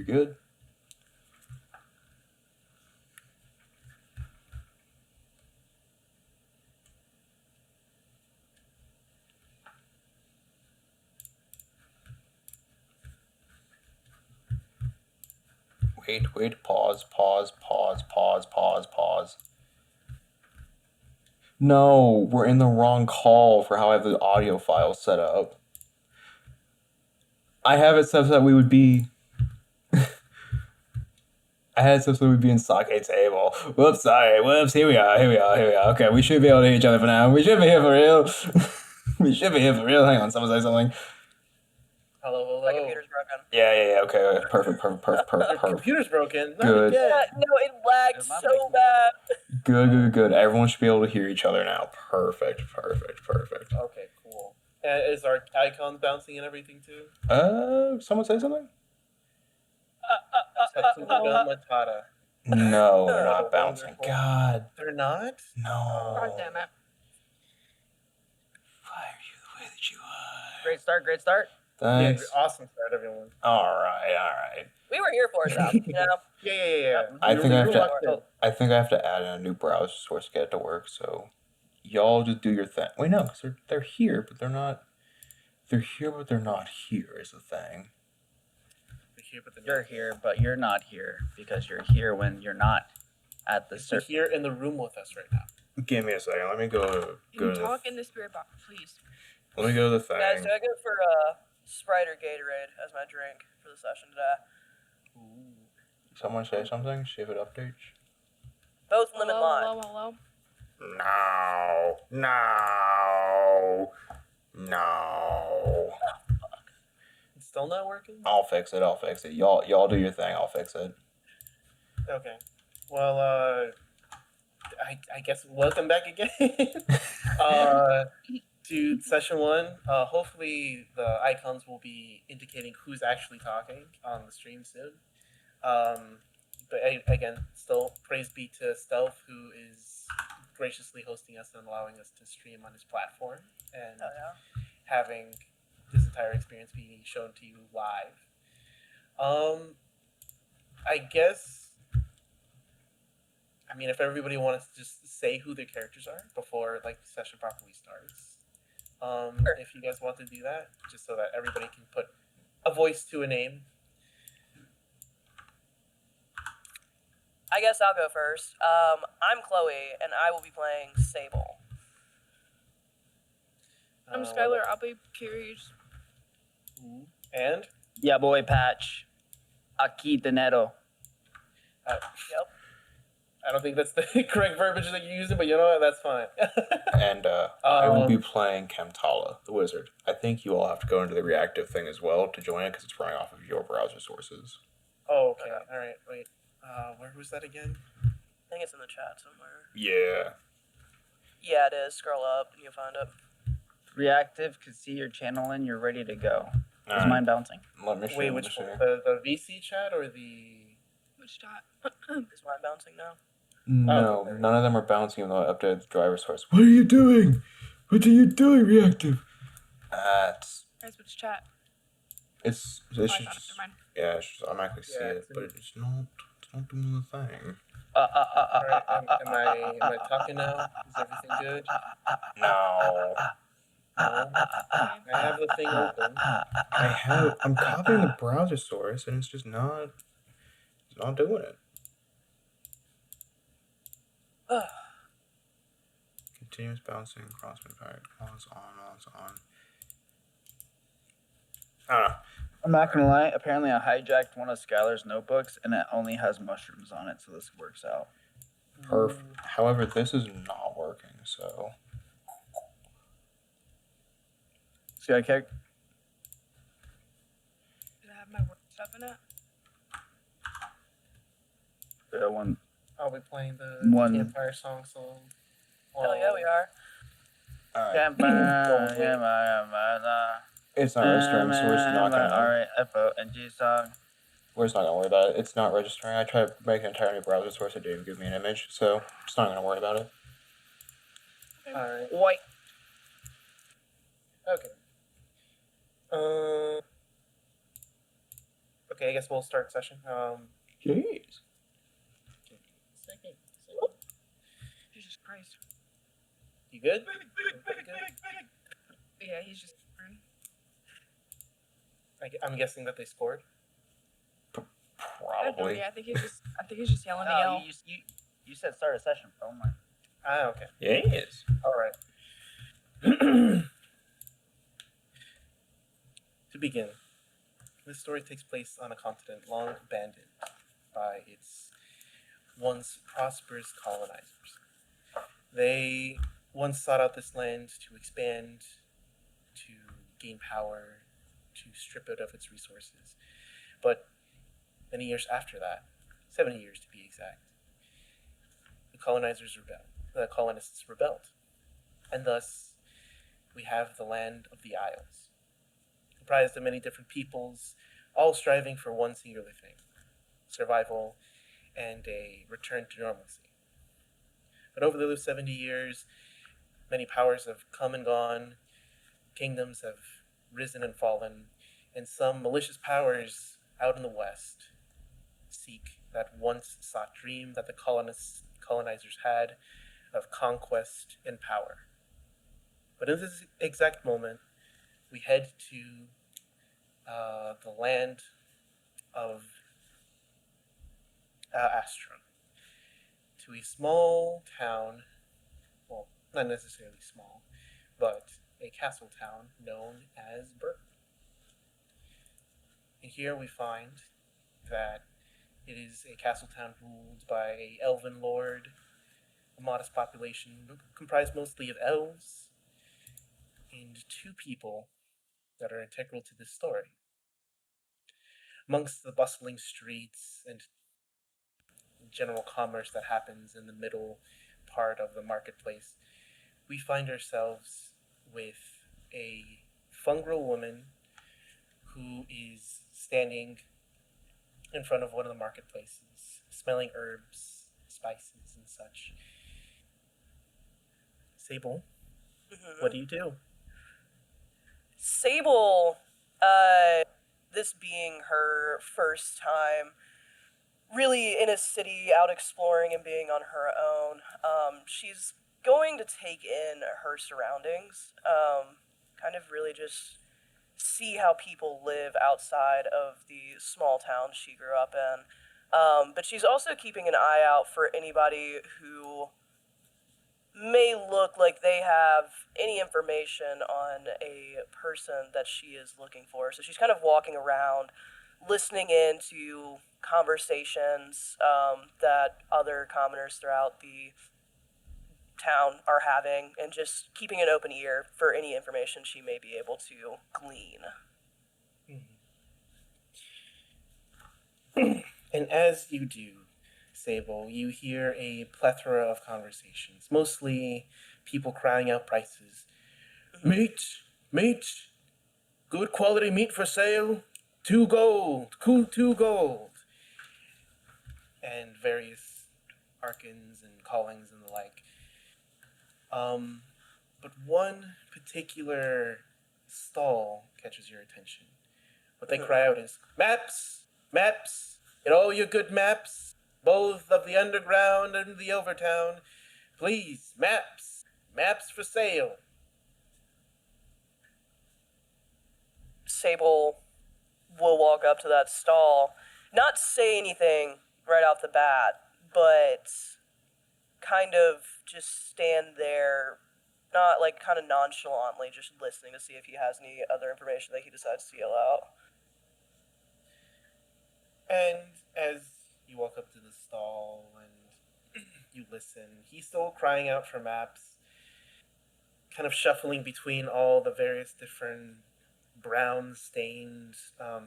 You're good. Wait, pause. No, we're in the wrong call for how I have the audio file set up. I have it such that we would be... I had it such that we'd be in socket table. Whoops, sorry. Whoops, here we are. Okay, we should be able to hear each other for now. We should be here for real. Hang on, someone say something. Hello. My computer's broken. Yeah. Okay. Perfect. Your computer's broken. Good. Yeah, no, it lagged so bad. Good. Everyone should be able to hear each other now. Perfect. Okay, cool. Is our icons bouncing and everything too? Someone say something? Matata. No, they're not bouncing. Wonderful. God. They're not? No. God damn it. Why are you the way that you are? Great start. Thanks. Yeah, awesome start, everyone. All right. We were here for it, though. You know? Yeah. I think I I have to add in a new browser source to get it to work. So, y'all just do your thing. Wait, no, because they're here, but they're not. They're here, but they're not here. Is the thing. You're here, but you're not here because you're here when you're not at the They're here in the room with us right now. Give me a second. Let me go. Talk in the spirit box, please. Let me go to the thing. Guys, do I go for Sprite or Gatorade as my drink for the session today? Ooh. Someone say something. See if it updates. Both lemon lime. Hello. No. It's still not working? I'll fix it. Y'all do your thing. I'll fix it. Okay. Well, I guess welcome back again to session 1. Hopefully the icons will be indicating who's actually talking on the stream soon. But again, still praise be to Stealth, who is graciously hosting us and allowing us to stream on his platform and having this entire experience being shown to you live. I guess, I mean, if everybody wants to just say who their characters are before the session properly starts. Sure. If you guys want to do that, just so that everybody can put a voice to a name. I guess I'll go first. I'm Chloe, and I will be playing Sable. I'm Skylar. I'll be Keres. And? Yeah, boy, Patch. Aquí dinero. Yep. I don't think that's the correct verbiage that you're using, but you know what? That's fine. And I will be playing Kamtala, the wizard. I think you all have to go into the reactive thing as well to join it because it's running off of your browser sources. Oh, okay. All right. Wait. Where was that again? I think it's in the chat somewhere. Yeah. Yeah, it is. Scroll up and you'll find it. Reactive can see your channel and you're ready to go. Is Alright. mine bouncing? Let me show Wait, you. which one? The VC chat or the... Which chat? Is mine bouncing now? No, none of them are bouncing even though I updated the driver source. What are you doing? What are you doing, reactive? Guys, which chat? It's Oh, I just, found it. Never mind. yeah, it's just automatically see it, but it's not doing the thing. Alright, am I talking now? Is everything good? No. No? I have the thing open. I'm copying the browser source and it's just not doing it. Continuous bouncing, crossfit pattern, pause on. I don't know. I'm not gonna lie. Apparently, I hijacked one of Skylar's notebooks and it only has mushrooms on it, so this works out. However, this is not working, so. Sky kick. Did I have my work stuff in it? One. I'll be playing the One. Campfire Song. Hell yeah, we are. It's not registering, so we're just not gonna. Alright, FONG song. We're just not gonna worry about it. It's not registering. I tried to make an entire new browser source. It didn't give me an image, so just not gonna worry about it. Alright. White. Okay. Okay, I guess we'll start session. Jeez. Jesus Christ. You good? Yeah, he's just. I'm guessing that they scored. I don't know, Probably. yeah, I think he's just yelling to No, yell. you said start a session. Oh my. Ah, okay. Yes. All right. To begin, this story takes place on a continent long abandoned by its once prosperous colonizers. They once sought out this land to expand, to gain power, to strip it of its resources. But many years after that, 70 years to be exact, the colonists rebelled. And thus, we have the land of the Isles, comprised of many different peoples, all striving for one singular thing: survival and a return to normalcy. But over those 70 years, many powers have come and gone, kingdoms have risen and fallen, and some malicious powers out in the West seek that once sought dream that the colonizers had of conquest and power. But in this exact moment, we head to the land of Astra, to a small town, well, not necessarily small, but a castle town known as Burr. And here we find that it is a castle town ruled by an elven lord, a modest population comprised mostly of elves, and two people that are integral to this story. Amongst the bustling streets and general commerce that happens in the middle part of the marketplace, we find ourselves with a fungal woman who is standing in front of one of the marketplaces, smelling herbs, spices, and such. Sable, what do you do? Sable, this being her first time really in a city, out exploring and being on her own, she's going to take in her surroundings, kind of really just see how people live outside of the small town she grew up in. But she's also keeping an eye out for anybody who may look like they have any information on a person that she is looking for. So she's kind of walking around, listening in to conversations that other commoners throughout the town are having, and just keeping an open ear for any information she may be able to glean. And as you do, Sable, you hear a plethora of conversations, mostly people crying out prices. Meat, good quality meat for sale, 2 gold, 2 gold. And various hearkens and callings and the like. But one particular stall catches your attention. What they cry out is, maps, get all your good maps, both of the underground and the overtown. Please, maps for sale. Sable will walk up to that stall, not say anything right off the bat, but kind of just stand there, not like kind of nonchalantly, just listening to see if he has any other information that he decides to yell out. And as you walk up to the stall and you listen, he's still crying out for maps, kind of shuffling between all the various different brown stained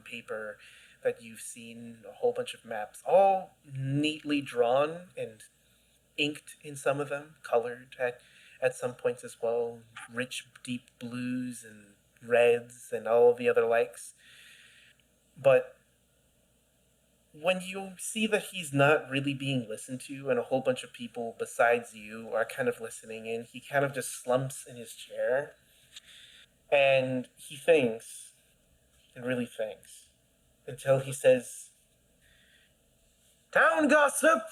paper that you've seen, a whole bunch of maps, all neatly drawn and inked in some of them, colored at some points as well, rich deep blues and reds and all of the other likes. But when you see that he's not really being listened to and a whole bunch of people besides you are kind of listening in, he kind of just slumps in his chair and he thinks, and really thinks, until he says, "Town gossip!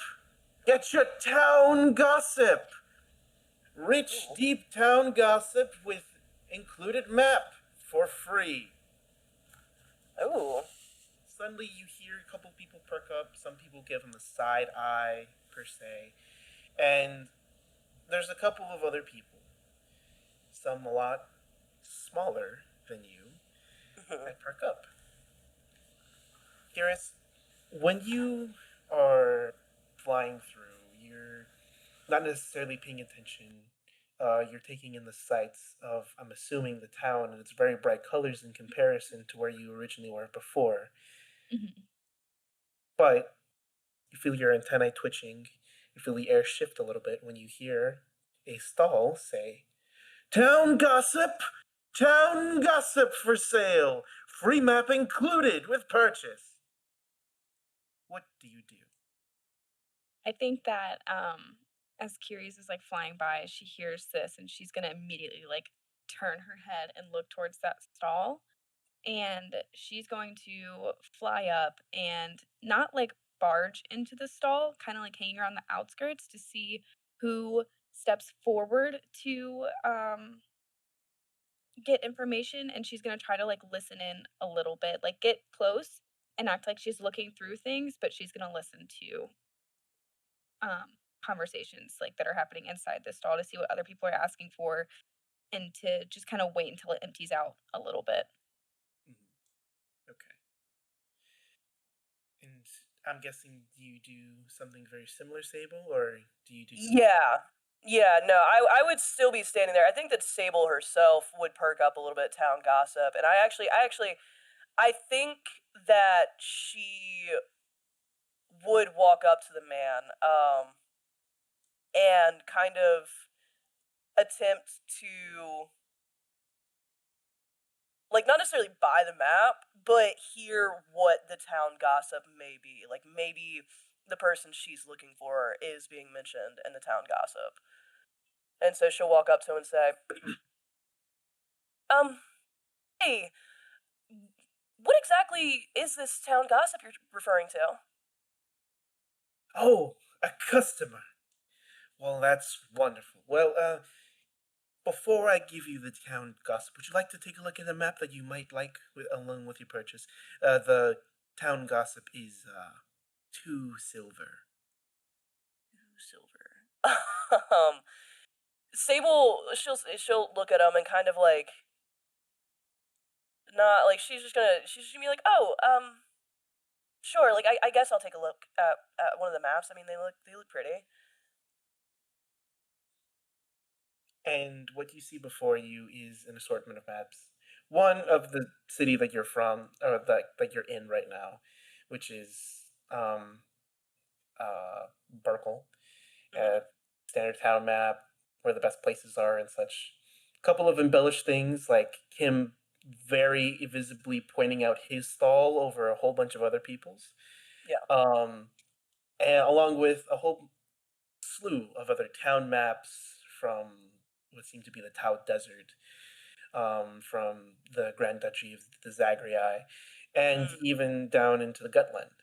Get your town gossip! Rich, deep town gossip with included map for free." Ooh. Suddenly you hear a couple people perk up, some people give him a side eye, per se, and there's a couple of other people, some a lot smaller than you, that perk up. Keres, when you are flying through, you're not necessarily paying attention. You're taking in the sights of, I'm assuming, the town and its very bright colors in comparison to where you originally were before. Mhm. But you feel your antennae twitching. You feel the air shift a little bit when you hear a stall say, "Town gossip! Town gossip for sale! Free map included with purchase!" What do you do? I think that as Curious is like flying by, she hears this and she's gonna immediately like turn her head and look towards that stall. And she's going to fly up and not like barge into the stall, kind of like hanging around the outskirts to see who steps forward to get information. And she's going to try to like listen in a little bit, like get close and act like she's looking through things, but she's going to listen to conversations like that are happening inside the stall to see what other people are asking for and to just kind of wait until it empties out a little bit. Okay. And I'm guessing, do you do something very similar, Sable, or do you do something? Yeah, no, I would still be standing there. I think that Sable herself would perk up a little bit town gossip. And I think that she would walk up to the man, and kind of attempt to, like, not necessarily buy the map, but hear what the town gossip may be. Like, maybe the person she's looking for is being mentioned in the town gossip. And so she'll walk up to him and say, hey, what exactly is this town gossip you're referring to? Oh, a customer. Well, that's wonderful. Well, before I give you the town gossip, would you like to take a look at the map that you might like along with your purchase? The town gossip is 2 silver. 2 silver. Sable, she'll look at him and kind of like, not like she's just gonna be like, oh, sure. Like I guess I'll take a look at one of the maps. I mean, they look pretty. And what you see before you is an assortment of maps. One of the city that you're from, or that you're in right now, which is Burkle. Standard town map, where the best places are and such. A couple of embellished things, like him very visibly pointing out his stall over a whole bunch of other people's. Yeah. And along with a whole slew of other town maps from what seemed to be the Tau Desert, from the Grand Duchy of the Zagreus, and even down into the Gutland.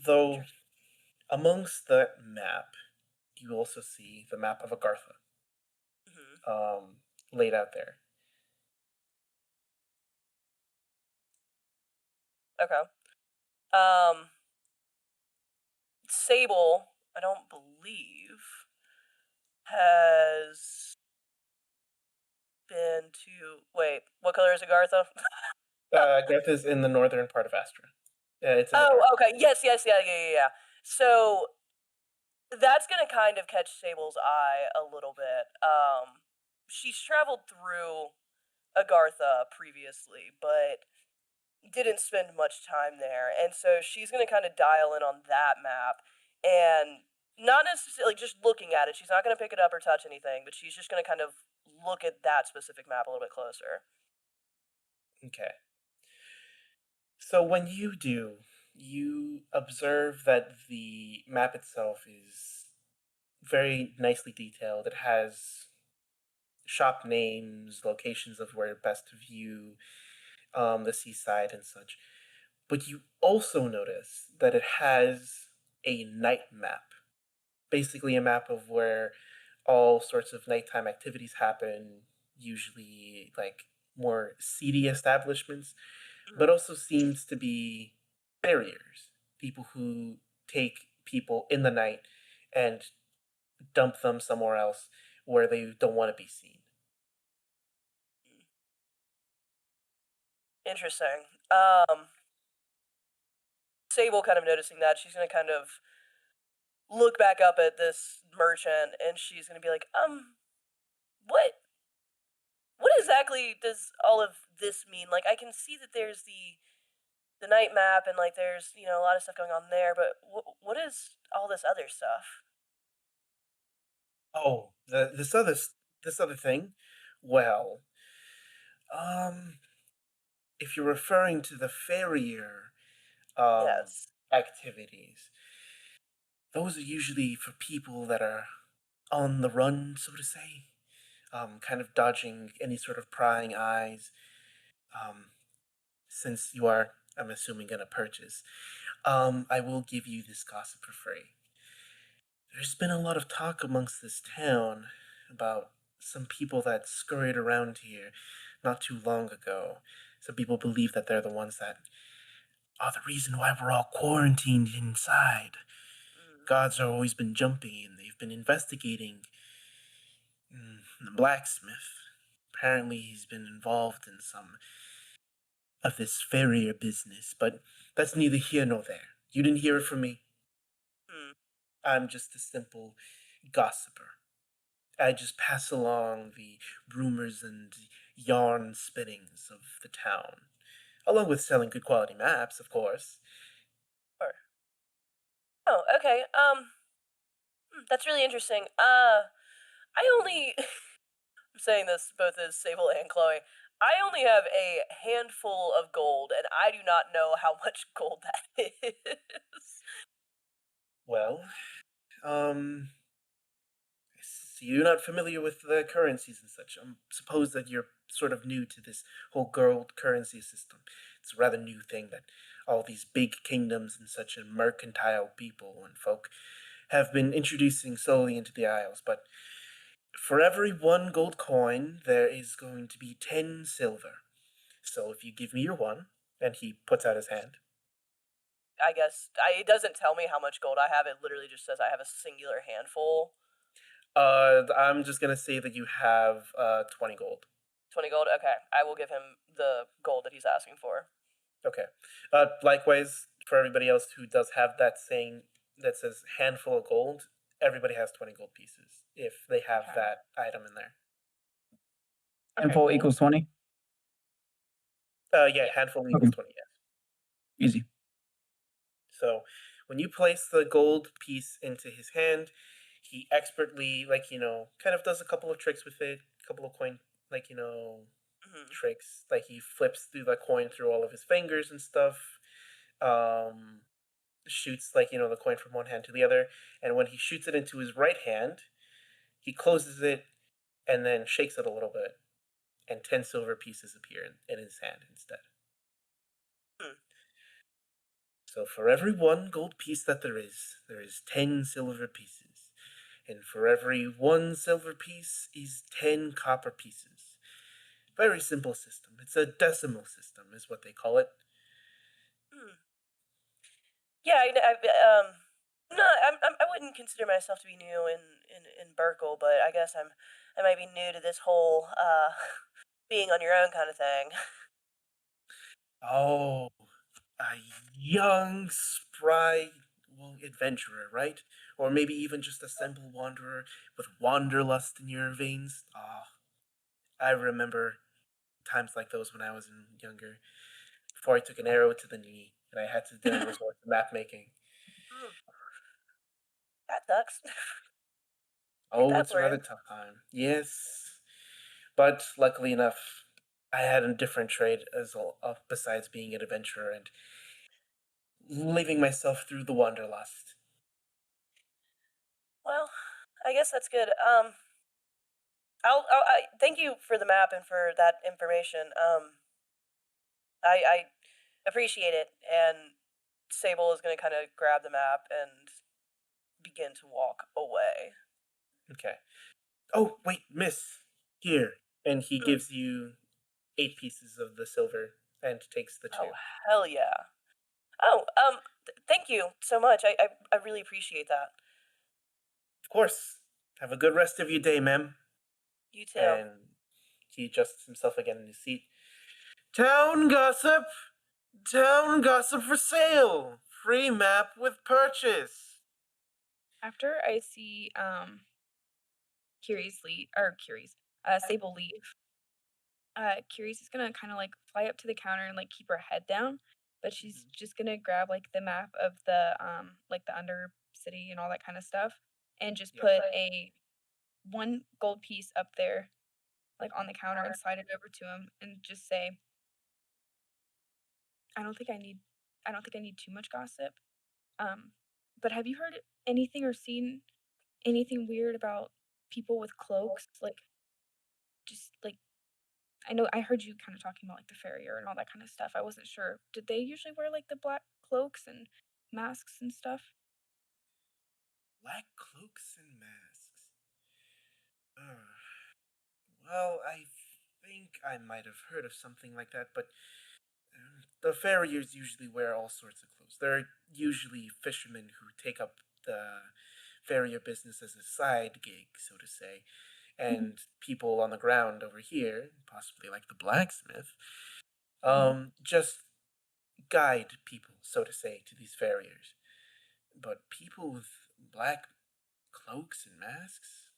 Though, amongst that map, you also see the map of Agartha, laid out there. Okay. Sable, I don't believe, has been to. Wait, what color is Agartha? Agartha's in the northern part of Astra. It's in the dark. Okay. Yes, yeah. So that's gonna kind of catch Sable's eye a little bit. She's traveled through Agartha previously, but didn't spend much time there, and so she's gonna kind of dial in on that map, and not necessarily just looking at it. She's not gonna pick it up or touch anything, but she's just gonna kind of look at that specific map a little bit closer. Okay. So when you do, you observe that the map itself is very nicely detailed. It has shop names, locations of where best to view, the seaside and such. But you also notice that it has a night map, basically a map of where all sorts of nighttime activities happen, usually like more seedy establishments, but also seems to be Ferriers, people who take people in the night and dump them somewhere else where they don't want to be seen. Interesting. Sable kind of noticing that, she's gonna kind of look back up at this merchant and she's gonna be like, what exactly does all of this mean? Like, I can see that there's the night map and like there's a lot of stuff going on there, but what is all this other stuff? Oh, this other thing. Well, um, if you're referring to the Ferrier Yes. activities, those are usually for people that are on the run, so to say, kind of dodging any sort of prying eyes. Since you are, I'm assuming, gonna purchase, I will give you this gossip for free. There's been a lot of talk amongst this town about some people that scurried around here not too long ago. Some people believe that they're the ones that are the reason why we're all quarantined inside. Gods have always been jumpy, and they've been investigating the blacksmith. Apparently, he's been involved in some of this Ferrier business, but that's neither here nor there. You didn't hear it from me. I'm just a simple gossiper. I just pass along the rumors and yarn spinnings of the town, along with selling good quality maps, of course. Oh, okay. That's really interesting. I only I'm saying this both as Sable and Chloe. I only have a handful of gold, and I do not know how much gold that is. Well, so you're not familiar with the currencies and such. I suppose that you're sort of new to this whole gold currency system. It's a rather new thing that all these big kingdoms and such and mercantile people and folk have been introducing slowly into the Isles. But for every 1 gold coin, there is going to be 10 silver. So if you give me your 1, and he puts out his hand. I guess it doesn't tell me how much gold I have. It literally just says I have a singular handful. I'm just gonna say that you have 20 gold. 20 gold? Okay. I will give him the gold that he's asking for. Okay. Likewise, for everybody else who does have that saying that says handful of gold, everybody has 20 gold pieces if they have that item in there. Handful equals 20? Yeah, handful equals 20, yeah. Easy. So when you place the gold piece into his hand, he expertly, kind of does a couple of tricks with it, a couple of coin, tricks. Like he flips through the coin through all of his fingers and stuff. Shoots the coin from one hand to the other, and when he shoots it into his right hand, he closes it and then shakes it a little bit, and 10 silver pieces appear in his hand instead. So for every 1 gold piece that there is 10 silver pieces. And for every 1 silver piece is 10 copper pieces. Very simple system. It's a decimal system, is what they call it. Yeah, no, I wouldn't consider myself to be new in Burkle, but I guess I might be new to this whole being on your own kind of thing. Oh, a young, spry, adventurer, right? Or maybe even just a simple wanderer with wanderlust in your veins. I remember times like those when I was younger, before I took an arrow to the knee and I had to then resort to map making. That sucks. Oh, it's a rather tough time. Yes. But luckily enough, I had a different trade as well, besides being an adventurer and living myself through the wanderlust. Well, I guess that's good. I thank you for the map and for that information. I appreciate it. And Sable is going to kind of grab the map and begin to walk away. Okay. Oh, wait, miss. Here. And he gives you 8 pieces of the silver and takes the 2. Oh, hell yeah. Oh, thank you so much. I really appreciate that. Of course. Have a good rest of your day, ma'am. You too. And he adjusts himself again in his seat. Town gossip! Town gossip for sale! Free map with purchase! After I see Sable leave, Curious is gonna kind of like fly up to the counter and like keep her head down, but she's just gonna grab like the map of the like the under city and all that kind of stuff, and just put a 1 gold piece up there, like on the counter, and slide it over to him, and just say, I don't think I need too much gossip. But have you heard anything or seen anything weird about people with cloaks? Like, just like I know I heard you kind of talking about like the Ferrier and all that kind of stuff. I wasn't sure. Did they usually wear like the black cloaks and masks and stuff? Black cloaks and masks. Well, I think I might have heard of something like that, but the Ferriers usually wear all sorts of clothes. They're usually fishermen who take up the farrier business as a side gig, so to say. And people on the ground over here, possibly like the blacksmith, just guide people, so to say, to these farriers. But people with black cloaks and masks?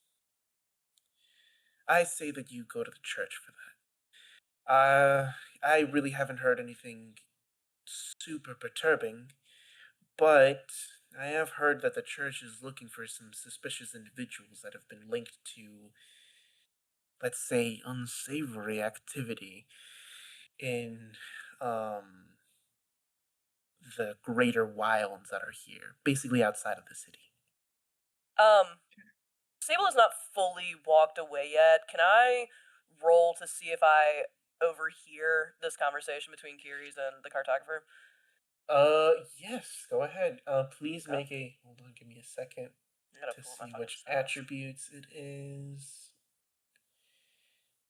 I say that you go to the church for that. I really haven't heard anything super perturbing, but I have heard that the church is looking for some suspicious individuals that have been linked to, let's say, unsavory activity in the greater wilds that are here, basically outside of the city. Sable has not fully walked away yet. Can I roll to see if I overhear this conversation between Keres and the cartographer? Yes, go ahead. Please make a, hold on, give me a second to see which attributes it is.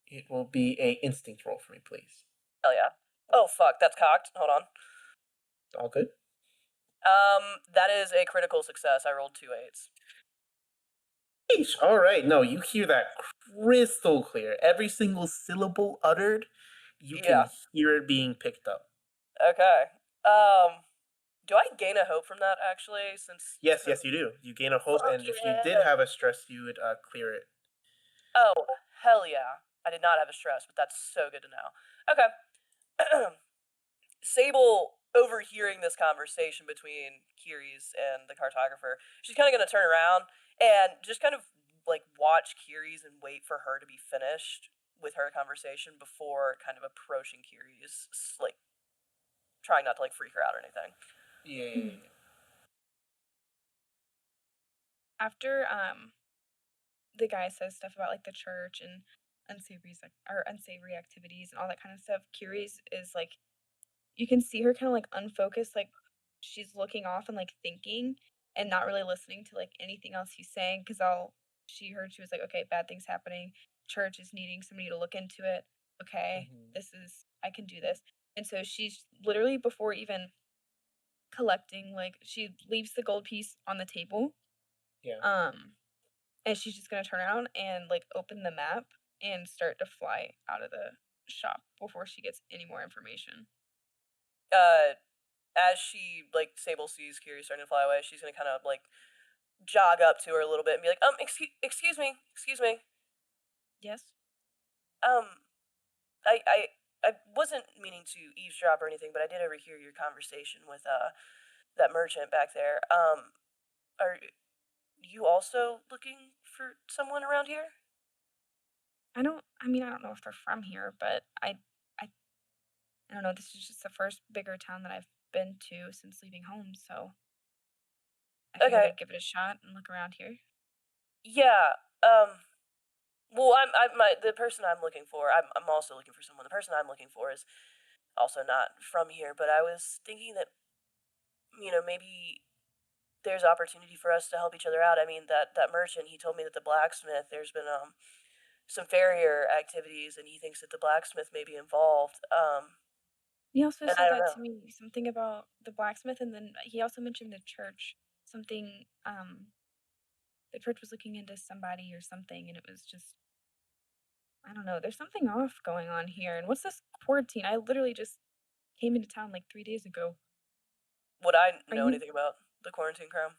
It will be a instinct roll for me, please. Hell yeah. Oh, fuck, that's cocked. Hold on. All good? That is a critical success. I rolled 2 8s. All right, no, you hear that crystal clear. Every single syllable uttered, you can hear it being picked up. Okay. Do I gain a hope from that, actually, since... Yes, you do. You gain a hope, and if you did have a stress, you would clear it. Oh, hell yeah. I did not have a stress, but that's so good to know. Okay. Sable, overhearing this conversation between Keres and the cartographer, she's kind of going to turn around and just kind of, like, watch Keres and wait for her to be finished with her conversation before kind of approaching Keres, like, trying not to, like, freak her out or anything. Yeah. After the guy says stuff about like the church and unsavory activities and all that kind of stuff, Curious is like, you can see her kind of like unfocused, like she's looking off and like thinking and not really listening to like anything else he's saying, because she was like, okay, bad things happening, church is needing somebody to look into it, okay, I can do this. And so she's literally, before even collecting, like she leaves the gold piece on the table, and she's just gonna turn around and like open the map and start to fly out of the shop before she gets any more information. As she, like, Sable sees Kiri starting to fly away, she's gonna kind of like jog up to her a little bit and be like, excuse me. Yes. I wasn't meaning to eavesdrop or anything, but I did overhear your conversation with that merchant back there. Are you also looking for someone around here? I don't know if they're from here, but I don't know. This is just the first bigger town that I've been to since leaving home, so I figured I'd give it a shot and look around here. Yeah. Well, the person I'm looking for. I'm also looking for someone. The person I'm looking for is also not from here, but I was thinking that, maybe there's opportunity for us to help each other out. I mean, that merchant, he told me that the blacksmith, there's been some Ferrier activities, and he thinks that the blacksmith may be involved. He also And I said don't that know. to me, something about the blacksmith, and then he also mentioned the church, something, the church was looking into somebody or something, and it was just, I don't know, there's something off going on here. And what's this quarantine? I literally just came into town like 3 days ago. Would I Are know you? anything about the quarantine crime?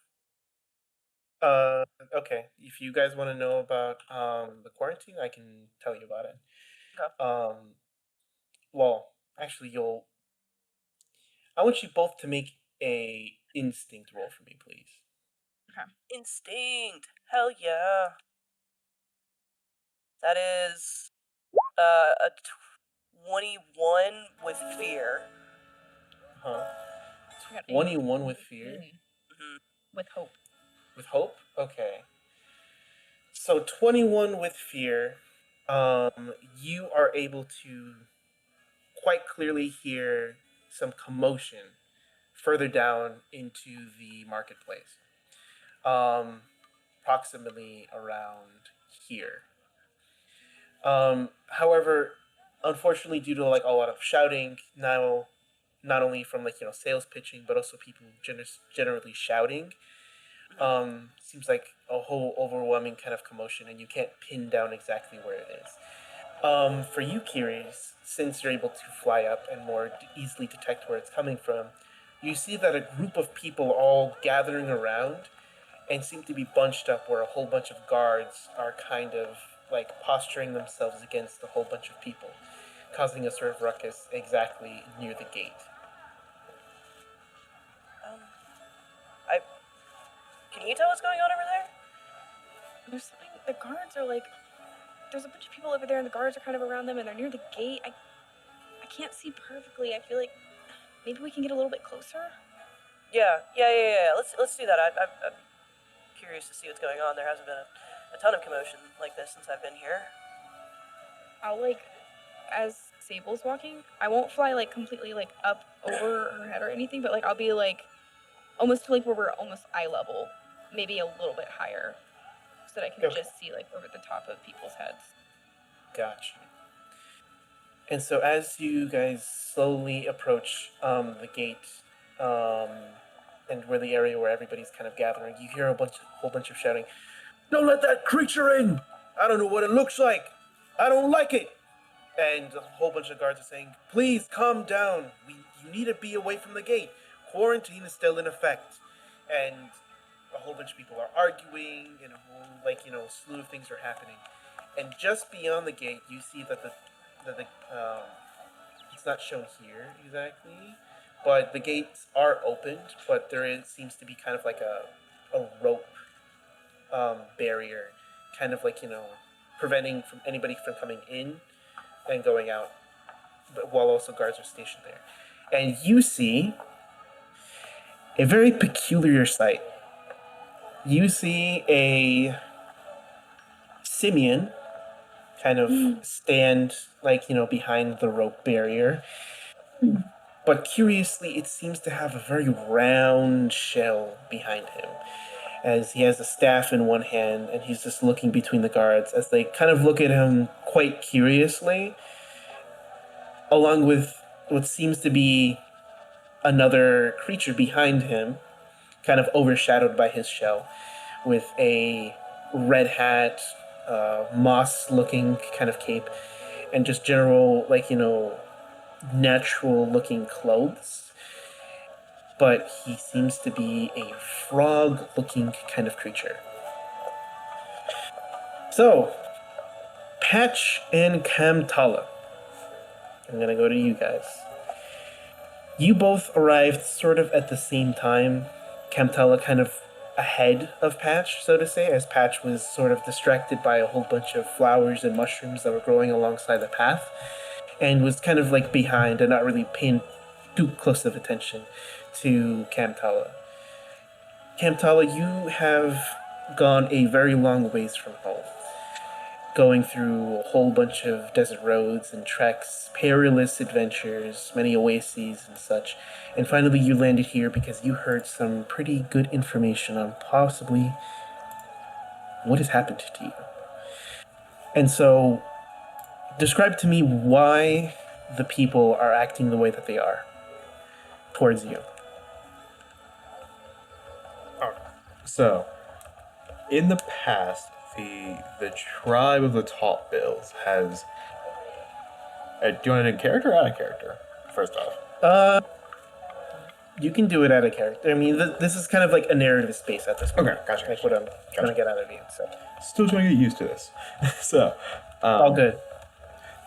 Okay. If you guys want to know about the quarantine, I can tell you about it. Okay. Well, actually, I want you both to make a instinct roll for me, please. Instinct. Hell yeah. That is a 21 with fear. Huh? I got a 21 with fear? 18 Mhm. with hope. With hope? Okay. So 21 with fear, you are able to quite clearly hear some commotion further down into the marketplace. Approximately around here. However, unfortunately, due to like a lot of shouting now, not only from like sales pitching, but also people generally shouting, seems like a whole overwhelming kind of commotion, and you can't pin down exactly where it is. For you, Keres, since you're able to fly up and more easily detect where it's coming from, you see that a group of people are all gathering around and seem to be bunched up where a whole bunch of guards are kind of like posturing themselves against a whole bunch of people, causing a sort of ruckus exactly near the gate. I Can you tell what's going on over there? There's something, the guards are like, there's a bunch of people over there, and the guards are kind of around them, and they're near the gate. I can't see perfectly. I feel like maybe we can get a little bit closer. Yeah. Let's do that. I'm curious to see what's going on. There hasn't been a ton of commotion like this since I've been here. I'll like, as Sable's walking, I won't fly like completely like up over her head or anything, but like I'll be like almost to like where we're almost eye level, maybe a little bit higher, so that I can Okay. just see like over the top of people's heads. Gotcha. And so as you guys slowly approach the gate, and where the area where everybody's kind of gathering, you hear a whole bunch of shouting. Don't let that creature in! I don't know what it looks like. I don't like it. And a whole bunch of guards are saying, please calm down. You need to be away from the gate. Quarantine is still in effect. And a whole bunch of people are arguing, and a whole slew of things are happening. And just beyond the gate, you see that the it's not shown here exactly, but the gates are opened, but seems to be kind of like a rope barrier, kind of like preventing from anybody from coming in and going out, but while also guards are stationed there. And you see a very peculiar sight. You see a simian kind of stand behind the rope barrier. But curiously, it seems to have a very round shell behind him, as he has a staff in one hand and he's just looking between the guards as they kind of look at him quite curiously, along with what seems to be another creature behind him, kind of overshadowed by his shell, with a red hat, moss-looking kind of cape, and just general, natural-looking clothes. But he seems to be a frog-looking kind of creature. So, Patch and Kamtala. I'm gonna go to you guys. You both arrived sort of at the same time. Kamtala kind of ahead of Patch, so to say, as Patch was sort of distracted by a whole bunch of flowers and mushrooms that were growing alongside the path, and was kind of like behind and not really paying too close of attention to Kamtala. Kamtala, you have gone a very long ways from home. going through a whole bunch of desert roads and treks, perilous adventures, many oases and such. And finally, you landed here because you heard some pretty good information on possibly what has happened to you. And so, describe to me why the people are acting the way that they are towards you. So, in the past, the tribe of the Top Bills has. Do you want it in character or out of character? First off. You can do it out of character. I mean, this is kind of like a narrative space at this point. Okay, gotcha. Like what I'm trying to get out of you. So Still trying to get used to this. So. all good.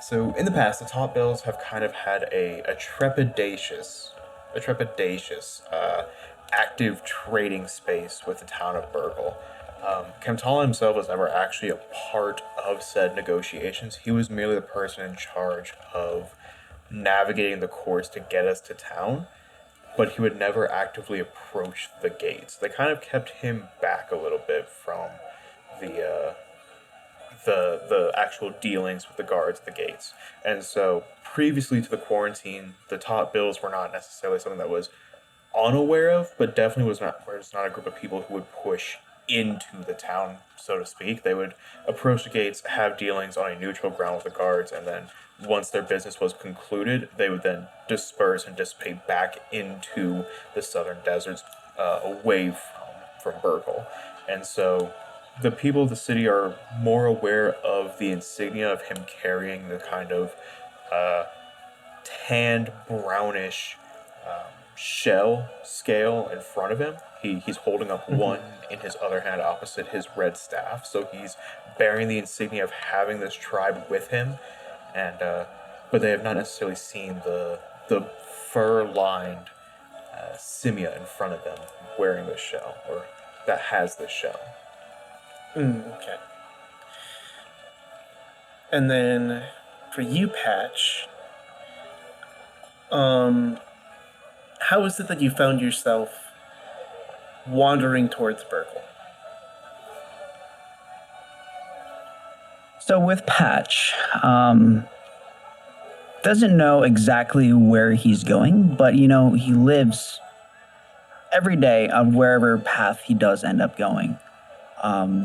So in the past, the Top Bills have kind of had a trepidatious, active trading space with the town of Burgle. Kamtala himself was never actually a part of said negotiations. He was merely the person in charge of navigating the course to get us to town, but he would never actively approach the gates. They kind of kept him back a little bit from the actual dealings with the guards at the gates. And so previously to the quarantine, the Top Bills were not necessarily something that was unaware of, but definitely was not a group of people who would push into the town, so to speak. They would approach the gates, have dealings on a neutral ground with the guards, and then once their business was concluded, they would then disperse and dissipate back into the southern deserts, away from Burgle. And so the people of the city are more aware of the insignia of him carrying the kind of tanned brownish shell scale in front of him. He's holding up one in his other hand opposite his red staff, so he's bearing the insignia of having this tribe with him, and but they have not necessarily seen the fur-lined simia in front of them wearing this shell, or that has this shell. Okay. And then for you, Patch, how is it that you found yourself wandering towards Burgle? So with Patch, doesn't know exactly where he's going, but he lives every day on wherever path he does end up going.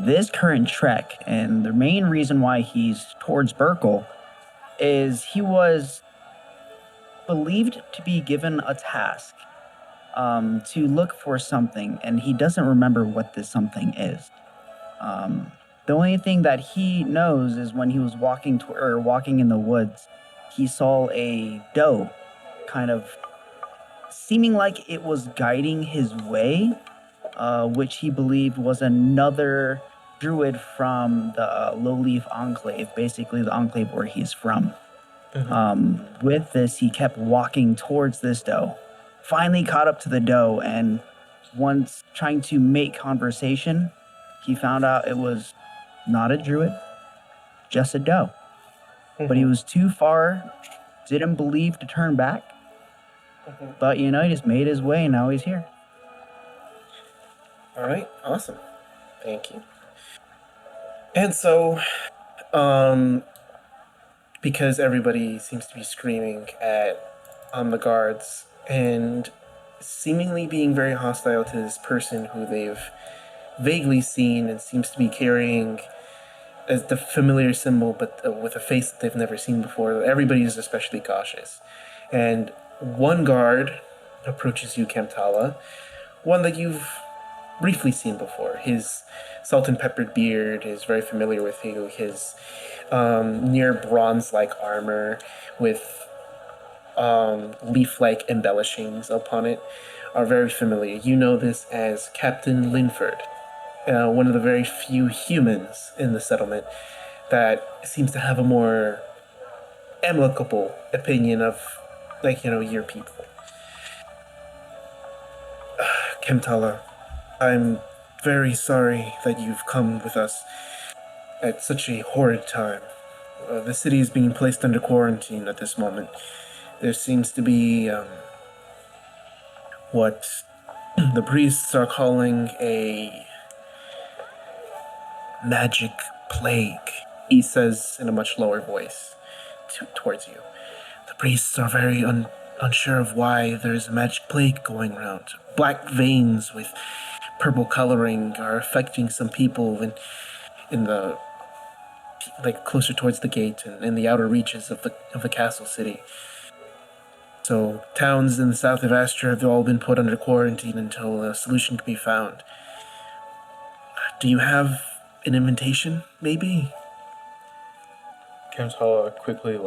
This current trek, and the main reason why he's towards Burgle, is he was believed to be given a task to look for something, and he doesn't remember what this something is. The only thing that he knows is when he was walking in the woods, he saw a doe kind of seeming like it was guiding his way, which he believed was another druid from the Lowleaf Enclave, basically the enclave where he's from. With this, he kept walking towards this doe, finally caught up to the doe, and once trying to make conversation, he found out it was not a druid, just a doe. But he was too far, didn't believe to turn back, but he just made his way, and now he's here. All right, awesome. Thank you. And so, because everybody seems to be screaming at the guards and seemingly being very hostile to this person who they've vaguely seen and seems to be carrying as the familiar symbol, but with a face that they've never seen before, everybody is especially cautious. And one guard approaches you, Kamtala, one that you've briefly seen before. His salt and peppered beard is very familiar with you. His near bronze-like armor with leaf-like embellishings upon it are very familiar. You know this as Captain Linford, one of the very few humans in the settlement that seems to have a more amicable opinion of, your people. Kamtala, I'm very sorry that you've come with us at such a horrid time. The city is being placed under quarantine at this moment. There seems to be what the priests are calling a magic plague He says in a much lower voice towards you. The priests are very unsure of why there's a magic plague going around. Black veins with purple coloring are affecting some people in the like closer towards the gate and in the outer reaches of the castle city. So towns in the south of Astra have all been put under quarantine until a solution can be found. Do you have an invitation, maybe? Kamtala quickly,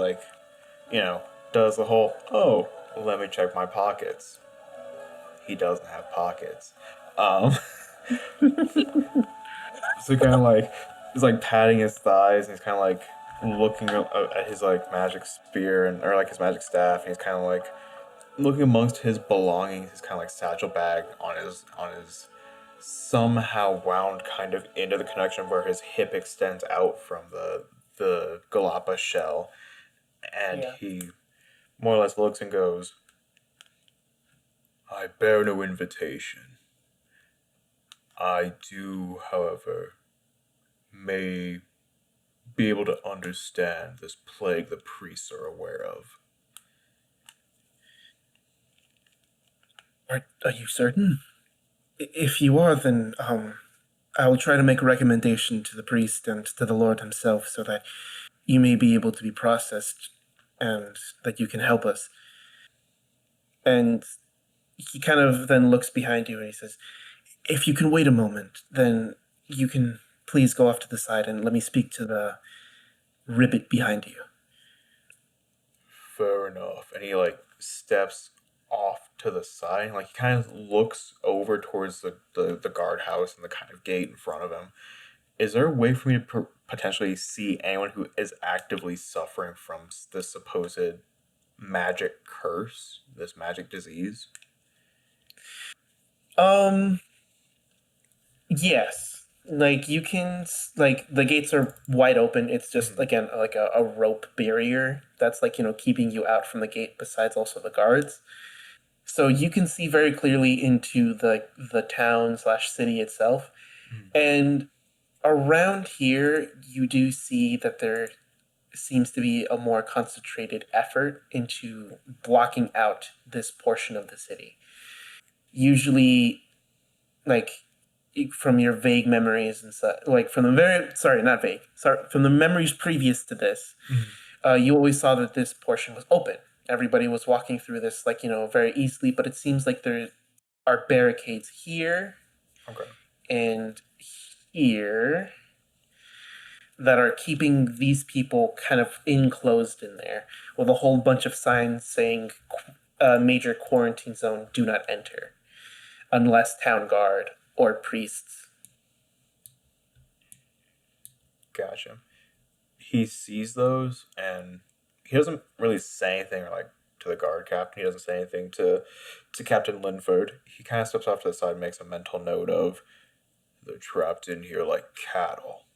does the whole, oh, let me check my pockets. He doesn't have pockets. So kind of he's patting his thighs, and he's kind of looking at his magic spear or his magic staff, and he's kind of looking amongst his belongings, his kind of satchel bag on his somehow wound kind of into the connection where his hip extends out from the galapa shell, and he more or less looks and goes, I bear no invitation. I do, however, may be able to understand this plague the priests are aware of. Are you certain? If you are, then I will try to make a recommendation to the priest and to the Lord himself so that you may be able to be processed and that you can help us. And he kind of then looks behind you and he says, if you can wait a moment, then you can please go off to the side and let me speak to the ribbit behind you. Fair enough. And he steps off to the side, he kind of looks over towards the guardhouse and the kind of gate in front of him. Is there a way for me to potentially see anyone who is actively suffering from this supposed magic curse, this magic disease? Yes. You can, the gates are wide open. It's just, again, a rope barrier that's, keeping you out from the gate besides also the guards. So you can see very clearly into the town/city itself. And around here, you do see that there seems to be a more concentrated effort into blocking out this portion of the city. Usually, from your vague memories and such, from the memories previous to this, you always saw that this portion was open. Everybody was walking through this, very easily, but it seems like there are barricades here and here that are keeping these people kind of enclosed in there with a whole bunch of signs saying major quarantine zone, do not enter, unless town guard or priests. Gotcha. He sees those, and he doesn't really say anything to the guard captain. He doesn't say anything to Captain Linford. He kind of steps off to the side and makes a mental note of, they're trapped in here like cattle.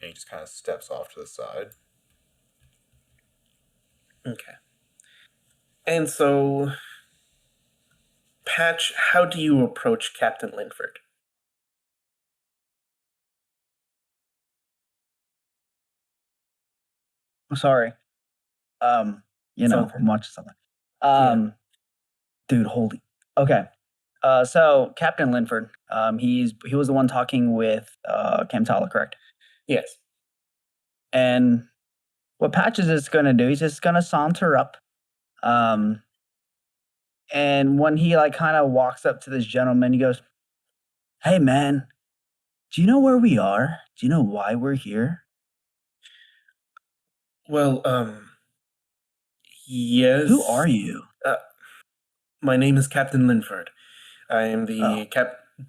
And he just kind of steps off to the side. Okay. And so, Patch, how do you approach Captain Linford? Sorry. I'm watching something. Dude, holy. Okay. So Captain Linford, he was the one talking with Kamtala, correct? Yes. And what Patch is just gonna do, he's just gonna saunter up. And when he kind of walks up to this gentleman, he goes, "Hey man, do you know where we are? Do you know why we're here?" Well, yes. Who are you? My name is Captain Linford. I am the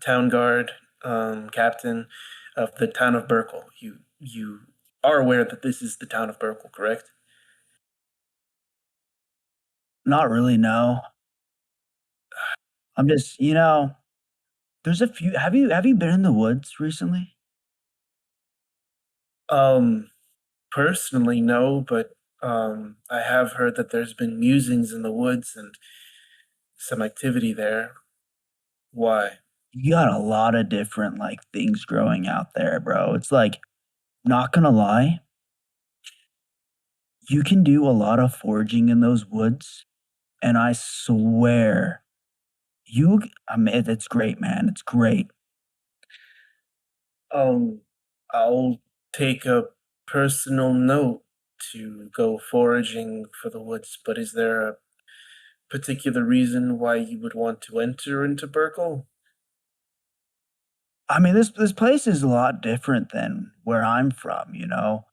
town guard captain of the town of Burkle. You are aware that this is the town of Burkle, correct? Not really, no. I'm just, there's a few. Have you been in the woods recently? Personally, no, but I have heard that there's been musings in the woods and some activity there. Why? You got a lot of different things growing out there, bro. It's not gonna lie, you can do a lot of foraging in those woods, and I swear, I mean, it's great, man. It's great. I'll take a personal note to go foraging for the woods, but is there a particular reason why you would want to enter into Burkle? I mean, this place is a lot different than where I'm from, you know?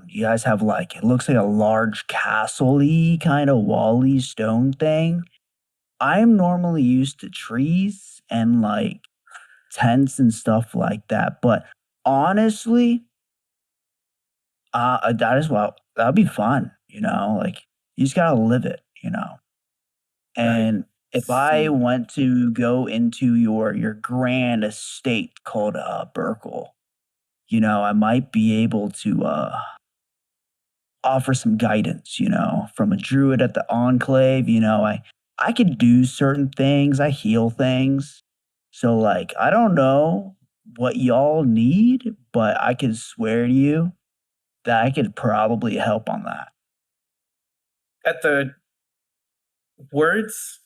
You guys have like, it looks like a large castle-y kind of wall-y stone thing. I'm normally used to trees and like tents and stuff like that, but honestly, that is well, that'd be fun, you know? Like, you just gotta live it, you know? I And if I see. went to go into your grand estate called Burkle, you know, I might be able to offer some guidance, you know, from a druid at the enclave. You know, I could do certain things, I heal things. So like I don't know what y'all need, but I could swear to you that I could probably help on that. At the words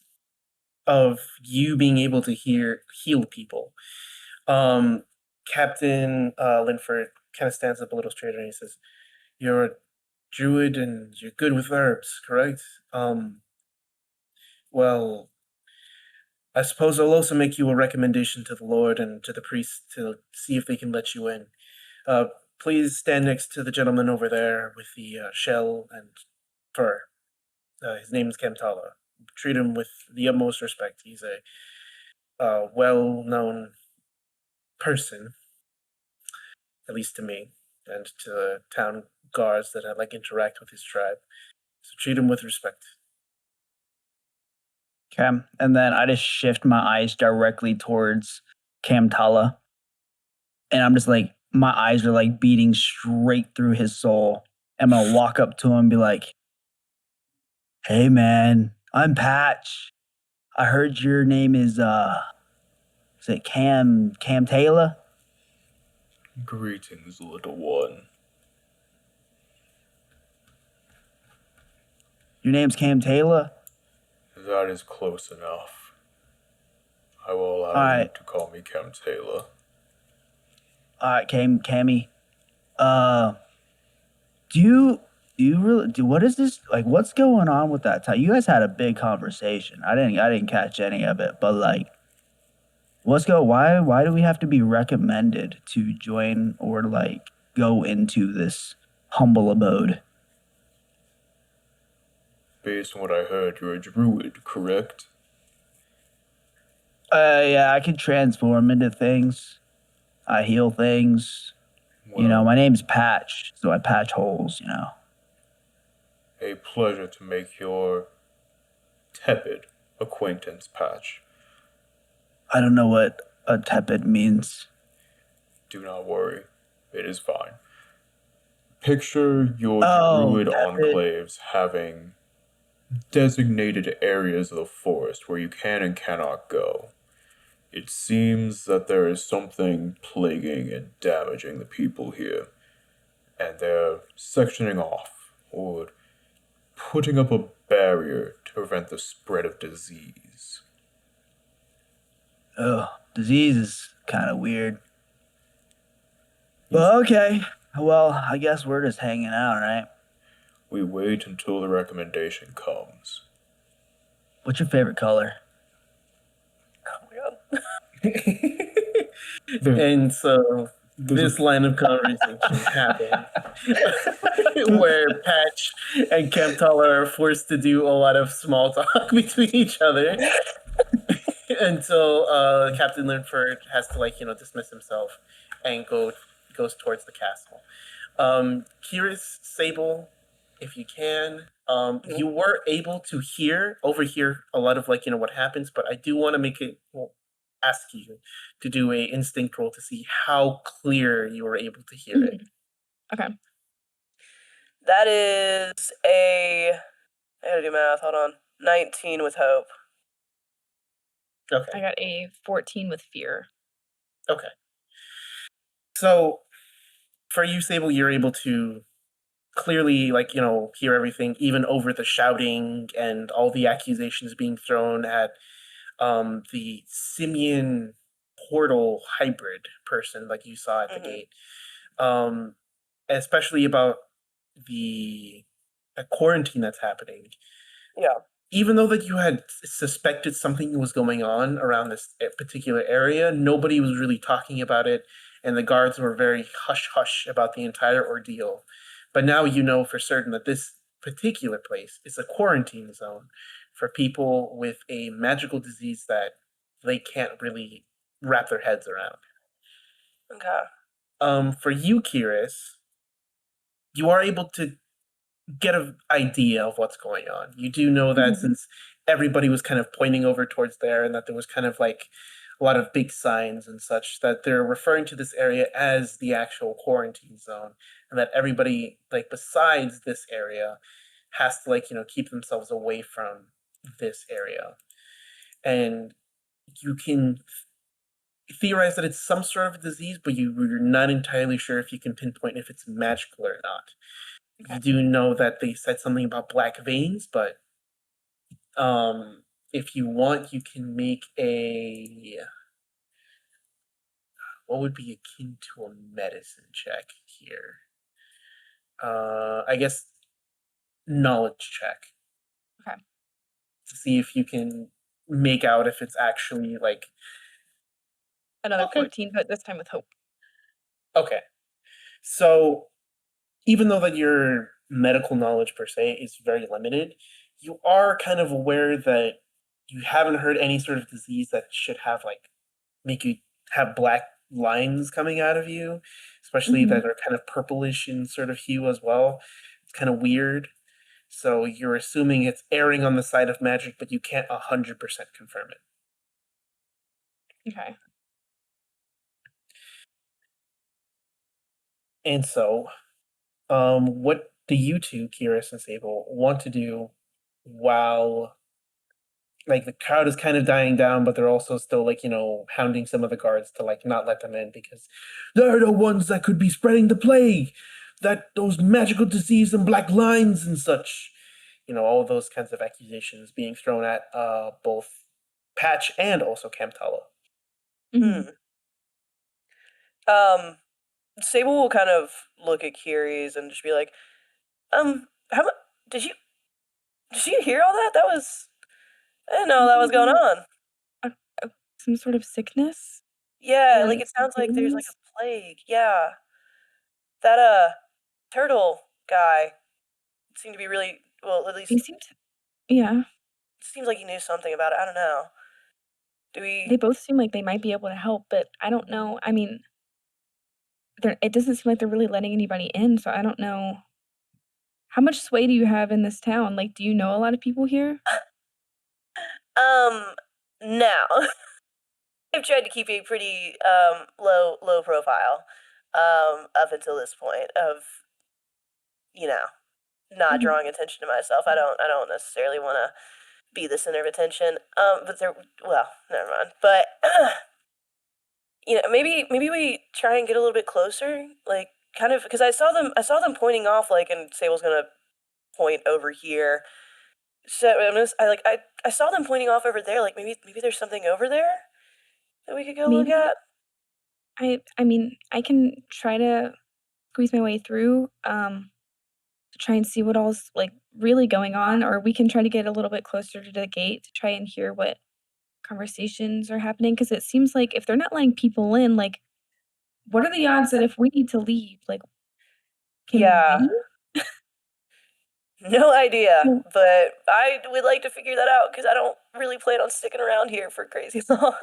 of you being able to heal people, um, Captain Linford kind of stands up a little straighter and he says, "You're a druid and you're good with herbs, correct? Well, I suppose I'll also make you a recommendation to the Lord and to the priest to see if they can let you in. Uh, please stand next to the gentleman over there with the shell and fur. His name's Kamtala. Treat him with the utmost respect. He's a well-known person, at least to me, and to the town guards that I like interact with his tribe. So treat him with respect." Okay. And then I just shift my eyes directly towards Kamtala. And I'm just like, my eyes are like beating straight through his soul. I'm gonna walk up to him and be like, "Hey man, I'm Patch. I heard your name is it Cam Taylor? Greetings, little one. Your name's Cam Taylor? That is close enough. I will allow you Alright, to call me Cam Taylor. alright, Cammy. Uh do you really do what is this like what's going on with that time? You guys had a big conversation. I didn't catch any of it, but like why do we have to be recommended to join or like go into this humble abode? Based on what I heard, you're a druid, correct? Yeah, I can transform into things. I heal things. You know, Well, my name's Patch, so I patch holes, you know. a pleasure to make your tepid acquaintance, Patch. I don't know what a tepid means. Do not worry, it is fine. Picture your Oh, druid tepid. enclaves having designated areas of the forest where you can and cannot go. It seems that there is something plaguing and damaging the people here, and they're sectioning off or putting up a barrier to prevent the spread of disease. Ugh, disease is kind of weird. But okay. Well, I guess we're just hanging out, right? We wait until the recommendation comes. What's your favorite color? Oh my god. And so There's this line of conversation happened where Patch and Kamtala are forced to do a lot of small talk between each other until Captain Linford has to dismiss himself and goes towards the castle. Keres, Sable, if you can, you were able to overhear a lot of what happens, but I do want to ask you to do a instinct roll to see how clear you were able to hear it. Okay. That is I gotta do math, hold on. 19 with hope. I Okay. got a 14 with fear. Okay. So for you, Sable, you're able to clearly, like, hear everything, even over the shouting and all the accusations being thrown at the simian portal hybrid person, like you saw at the gate. Especially about the quarantine that's happening. Yeah. Even though that you had suspected something was going on around this particular area, nobody was really talking about it, and the guards were very hush-hush about the entire ordeal. But now you know for certain that this particular place is a quarantine zone for people with a magical disease that they can't really wrap their heads around. Okay. For you, Keres, you are able to get an idea of what's going on. You do know that since everybody was kind of pointing over towards there, and that there was kind of like a lot of big signs and such, that they're referring to this area as the actual quarantine zone, and that everybody, like, besides this area has to, like, keep themselves away from this area. And you can theorize that it's some sort of a disease, but you're not entirely sure if you can pinpoint if it's magical or not. You do know that they said something about black veins, but if you want, you can make what would be akin to a medicine check here? I guess knowledge check. Okay. To see if you can make out if it's actually like Another 14, but this time with hope. Okay. So even though that your medical knowledge per se is very limited, you are kind of aware that you haven't heard any sort of disease that should have like make you have black lines coming out of you, especially that are kind of purplish in sort of hue as well. It's kind of weird. So you're assuming it's erring on the side of magic, but you can't 100% confirm it. Okay. And so, what do you two, Keres and Sable, want to do while, like, the crowd is kind of dying down, but they're also still, like, hounding some of the guards to, like, not let them in because they're the ones that could be spreading the plague, that those magical disease and black lines and such. All those kinds of accusations being thrown at both Patch and also Kamtala. Sable will kind of look at Keres and just be like, how much did you hear all that? That was, I didn't know that was going on. Some sort of sickness? Yeah, Or like it sounds like there's like illness? a plague. Yeah. That turtle guy seemed to be really well, at least They seem to, yeah. seems like he knew something about it. I don't know. Do They we both seem like they might be able to help, but I don't know. I mean, it doesn't seem like they're really letting anybody in, so I don't know. How much sway do you have in this town? Like, do you know a lot of people here? now I've tried to keep a pretty low profile up until this point of not drawing attention to myself. I don't necessarily want to be the center of attention. But well, never mind. But maybe we try and get a little bit closer, like kind of because I saw them pointing off, like, and Sable's gonna point over here. So I saw them pointing off over there. Like maybe there's something over there that we could go look Maybe. at. I mean, I can try to squeeze my way through, to try and see what all's, like, really going on, or we can try to get a little bit closer to the gate to try and hear what conversations are happening. Because it seems like if they're not letting people in, like, what are the odds that if we need to leave, like, can Yeah. we? No idea, Well but I would like to figure that out because I don't really plan on sticking around here for crazy long.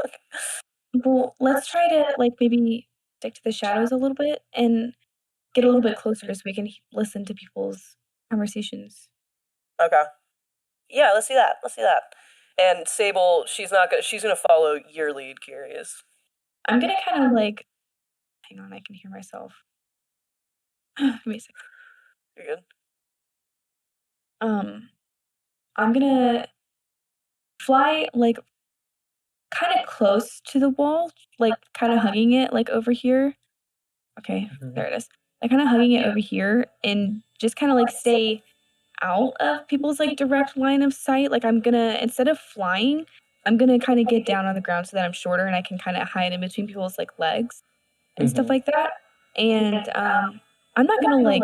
well, let's try to, like, maybe stick to the shadows a little bit and get a little bit closer so we can listen to people's conversations. Okay. Yeah, let's see that. Let's see that. And Sable, she's gonna follow your lead, Curious. I'm gonna kind of like, hang on, I can hear myself. Give me a second. You're good. I'm gonna fly like kind of close to the wall, like kind of hugging it, like over here. Okay, there it is. Like kind of hugging it over here and just kind of like stay out of people's like direct line of sight. Like I'm gonna, instead of flying, I'm gonna kind of get down on the ground so that I'm shorter and I can kind of hide in between people's like legs and stuff like that. And I'm not gonna like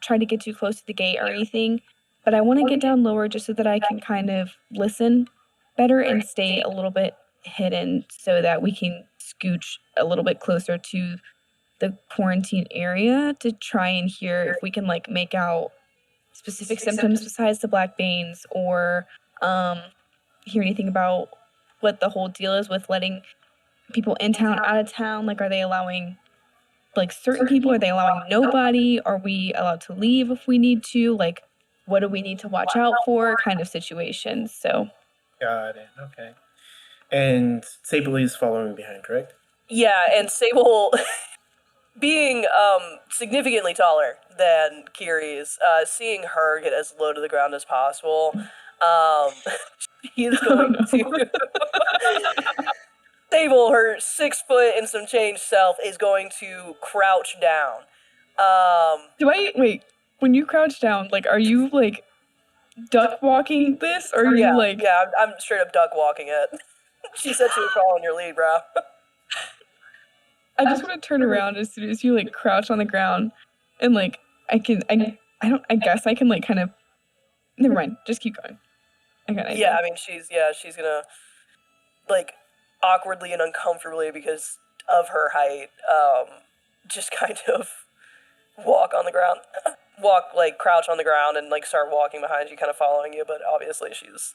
try to get too close to the gate or anything, but I want to get down lower just so that I can kind of listen better and stay a little bit hidden so that we can scooch a little bit closer to the quarantine area to try and hear if we can like make out specific symptoms besides the black veins, or hear anything about what the whole deal is with letting people in town, out of town. Like, are they allowing like certain people? Are they allowing nobody? Are we allowed to leave if we need to? Like, what do we need to watch out for? Kind of situations. So, Got it. Okay. And Sable is following behind, correct? Yeah, and Sable, being significantly taller than Keres, seeing her get as low to the ground as possible, he's going to Sable, her 6 foot and some change self, is going to crouch down. do I wait? When you crouch down, like, are you like duck walking this, or are Yeah, you like? yeah, I'm straight up duck walking it. She said she was following your lead, bro. I just want to turn around as soon as you like crouch on the ground, and like I guess I can like kind of. Never mind. Just keep going. I got an Yeah, idea. I mean, she's gonna, like, awkwardly and uncomfortably because of her height, just kind of walk on the ground, crouch on the ground and like start walking behind you, kind of following you. But obviously, she's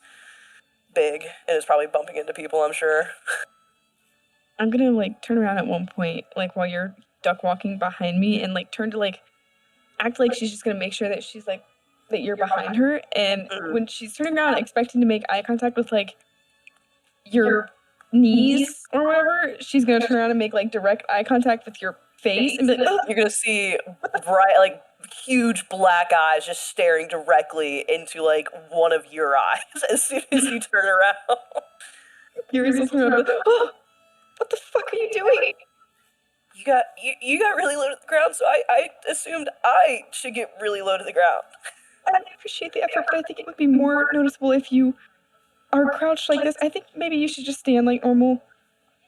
big and is probably bumping into people, I'm sure. I'm gonna like turn around at one point, like while you're duck walking behind me, and like turn to like act like she's just gonna make sure that she's like that you're behind her. And when she's turning around, expecting to make eye contact with like your knees or whatever, she's gonna turn around and make like direct eye contact with your face and be like, "Ugh." You're gonna see bright, like, huge black eyes just staring directly into like one of your eyes as soon as you turn around. You're just turn around and be like, "Oh, what the fuck are you doing?" You got really low to the ground, so I assumed I should get really low to the ground. I appreciate the effort, but I think it would be more noticeable if you are crouched like this. I think maybe you should just stand like normal.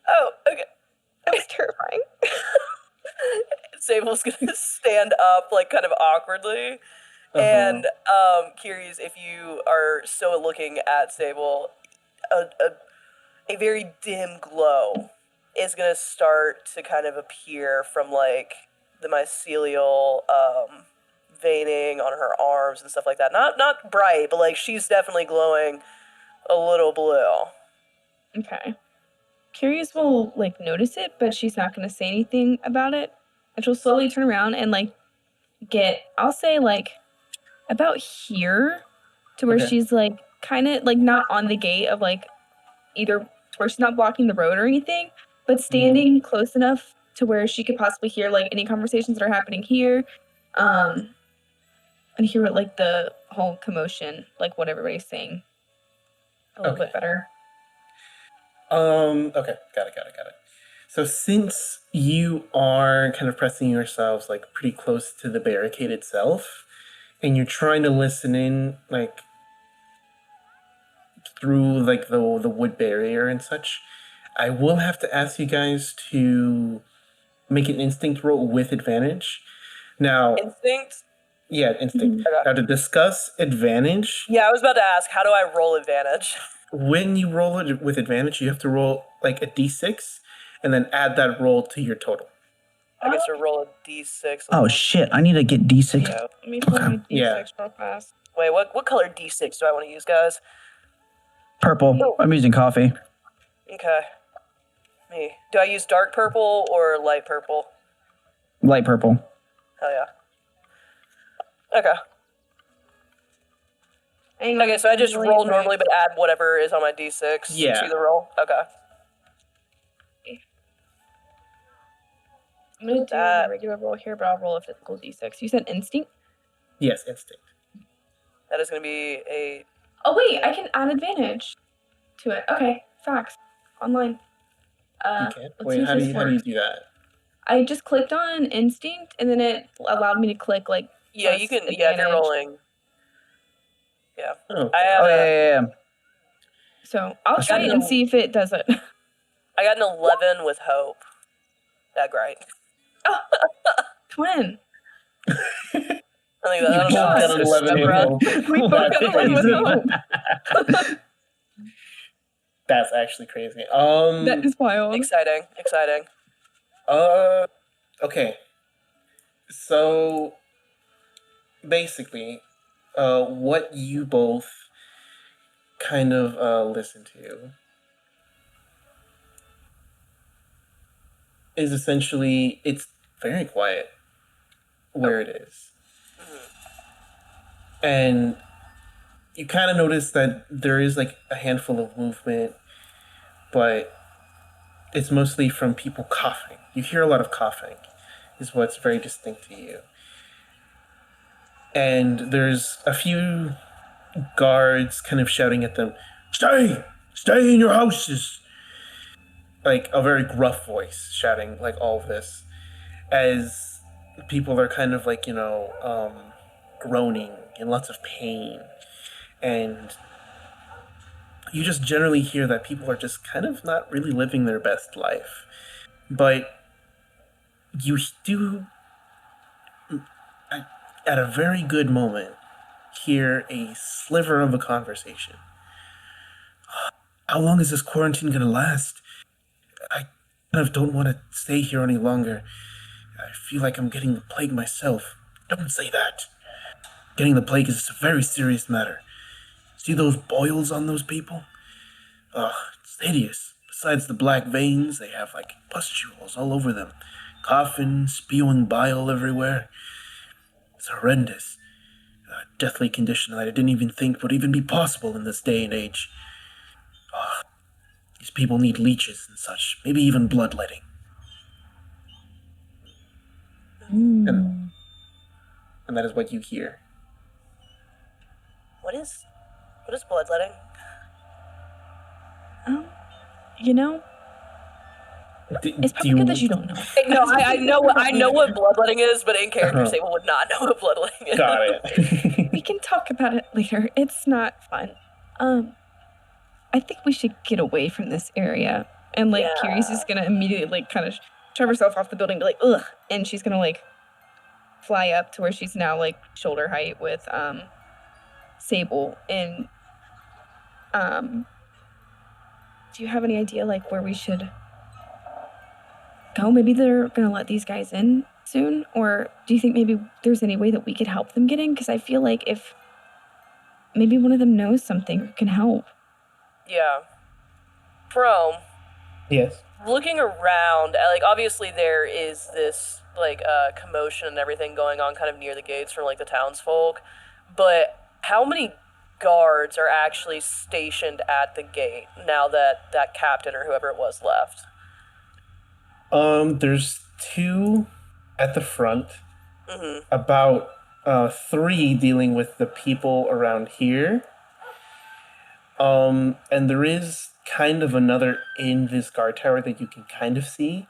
Oh, okay. That was terrifying. Sable's gonna stand up, like, kind of awkwardly. And curious if you are still looking at Sable, a very dim glow is gonna start to kind of appear from like the mycelial veining on her arms and stuff like that. Not bright, but like she's definitely glowing a little blue. Okay. Curious will like notice it, but she's not gonna say anything about it. And she'll slowly turn around and like get, I'll say like about here to where she's like kind of like not on the gate of like either where she's not blocking the road or anything, but standing close enough to where she could possibly hear like any conversations that are happening here, and hear what like the whole commotion, like what everybody's saying, a little bit better. Okay, got it. So since you are kind of pressing yourselves like pretty close to the barricade itself, and you're trying to listen in like through like the wood barrier and such, I will have to ask you guys to make an instinct roll with advantage. Now, Instinct? Yeah, instinct. Okay. Now to discuss advantage, Yeah, I was about to ask, how do I roll advantage? when you roll it with advantage, you have to roll like a d6 and then add that roll to your total. I guess I roll a d6. Oh shit! I need to get D6. Yeah. Let me pull my D6 Yeah. real fast. Wait, what color d6 do I want to use, guys? Purple. I'm using coffee. Okay. Me. Do I use dark purple or light purple? Light purple. Hell yeah. Okay. Okay, so I just roll normally, but add whatever is on my d6 Yeah. to the roll. Okay. I'm gonna do a regular roll here, but I'll roll a physical D6. You said instinct? Yes, instinct. That is going to be a... Oh wait, I can add advantage to it. Okay, facts. Online. Okay. Let's see Wait, if how do this you works. do that? I just clicked on instinct, and then it allowed me to click like Yeah, you can. Yeah, if you're rolling. Yeah. Oh, I had yeah. So I'll That's try good. and see if it does it. I got an 11 with hope. That great. Twin. I think that, I don't You know. both got That's an just 11 with Deborah. hope. We both That's got 11 with crazy. hope. That's actually crazy. That is wild. Exciting. Okay. So basically, what you both kind of listen to is essentially it's very quiet where it is. And you kind of notice that there is like a handful of movement, but it's mostly from people coughing. You hear a lot of coughing, is what's very distinct to you. And there's a few guards kind of shouting at them, "Stay! Stay in your houses!" Like a very gruff voice shouting like all of this as people are kind of like, groaning in lots of pain. And you just generally hear that people are just kind of not really living their best life. But you do, at a very good moment, hear a sliver of a conversation. How long is this quarantine going to last? I kind of don't want to stay here any longer. I feel like I'm getting the plague myself. Don't say that. Getting the plague is a very serious matter. See those boils on those people? Ugh, it's hideous. Besides the black veins, they have like pustules all over them. Coughing, spewing bile everywhere. It's horrendous. A deathly condition that I didn't even think would even be possible in this day and age. Ugh, these people need leeches and such, maybe even bloodletting. And that is what you hear. What is bloodletting? You know, it's probably good that you don't know. No, I know what bloodletting is, but in character, Sable would not know what bloodletting is. Got it. We can talk about it later. It's not fun. I think we should get away from this area. And like, Yeah. Keres is gonna immediately like kind of shove herself off the building, be like, ugh, and she's gonna like fly up to where she's now like shoulder height with Sable. And do you have any idea like where we should go? Maybe they're gonna let these guys in soon, or do you think maybe there's any way that we could help them get in? Because I feel like if maybe one of them knows something or can help. Yeah. Pro. Yes. Looking around, like obviously there is this like commotion and everything going on kind of near the gates from like the townsfolk, but how many guards are actually stationed at the gate now that that captain or whoever it was left? There's 2 at the front. About 3 dealing with the people around here. And there is kind of another in this guard tower that you can kind of see.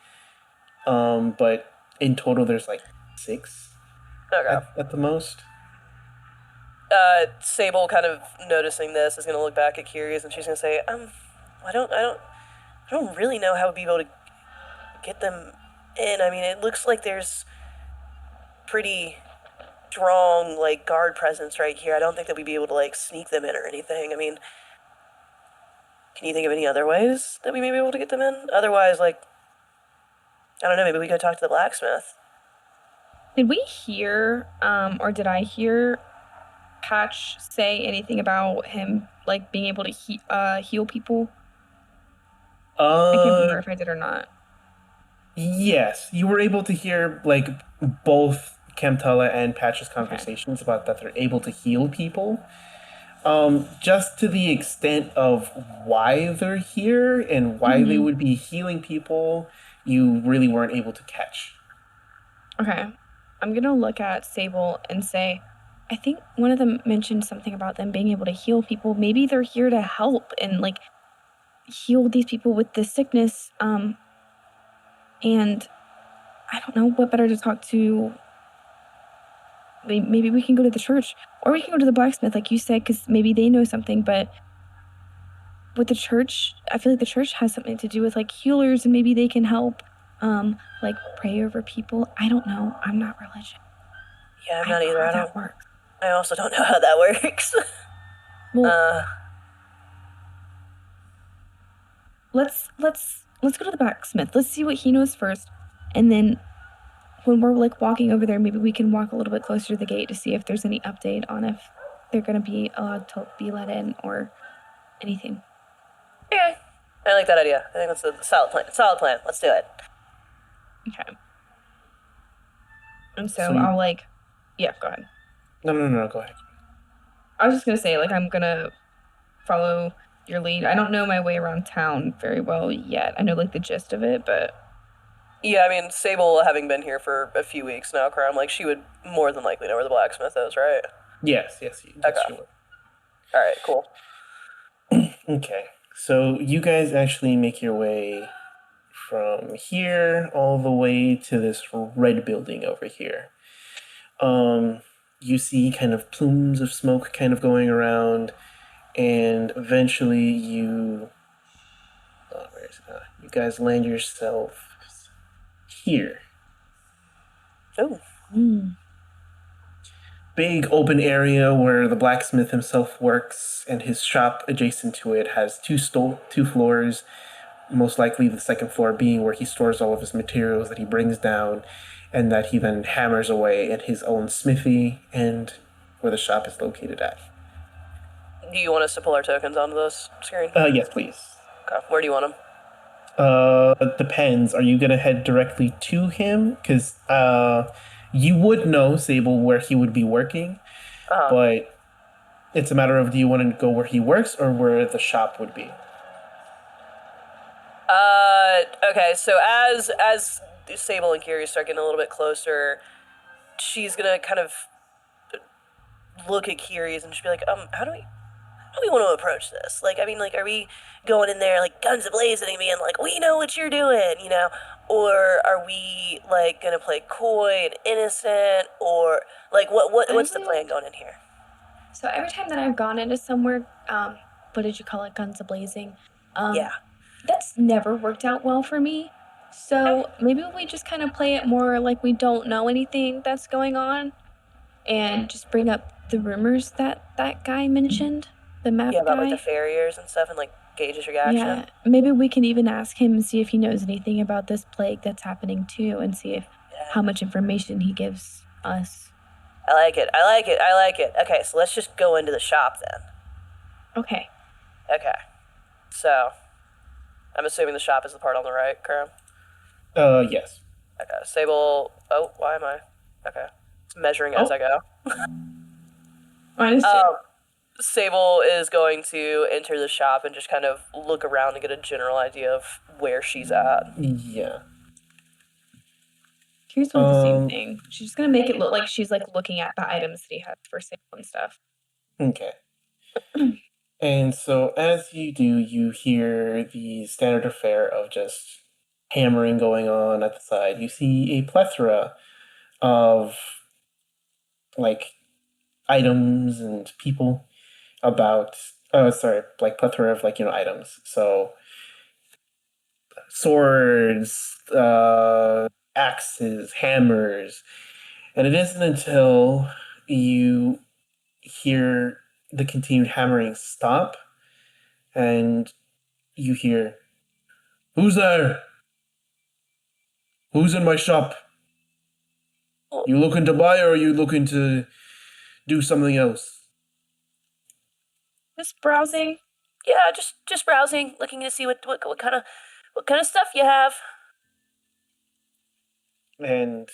But in total there's like 6 Okay. at the most. Sable, kind of noticing this, is gonna look back at Keres and she's gonna say, I don't really know how we'd be able to get them in. I mean, it looks like there's pretty strong like guard presence right here. I don't think that we'd be able to like sneak them in or anything. I mean, can you think of any other ways that we may be able to get them in? Otherwise, like, I don't know, maybe we go talk to the blacksmith. Did we hear, or did I hear Patch say anything about him like being able to heal people? I can't remember if I did or not. Yes, you were able to hear like both Kamtala and Patch's conversations about that they're able to heal people. Just to the extent of why they're here and why they would be healing people, you really weren't able to catch. Okay. I'm gonna look at Sable and say, I think one of them mentioned something about them being able to heal people. Maybe they're here to help and like heal these people with this sickness. And I don't know what better to talk to maybe we can go to the church, or we can go to the blacksmith, like you said, because maybe they know something. But with the church, I feel like the church has something to do with like healers, and maybe they can help, like pray over people. I don't know. I'm not religious. Yeah, I'm I not don't know either. how that works. I also don't know how that works. Well, let's go to the blacksmith. Let's see what he knows first, and then when we're like walking over there, maybe we can walk a little bit closer to the gate to see if there's any update on if they're gonna be allowed to be let in or anything. Okay. I like that idea. I think that's a solid plan. Solid plan. Let's do it. Okay. And so So you- I'll like, yeah, go ahead. No, go ahead. I was just gonna say like I'm gonna follow your lead. I don't know my way around town very well yet. I know like the gist of it, but Yeah, I mean, Sable, having been here for a few weeks now, Crown, like, she would more than likely know where the blacksmith is, right? Yes, yes, Okay. sure. All right, cool. Okay, so you guys actually make your way from here all the way to this red building over here. You see kind of plumes of smoke kind of going around, and eventually you guys land yourself here. Oh, Big open area where the blacksmith himself works, and his shop adjacent to it has two floors, most likely the second floor being where he stores all of his materials that he brings down and that he then hammers away at his own smithy and where the shop is located at. do you want us to pull our tokens onto this screen? Yes, please. Okay, where do you want them? It depends. Are you gonna head directly to him? Because you would know, Sable, where he would be working, but it's a matter of do you want to go where he works or where the shop would be? Okay, so as Sable and Keres start getting a little bit closer, she's gonna kind of look at Keres and she'll be like, how do we want to approach this? Like, I mean, like, are we going in there like guns ablazing and being like, we know what you're doing, you know? Or are we like gonna play coy and innocent, or like what's the plan going in here? so every time that I've gone into somewhere, what did you call it, guns a-blazing? Yeah. That's never worked out well for me. So maybe we just kind of play it more like we don't know anything that's going on, and just bring up the rumors that that guy mentioned, the map Yeah, about guy. like the Ferriers and stuff, and like gauge his reaction. Yeah, maybe we can even ask him and see if he knows anything about this plague that's happening too, and see if how much information he gives us. I like it. I like it. I like it. Okay, so let's just go into the shop then. Okay. Okay. So, I'm assuming the shop is the part on the right, Karam? Yes. Okay. Sable. Oh, why am I? Okay. It's measuring as I go. Honestly. Sable is going to enter the shop and just kind of look around to get a general idea of where she's at. Yeah. Here's one the same thing. She's just gonna make it look like she's like looking at the items that he has for sale and stuff. Okay. And so as you do, you hear the standard affair of just hammering going on at the side. You see a plethora of like items and people about like plethora of like, items. So swords, axes, hammers. And it isn't until you hear the continued hammering stop and you hear, "Who's there? Who's in my shop? You looking to buy or are you looking to do something else?" Just browsing. Yeah, just browsing, looking to see what kind of stuff you have. And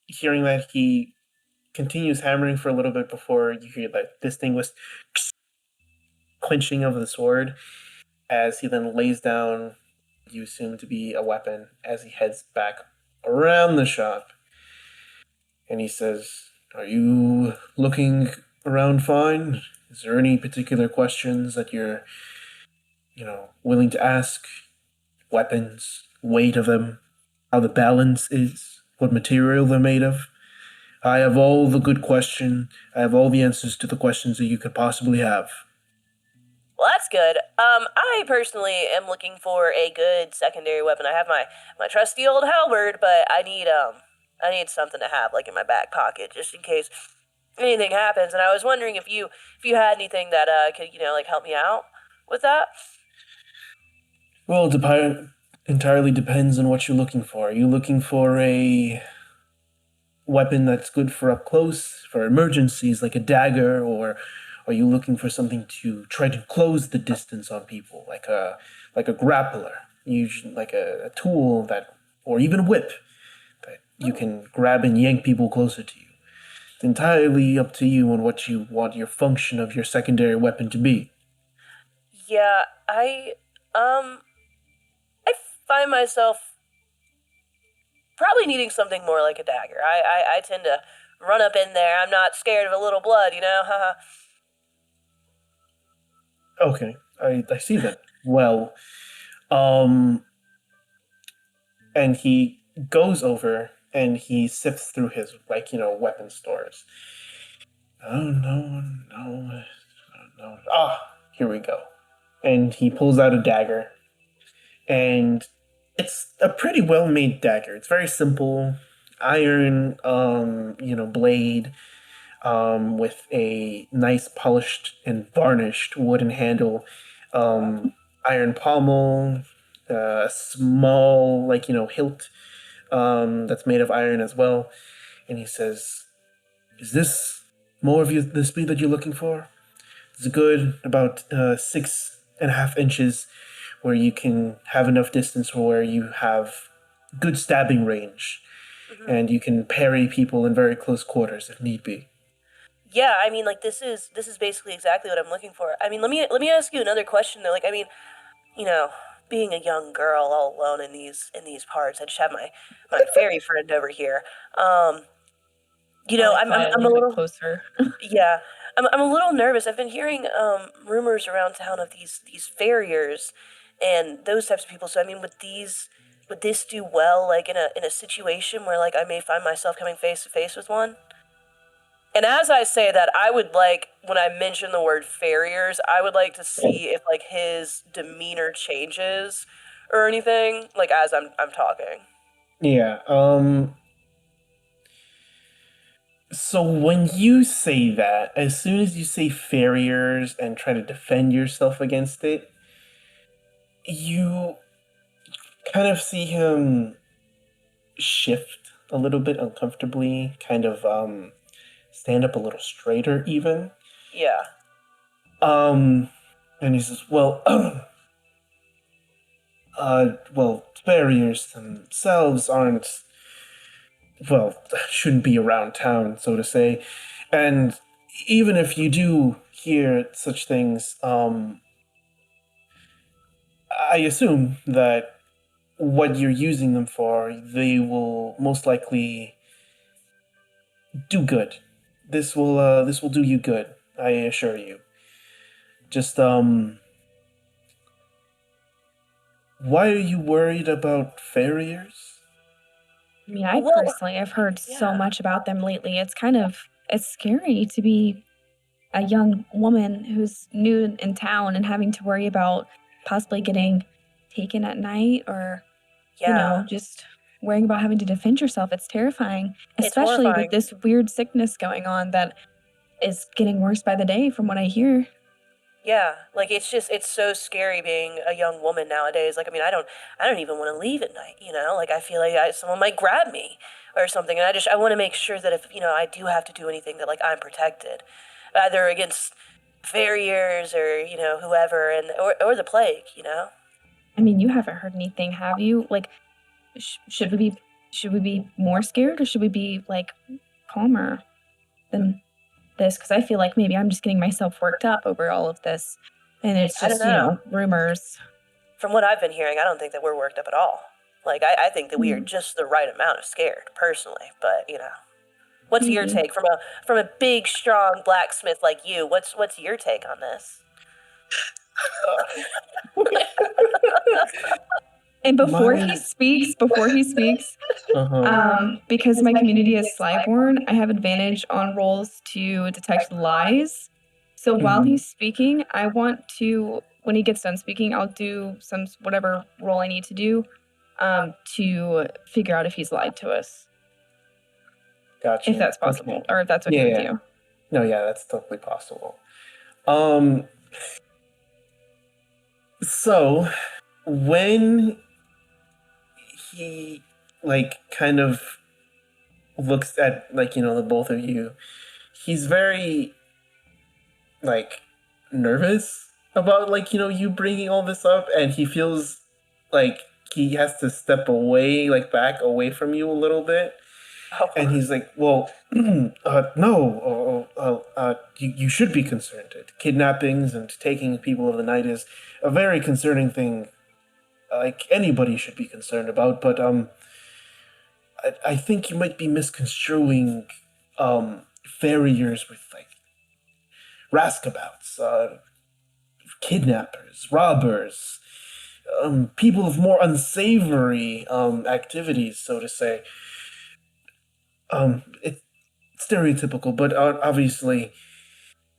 hearing that, he continues hammering for a little bit before you hear that distinguished clenching of the sword as he then lays down you assume to be a weapon as he heads back around the shop. And he says, "Are you looking around fine? Is there any particular questions that you're, willing to ask? Weapons, weight of them, how the balance is, what material they're made of? I have all the good question. I have all the answers to the questions that you could possibly have. Well, that's good. I personally am looking for a good secondary weapon. I have my trusty old halberd, but I need something to have like in my back pocket just in case anything happens. And I was wondering if you had anything that could like help me out with that. Well, it entirely depends on what you're looking for. Are you looking for a weapon that's good for up close, for emergencies like a dagger, or are you looking for something to try to close the distance on people, like a grappler, usually like a tool that, or even a whip that you can grab and yank people closer to you? It's entirely up to you on what you want your function of your secondary weapon to be. Yeah, um I find myself probably needing something more like a dagger. I tend to run up in there. I'm not scared of a little blood, you know? Haha. Okay, I see that. Well, um, and he goes over and he sifts through his weapon stores. Oh no, no, no. Ah, here we go. And he pulls out a dagger, and it's a pretty well made dagger. It's very simple, iron, blade, with a nice polished and varnished wooden handle, iron pommel, a small hilt, that's made of iron as well. And he says, "Is this more of the speed that you're looking for? It's good about 6.5 inches, where you can have enough distance where you have good stabbing range, Mhm. and you can parry people in very close quarters if need be." Yeah, I mean, like this is basically exactly what I'm looking for. I mean, let me ask you another question though. Like, I mean, you know, being a young girl all alone in these parts, I just have my fairy friend over here. Um, I like I'm fly a I'm a little bit little closer. yeah. I'm a little nervous. I've been hearing rumors around town of these farriers and those types of people. So I mean, would this do well like in a situation where like I may find myself coming face to face with one? And as I say that, I would like when I mention the word farriers, I would like to see if like his demeanor changes or anything like as I'm talking. Yeah. So when you say that, as soon as you say farriers and try to defend yourself against it, you kind of see him shift a little bit uncomfortably, kind of stand up a little straighter even. Yeah. Um and he says, "Well, farriers themselves aren't, well, shouldn't be around town, so to say. And even if you do hear such things, I assume that what you're using them for, they will most likely do good. This will do you good, I assure you. Just why are you worried about farriers?" I mean, I Well, personally have heard so yeah. much about them lately. It's scary to be a young woman who's new in town and having to worry about possibly getting taken at night or, Yeah. just worrying about having to defend yourself. It's terrifying, It's especially with horrifying. this weird sickness going on that is getting worse by the day from what I hear. Yeah, like it's so scary being a young woman nowadays. Like I don't even want to leave at night, you know? Like I feel like someone might grab me or something and I want to make sure that if, I do have to do anything that like I'm protected either against farriers or, whoever and or the plague, you know? I mean, you haven't heard anything, have you? Like, should we be more scared or should we be like calmer than this? Because I feel like maybe I'm just getting myself worked up over all of this, and it's I don't just know. rumors. From what I've been hearing, I don't think that we're worked up at all. Like I think that we are Hmm, just the right amount of scared, personally. But, what's your maybe. take from a big strong blacksmith like you? What's your take on this? And before My- he speaks, Uh-huh. because my community is Slyborn, I have advantage on rolls to detect lies. So while Mhm. he's speaking, I want to, when he gets done speaking, I'll do some whatever roll I need to do to figure out if he's lied to us, Gotcha. if that's Okay. possible, or if that's okay with Yeah. you. No, yeah, that's totally possible. So when he like kind of looks at like, the both of you, he's very like nervous about like, you bringing all this up, and he feels like he has to step away, like back away from you a little bit. Oh. And he's like, well, no, you should be concerned. Kidnappings and taking people of the night is a very concerning thing. Like anybody should be concerned about, but I think you might be misconstruing Ferriers with like rascabouts, kidnappers, robbers, people of more unsavory activities, so to say. It's stereotypical, but obviously,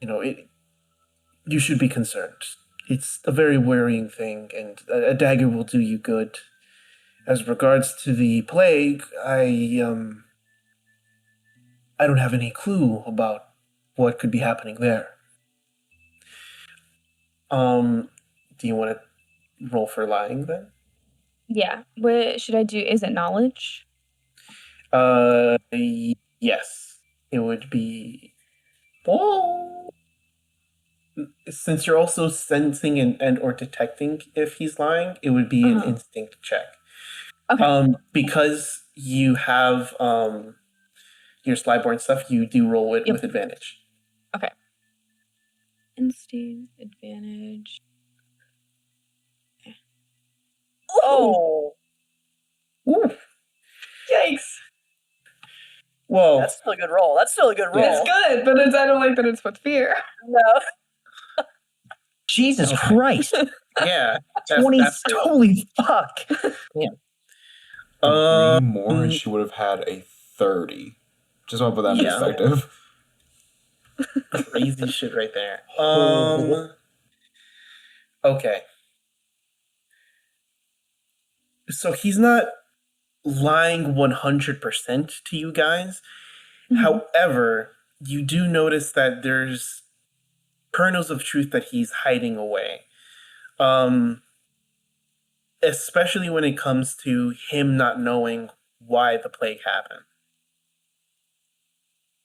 you should be concerned. It's a very worrying thing, and a dagger will do you good. As regards to the plague, I don't have any clue about what could be happening there. Do you want to roll for lying then? Yeah. What should I do? Is it knowledge? Yes. It would be. Well, since you're also sensing and or detecting if he's lying, it would be an instinct check. Okay. Because you have your Slyborn stuff, you do roll it with advantage. Okay. Instinct, advantage. Oh, Ooh. Yikes. Well, that's still a good roll. That's still a good roll. Yeah. It's good, but I don't like that it's with fear. No. Jesus Christ. yeah. 20, that's holy fuck. Three more, and she would have had a 30. Just want to put that in Yeah. perspective. Crazy shit right there. Okay. So he's not lying 100% to you guys. Mhm. However, you do notice that there's kernels of truth that he's hiding away. Especially when it comes to him not knowing why the plague happened.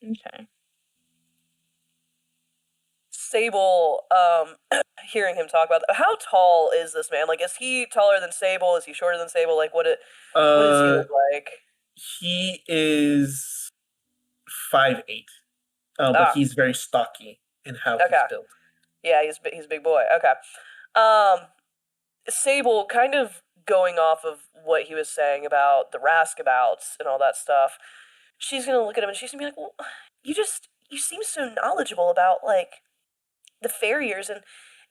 Okay. Sable, hearing him talk about that, how tall is this man? Like, is he taller than Sable? Is he shorter than Sable? Like, what does he look like? He is 5'8", but he's very stocky in how he's built. Yeah, he's a big boy. Okay. Sable, kind of going off of what he was saying about the rascabouts and all that stuff, she's gonna look at him and she's gonna be like, well, you seem so knowledgeable about like the Ferriers and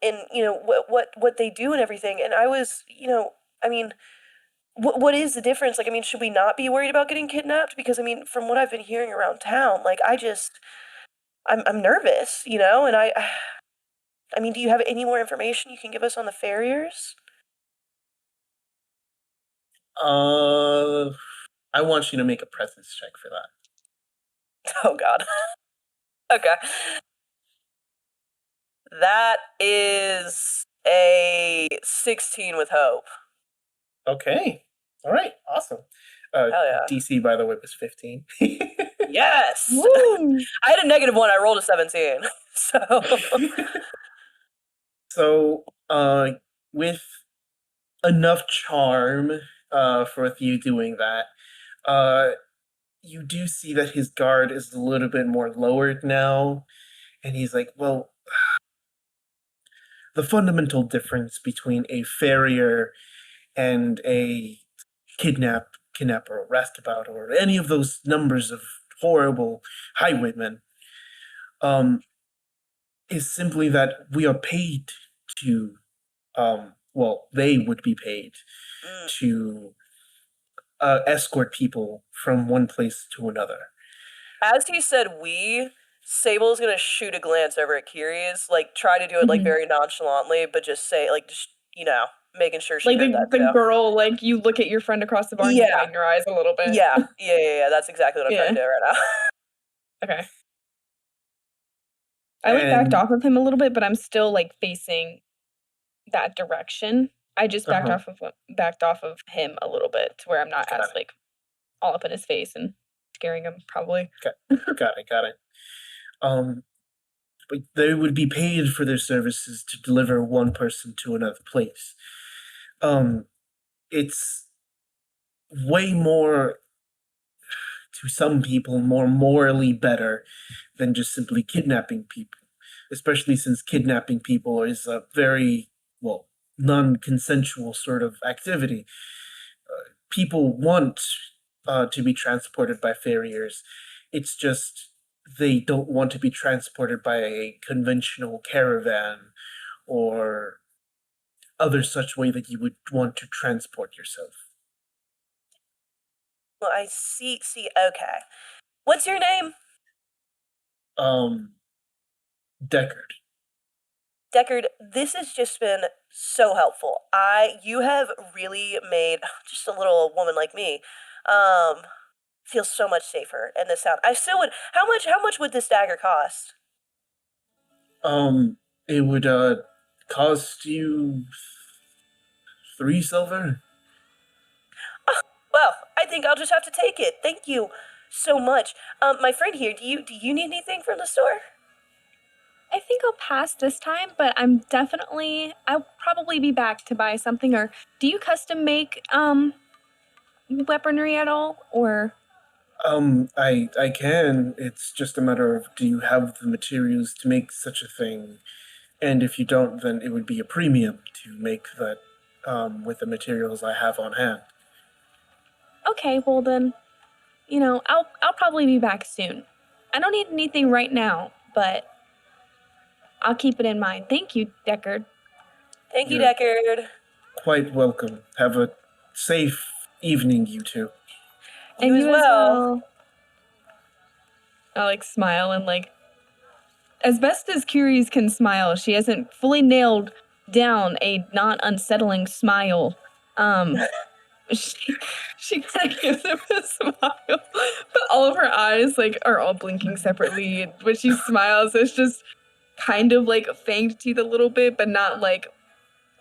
what they do and everything. And I was, I mean, what is the difference? Like, I mean, should we not be worried about getting kidnapped? Because I mean, from what I've been hearing around town, like I'm nervous, and I mean, do you have any more information you can give us on the Ferriers? I want you to make a presence check for that. Oh God. Okay. That is a 16 with hope. Okay. All right. Awesome. Hell yeah. DC, by the way, was 15. Yes. Woo! I had a -1. I rolled a 17. So, with enough charm for you doing that, you do see that his guard is a little bit more lowered now. And he's like, well, the fundamental difference between a farrier and a kidnapper, or roustabout, or any of those numbers of horrible highwaymen, is simply that we are paid to, well, they would be paid to escort people from one place to another. As he said we, Sable's gonna shoot a glance over at Keres, like try to do it like Mhm. very nonchalantly, but just say like just making sure she Like heard that the too. girl, like you look at your friend across the bar and you Yeah. widen your eyes a little bit. Yeah. That's exactly what I'm trying to do right now. Okay. I like backed off of him a little bit, but I'm still like facing that direction. I just backed off of him a little bit to where I'm not as like all up in his face and scaring him probably. Got it. But they would be paid for their services to deliver one person to another place. It's way more, to some people, more morally better than just simply kidnapping people, especially since kidnapping people is a very, well, non-consensual sort of activity. People want to be transported by Ferriers. It's just they don't want to be transported by a conventional caravan or other such way that you would want to transport yourself. Well, I see. Okay. What's your name? Deckard. Deckard, this has just been so helpful. You have really made just a little woman like me feel so much safer in this town. I still would. How much would this dagger cost? It would cost you 3 silver. Well, I think I'll just have to take it. Thank you so much. My friend here, do you need anything from the store? I think I'll pass this time, but I'll probably be back to buy something. Or do you custom make weaponry at all? Or I can. It's just a matter of, do you have the materials to make such a thing? And if you don't, then it would be a premium to make that with the materials I have on hand. okay, well then, I'll probably be back soon. I don't need anything right now, but I'll keep it in mind. Thank you, Deckard. Thank you, You're Deckard. quite welcome. Have a safe evening, you two. And You as well. I'll like smile and like, as best as Keres can smile, she hasn't fully nailed down a not unsettling smile. She kind of gives him a smile, but all of her eyes like are all blinking separately. And when she smiles, it's just kind of like fanged teeth a little bit, but not like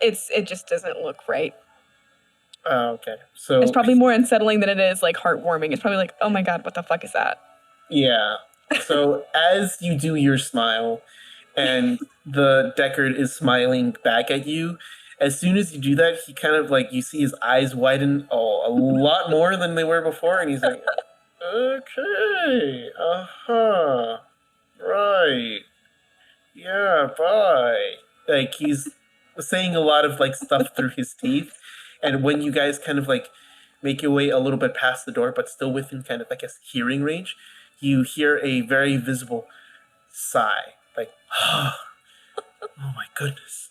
it just doesn't look right. Okay, so It's probably more unsettling than it is like heartwarming. It's probably like, oh my god, what the fuck is that? yeah. So as you do your smile, and the Deckard is smiling back at you, as soon as you do that, he kind of like, you see his eyes widen a lot more than they were before, and he's like, okay, right, yeah, bye. Like he's saying a lot of like stuff through his teeth, and when you guys kind of like make your way a little bit past the door, but still within kind of, I guess, hearing range, you hear a very visible sigh, like, oh my goodness,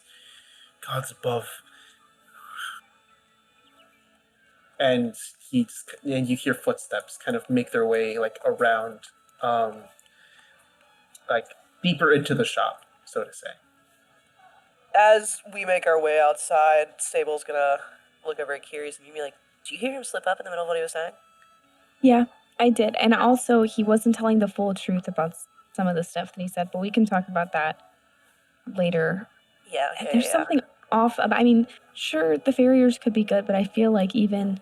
God's above. And you hear footsteps kind of make their way like around, like deeper into the shop, so to say. As we make our way outside, Sable's gonna look over at Keres and be like, "Do you hear him slip up in the middle of what he was saying?" Yeah, I did. And also, he wasn't telling the full truth about some of the stuff that he said, but we can talk about that later. Yeah. There's something off. I mean, sure, the Ferriers could be good, but I feel like even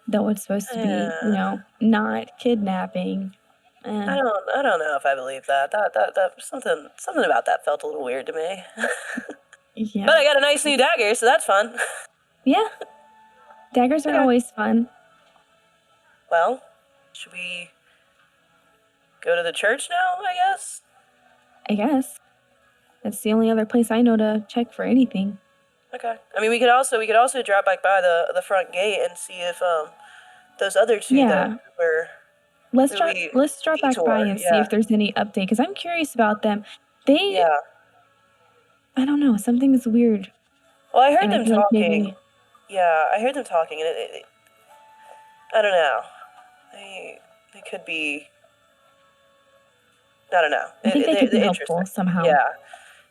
though it's supposed to be, not kidnapping. I don't know if I believe that. That something about that felt a little weird to me. Yeah. But I got a nice new dagger, so that's fun. Yeah. Daggers are always fun. Well, should we go to the church now, I guess? I guess. That's the only other place I know to check for anything. Okay. I mean, we could also drop back by the front gate and see if those other two that were. Let's drop back by and see if there's any update, because I'm curious about them. I don't know, something is weird. Well, I heard And I them feel like talking. maybe- Yeah, I heard them talking, and I don't know. They could be. I don't know. I think they could be They're helpful interesting. somehow.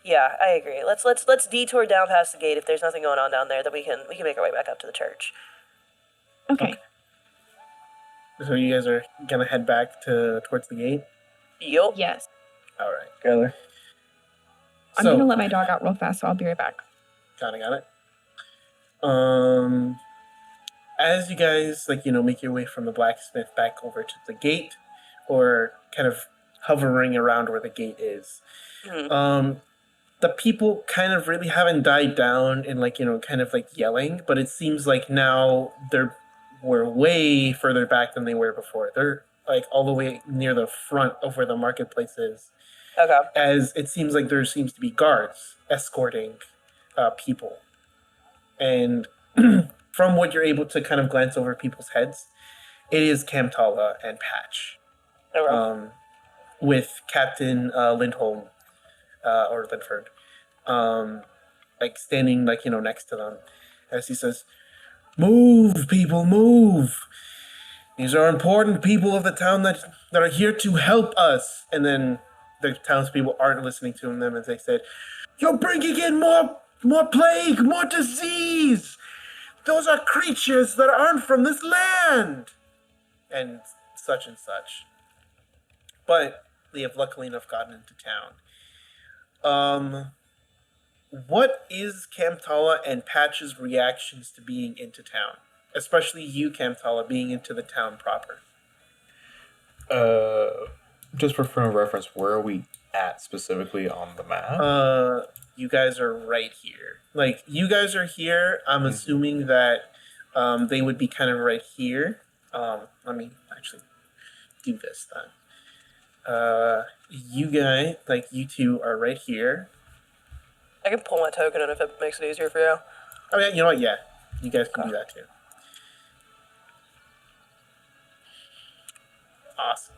Yeah, I agree. Let's detour down past the gate. If there's nothing going on down there, then we can make our way back up to the church. Okay. So you guys are gonna head back towards the gate. Yup. Yes. All right. Together. I'm gonna let my dog out real fast, so I'll be right back. Got it. As you guys make your way from the blacksmith back over to the gate, or kind of hovering around where the gate is, the people kind of really haven't died down in kind of yelling, but it seems like now we're way further back than they were before. They're all the way near the front of where the marketplace is. Okay. As it seems like there seems to be guards escorting people. And from what you're able to kind of glance over people's heads, it is Kamtala and Patch. Okay. With Captain Lindholm, or Linford, standing next to them, as he says, "Move, people, move! These are important people of the town that are here to help us." And then the townspeople aren't listening to them, as they said, "You're bringing in more plague, more disease! Those are creatures that aren't from this land!" And such. But they have luckily enough gotten into town. What is Kamtala and Patch's reactions to being into town? Especially you, Kamtala, being into the town proper. Just for frame of reference, where are we at specifically on the map? You guys are right here. You guys are here. I'm assuming that they would be kind of right here. Let me actually do this then. You guys, you two are right here. I can pull my token in if it makes it easier for you. Oh yeah, you know what? Yeah, you guys can do that too. Awesome.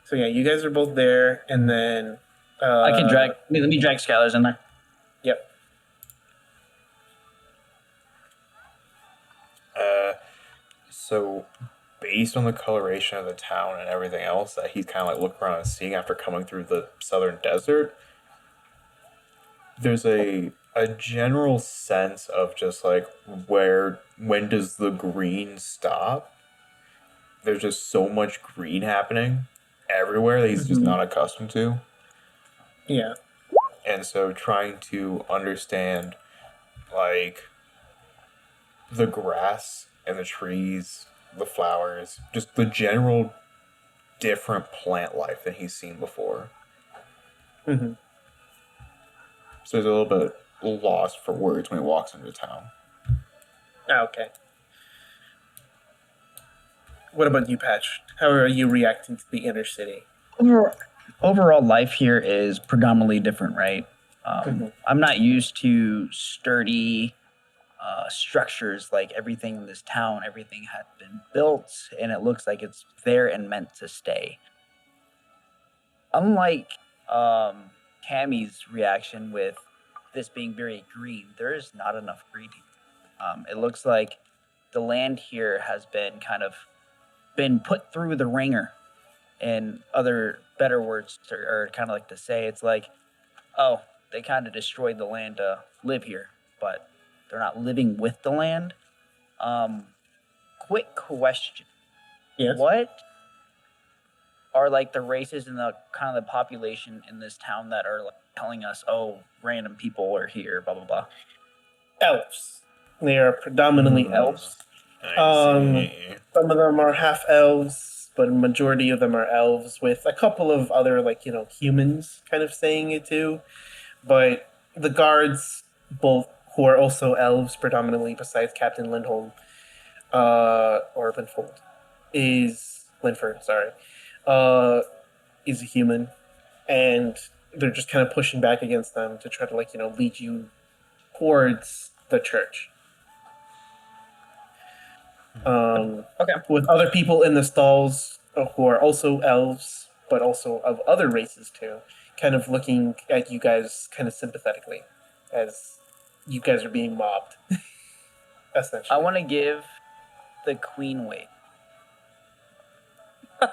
So yeah, you guys are both there, and then I can drag. Let me drag Skylar's in there. Yep. So based on the coloration of the town and everything else that he's kind of looking around and seeing after coming through the southern desert, there's a general sense of just when does the green stop? There's just so much green happening everywhere that he's just not accustomed to. Yeah. And so trying to understand the grass and the trees, the flowers, just the general different plant life than he's seen before. Mm-hmm. So he's a little bit lost for words when he walks into town. Okay. What about you, Patch? How are you reacting to the inner city? Overall life here is predominantly different, right? I'm not used to sturdy structures. Everything in this town, everything had been built, and it looks like it's there and meant to stay. Unlike Cammy's reaction with this being very green, there is not enough green. It looks like the land here has been been put through the ringer. And other better words are kind of to say, it's they kind of destroyed the land to live here, but they're not living with the land. Quick question. Yes. What are the races and the kind of the population in this town that are telling us, oh, random people are here, blah, blah, blah? Elves. They are predominantly elves. I see. Some of them are half elves, but a majority of them are elves, with a couple of other humans kind of saying it too. But the guards, both who are also elves predominantly, besides Captain Lindholm, or Linfold, Linford, sorry, is a human, and they're just kind of pushing back against them to try to lead you towards the church. Okay. With other people in the stalls who are also elves, but also of other races too, kind of looking at you guys kind of sympathetically as you guys are being mobbed. essentially. I want to give the queen wave. You know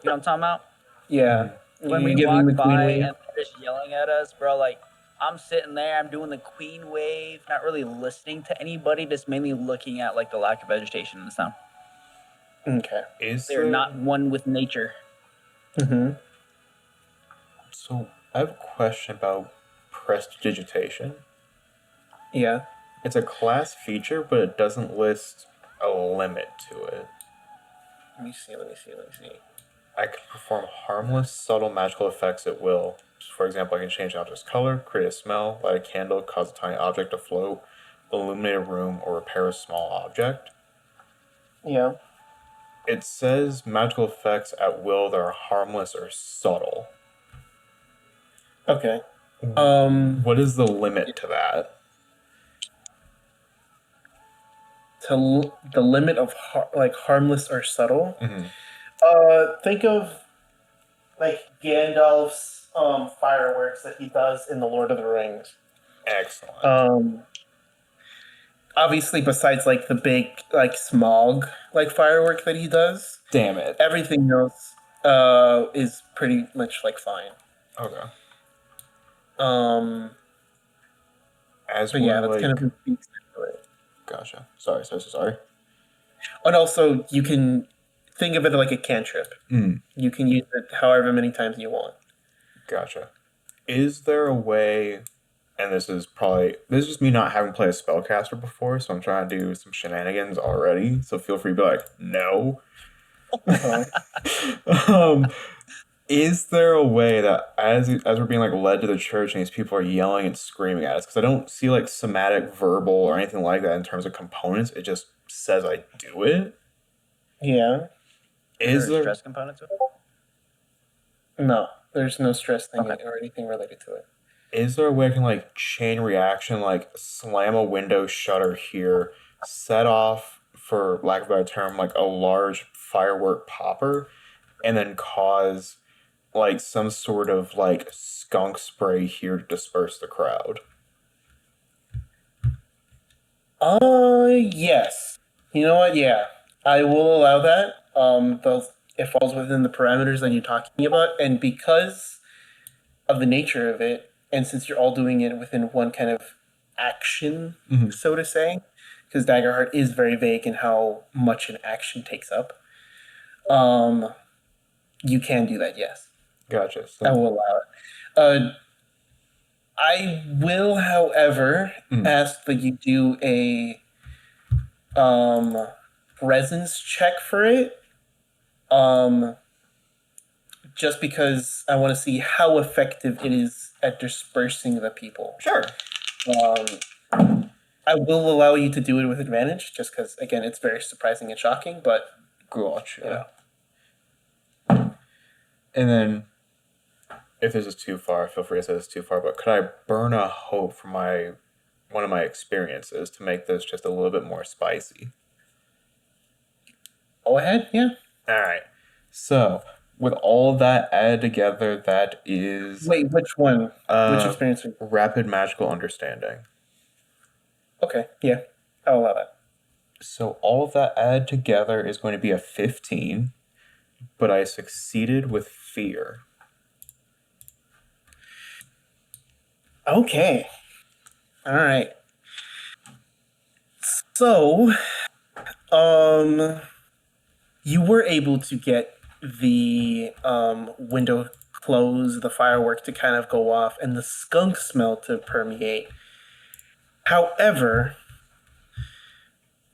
what I'm talking about? Yeah. When You we give them walk the queen by wave. and they're just yelling at us, bro, like, I'm sitting there, I'm doing the queen wave, not really listening to anybody, just mainly looking at, like, the lack of vegetation in the town. Okay. They're not one with nature. Mm-hmm. So I have a question about prestidigitation. Yeah. It's a class feature, but it doesn't list a limit to it. Let me see. I can perform harmless, subtle magical effects at will. For example, I can change an object's color, create a smell, light a candle, cause a tiny object to float, illuminate a room, or repair a small object. Yeah. It says magical effects at will that are harmless or subtle. Okay. What is the limit to that? The limit of harmless or subtle. Mm-hmm. Think of like Gandalf's fireworks that he does in the Lord of the Rings. Excellent. Obviously, besides like the big like smog like firework that he does, Damn it. everything else is pretty much like fine. Okay. But yeah, that's kind of the speaks to it. Gotcha. Sorry. And also, you can think of it like a cantrip. You can use it however many times you want. Gotcha. Is there a way, and this is just me not having played a spellcaster before, so I'm trying to do some shenanigans already, so feel free to be like, no. Is there a way that as we're being like led to the church and these people are yelling and screaming at us, because I don't see like somatic, verbal, or anything like that in terms of components, it just says I do it? Yeah. Is there stress component to it? No, there's no stress thing Okay. or anything related to it. Is there a way I can like chain reaction, like slam a window shutter here, set off, for lack of a better term, like a large firework popper, and then cause like some sort of like skunk spray here to disperse the crowd? Yes. You know what? Yeah, I will allow that. It falls within the parameters that you're talking about, and because of the nature of it, and since you're all doing it within one kind of action, so to say, because Daggerheart is very vague in how much an action takes up, you can do that, yes. Gotcha. I will allow it. I will, however, ask that you do a presence check for it. Just because I want to see how effective it is at dispersing the people. Sure. I will allow you to do it with advantage, just because, again, it's very surprising and shocking, but... Gotcha. Yeah. And then, if this is too far, feel free to say this is too far, but could I burn a hope from one of my experiences to make this just a little bit more spicy? Go ahead, yeah. Alright. So, with all that added together, that is... Wait, which one? Which experience? Rapid magical understanding. Okay, yeah. I'll allow that. So all of that added together is going to be a 15, but I succeeded with fear. Okay. All right. So, you were able to get the window closed, the firework to kind of go off, and the skunk smell to permeate. However,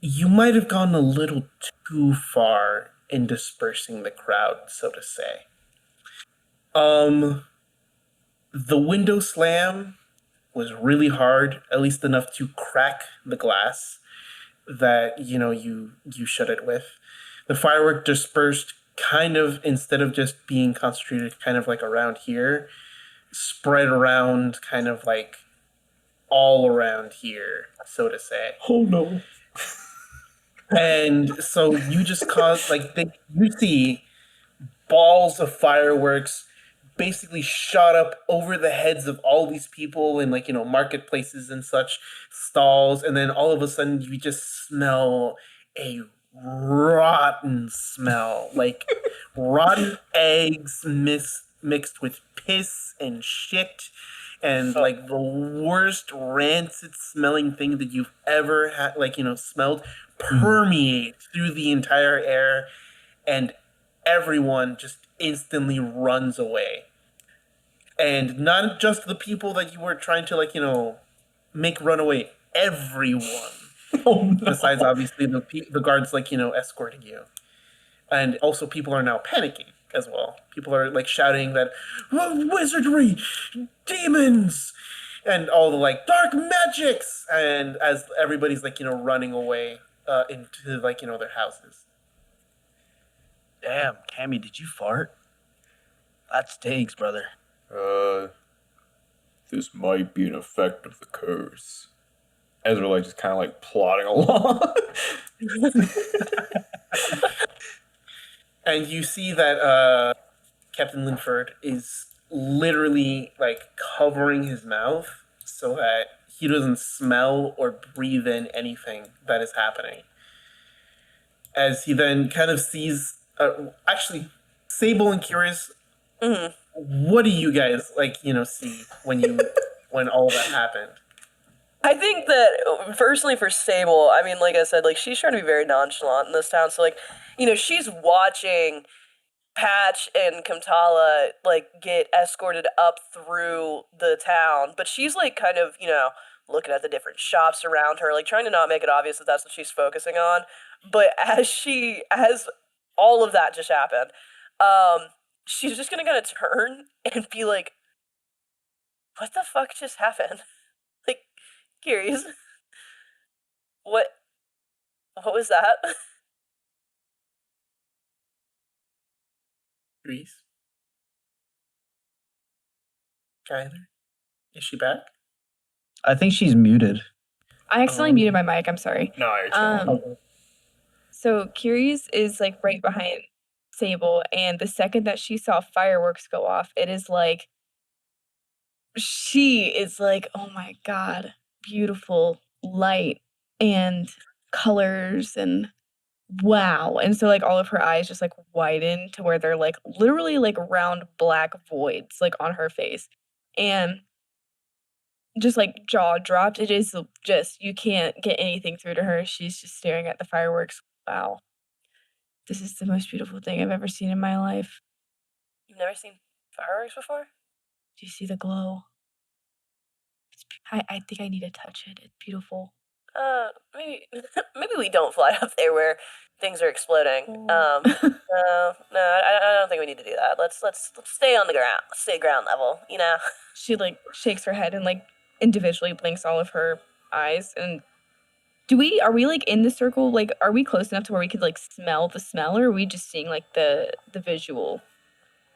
you might have gone a little too far in dispersing the crowd, so to say. The window slam was really hard, at least enough to crack the glass that you shut it with. The firework dispersed kind of, instead of just being concentrated kind of like around here, spread around kind of like all around here, so to say. Oh no. And so you just cause you see balls of fireworks basically shot up over the heads of all these people in, like, marketplaces and such, stalls, and then all of a sudden you just smell a rotten smell, like rotten eggs mixed with piss and shit, and like the worst rancid smelling thing that you've ever had, like, smelled, permeates through the entire air, and everyone just instantly runs away. And not just the people that you were trying to, like, make run away, everyone. Oh, no. Besides, obviously, the guards, like, escorting you. And also, people are now panicking as well. People are, like, shouting that, "Oh, wizardry! Demons!" And all the, like, dark magics! And as everybody's, like, running away into, like, their houses. Damn, Cammy, did you fart? That stinks, brother. This might be an effect of the curse. Ezra, like, just kind of, like, plodding along. And you see that Captain Linford is literally, like, covering his mouth so that he doesn't smell or breathe in anything that is happening. As he then kind of sees, actually, Sable and Keres, what do you guys, like, see when all that happened? I think that, personally, for Sable, I mean, like I said, like, she's trying to be very nonchalant in this town. So, like, she's watching Patch and Kamtala, like, get escorted up through the town. But she's, like, kind of, looking at the different shops around her, like, trying to not make it obvious that that's what she's focusing on. But as all of that just happened, she's just gonna kind of turn and be like, what the fuck just happened? Like, curious. What was that? Reese? Skyler? Is she back? I think she's muted. I accidentally muted my mic. I'm sorry. No, you're chill. So Keres is like right behind Sable, and the second that she saw fireworks go off, it is like she is like, oh my god, beautiful light and colors and wow. And so like all of her eyes just like widen to where they're like literally like round black voids like on her face. And just like jaw dropped. It is just, you can't get anything through to her. She's just staring at the fireworks. Wow. This is the most beautiful thing I've ever seen in my life. You've never seen fireworks before? Do you see the glow? I think I need to touch it. It's beautiful. Maybe we don't fly up there where things are exploding. No, I don't think we need to do that. Let's stay on the ground. Let's stay ground level. She like shakes her head and like individually blinks all of her eyes. And are we like in the circle? Like, are we close enough to where we could like smell the smell, or are we just seeing like the visual?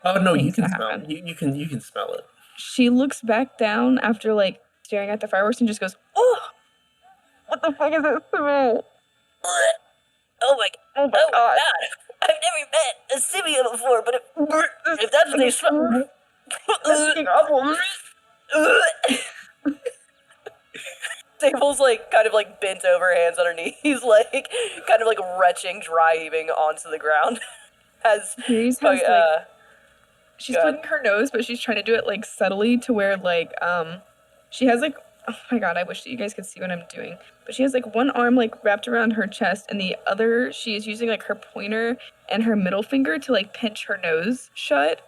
Oh no, you things can that smell. happen? You can smell it. She looks back down after like staring at the fireworks and just goes, "Oh, what the fuck is that smell?" Oh my god! I've never met a simian before, but if that's what they smell, Sable's like kind of like bent over, hands on her knees, like kind of like retching, dry heaving onto the ground. As Keres has like, she's putting her nose, but she's trying to do it like subtly to where like she has like, oh my god, I wish that you guys could see what I'm doing. But she has like one arm like wrapped around her chest, and the other she is using like her pointer and her middle finger to like pinch her nose shut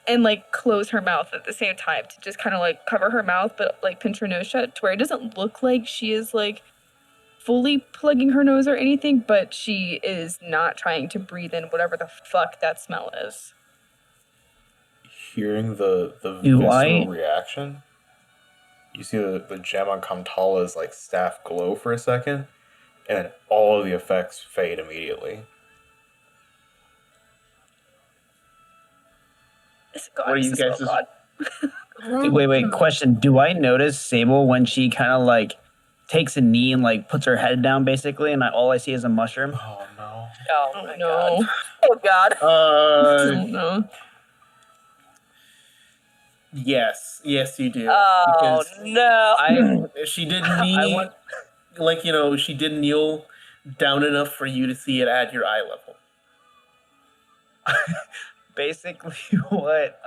and like close her mouth at the same time to just kind of like cover her mouth but like pinch her nose shut to where it doesn't look like she is like fully plugging her nose or anything, but she is not trying to breathe in whatever the fuck that smell is. Hearing the visceral reaction, you see the gem on Kamtala's like staff glow for a second, and then all of the effects fade immediately. What are you guys? Wait. Question: do I notice Sable when she kind of like takes a knee and like puts her head down, basically, and all I see is a mushroom? Oh no! Oh my no! God. Oh god! Oh no! Yes, you do. Oh Because no! she didn't kneel, she didn't kneel down enough for you to see it at your eye level. Basically, what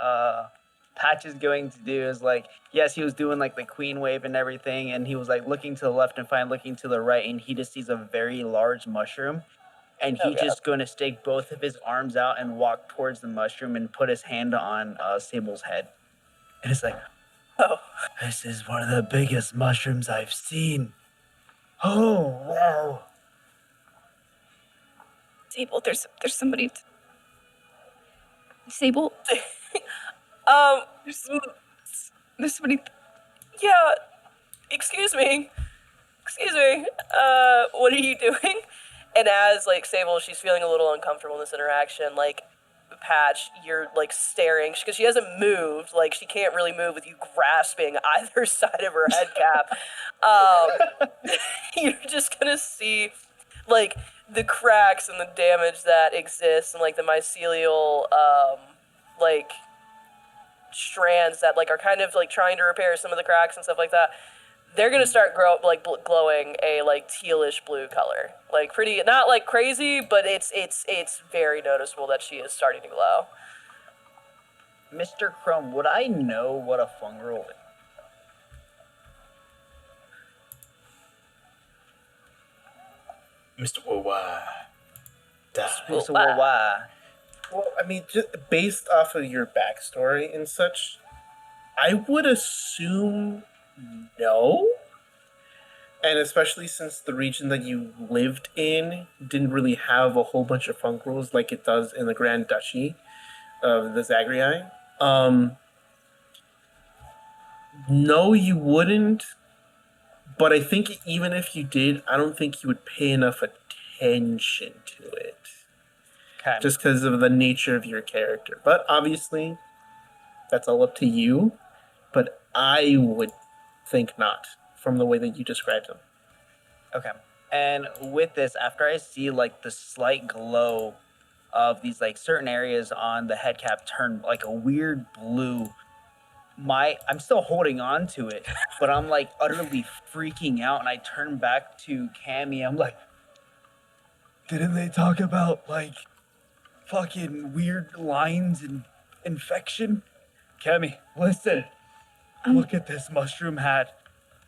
Patch is going to do is like, yes, he was doing like the queen wave and everything, and he was like looking to the left and finally looking to the right, and he just sees a very large mushroom, and he's just going to stick both of his arms out and walk towards the mushroom and put his hand on Sable's head. And it's like, Oh. This is one of the biggest mushrooms I've seen. Oh, wow. Sable, there's somebody. Sable, there's somebody. Yeah. Excuse me. What are you doing? And as like Sable, she's feeling a little uncomfortable in this interaction. Like, Patch, you're like staring because she hasn't moved. Like, she can't really move with you grasping either side of her head cap. You're just gonna see like the cracks and the damage that exists, and like the mycelial like strands that like are kind of like trying to repair some of the cracks and stuff like that. They're gonna start glowing a like tealish blue color, like pretty, not like crazy, but it's very noticeable that she is starting to glow. Mr. Chrome, would I know what a fungal is? Mr. Wawa. Mr. Wawa. Well, I mean, just based off of your backstory and such, I would assume no. And especially since the region that you lived in didn't really have a whole bunch of fungrals like it does in the Grand Duchy of the Zagreai. No, you wouldn't. But I think even if you did, I don't think you would pay enough attention to it. Okay. Just because of the nature of your character. But obviously, that's all up to you. But I would think not, from the way that you described them. Okay. And with this, after I see like the slight glow of these like certain areas on the head cap turn like a weird blue, I'm still holding on to it, but I'm like utterly freaking out, and I turn back to Cammy. I'm like, didn't they talk about like fucking weird lines and infection? Cammy, listen. Look at this mushroom hat.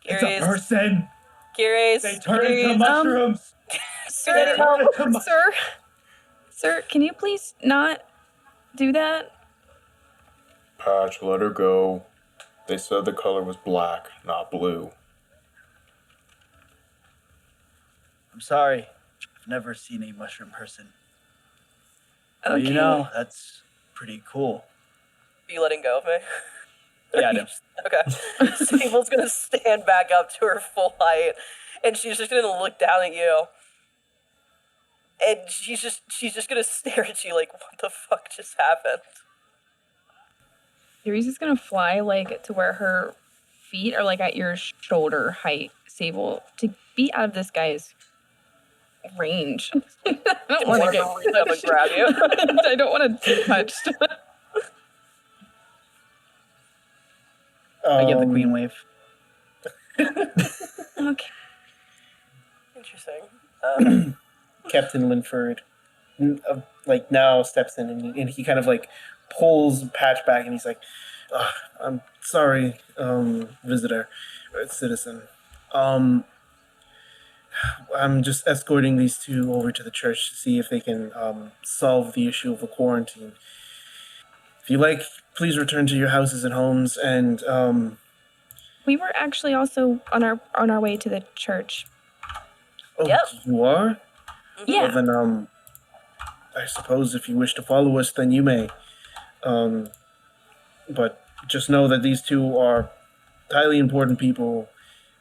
It's a person. Curious. They turn into mushrooms. Sir, can you please not do that? Patch, let her go. They said the color was black, not blue. I'm sorry. I've never seen a mushroom person. Okay. But you know, that's pretty cool. Are you letting go of me? Yeah, I do. Okay. Sable's gonna stand back up to her full height, and she's just gonna look down at you. And she's just gonna stare at you like, what the fuck just happened? Keres is gonna fly like to where her feet are like at your shoulder height, Sable, to be out of this guy's range. I don't want to reach up and grab you. I don't want to be touched. I get the queen wave. Okay. Interesting. Captain Linford, like now steps in and he kind of like pulls Patch back and he's like, "I'm sorry, visitor, citizen. I'm just escorting these two over to the church to see if they can solve the issue of the quarantine. If you like, please return to your houses and homes." And We were actually also on our way to the church. oh, Yep. you are? Yeah. Well, then I suppose if you wish to follow us, then you may. But just know that these two are highly important people,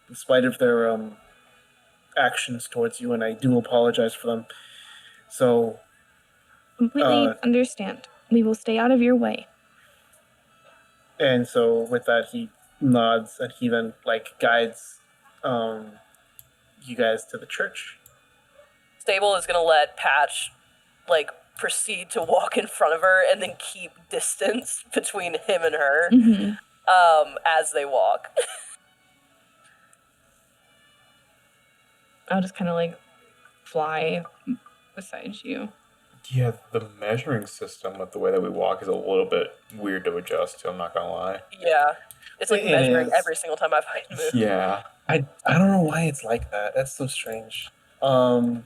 in spite of their actions towards you, and I do apologize for them. So, Completely understand. We will stay out of your way. and so with that, he nods, and he then like guides you guys to the church. Stable is gonna let Patch like proceed to walk in front of her and then keep distance between him and her. Mm-hmm. as they walk. I'll just kind of like fly beside you. Yeah, the measuring system with the way that we walk is a little bit weird to adjust to, I'm not gonna lie. Yeah. It's like It measuring is. every single time I find a move. Yeah. I don't know why it's like that. That's so strange. I'll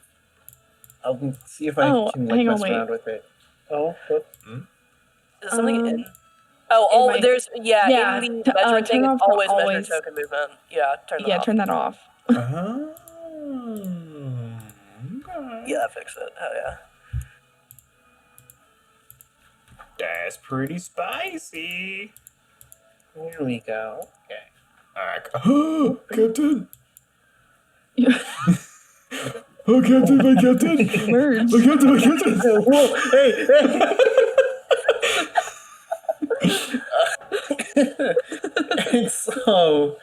see if I Oh, can like hang on, mess wait. around with it. Oh, what? Is there something in? in Oh, my- there's yeah, in the t- measuring turn thing, off it's the always measure always- token movement. Yeah, turn that off. turn that off. Okay. Yeah, that fixes it. Hell yeah. That's pretty spicy. Here we go. Okay. Alright. Captain! Oh, Captain, my Captain! Words. My Captain, my Captain! Whoa! Hey! And so,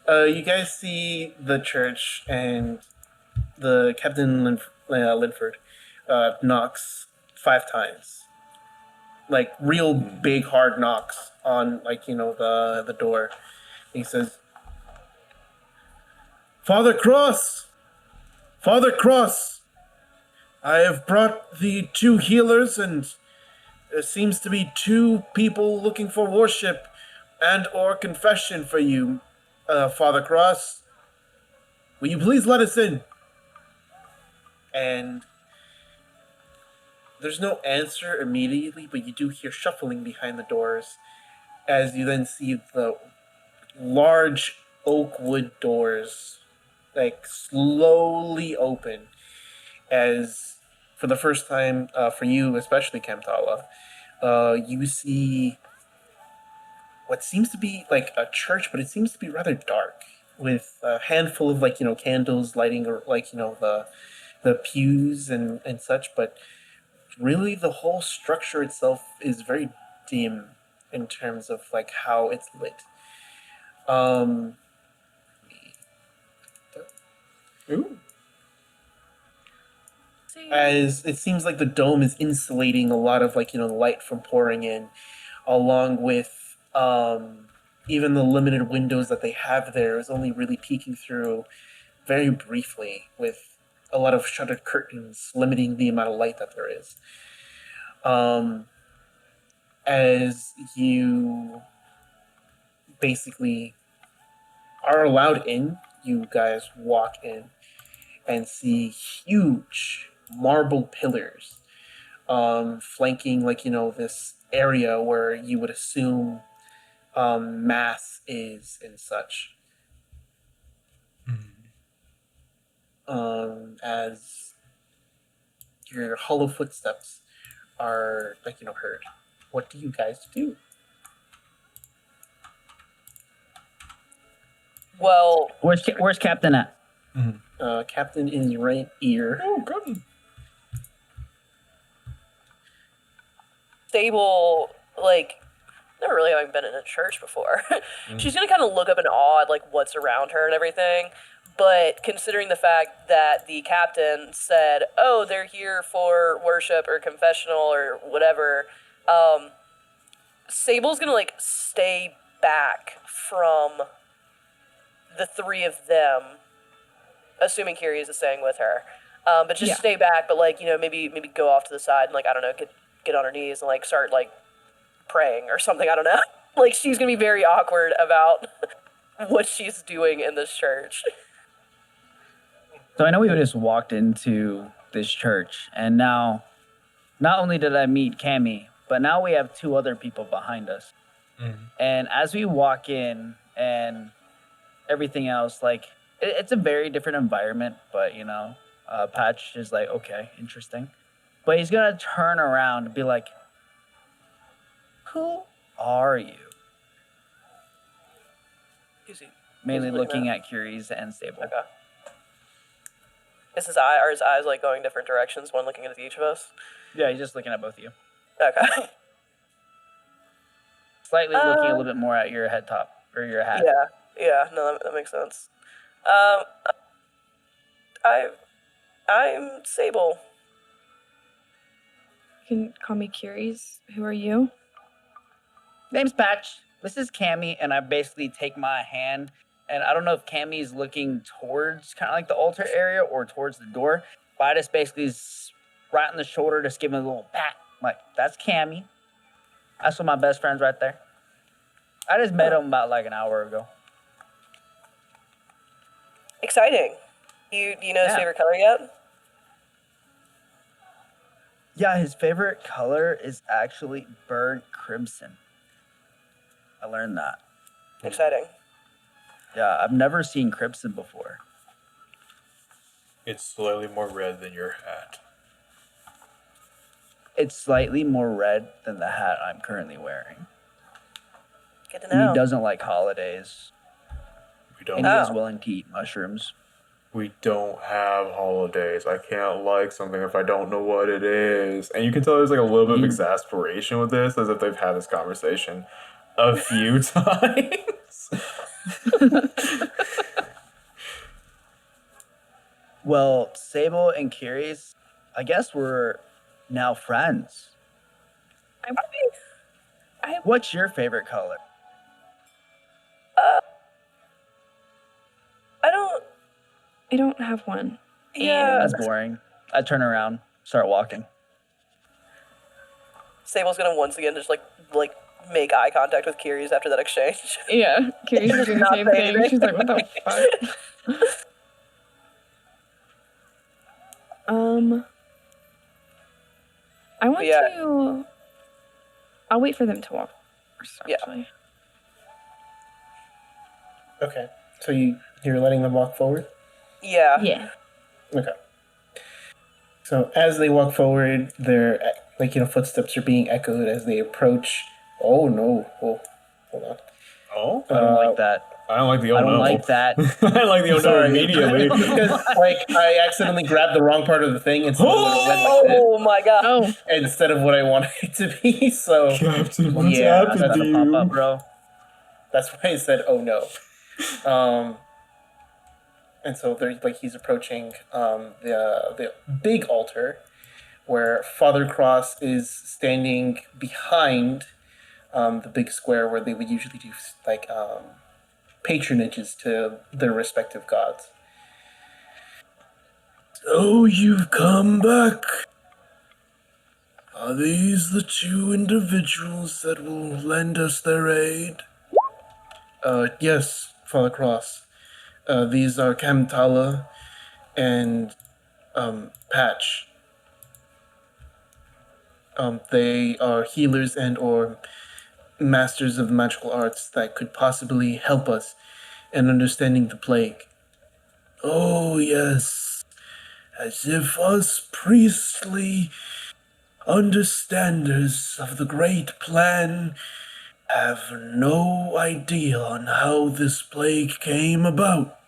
you guys see the church, and the Captain Linford knocks 5 times. Like, real big, hard knocks on, like, the door. He says, Father Cross! Father Cross! I have brought the 2 healers, and there seems to be 2 people looking for worship and or confession for you, Father Cross. Will you please let us in? And there's no answer immediately, but you do hear shuffling behind the doors as you then see the large oak wood doors like slowly open as for the first time for you, especially Kamtala, you see what seems to be like a church, but it seems to be rather dark with a handful of candles lighting or the pews and such, but really the whole structure itself is very dim in terms of like how it's lit. Ooh. As it seems like the dome is insulating a lot of the light from pouring in, along with even the limited windows that they have there is only really peeking through very briefly, with a lot of shuttered curtains limiting the amount of light that there is. As you basically are allowed in, you guys walk in and see huge marble pillars flanking this area where you would assume mass is and such. As your hollow footsteps are heard. What do you guys do? Well, Where's Captain at? Captain is right here. Oh, good. Sable, never really having been in a church before. She's gonna kind of look up in awe at what's around her and everything. But considering the fact that the captain said, "Oh, they're here for worship or confessional or whatever," Sable's gonna stay back from the 3 of them, assuming Keres is staying with her. But just stay back, but maybe go off to the side and I don't know, get on her knees and start praying or something. I don't know. She's gonna be very awkward about what she's doing in this church. So I know we just walked into this church, and now, not only did I meet Cammy, but now we have 2 other people behind us. And as we walk in and everything else, it's a very different environment, but Patch is okay, interesting. But he's gonna turn around and be like, "Who are you?" Mainly looking at Keres and Sable. Okay. Are his eyes going different directions, one looking at each of us? Yeah, he's just looking at both of you. Okay. Slightly looking a little bit more at your head top, or your hat. Yeah, no, that makes sense. I'm Sable. You can call me Keres. Who are you? Name's Patch. this is Cammy, and I basically take my hand, and I don't know if Cammy's looking towards kind of like the altar area or towards the door, but I just basically right on the shoulder, just give him a little pat. Like, that's Cammy. That's one of my best friends right there. I just met him about like an hour ago. Exciting. Do you know his Yeah. favorite color yet? Yeah, his favorite color is actually burnt crimson. I learned that. Exciting. Yeah, I've never seen crimson before. It's slightly more red than your hat. It's slightly more red than the hat I'm currently wearing. Good to And know. he doesn't like holidays. We don't. And he is Oh. willing to eat mushrooms. We don't have holidays. I can't like something if I don't know what it is. And you can tell there's like a little bit of exasperation with this, as if they've had this conversation a few times. Well, Sable and Keres, I guess we're now friends. What's your favorite color? I don't. I don't have one. Yeah. That's boring. I turn around, start walking. Sable's gonna once again just like make eye contact with Keres after that exchange. Yeah, Carrie's doing the Not same say thing. anything. She's like, what the fuck? I want Yeah. to. I'll wait for them to walk first, Yeah. actually. Okay. So you're letting them walk forward? Yeah. Yeah. Okay. So as they walk forward, their footsteps are being echoed as they approach. Oh no! Oh, hold on. Oh? I don't like that. I don't like the oh I don't no. like that. I like the oh no Sorry. immediately. Because I accidentally grabbed the wrong part of the thing instead of what it went like this, Oh my god. Oh, instead of what I wanted it to be. So Captain, what's Yeah, happened that's to a you? pop up, bro. that's why I said oh no. And so he's approaching the big altar, where Father Cross is standing behind the big square where they would usually do patronages to their respective gods. So you've come back. Are these the two individuals that will lend us their aid? Yes, Father Cross. These are Kamtala and Patch. They are healers and or masters of magical arts that could possibly help us in understanding the plague. Oh yes, as if us priestly understanders of the great plan have no idea on how this plague came about.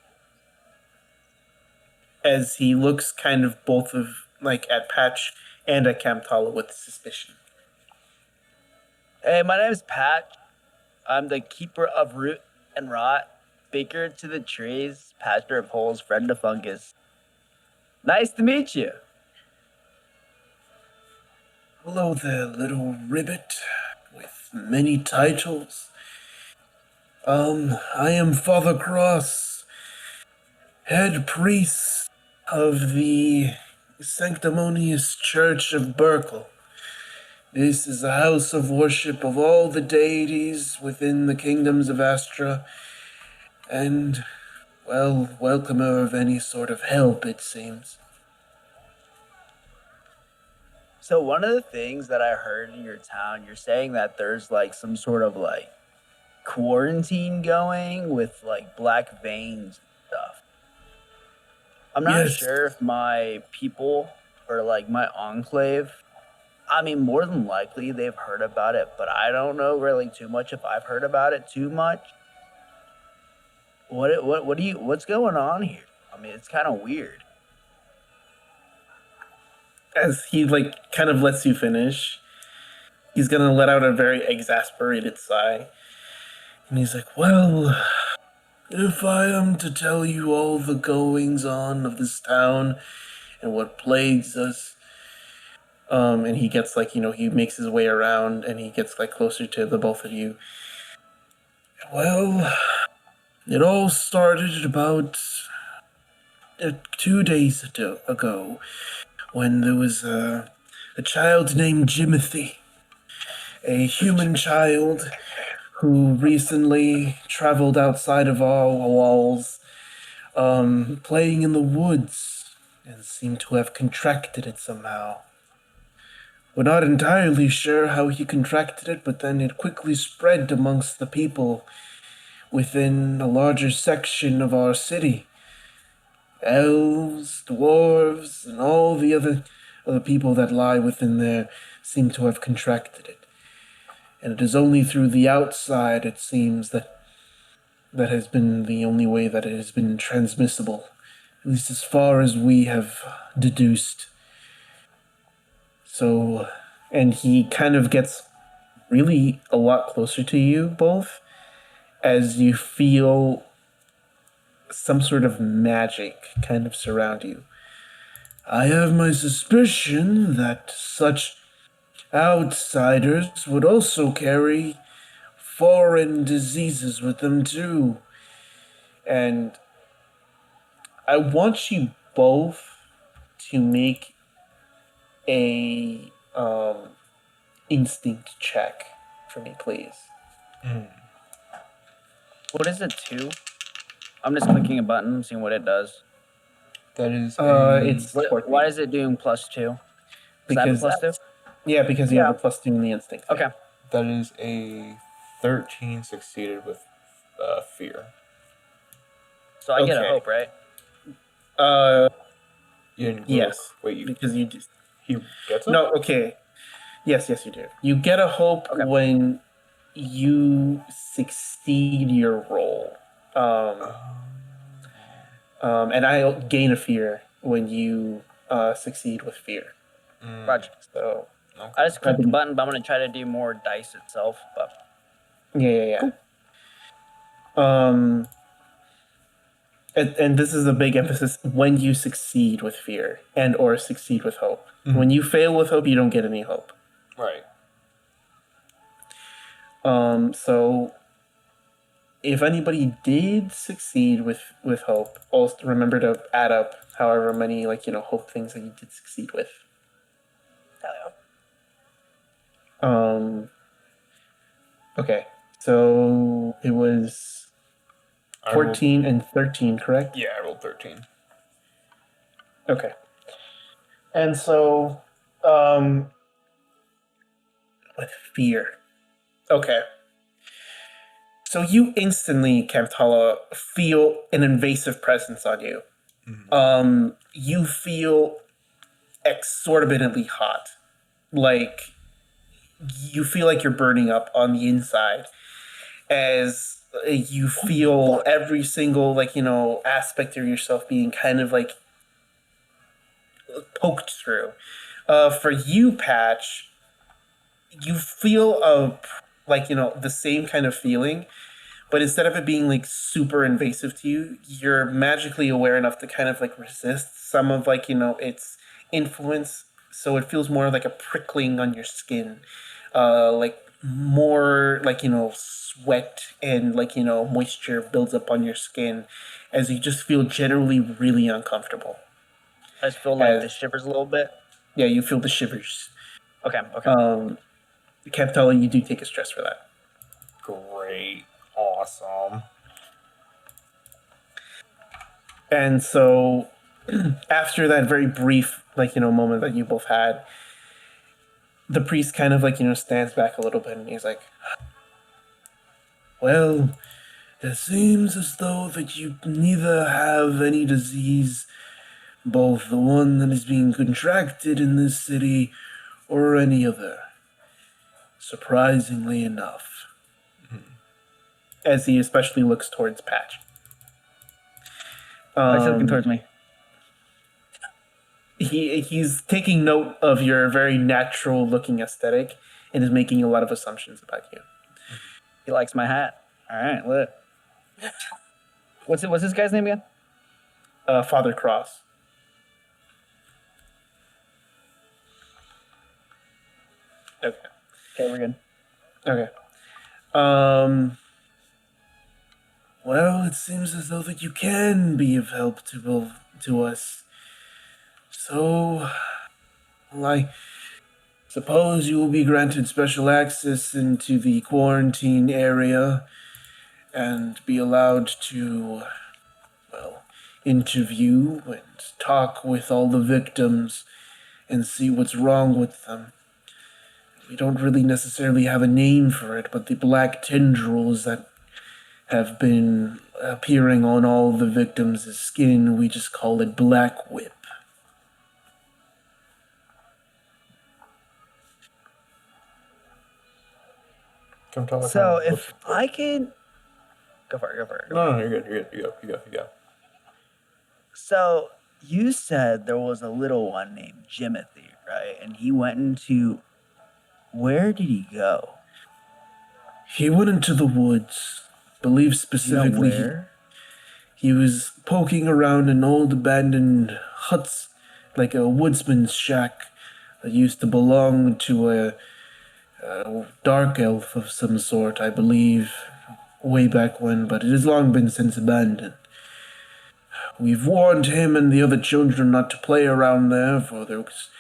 As he looks kind of both of at Patch and at Kamtala with suspicion. Hey, my name is Pat. I'm the keeper of root and rot, baker to the trees, pastor of holes, friend of fungus. Nice to meet you. Hello there, little ribbit with many titles. I am Father Cross, head priest of the Sanctimonious Church of Burkle. This is a house of worship of all the deities within the kingdoms of Astra, and, well, welcomer of any sort of help, it seems. So one of the things that I heard in your town, you're saying that there's some sort of quarantine going with black veins and stuff. I'm not Yes. sure if my people or my enclave, I mean, more than likely they've heard about it, but I don't know really too much if I've heard about it too much. What's going on here? I mean, it's kind of weird. As he kind of lets you finish, he's gonna let out a very exasperated sigh. And he's like, well, if I am to tell you all the goings on of this town and what plagues us, and he gets he makes his way around and he gets closer to the both of you. Well, it all started about 2 days ago when there was a child named Jimothy, a human child who recently traveled outside of our walls, playing in the woods, and seemed to have contracted it somehow. We're not entirely sure how he contracted it, but then it quickly spread amongst the people within a larger section of our city. Elves, dwarves, and all the other people that lie within there seem to have contracted it. And it is only through the outside, it seems, that has been the only way that it has been transmissible, at least as far as we have deduced. So, and he kind of gets really a lot closer to you both as you feel some sort of magic kind of surround you. I have my suspicion that such outsiders would also carry foreign diseases with them too. And I want you both to make a instinct check for me, please. What is it, 2? I'm just clicking a button, seeing what it does. That is It's 14. Why is it doing +2? Is that a Because +2? yeah, because you have a +2 in the instinct. Okay. that is a 13 succeeded with fear. So I get a Okay. hope, right? You didn't Yes, wait, you because you just he gets it? no. Okay. Yes, you do. You get a hope Okay. when you succeed your roll. And I gain a fear when you succeed with fear. Roger. So I just clicked the button, but I'm going to try to do more dice itself. But yeah. And this is a big emphasis when you succeed with fear and or succeed with hope. Mhm. When you fail with hope, you don't get any hope. Right. So if anybody did succeed with hope, also remember to add up however many hope things that you did succeed with. Hell Okay, so it was I rolled- 14 and 13, correct? Yeah, I rolled 13. Okay. And so, with fear. Okay. So you instantly, Kamtala, feel an invasive presence on you. You feel exorbitantly hot. Like, you feel like you're burning up on the inside as you feel every single, aspect of yourself being kind of, poked through. For you, Patch, you feel the same kind of feeling, but instead of it being super invasive to you, you're magically aware enough to kind of resist some of its influence. So it feels more like a prickling on your skin, more sweat and moisture builds up on your skin as you just feel generally really uncomfortable. I just feel like the shivers a little bit. Yeah, you feel the shivers. Okay. Kamtala, you do take a stress for that. Great. Awesome. And so after that very brief moment that you both had, the priest kind of stands back a little bit and he's like, well, it seems as though that you neither have any disease, both the one that is being contracted in this city or any other, surprisingly enough. As he especially looks towards Patch. He's looking towards me. He's taking note of your very natural looking aesthetic and is making a lot of assumptions about you. He likes my hat. All right, lit. What's this guy's name again? Father Cross. Okay. Okay, we're good. Okay. Well, it seems as though that you can be of help to us. So, well, I suppose you will be granted special access into the quarantine area and be allowed to, well, interview and talk with all the victims and see what's wrong with them. We don't really necessarily have a name for it, but the black tendrils that have been appearing on all the victims' skin, we just call it black whip. Kamtala So kind of if I could go for it, go for it. No, you're good. You go. So you said there was a little one named Jimothy, right? And he went into, where did he go? He went into the woods. Believe You know specifically, where? he was poking around in old abandoned huts, like a woodsman's shack that used to belong to a dark elf of some sort, I believe, way back when, but it has long been since abandoned. We've warned him and the other children not to play around there, for there's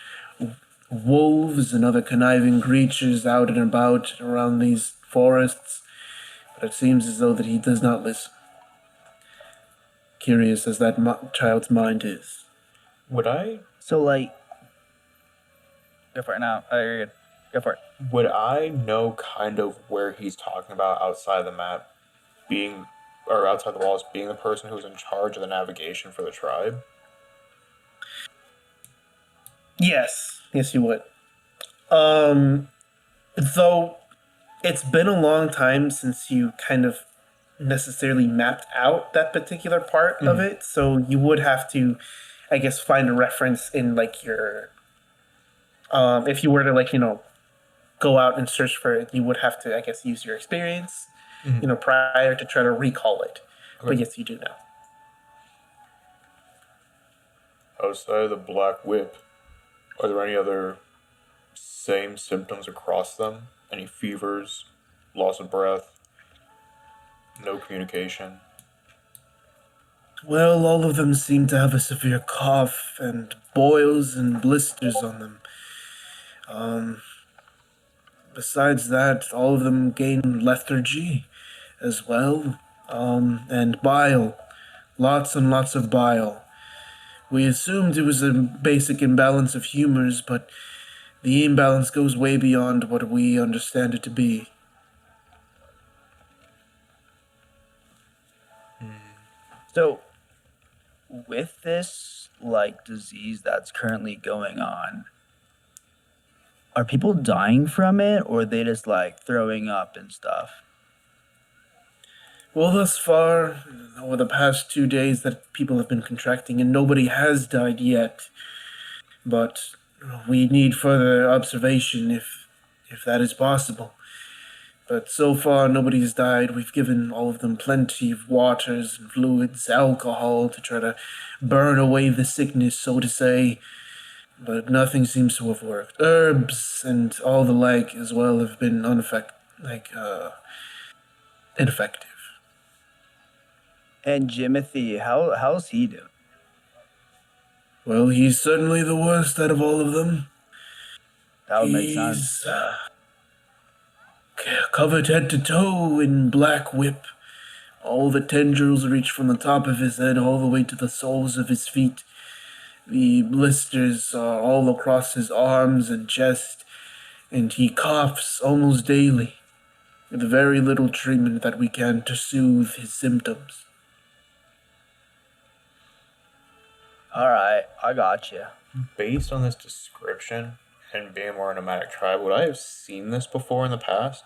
wolves and other conniving creatures out and about around these forests, but it seems as though that he does not listen. Curious as that child's mind is. Would I So like, go for it now. You're good. Go for it. would I know kind of where he's talking about outside the map, being or outside the walls, being the person who's in charge of the navigation for the tribe? Yes, you would. Though it's been a long time since you kind of necessarily mapped out that particular part of it, so you would have to, I guess, find a reference in like your, if you were to like go out and search for it, you would have to, I guess, use your experience, prior to try to recall it. Okay. But yes, you do now. Outside of the black whip, are there any other same symptoms across them? Any fevers, loss of breath, no communication? Well, all of them seem to have a severe cough and boils and blisters on them. Besides that, all of them gain lethargy as well, and bile. Lots and lots of bile. We assumed it was a basic imbalance of humors, but the imbalance goes way beyond what we understand it to be. So with this like disease that's currently going on, are people dying from it, or are they just like throwing up and stuff? Well, thus far, over the past 2 days that people have been contracting, and nobody has died yet. But we need further observation if that is possible. But so far, nobody's died. We've given all of them plenty of waters and fluids, alcohol to try to burn away the sickness, so to say. But nothing seems to have worked. Herbs and all the like as well have been ineffective. And Jimothy, how's he doing? Well, he's certainly the worst out of all of them. That would make sense. He's covered head to toe in black whip. All the tendrils reach from the top of his head all the way to the soles of his feet. The blisters are all across his arms and chest, and he coughs almost daily, with very little treatment that we can to soothe his symptoms. All right, I got you. Based on this description and being more a nomadic tribe, would I have seen this before in the past?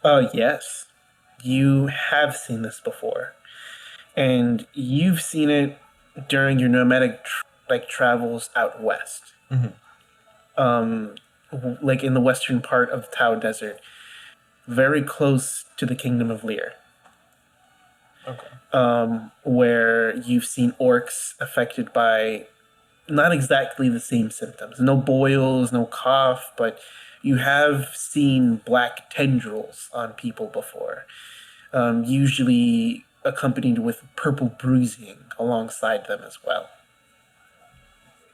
Yes. You have seen this before. And you've seen it during your nomadic travels out west. Like in the western part of the Tau Desert, very close to the Kingdom of Lear. Okay. Where you've seen orcs affected by not exactly the same symptoms. No boils, no cough, but you have seen black tendrils on people before. usually accompanied with purple bruising alongside them as well.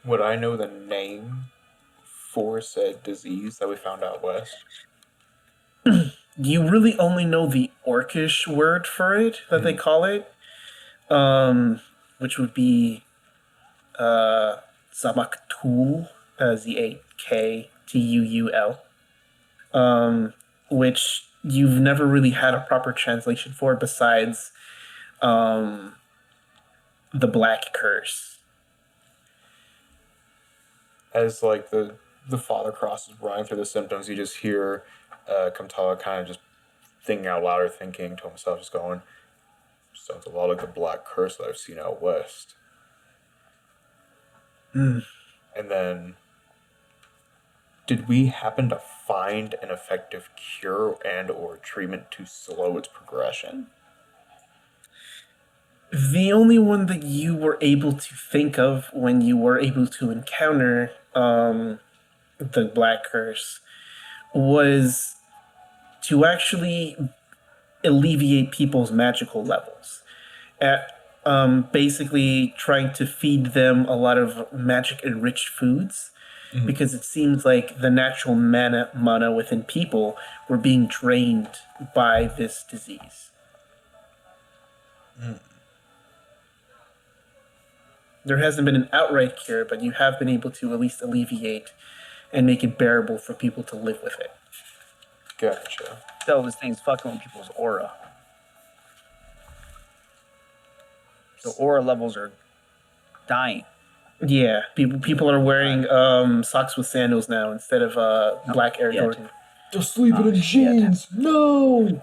Would I know the name for said disease that we found out west? You really only know the Orcish word for it that they call it, which would be Zamaktul, Zaktuul, which you've never really had a proper translation for besides the Black Curse. As like the father crosses running through the symptoms, you just hear Kamtala kind of just thinking out loud or thinking to himself, just going, sounds a lot like the Black Curse that I've seen out west. And then, did we happen to find an effective cure and or treatment to slow its progression? The only one that you were able to think of when you were able to encounter the Black Curse was to actually alleviate people's magical levels. Basically trying to feed them a lot of magic-enriched foods, because it seems like the natural mana within people were being drained by this disease. There hasn't been an outright cure, but you have been able to at least alleviate and make it bearable for people to live with it. Gotcha. So this thing's fucking with people's aura. The aura levels are dying. Yeah, people are wearing socks with sandals now instead of black Air Jordan. They're sleeping in shit. jeans. No.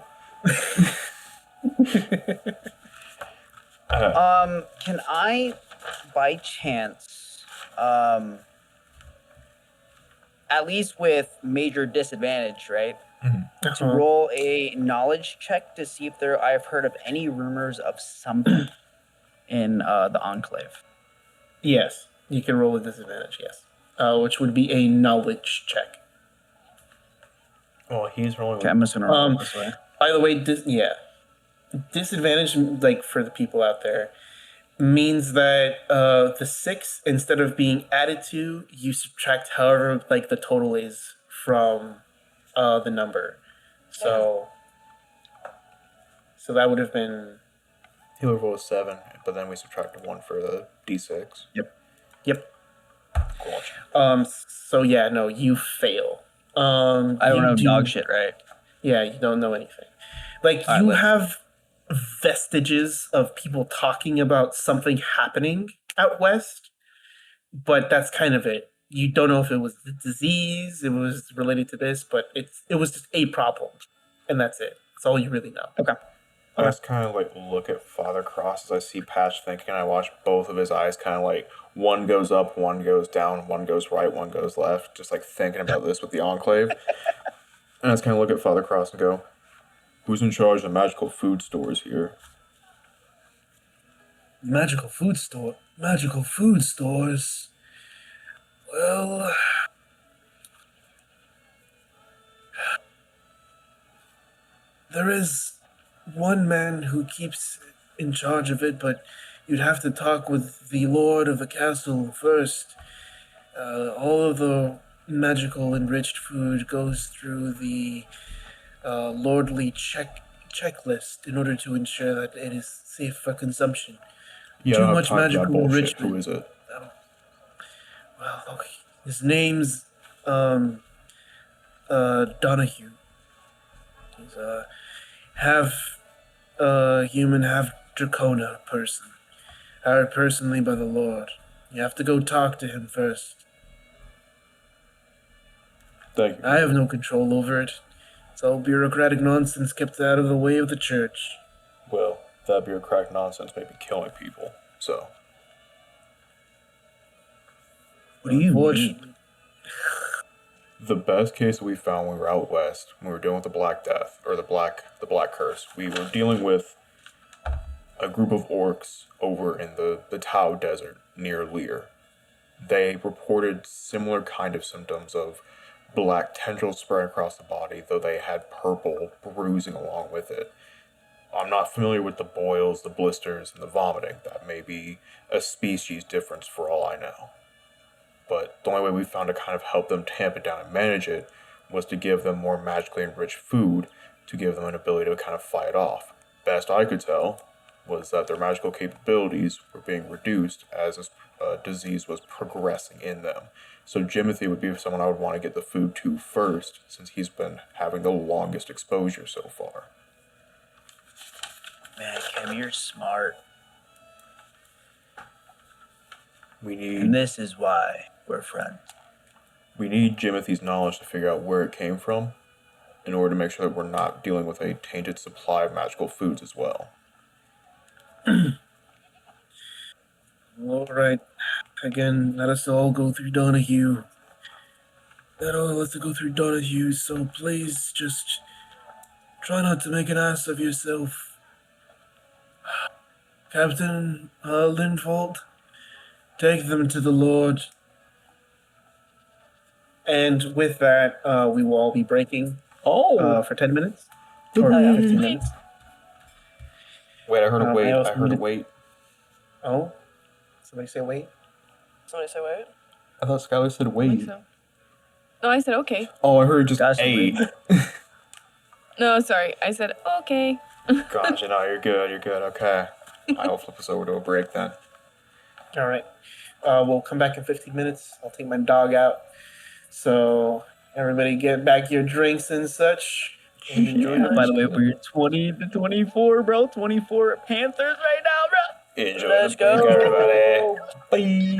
Can I, by chance, at least with major disadvantage, right, to roll a knowledge check to see if I've heard of any rumors of something in the Enclave? Yes, you can roll a disadvantage, yes. Which would be a knowledge check. Well, he's rolling. Okay, I'm just gonna roll this way. By the way, disadvantage, like for the people out there, means that the 6, instead of being added to, you subtract however like the total is from the number. So that would have been. He would roll a 7, but then we subtract 1 for the d6. Yep. Gotcha. So yeah, no, you fail. I don't know dog shit, right? Yeah, you don't know anything. Like, you have vestiges of people talking about something happening out west, but that's kind of it. You don't know if it was the disease, it was related to this, but it was just a problem, and that's it. That's all you really know. Okay. I just kind of like look at Father Cross as I see Patch thinking, and I watch both of his eyes kind of like one goes up, one goes down, one goes right, one goes left, just like thinking about this with the Enclave. And I just kind of look at Father Cross and go, who's in charge of the magical food stores here? Magical food store? Magical food stores? Well, there is one man who keeps in charge of it, but you'd have to talk with the lord of the castle first. All of the magical enriched food goes through the lordly checklist in order to ensure that it is safe for consumption. Yeah, Too much magical bullshit. enrichment. Who is it? Well, okay. His name's Donahue. He's half human, half Dracona person. Hired personally by the Lord. You have to go talk to him first. Thank you. I have no control over it. It's all bureaucratic nonsense kept out of the way of the church. Well, that bureaucratic nonsense may be killing people, so. What do you mean? The best case we found when we were out west, when we were dealing with the Black Death, or the Black Curse, we were dealing with a group of orcs over in the Tau Desert near Lear. They reported similar kind of symptoms of black tendrils spreading across the body, though they had purple bruising along with it. I'm not familiar with the boils, the blisters, and the vomiting. That may be a species difference for all I know. But the only way we found to kind of help them tamp it down and manage it was to give them more magically enriched food to give them an ability to kind of fight it off. Best I could tell was that their magical capabilities were being reduced as this disease was progressing in them. So Jimothy would be someone I would want to get the food to first, since he's been having the longest exposure so far. Man, Kim, you're smart. We And need this is why we're friends. Jimothy's knowledge to figure out where it came from, in order to make sure that we're not dealing with a tainted supply of magical foods as well. All right. Again, let us all go through Donahue. Let all of us go through Donahue, so please just try not to make an ass of yourself. Captain Lindfold, take them to the Lord. And with that, we will all be breaking for 10 minutes. Or Oh, yeah. 15 minutes. Wait, I heard a wait. also I heard a need- wait. Oh? Somebody say wait? Somebody say wait. I thought Skylar said I think wait. so. No, I said okay. Oh, I heard just Gosh, a. No, sorry. I said okay. Gosh, no, you're good. You're good. Okay. I'll flip us over to a break then. All right. We'll come back in 15 minutes. I'll take my dog out. So everybody get back your drinks and such. And enjoy the By the rest. way, we're 20 to 24, bro. 24 Panthers right now, bro. Enjoy Let's the break, go. everybody. Bye.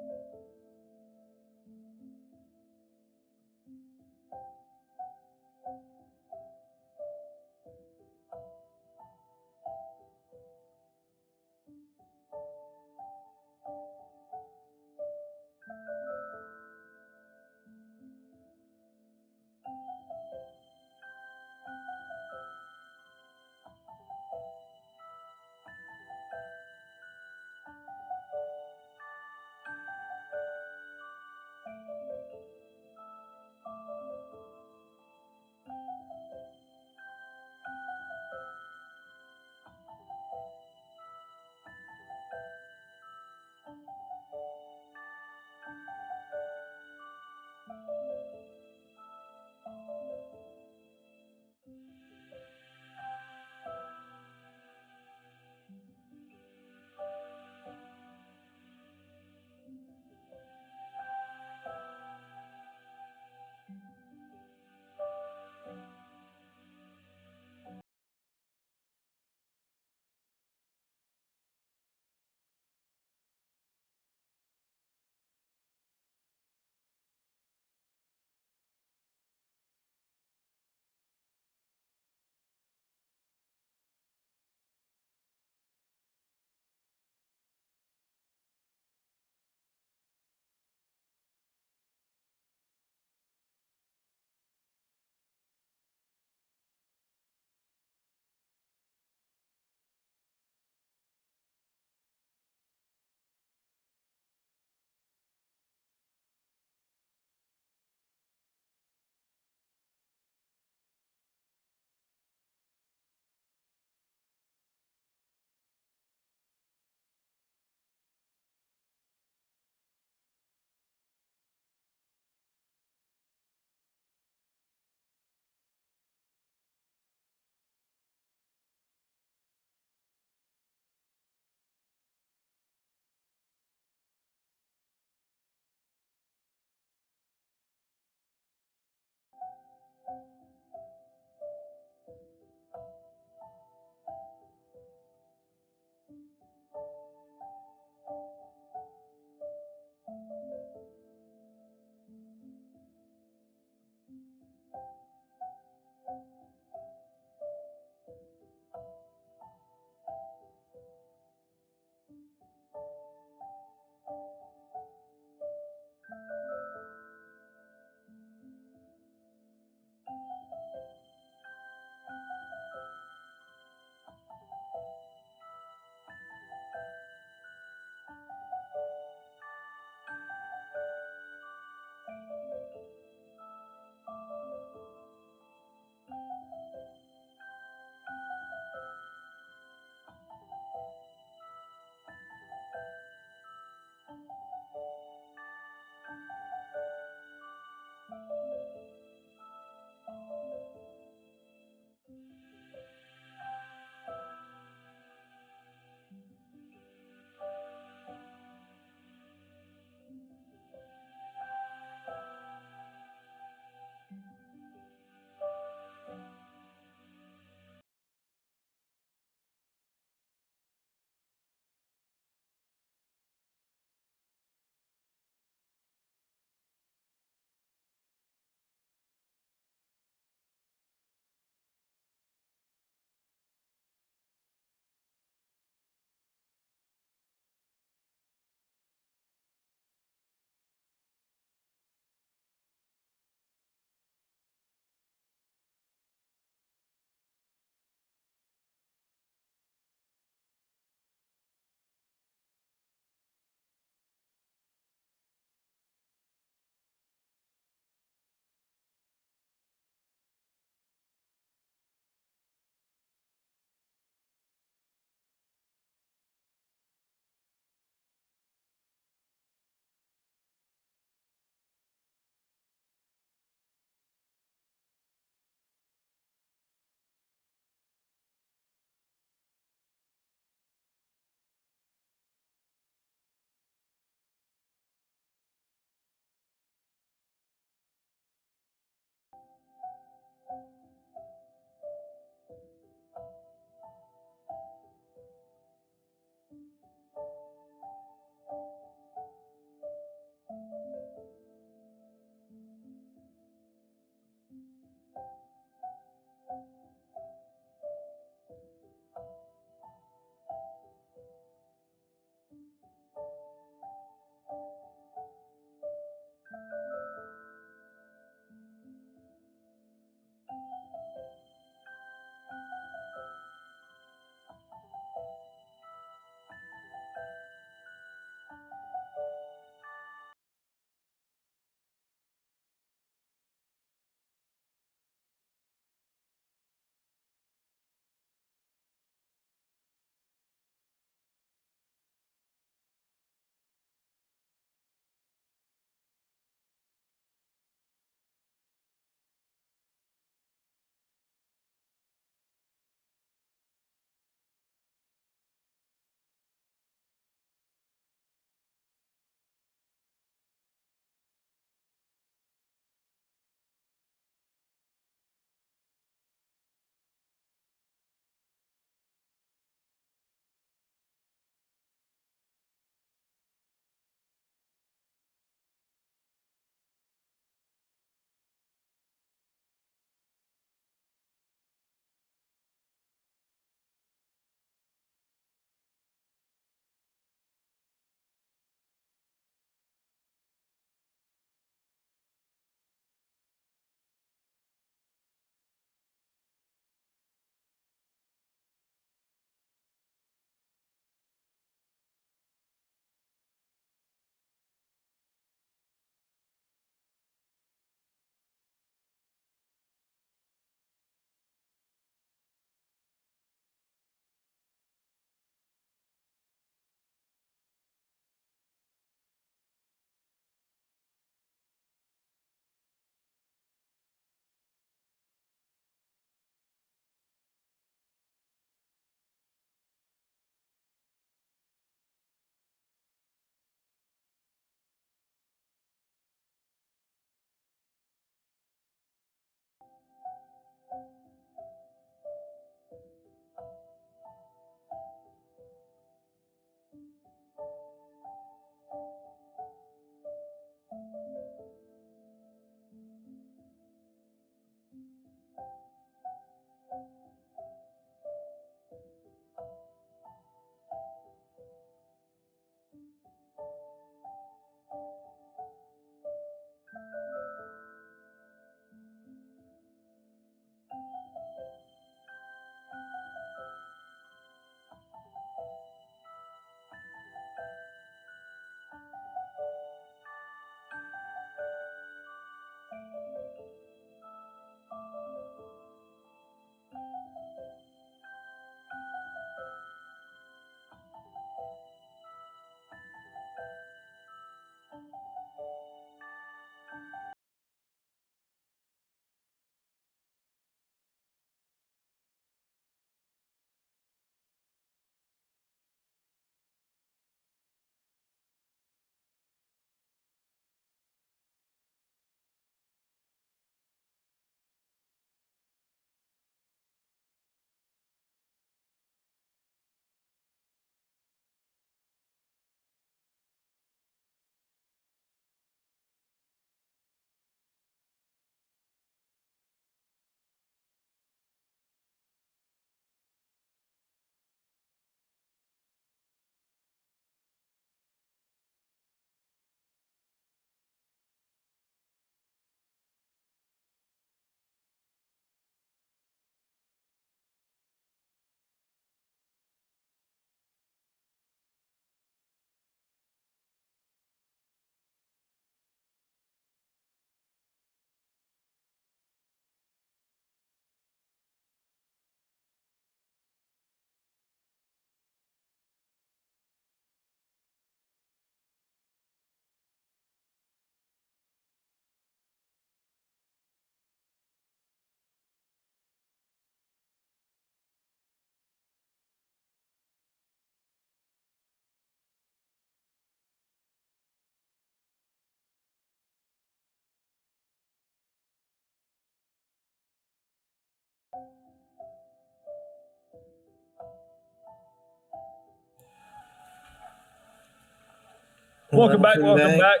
Welcome back. Welcome back.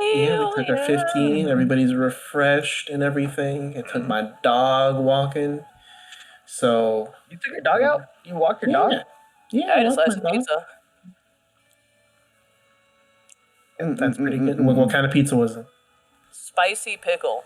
Yeah, we took our 15. Everybody's refreshed and everything. I took my dog walking. So You took your dog out? You walked your dog? Yeah, I just walked slice my of dog. pizza. That's pretty good. What kind of pizza was it? Spicy pickle.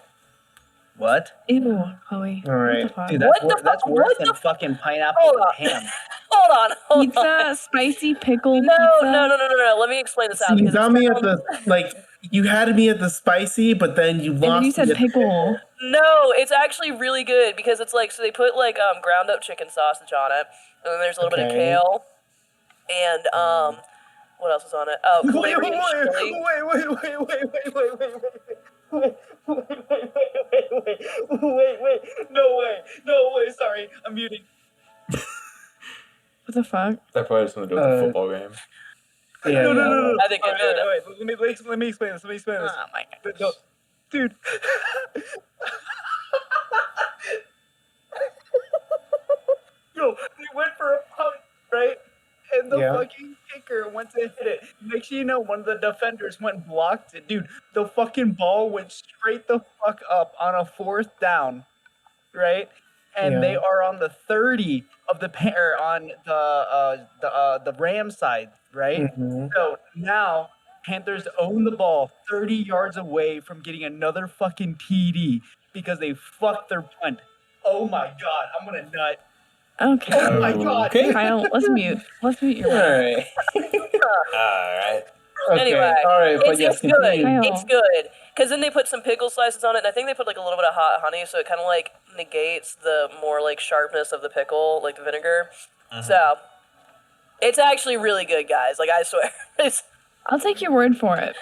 What? Ew, Chloe. All right. What the fuck? Dude, What the that's fuck? worse What than the fucking pineapple Hold with on. ham. Hold on. Pizza, spicy pickle No, pizza. no. Let me explain this out. So you because got it's me at from- the you had me at the spicy, but then you And lost then you me said at- pickle. No, it's actually really good because it's like so they put like ground up chicken sausage on it, and then there's a little bit of Okay. kale, and what else is on it? Oh, clary and chili. Wait. No way. Sorry, I'm muting. What the fuck? That probably has something to do with the football game. Yeah, No. I think it did. Wait. Let me explain this. Oh my gosh. No, dude. Yo, we went for a punt, right? And the Yeah. fucking kicker went to hit it. Next thing you know, one of the defenders went and blocked it. Dude, the fucking ball went straight the fuck up on a 4th down, right? And Yeah. they are on the 30 of the pair on the Ram side, right? Mhm. So now Panthers own the ball 30 yards away from getting another fucking TD because they fucked their punt. Oh my god, I'm gonna nut. Okay. Oh my god. Okay. Kyle, let's mute. Let's mute your All mic. right. Alright. Okay. Anyway, all right. But it's, yes, it's good. continue. Kyle. It's good because then they put some pickle slices on it, and I think they put like a little bit of hot honey, so it kind of like negates the more like sharpness of the pickle, like the vinegar. So it's actually really good, guys. Like I swear, I'll take your word for it.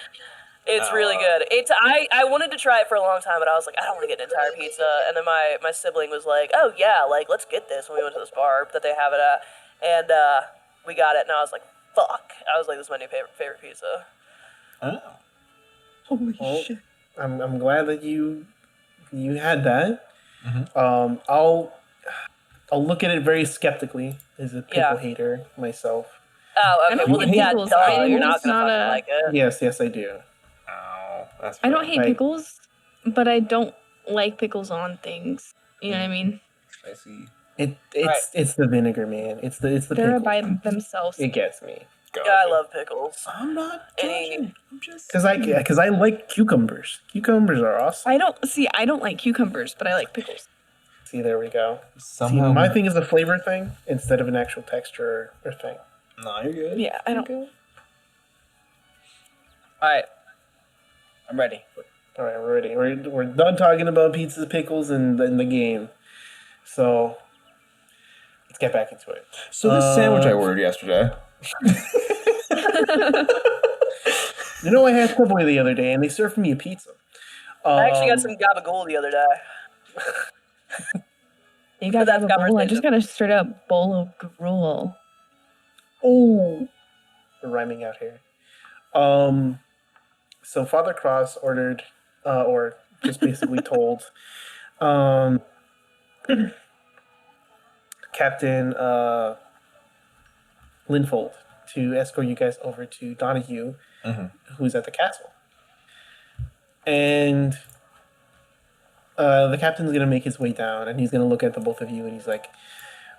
it's really good. I wanted to try it for a long time, but I was like, I don't want to get an entire pizza. And then my sibling was like, oh yeah, like let's get this when we went to this bar that they have it at, and we got it, and I was like, fuck. I was like, this is my new favorite pizza. Oh. Holy Well, shit. I'm glad that you had that. Mhm. I'll look at it very skeptically as a pickle Yeah. hater myself. Oh, I okay. don't Well, hate then yeah, pickles. duh, I you're think not it's gonna not fucking a- like it. Yes, I do. Oh, that's I don't fair. hate Like- pickles, but I don't like pickles on things. You know what I mean? I see. It's the vinegar, man. It's the They're pickle. by themselves. It gets me Yeah, I love pickles. I'm not Any- judging. I'm just because I like cucumbers. Cucumbers are awesome. I don't like cucumbers, but I like pickles. See, there we go. somehow. See, my thing is a flavor thing instead of an actual texture or thing. No, you're good. Yeah, I don't. Okay. Alright. I'm ready. All right, we're ready. We're done talking about pizzas, pickles, and the game. So let's get back into it. So this sandwich I ordered yesterday. You know, I had Subway the other day, and they served me a pizza. I actually got some gabagool the other day. You got That's a bowl. I conversation. just got a straight up bowl of gruel. Oh, we're rhyming out here. So Father Cross ordered, or just basically told, Captain Linfold to escort you guys over to Donahue, who's at the castle. And the captain's gonna make his way down, and he's gonna look at the both of you, and he's like,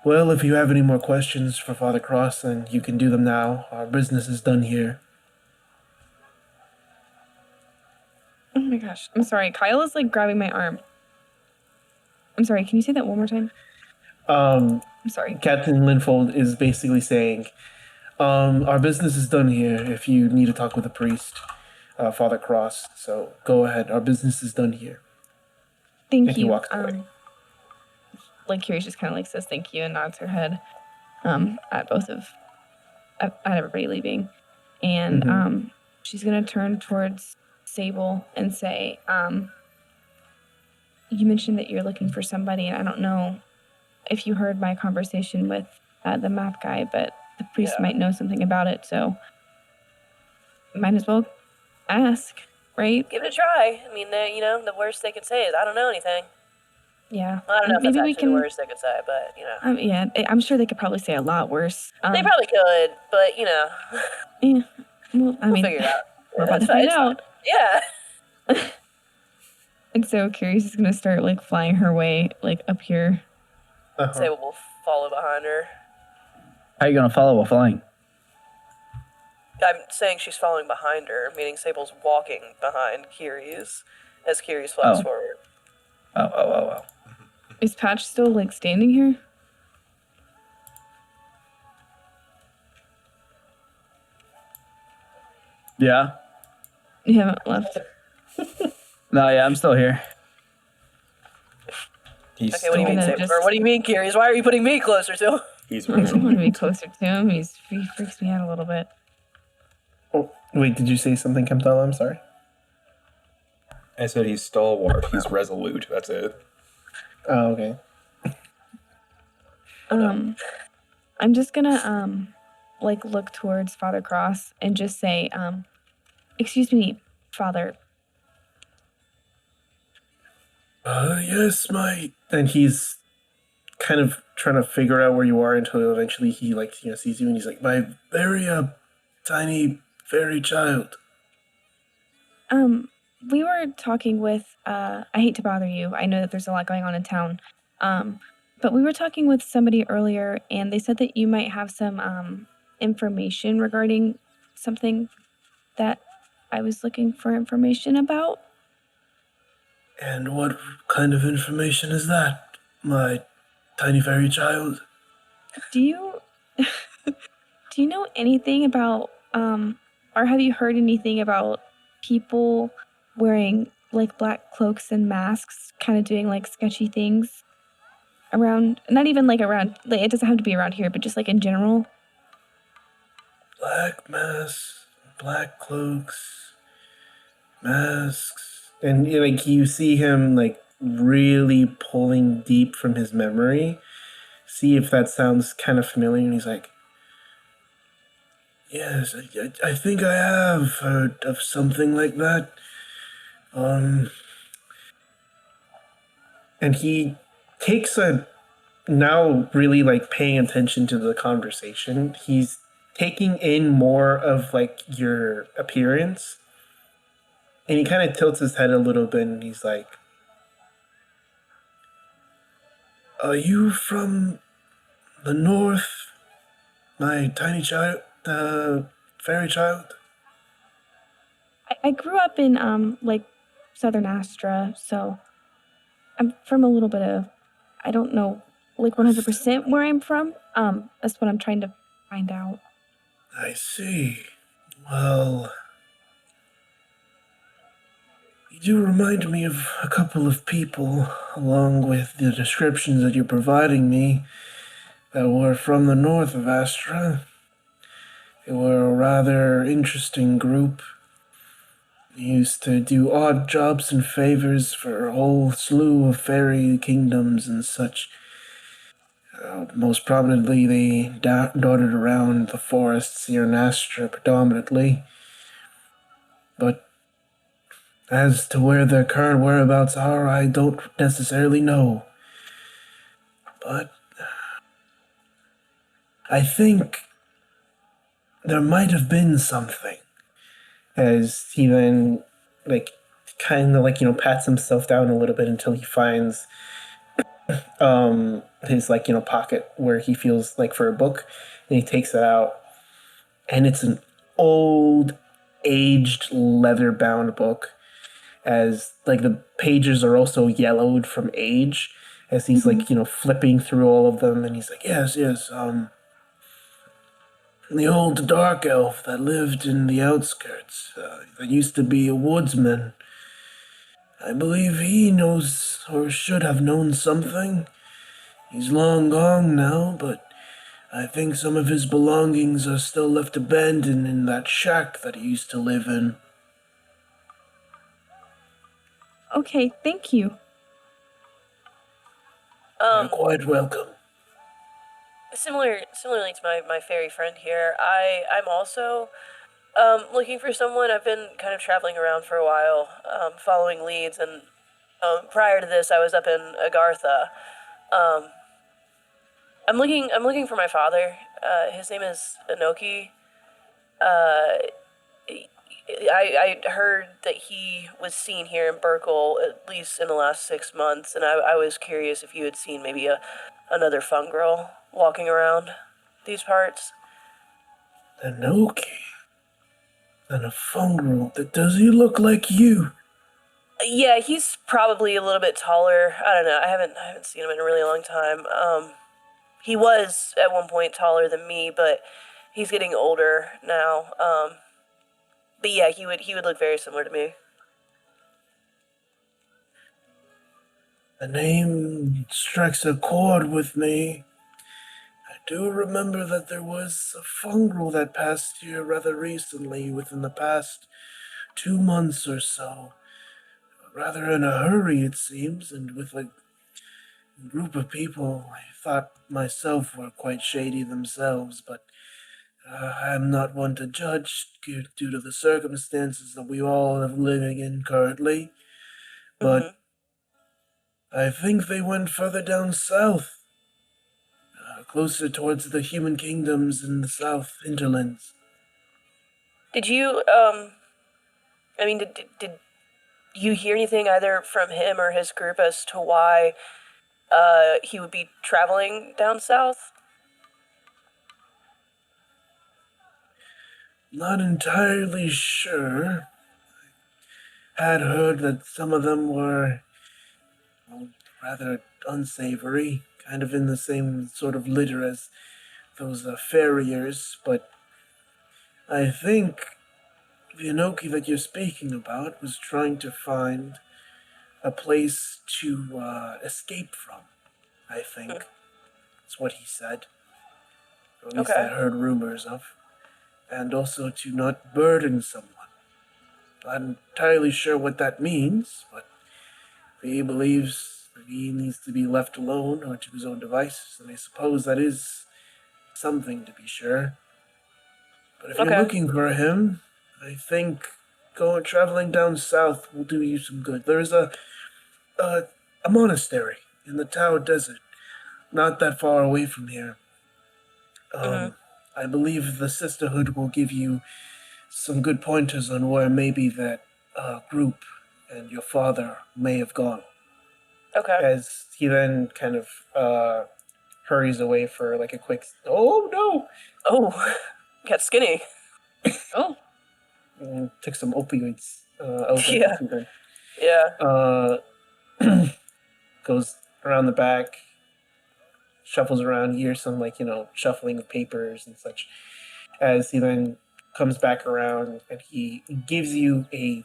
"Well, if you have any more questions for Father Cross, then you can do them now. Our business is done here." Oh my gosh. I'm sorry. Kyle is like grabbing my arm. I'm sorry. Can you say that one more time? I'm sorry. Captain Linfold is basically saying, "Our business is done here. If you need to talk with a priest, Father Cross, so go ahead. Our business is done here." Thank And he you. walks away. Like Curious just kind of like says thank you and nods her head at both of at everybody leaving, and she's gonna turn towards Sable and say, "You mentioned that you're looking for somebody, and I don't know if you heard my conversation with the map guy, but the priest Yeah. might know something about it, so might as well ask, right?" Give it a try. I mean, the worst they can say is, I don't know anything. Yeah. I don't know if that's Maybe we actually the can. worst they could say, but Yeah, I'm sure they could probably say a lot worse. they probably could, but Yeah. Well, I we'll mean, figure it out. we're about to It's fine, find it's fine. out. Yeah. And so Curious is gonna start like flying her way like up here. Sable will follow behind her. How are you gonna follow while flying? I'm saying she's following behind her, meaning Sable's walking behind Keres as Keres flies Oh. forward. Oh. Is Patch still like standing here? Yeah. You haven't left. No, yeah, I'm still here. He's Okay, what do you still- mean, gonna Sable? just- Or what do you mean, Keres? Why are you putting me closer to him? He's I don't want to resolute. be closer to him. He freaks me out a little bit. Oh, wait, did you say something, Kamtala? I'm sorry. I said he's stalwart. He's resolute. That's it. Oh, okay. I'm just gonna like look towards Father Cross and just say, excuse me, Father. Yes, my. And he's kind of trying to figure out where you are until eventually he sees you and he's like, my very tiny fairy child. We were talking with I hate to bother you. I know that there's a lot going on in town. But we were talking with somebody earlier and they said that you might have some information regarding something that I was looking for information about. And what kind of information is that, my tiny fairy child? Do you do you know anything about or have you heard anything about people wearing like black cloaks and masks kind of doing like sketchy things around, not even like around, like it doesn't have to be around here, but just like in general? Black masks, black cloaks, masks. And you see him like really pulling deep from his memory. See if that sounds kind of familiar. And he's like, yes, I think I have heard of something like that. And he takes now really like paying attention to the conversation. He's taking in more of like your appearance. And he kind of tilts his head a little bit and he's like, are you from the north, my tiny child, fairy child? I grew up in like southern Astra, so I'm from a little bit of, I don't know like 100% where I'm from. That's what I'm trying to find out. I see. Well, you do remind me of a couple of people, along with the descriptions that you're providing me, that were from the north of Astra. They were a rather interesting group. They used to do odd jobs and favors for a whole slew of fairy kingdoms and such. Most prominently, they darted around the forests here in Astra predominantly. But as to where their current whereabouts are, I don't necessarily know. But I think there might have been something. As he then, kind of pats himself down a little bit until he finds his pocket where he feels like for a book, and he takes it out, and it's an old aged leather bound book, as the pages are also yellowed from age, as he's flipping through all of them, and he's like, yes, the old dark elf that lived in the outskirts, that used to be a woodsman. I believe he knows, or should have known something. He's long gone now, but I think some of his belongings are still left abandoned in that shack that he used to live in. Okay, thank you. You're quite welcome. Similarly to my fairy friend here, I'm also looking for someone. I've been kind of traveling around for a while, following leads, and Prior to this, I was up in Agartha. Um, I'm looking for my father. His name is Inoki. Uh, I heard that he was seen here in Burkle at least in the last 6 months, and I was curious if you had seen maybe another fun girl walking around these parts. Enoki. And a fungal. Does he look like you? Yeah, he's probably a little bit taller. I don't know. I haven't seen him in a really long time. He was at one point taller than me, but he's getting older now. But yeah, he would look very similar to me. The name strikes a chord with me. I do remember that there was a fungal that passed here rather recently, within the past 2 months or so. Rather in a hurry, it seems, and with a group of people I thought myself were quite shady themselves, but I'm not one to judge due to the circumstances that we all are living in currently. Hmm. But I think they went further down south, closer towards the human kingdoms in the south hinterlands. Did you I mean, did you hear anything either from him or his group as to why he would be traveling down south? Not entirely sure. Had heard that some of them were, well, rather unsavory, kind of in the same sort of litter as those Ferriers, but I think the Inoki that you're speaking about was trying to find a place to escape from, I think. That's what he said. Or at least I Okay. heard rumors of. And also to not burden someone. Not entirely sure what that means, but if he believes that he needs to be left alone or to his own devices, then I suppose that is something to be sure. But if you're Okay. looking for him, I think traveling down south will do you some good. There is a, a monastery in the Tao Desert, not that far away from here. Hmm. I believe the Sisterhood will give you some good pointers on where maybe that group and your father may have gone. Okay. As he then kind of hurries away for like a quick, oh no! Oh, got skinny. Oh, And took some opioids over Yeah. to them. Yeah. Goes around the back, shuffles around, hears some shuffling of papers and such. As he then comes back around and he gives you a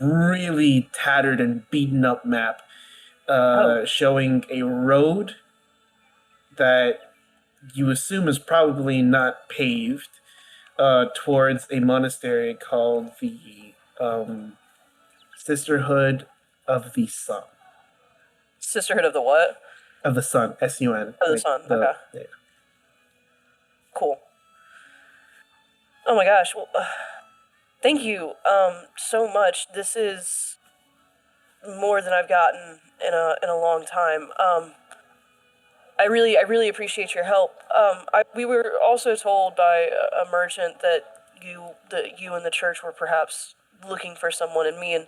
really tattered and beaten up map, showing a road that you assume is probably not paved, towards a monastery called the Sisterhood of the Sun. Sisterhood of the what? Of the Sun, S-U-N. Of the Sun. Okay. Yeah. Cool. Oh my gosh. Well, thank you so much. This is more than I've gotten in a long time. I really appreciate your help. We were also told by a merchant that you and the church were perhaps looking for someone, and me and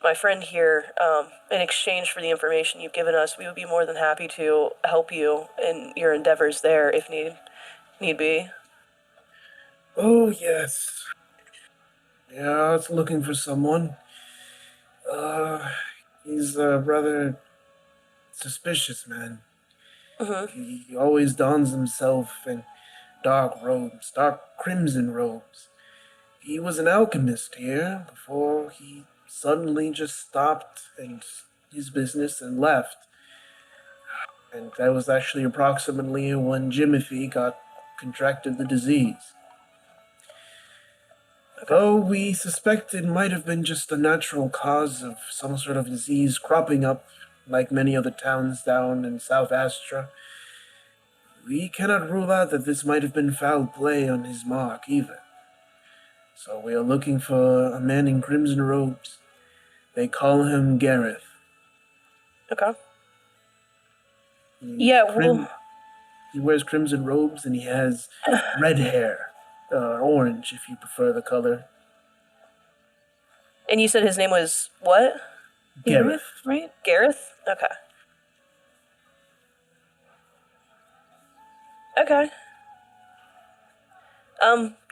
my friend here, in exchange for the information you've given us, we would be more than happy to help you in your endeavors there if need be. Oh, yes. Yeah, I was looking for someone. He's a rather suspicious man. Mm-hmm. He always dons himself in dark robes, dark crimson robes. He was an alchemist here before he suddenly just stopped and his business and left. And that was actually approximately when Jimothy contracted the disease. Though we suspect it might have been just a natural cause of some sort of disease cropping up like many other towns down in South Astra, we cannot rule out that this might have been foul play on his mark either. So we are looking for a man in crimson robes. They call him Gareth. Okay. He's Yeah, well, he wears crimson robes and he has red hair, orange if you prefer the color. and you said his name was what? Gareth. right? Gareth? Okay. Okay.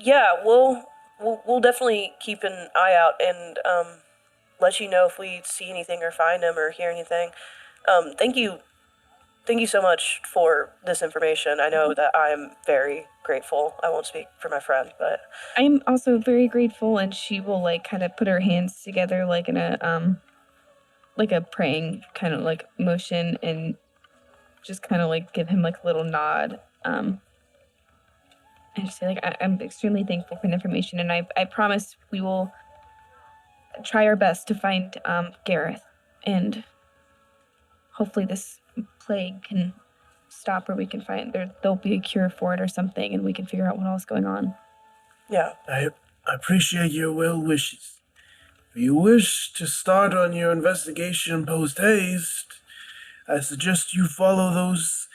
Yeah, we'll definitely keep an eye out and let you know if we see anything or find him or hear anything. Thank you so much for this information. I know that I'm very grateful. I won't speak for my friend, but I'm also very grateful, and she will like kind of put her hands together like in a praying kind of like motion, and just kind of like give him like a little nod. And just say like I'm extremely thankful for the information, and I promise we will try our best to find Gareth, and hopefully this plague can stop, or we can find there'll be a cure for it or something, and we can figure out what else is going on. yeah. I appreciate your well wishes. If you wish to start on your investigation post haste, I suggest you follow those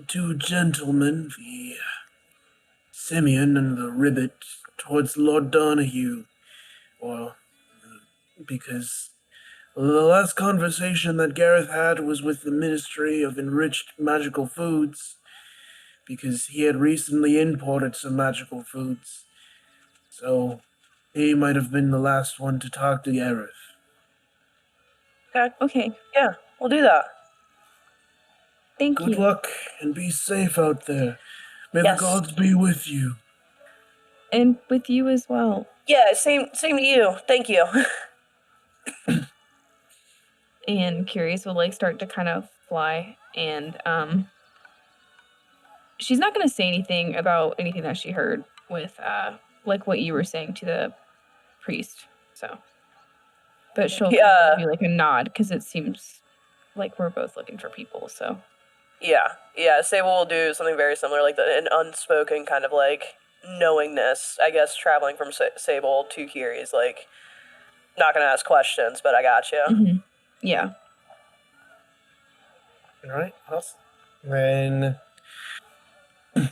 two gentlemen, the Simeon and the Ribbit, towards Lord Donahue, or because the last conversation that Gareth had was with the Ministry of Enriched Magical Foods, because he had recently imported some magical foods. So he might have been the last one to talk to Gareth. Okay, Yeah, we'll do that. thank Good you. luck and be safe out there. May Yes. the gods be with you. And with you as well. Yeah, same to you. Thank you. And Curious will like start to kind of fly, and she's not gonna say anything about anything that she heard with like what you were saying to the priest. So, but she'll kind Yeah. of give you like a nod because it seems like we're both looking for people. So Yeah. Sable will do something very similar, like an unspoken kind of like knowingness. I guess traveling from Sable to Kiri is like not gonna ask questions, but I got you. mhm. Yeah. Alright, awesome. Then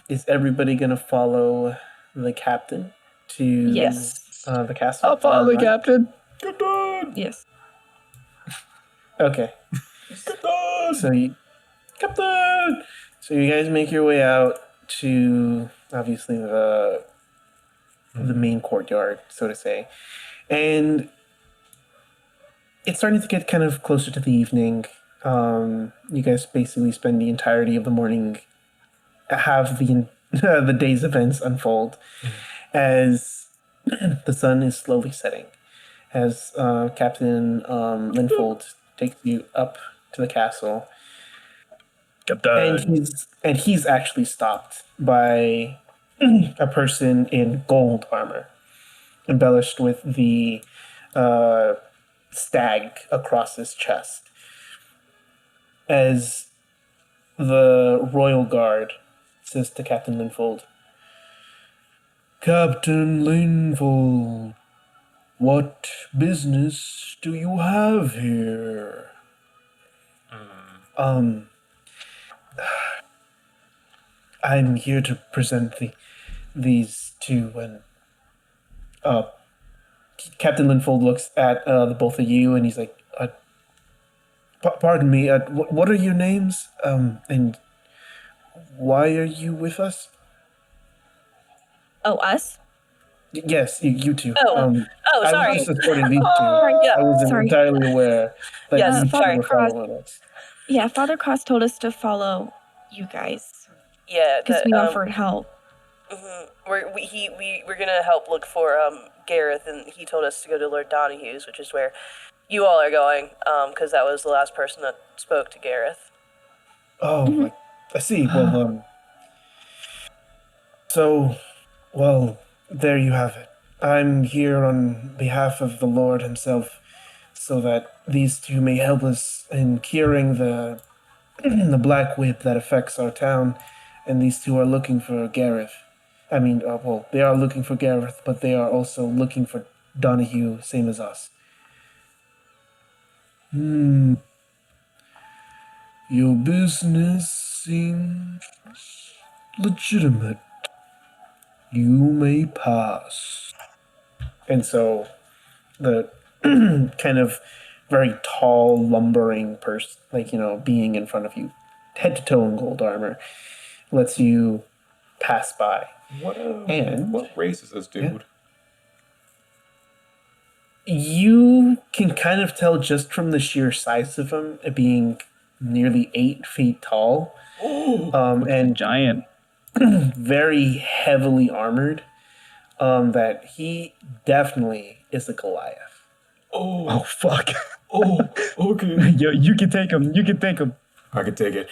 is everybody gonna follow the captain to Yes. the castle? I'll follow the Alright. captain. Captain! Yes. Okay. Captain! Captain! So you guys make your way out to obviously the main courtyard, so to say. And it's starting to get kind of closer to the evening. You guys basically spend the entirety of the morning, have the the day's events unfold as the sun is slowly setting. As Captain Linfold takes you up to the castle, Captain! and he's actually stopped by a person in gold armor, embellished with the stag across his chest. As the royal guard says to Captain Linfold, Captain Linfold, what business do you have here? I'm here to present these two, and Captain Linfold looks at the both of you, and he's like, "Pardon me. What are your names? And why are you with us?" Oh, us? Yes, you two. Oh, I sorry. was just supporting these two. Yeah. I wasn't Sorry. entirely aware that Yes, you two sorry. were following us. Yeah, Father Cross told us to follow you guys Yeah, because that, we offered help. we're gonna help look for Gareth, and he told us to go to Lord Donahue's, which is where you all are going, because that was the last person that spoke to Gareth. Oh, I see. Well, well, there you have it. I'm here on behalf of the Lord himself, so that these two may help us in curing the the black whip that affects our town, and these two are looking for Gareth. I mean, they are looking for Gareth, but they are also looking for Donahue, same as us. Hmm. Your business seems legitimate. You may pass. And so the kind of very tall, lumbering person, being in front of you, head to toe in gold armor, lets you pass by. What race is this dude? You can kind of tell just from the sheer size of him, being nearly 8 feet tall, and Giant. very heavily armored, that he definitely is a Goliath. Oh fuck. Oh, okay. Yo, you can take him. You can take him. I can take it.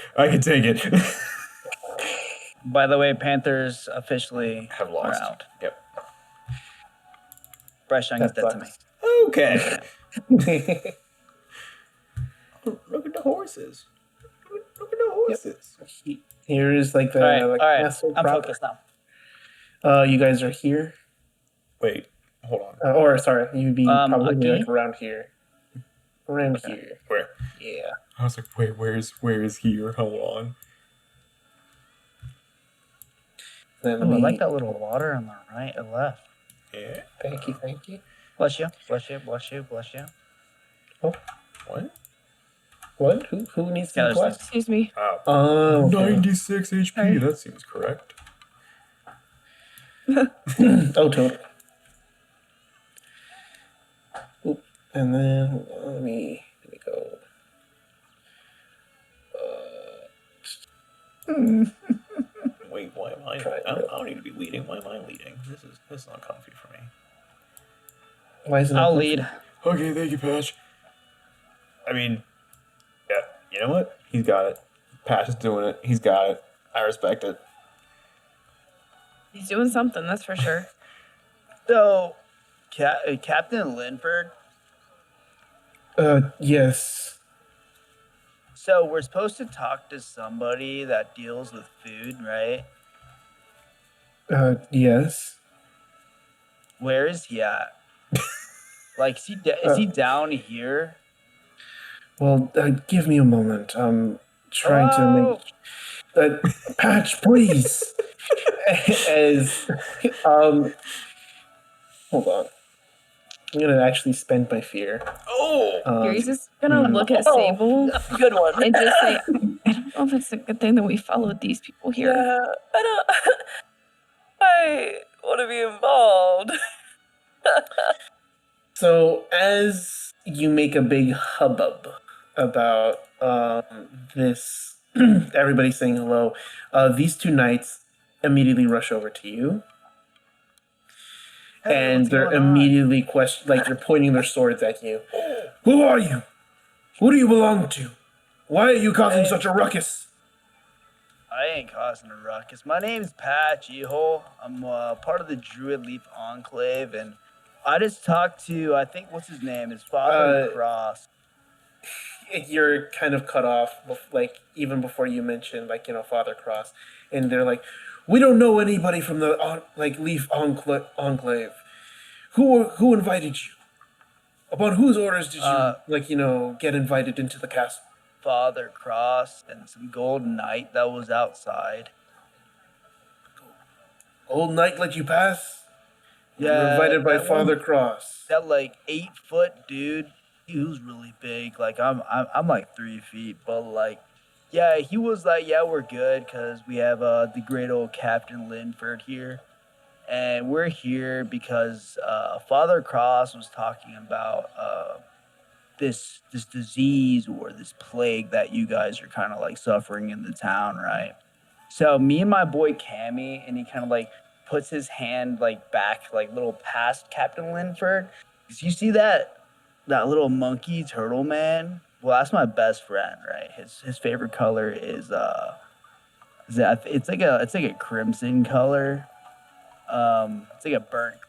By the way, Panthers officially Have lost. are out. Yep. Bryce Young is dead to me. Okay. Look at the horses. Look at the horses. Here is the All right. castle I'm proper. focused now. You guys are here, Wait, hold on. or sorry, you'd be probably Aki? around here. Around here. Where? Yeah. I was like, wait, where is here? Hold on. Then Oh, I like that little water on the right and left. Yeah. Thank you. Bless you. Bless you. Bless you. Bless you. What? What? Who needs to Yeah, be there's blessed? Excuse me. Oh. Oh, okay. 96 HP. Sorry. That seems correct. Oh, totally. Oop. And then let me go. Wait, why am I? Try I don't need to be leading. Why am I leading? This is not comfy for me. Why is it? I'll lead. Okay, thank you, Patch. I mean, yeah, you know what? He's got it. Patch is doing it. He's got it. I respect it. He's doing something, that's for sure. So, Captain Linford. Yes. So we're supposed to talk to somebody that deals with food, right? Yes. Where is he at? Like, is he down here? Well, give me a moment. I'm trying to make. Patch, please. As hold on. I'm gonna actually spend my fear. Oh! Gary's just gonna look at Oh. Sable Good one. and just say, I don't know if it's a good thing that we followed these people here. Yeah, I don't. I want to be involved. So, as you make a big hubbub about this, everybody saying hello, these two knights immediately rush over to you. Hey, And what's they're going on? immediately they're pointing their swords at you. Who are you? Who do you belong to? Why are you causing such a ruckus? I ain't causing a ruckus. My name's Patch Ehole. I'm part of the Druid Leaf Enclave, and I just talked to, I think, what's his name? His Father Cross. You're kind of cut off, even before you mention, Father Cross. And they're like, we don't know anybody from the, Leaf Enclave. Who invited you? Upon whose orders did you, get invited into the castle? Father Cross and some gold knight that was outside. Old Knight let you pass? Yeah, You were invited by that Father one- Cross. That 8-foot dude, he was really big. I'm like 3 feet, but yeah, he was like, yeah, we're good because we have the great old Captain Linford here, and we're here because Father Cross was talking about this disease or this plague that you guys are kind of suffering in the town, right? So me and my boy Cammy, and he kind of puts his hand back little past Captain Linford. You see that little monkey turtle man? Well, that's my best friend, right? His favorite color is it's like a crimson color. It's like a burnt,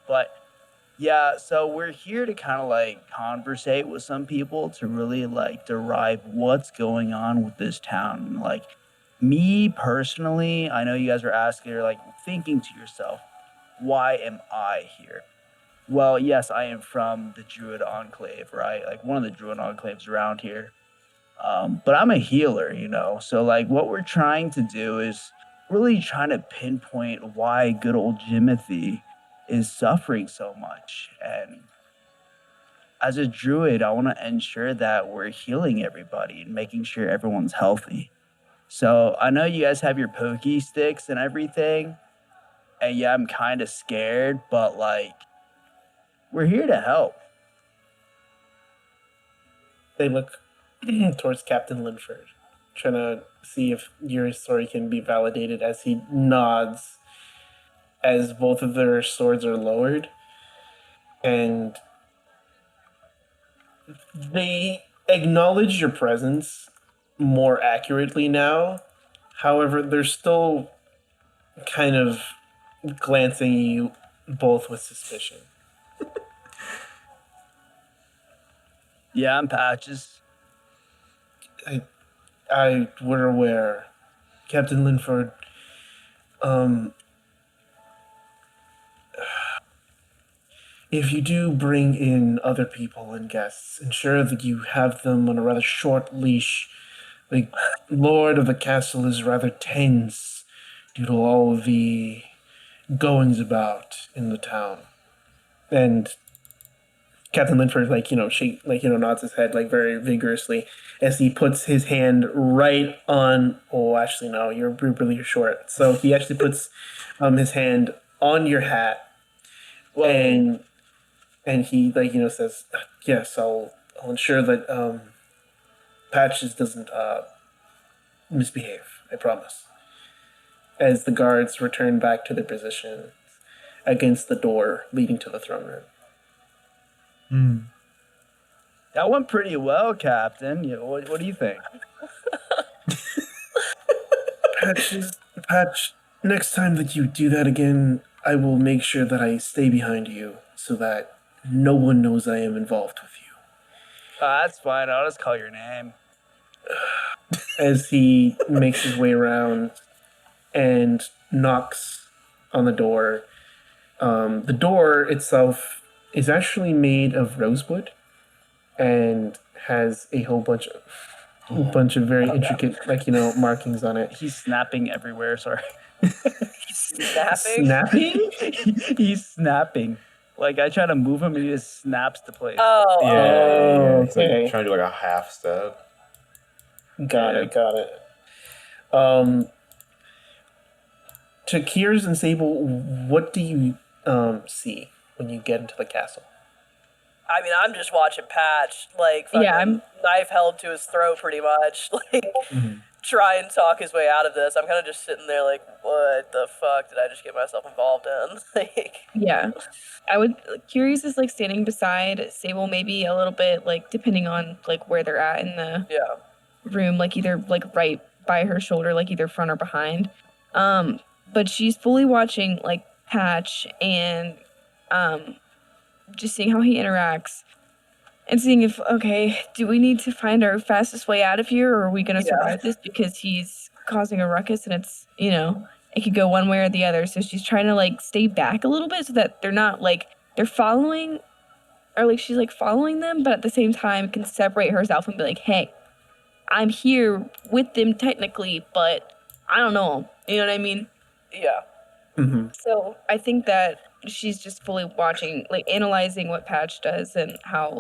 but yeah. So we're here to kind of conversate with some people to really derive what's going on with this town. Me personally, I know you guys are asking or thinking to yourself, why am I here? Well, yes, I am from the Druid Enclave, right? Like one of the Druid Enclaves around here. But I'm a healer, So like what we're trying to do is really trying to pinpoint why good old Jimothy is suffering so much. And as a druid, I want to ensure that we're healing everybody and making sure everyone's healthy. So I know you guys have your pokey sticks and everything. And yeah, I'm kind of scared, but like, we're here to help. They look towards Captain Linford, trying to see if your story can be validated as he nods as both of their swords are lowered. And they acknowledge your presence more accurately now. However, they're still kind of glancing at you both with suspicion. Yeah, I'm Patches. We're aware. Captain Linford, if you do bring in other people and guests, ensure that you have them on a rather short leash. The lord of the castle is rather tense due to all the goings about in the town. And Captain Linford, nods his head, very vigorously as he puts his hand right on. Oh, actually, no, you're really short. So he actually puts his hand on your hat, and he says, "Yes, I'll ensure that Patches doesn't misbehave. I promise." As the guards return back to their position against the door leading to the throne room. That went pretty well, Captain. What do you think? Patch, next time that you do that again, I will make sure that I stay behind you so that no one knows I am involved with you. That's fine. I'll just call your name. As he makes his way around and knocks on the door. The door itself is actually made of rosewood and has a whole bunch of very intricate, markings on it. He's snapping everywhere. Sorry. Snapping? Snapping? He's snapping. Like I try to move him and he just snaps to place. Oh, Yeah, it's okay. like trying to do like a half step. Got it. To Keres and Sable, what do you see when you get into the castle? I mean, I'm just watching Patch, I'm- knife held to his throat pretty much, try and talk his way out of this. I'm kind of just sitting there like, what the fuck did I just get myself involved in? Yeah. I would Curious is standing beside Sable, maybe a little bit depending on where they're at in the Yeah. room, either right by her shoulder, either front or behind. But she's fully watching Patch and just seeing how he interacts and seeing if, okay, do we need to find our fastest way out of here, or are we gonna survive this because he's causing a ruckus and it's it could go one way or the other. So she's trying to stay back a little bit so that they're not they're following, or she's following them, but at the same time can separate herself and be like, hey, I'm here with them technically, but I don't know 'em. You know what I mean? Yeah. Mm-hmm. So I think that she's just fully watching, analyzing what Patch does and how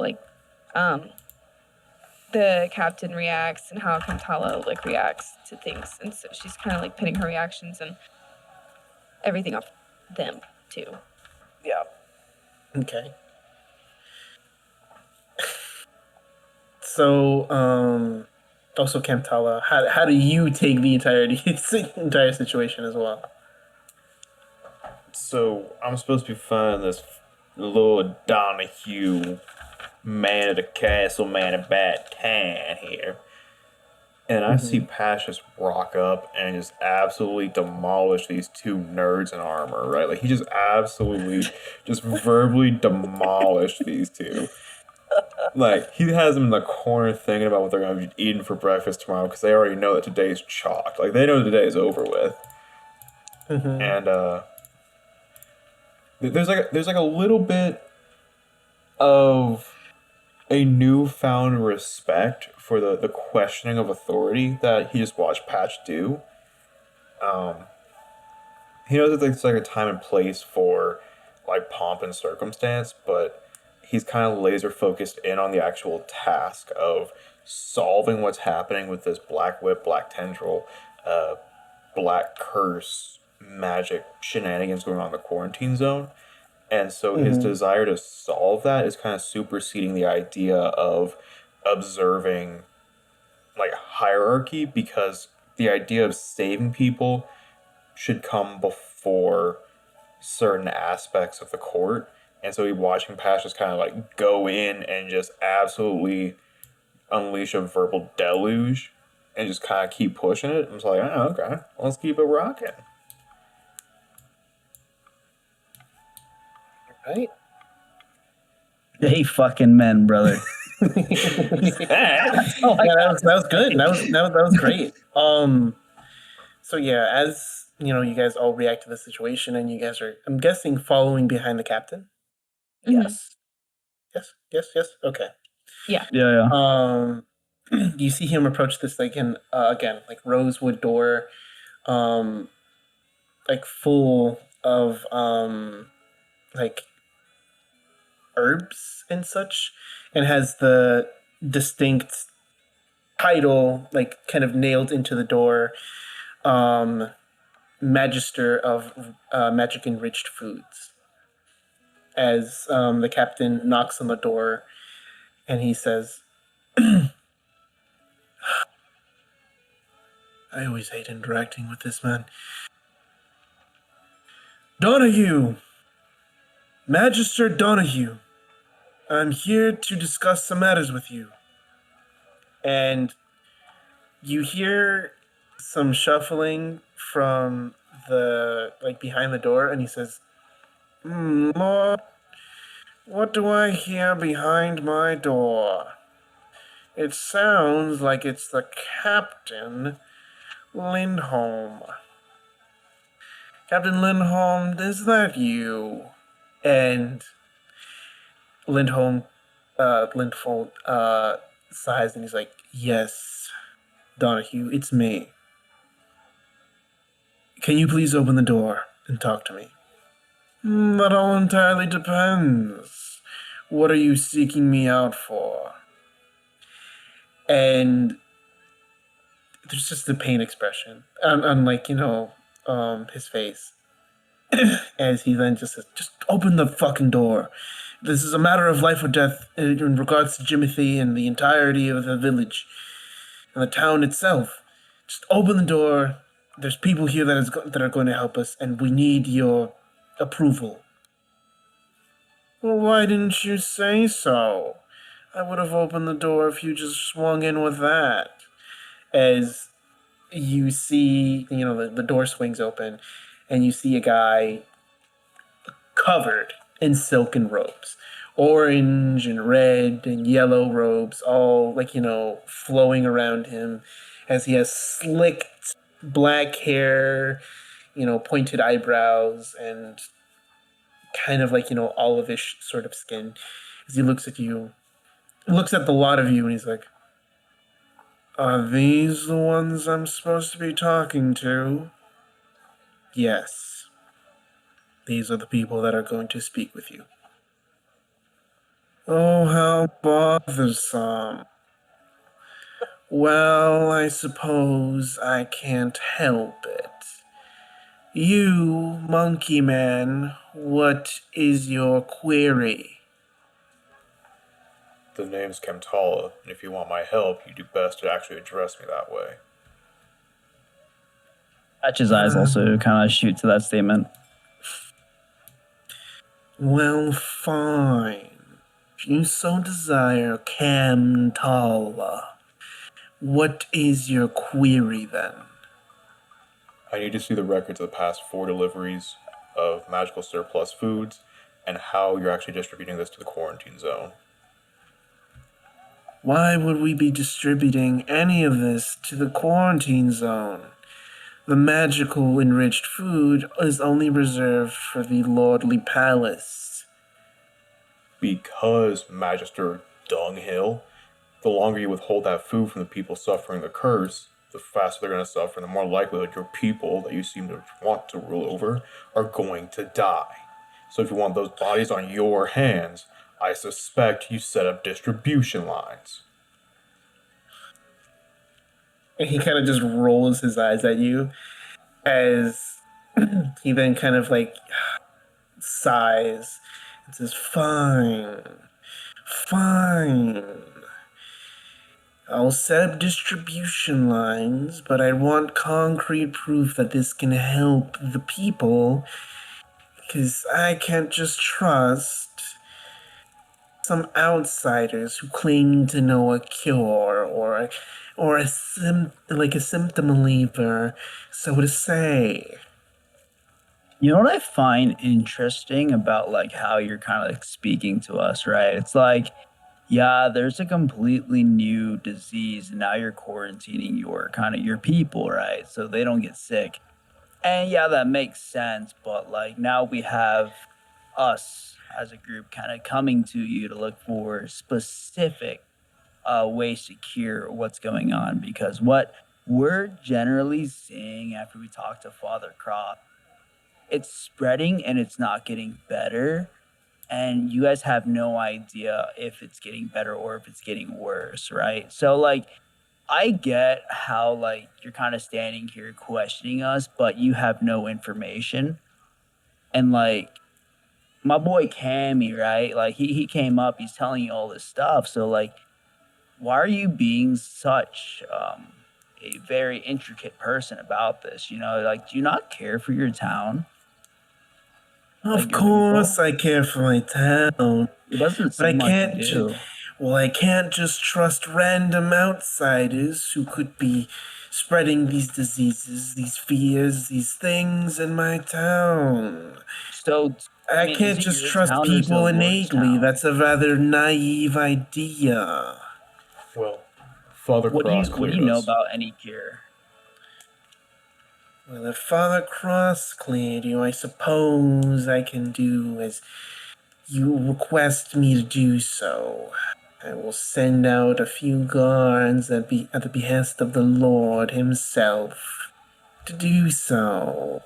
the captain reacts and how Kamtala reacts to things, and so she's kind of pinning her reactions and everything off them too. Yeah. Okay. So, also Kamtala, how do you take the entire situation as well? So I'm supposed to be finding this Lord Donahue, man of the castle, man of bad town here. And I see Patch just rock up and just absolutely demolish these two nerds in armor, right? He just absolutely, just verbally demolished these two. He has them in the corner thinking about what they're going to be eating for breakfast tomorrow because they already know that today's chalked. They know today is over with. And, there's a little bit of a newfound respect for the questioning of authority that he just watched Patch do. Um, he knows that there's like a time and place for like pomp and circumstance, but he's kind of laser focused in on the actual task of solving what's happening with this black whip, black tendril, uh, black curse, magic shenanigans going on in the quarantine zone. And so his Mhm. desire to solve that is kind of superseding the idea of observing like hierarchy, because the idea of saving people should come before certain aspects of the court. And so he watching Pash just kind of like go in and just absolutely unleash a verbal deluge and just kind of keep pushing it. I'm just like, oh, okay, let's keep it rocking. Right? Hey, fucking men, brother. Yeah, that was good. That was great. So yeah, as you know, you guys all react to the situation, and you guys are, I'm guessing, following behind the captain. Mhm. Yes. Yes. Okay. Yeah. You see him approach this like again like rosewood door, um, like full of like herbs and such, and has the distinct title like kind of nailed into the door, um, Magister of Magic Enriched Foods. As the captain knocks on the door, and he says, "I always hate interacting with this man. Donahue, Magister Donahue, I'm here to discuss some matters with you." And you hear some shuffling from the like behind the door, and he says, Lord, what do I hear behind my door? It sounds like it's the Captain Lindholm. Captain Lindholm, is that you? And Lindholm sighs, and he's like, "Yes, Donahue, it's me. Can you please open the door and talk to me?" That all entirely depends. What are you seeking me out for?" And there's just a pain expression on like, his face. As he then just says, "Just open the fucking door. This is a matter of life or death in regards to Jimothy and the entirety of the village and the town itself. Just open the door. There's people here that are going to help us, and we need your approval." "Well, why didn't you say so? I would have opened the door if you just swung in with that." As you see, the door swings open, and you see a guy covered in silken robes, orange and red and yellow robes, all like, flowing around him, as he has slicked black hair, pointed eyebrows, and kind of like, olivish sort of skin. As he looks at you, looks at the lot of you, and he's like, "Are these the ones I'm supposed to be talking to?" "Yes. These are the people that are going to speak with you." "Oh, how bothersome. Well, I suppose I can't help it. You, Monkey Man, what is your query?" The name's Kamtala, and if you want my help, you do best to actually address me that way. Patch's eyes also kind of shoot to that statement. "Well, fine. If you so desire, Kamtala. What is your query then?" I need to see the records of the past 4 deliveries of magical surplus foods and how you're actually distributing this to the quarantine zone. "Why would we be distributing any of this to the quarantine zone? The magical enriched food is only reserved for the lordly palace." because Magister dunghill, the longer you withhold that food from the people suffering the curse, the faster they're going to suffer, and the more likelihood your people that you seem to want to rule over are going to die. So if you want those bodies on your hands, I suspect you set up distribution lines. And he kind of just rolls his eyes at you as he then kind of like sighs and says, Fine. I'll set up distribution lines, but I want concrete proof that this can help the people, because I can't just trust some outsiders who claim to know a cure or a symptom reliever, so to say. You know what I find interesting about like how you're kind of like speaking to us, right? It's like, yeah, there's a completely new disease, and now you're quarantining your people, right? So they don't get sick. And yeah, that makes sense, but like now we have us as a group kind of coming to you to look for specific ways to cure what's going on, because what we're generally seeing after we talk to Father Croft, it's spreading and it's not getting better, and you guys have no idea if it's getting better or if it's getting worse, right? So like I get how like you're kind of standing here questioning us, but you have no information. And like my boy Cammy, right? Like he came up, he's telling you all this stuff. So like why are you being such a very intricate person about this? You know, like do you not care for your town? Of Like your course people? I care for my town, It doesn't but I seem like you can't do. I can't just trust random outsiders who could be spreading these diseases, these fears, these things in my town. So I I mean, is can't it just your trust town or is it people Lord's innately. town? That's a rather naive idea. Well, Father Cross What do cleared you know us. about any cure? Well, if Father Cross cleared you, I suppose I can do as you request me to do so. I will send out a few guards at the behest of the Lord himself to do so.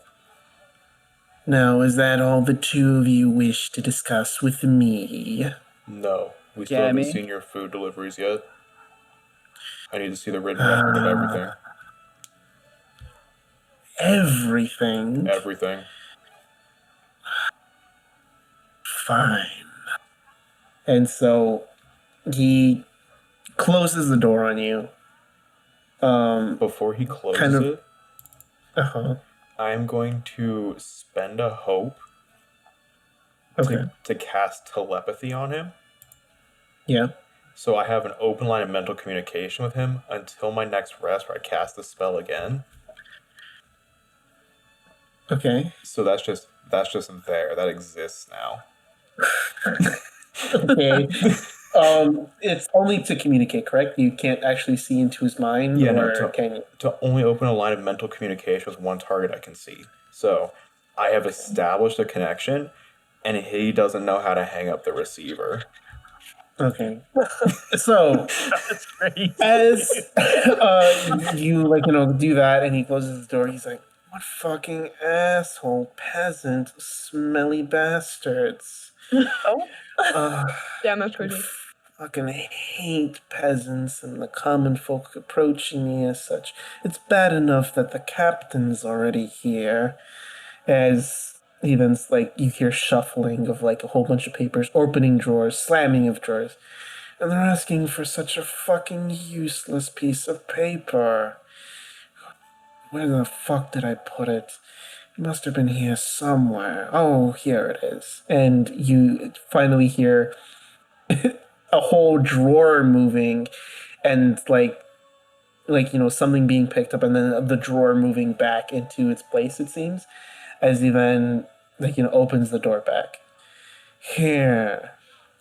Now, is that all the two of you wish to discuss with me? No, we still haven't Cammy? seen your food deliveries yet. I need to see the written record of everything. Everything? Everything. Fine. And so he closes the door on you. Before he closes Kind of- it, Uh-huh. I'm going to spend a hope Okay. to cast telepathy on him. Yeah. So I have an open line of mental communication with him until my next rest where I cast the spell again. Okay. So that's just there. That exists now. Okay. It's only to communicate, correct? You can't actually see into his mind, Yeah, no, or can you? to only open a line of mental communication with one target I can see. So I have established a connection, and he doesn't know how to hang up the receiver. Okay. So That's crazy. as you do that, and he closes the door, he's like, "What fucking asshole peasant, smelly bastards." Oh, Damn, that's crazy. Fucking hate peasants and the common folk approaching me as such. It's bad enough that the captain's already here. As even like you hear shuffling of like a whole bunch of papers, opening drawers, slamming of drawers. And they're asking for such a fucking useless piece of paper. Where the fuck did I put it? It must have been here somewhere. Oh, here it is. And you finally hear a whole drawer moving and something being picked up and then the drawer moving back into its place, it seems, as he then opens the door back. Here,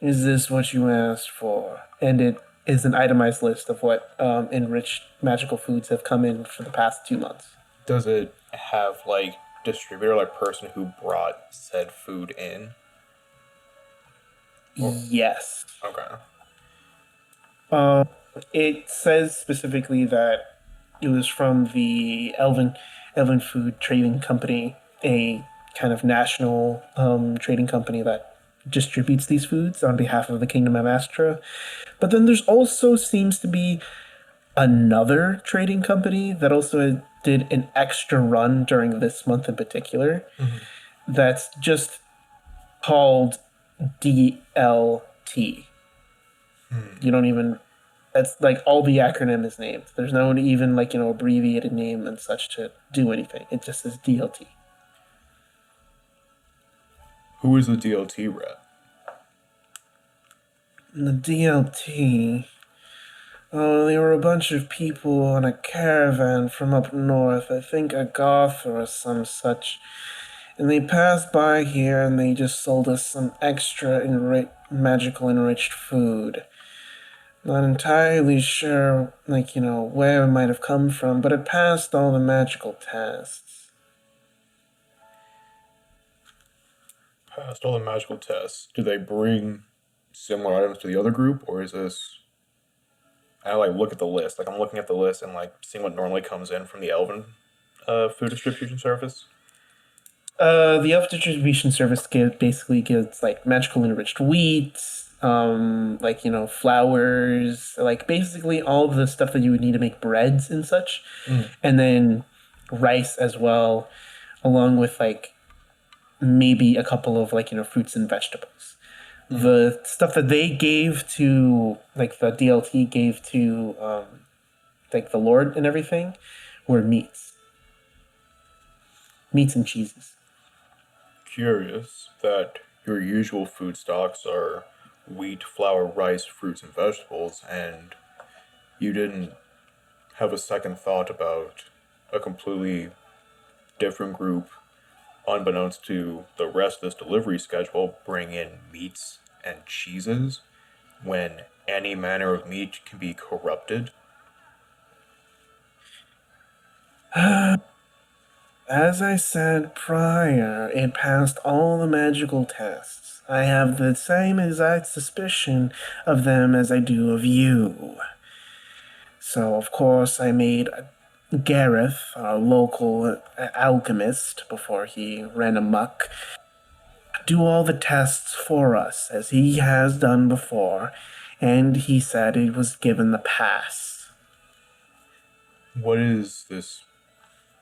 is this what you asked for? And it is an itemized list of what enriched magical foods have come in for the past 2 months. Does it have like distributor, like person who brought said food in? Yes. Okay. It says specifically that it was from the Elven Food Trading Company, a kind of national trading company that distributes these foods on behalf of the Kingdom of Astra. But then there's also seems to be another trading company that also did an extra run during this month in particular. That's just called DLT. You don't even. That's like all the acronym is named. There's no even like abbreviated name and such to do anything. It just says DLT. Who is the DLT rep? And the DLT. Oh, they were a bunch of people on a caravan from up north. I think a goth or some such. And they passed by here and they just sold us some extra magical enriched food. Not entirely sure, where it might have come from, but it passed all the magical tests. Passed all the magical tests. Do they bring similar items to the other group, or is this? I look at the list. I'm looking at the list and seeing what normally comes in from the Elven food distribution service. The Elf Distribution Service basically gives magical enriched wheat, flours, basically all of the stuff that you would need to make breads and such, and then rice as well, along with maybe a couple of fruits and vegetables. The stuff that they gave to the DLT gave to the Lord and everything were meats and cheeses. Curious that your usual food stocks are wheat, flour, rice, fruits, and vegetables, and you didn't have a second thought about a completely different group, unbeknownst to the rest of this delivery schedule, bring in meats and cheeses when any manner of meat can be corrupted. As I said prior, it passed all the magical tests. I have the same exact suspicion of them as I do of you. So, of course, I made Gareth, our local alchemist, before he ran amok, do all the tests for us, as he has done before, and he said it was given the pass. What is this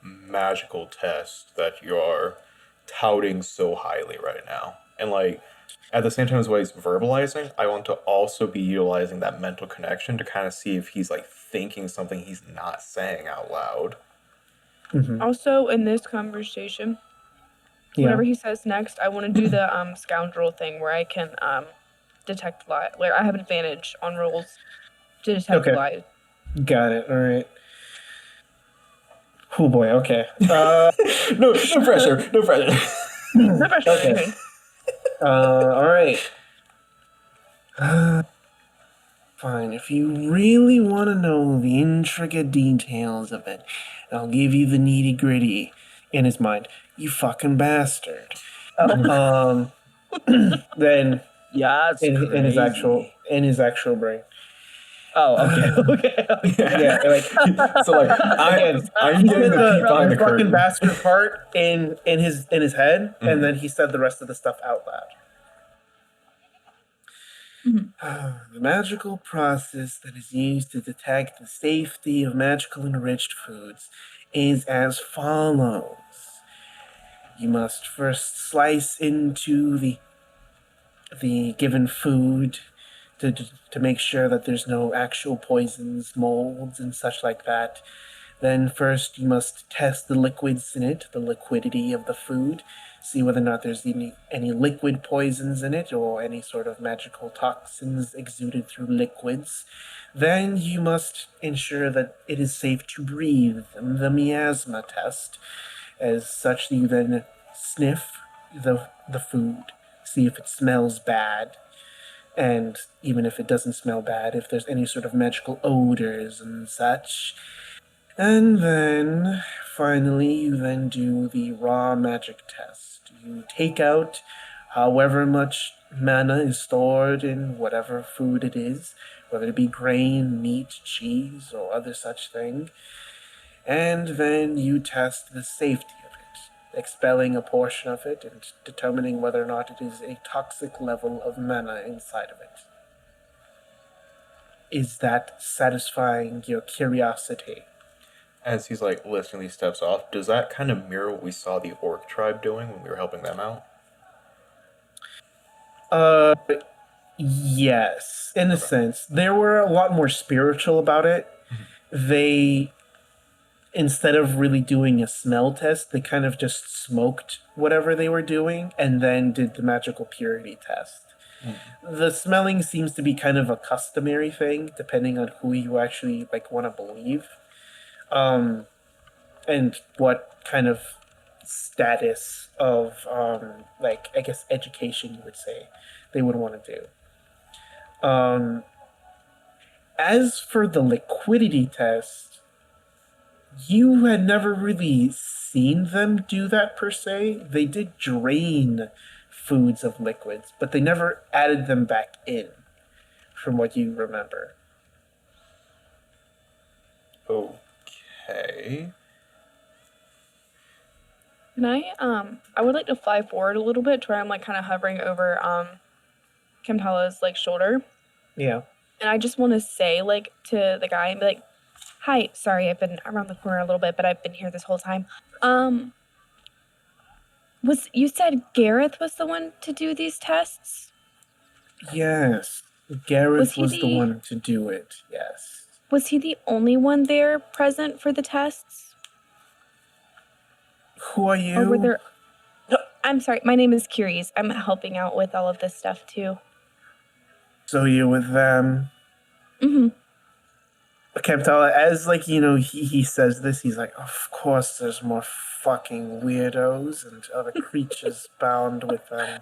magical test that you're touting so highly right now? And at the same time as what he's verbalizing, I want to also be utilizing that mental connection to kind of see if he's thinking something he's not saying out loud. Also, in this conversation, whatever he says next, I want to do the scoundrel thing where I can detect lies. Where I have an advantage on rolls to detect lies. Got it. All right. Oh boy. Okay. No pressure. No pressure. No pressure. Okay. All right. Fine. If you really want to know the intricate details of it, I'll give you the nitty gritty. In his mind, you fucking bastard. Then Yeah, it's in his actual brain. Oh, okay. Yeah, So I'm getting the peek behind the fucking curtain. bastard part in his head, and then he said the rest of the stuff out loud. The magical process that is used to detect the safety of magical enriched foods is as follows. You must first slice into the given food to make sure that there's no actual poisons, molds, and such like that. Then first you must test the liquids in it, the liquidity of the food, see whether or not there's any liquid poisons in it or any sort of magical toxins exuded through liquids. Then you must ensure that it is safe to breathe, the miasma test. As such, you then sniff the food, see if it smells bad. And even if it doesn't smell bad, if there's any sort of magical odors and such. And then, finally, you then do the raw magic test. You take out however much mana is stored in whatever food it is, whether it be grain, meat, cheese, or other such thing. And then you test the safety of it, expelling a portion of it and determining whether or not it is a toxic level of mana inside of it. Is that satisfying your curiosity? As he's like listing these steps off, does that kind of mirror what we saw the orc tribe doing when we were helping them out? Yes, in a sense. They were a lot more spiritual about it. They, instead of really doing a smell test, they kind of just smoked whatever they were doing and then did the magical purity test. The smelling seems to be kind of a customary thing, depending on who you actually want to believe, and what kind of status of I guess education you would say they would want to do. As for the liquidity test, you had never really seen them do that per se. They did drain foods of liquids, but they never added them back in, from what you remember. Okay. Can I would like to fly forward a little bit to where I'm kind of hovering over Kamtala's shoulder. Yeah. And I just want to say to the guy and be like, "Hi, sorry, I've been around the corner a little bit, but I've been here this whole time. You said Gareth was the one to do these tests? Yes. Gareth Was was he the the- one to do it, yes. Was he the only one there present for the tests? Who are you? Or were there... I'm sorry, my name is Keres. I'm helping out with all of this stuff too. So you're with them? Mm-hmm. Kamtala, as he says this, he's like, of course there's more fucking weirdos and other creatures bound with them.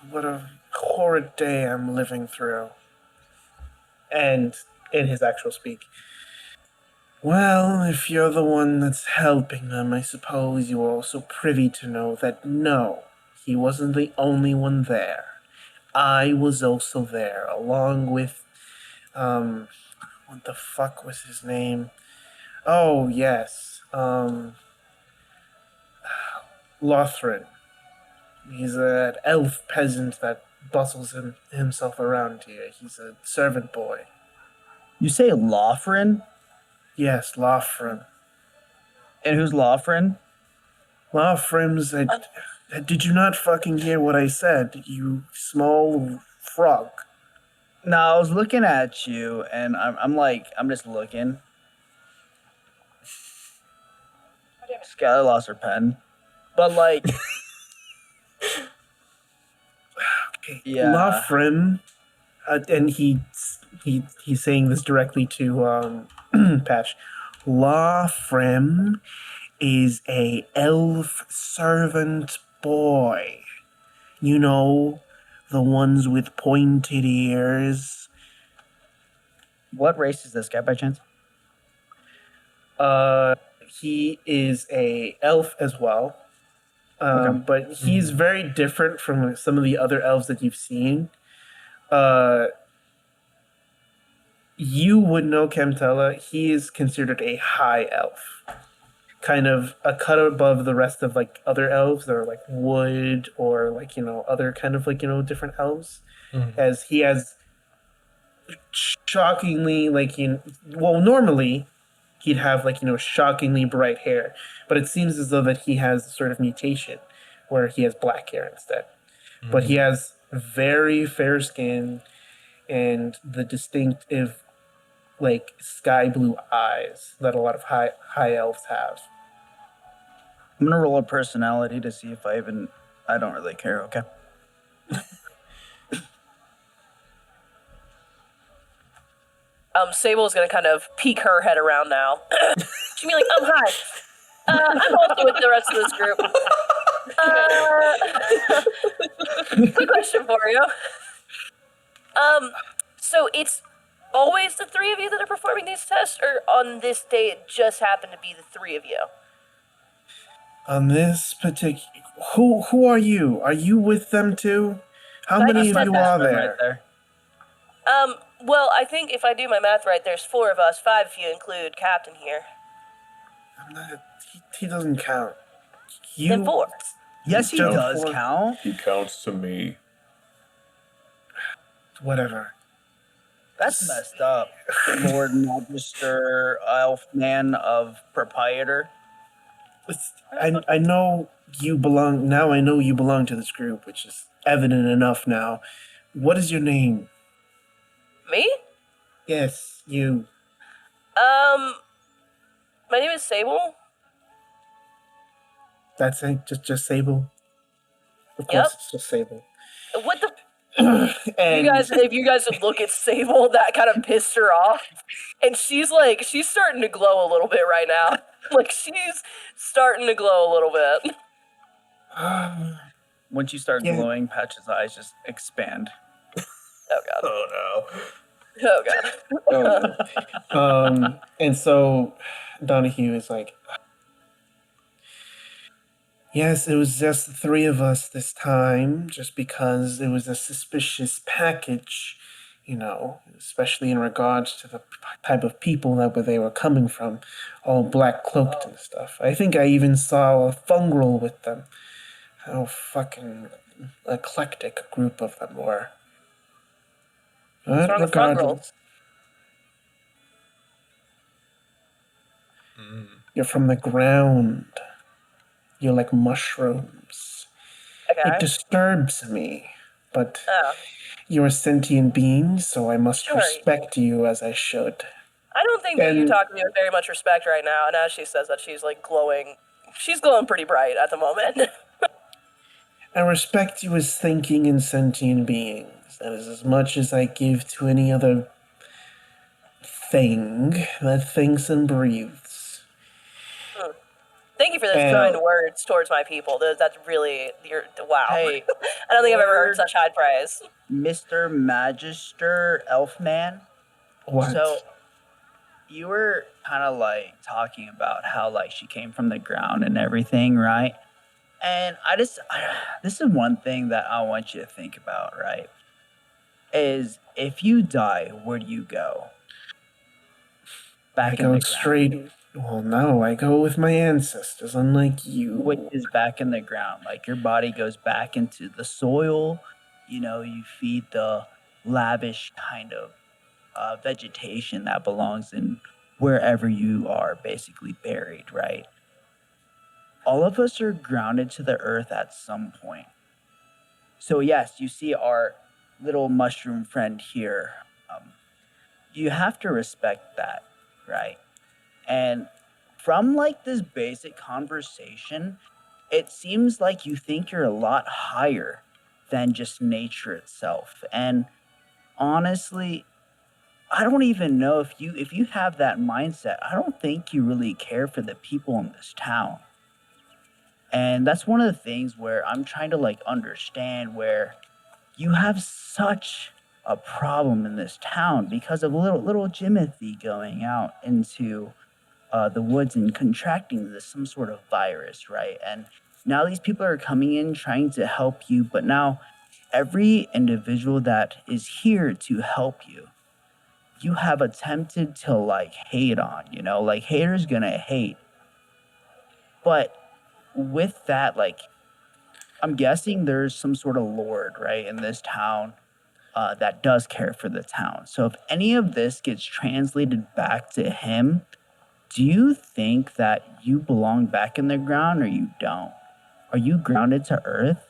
What a horrid day I'm living through. And in his actual speak, well, if you're the one that's helping them, I suppose you are also privy to know that no, he wasn't the only one there. I was also there, along with, what the fuck was his name? Oh, yes, Lothrin. He's an elf peasant that bustles himself around here. He's a servant boy. You say Lawfrin? Yes, Lothrin. And who's Lawfrin? Lothrin's did you not fucking hear what I said, you small frog? No, I was looking at you, and I'm just looking. Skylar lost her pen. But, Okay. Yeah. Lothrin, and he's saying this directly to Patch. Lothrin is a elf servant boy. You know, the ones with pointed ears. What race is this guy by chance? He is a elf as well. Okay. But he's very different from some of the other elves that you've seen. You would know Kamtala. He is considered a high elf. Kind of a cut above the rest of other elves that are wood or other kind of different elves. As he has shockingly normally he'd have shockingly bright hair, but it seems as though that he has a sort of mutation where he has black hair instead. But he has very fair skin and the distinctive sky blue eyes that a lot of high elves have. I'm gonna roll a personality to see if I don't really care, okay? Sable's gonna kind of peek her head around now. She'll be like, hi. I'm also with the rest of this group. Quick question for you. So it's always the three of you that are performing these tests, or on this day it just happened to be the three of you? On this particular, who are you? Are you with them too? How I many just of you said are Right there? there. Well, I think if I do my math right, there's 4 of us, 5 if you include Captain here. I'm not. He doesn't count. Then 4. Yes, he Count does for- count. He counts to me. Whatever. That's messed up. Lord Magister, Elfman of Proprietor. I know you belong now. I know you belong to this group, which is evident enough now. What is your name? Me? Yes, you. My name is Sable. That's it. Just Sable. Of Yep. course, it's just Sable. What the? And If you guys would look at Sable, that kind of pissed her off, and she's starting to glow a little bit right now. Like she's starting to glow a little bit. Once you start Yeah. glowing, Patch's eyes just expand. Oh god. Oh Oh god. and so Donahue is like, yes, it was just the 3 of us this time, just because it was a suspicious package, especially in regards to the type of people that they were coming from, all black cloaked and stuff. I think I even saw a fungrel with them. How fucking eclectic a group of them were. What's wrong with fungrels? no. You're from the ground. You're like mushrooms. Okay. It disturbs me, but Oh. you're a sentient being, so I must Sure. respect you as I should. I don't think that you And- talk to me with very much respect right now. And as she says that, she's like glowing. She's glowing pretty bright at the moment. I respect you as thinking and sentient beings. That is as much as I give to any other thing that thinks and breathes. Thank you for those And- kind words towards my people. That's really wow. Hey, I don't think I've ever heard Lord- such high praise. Mr. Magister, Elfman. What? So, you were kind of like talking about how like she came from the ground and everything, right? And this is one thing that I want you to think about, right? Is if you die, where do you go? I Back in go the ground. straight. Well, no, I go with my ancestors, unlike you. Which is back in the ground. Like your body goes back into the soil. You feed the lavish kind of vegetation that belongs in wherever you are basically buried, right? All of us are grounded to the earth at some point. So yes, you see our little mushroom friend here. You have to respect that, right? And from like this basic conversation, it seems like you think you're a lot higher than just nature itself. And honestly, I don't even know if you have that mindset. I don't think you really care for the people in this town. And that's one of the things where I'm trying to like understand where you have such a problem in this town because of little Jimothy going out into the woods and contracting some sort of virus, right? And now these people are coming in trying to help you, but now every individual that is here to help you, you have attempted to like hate on, like haters gonna hate. But with that, like, I'm guessing there's some sort of lord, right, in this town that does care for the town. So if any of this gets translated back to him, do you think that you belong back in the ground or you don't? Are you grounded to earth?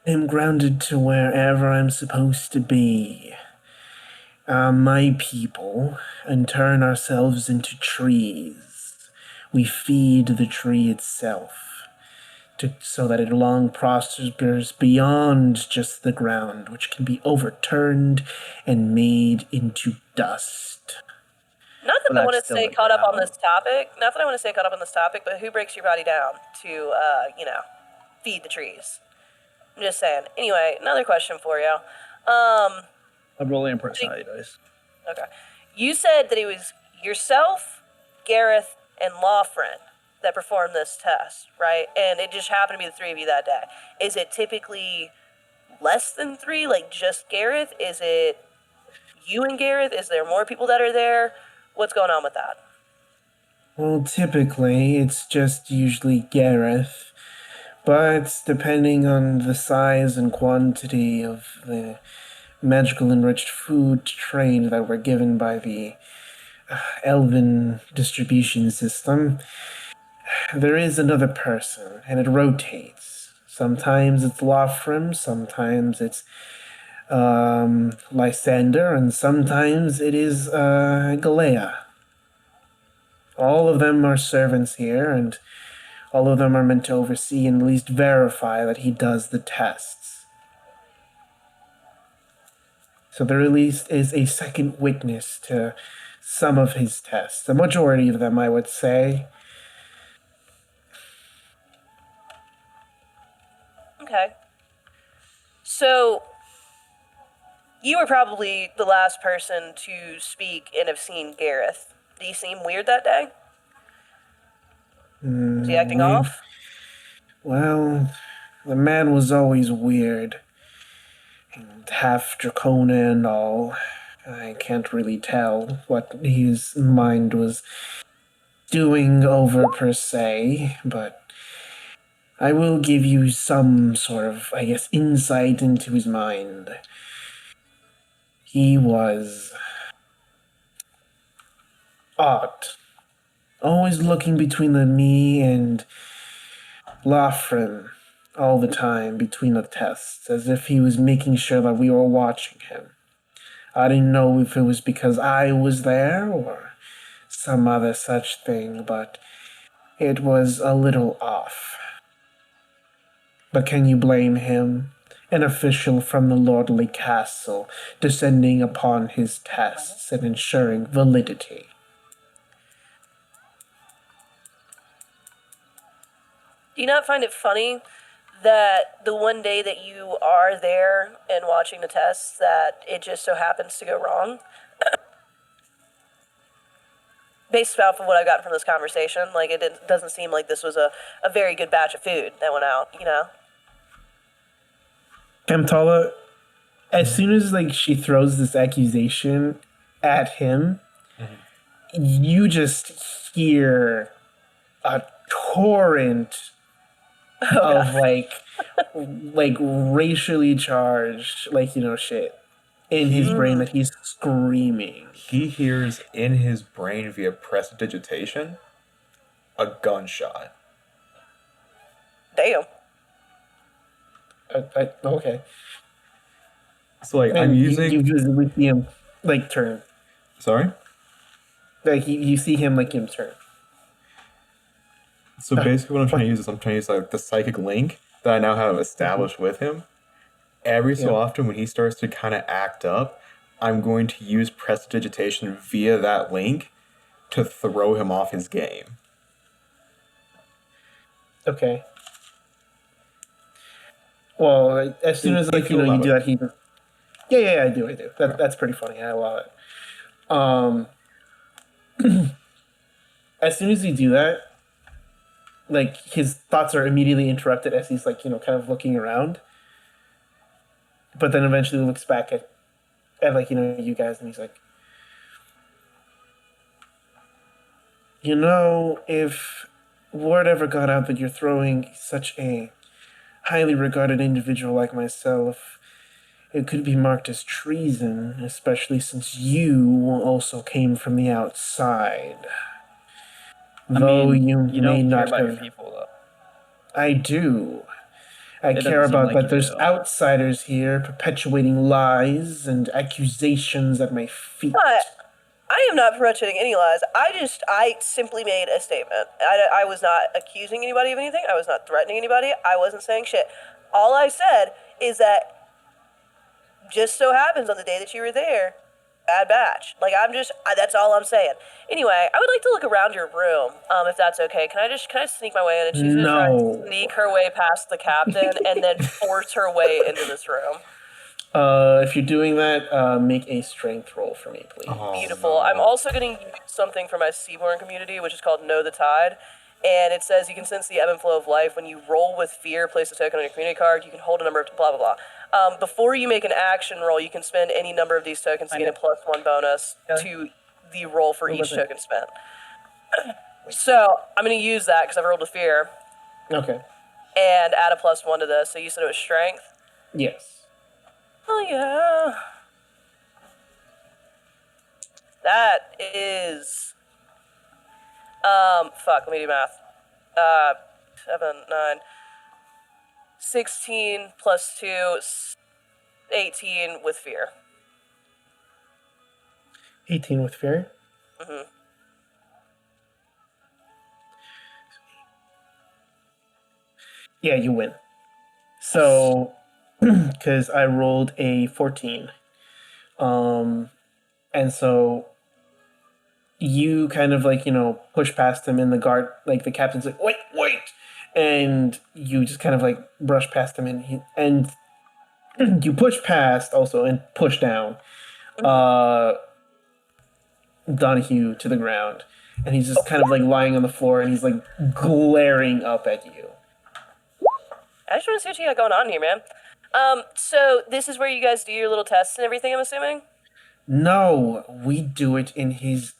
I'm grounded to wherever I'm supposed to be. My people, and turn ourselves into trees. We feed the tree itself, so that it long prospers beyond just the ground, which can be overturned and made into dust. Not that Well, I want to that's still stay the caught up on ground. this topic. Not that I want to stay caught up on this topic, but who breaks your body down to, feed the trees? I'm just saying. Anyway, another question for you. I'm rolling a personality dice. Okay. You said that it was yourself, Gareth, and Lawfriend. that perform this test, right? And it just happened to be the three of you that day. Is it typically less than three, like just Gareth? Is it you and Gareth? Is there more people that are there? What's going on with that? Well, typically, it's just usually Gareth. But depending on the size and quantity of the magical enriched food trade that were given by the elven distribution system, there is another person, and it rotates. Sometimes it's Lofrim, sometimes it's Lysander, and sometimes it is Galea. All of them are servants here, and all of them are meant to oversee and at least verify that he does the tests. So there at least is a second witness to some of his tests. The majority of them, I would say. Okay. So, you were probably the last person to speak and have seen Gareth. Did he seem weird that day? Was he acting off? Well, the man was always weird. And half draconian and all. I can't really tell what his mind was doing over per se, but I will give you some sort of, I guess, insight into his mind. He was odd. Always looking between me and Lofrin all the time between the tests, as if he was making sure that we were watching him. I didn't know if it was because I was there or some other such thing, but it was a little off. But can you blame him? An official from the lordly castle, descending upon his tests and ensuring validity. Do you not find it funny that the one day that you are there and watching the tests, that it just so happens to go wrong? Based off of what I got from this conversation, like it doesn't seem like this was a very good batch of food that went out, you know? Kamtala, as soon as she throws this accusation at him, you just hear a torrent of racially charged shit in his brain that he's screaming. He hears in his brain via prestidigitation a gunshot. Damn. Okay. So I'm using. You visibly see him turn. Sorry. You see him him turn. So basically, what I'm trying to use is the psychic link that I now have established with him. Every so often, when he starts to kind of act up, I'm going to use prestidigitation via that link to throw him off his game. Okay. Well, as soon as you do that, he. Yeah, I do. That's pretty funny. I love it. As soon as you do that, his thoughts are immediately interrupted as he's kind of looking around. But then eventually looks back at you guys, and he's like, if word ever got out that you're throwing such a highly regarded individual like myself, it could be marked as treason, especially since you also came from the outside. Though you may don't not care about have. your people, though. I do. I It care doesn't seem about like that you there's do. outsiders here perpetuating lies and accusations at my feet. But I am not perpetuating any lies. I simply made a statement. I was not accusing anybody of anything. I was not threatening anybody. I wasn't saying shit. All I said is that just so happens on the day that you were there, bad batch. That's all I'm saying. Anyway, I would like to look around your room, if that's okay. Can I sneak my way in? And she's gonna try to sneak her way past the captain and then force her way into this room. If you're doing that, make a strength roll for me, please. Oh, Beautiful. no. I'm also going to use something for my Seaborn community, which is called Know the Tide. and it says you can sense the ebb and flow of life. When you roll with fear, place a token on your community card. You can hold a number of blah, blah, blah. Before you make an action roll, you can spend any number of these tokens to gain a +1 bonus to the roll for each token spent. So I'm going to use that because I've rolled with fear. Okay. And add a +1 to this. So you said it was strength? Yes. Oh, yeah. That is... let me do math. 7, 9... 16 plus 2, 18 with fear. 18 with fear? Mm-hmm. Yeah, you win. So, because I rolled a 14. And so you kind of like, push past him, and the guard, like the captain's like, wait! And you just kind of like brush past him, and you push past also and push down Donahue to the ground. And he's just kind of like lying on the floor, and he's like glaring up at you. I just want to see what you got going on here, man. So this is where you guys do your little tests and everything, I'm assuming? No, we do it in his...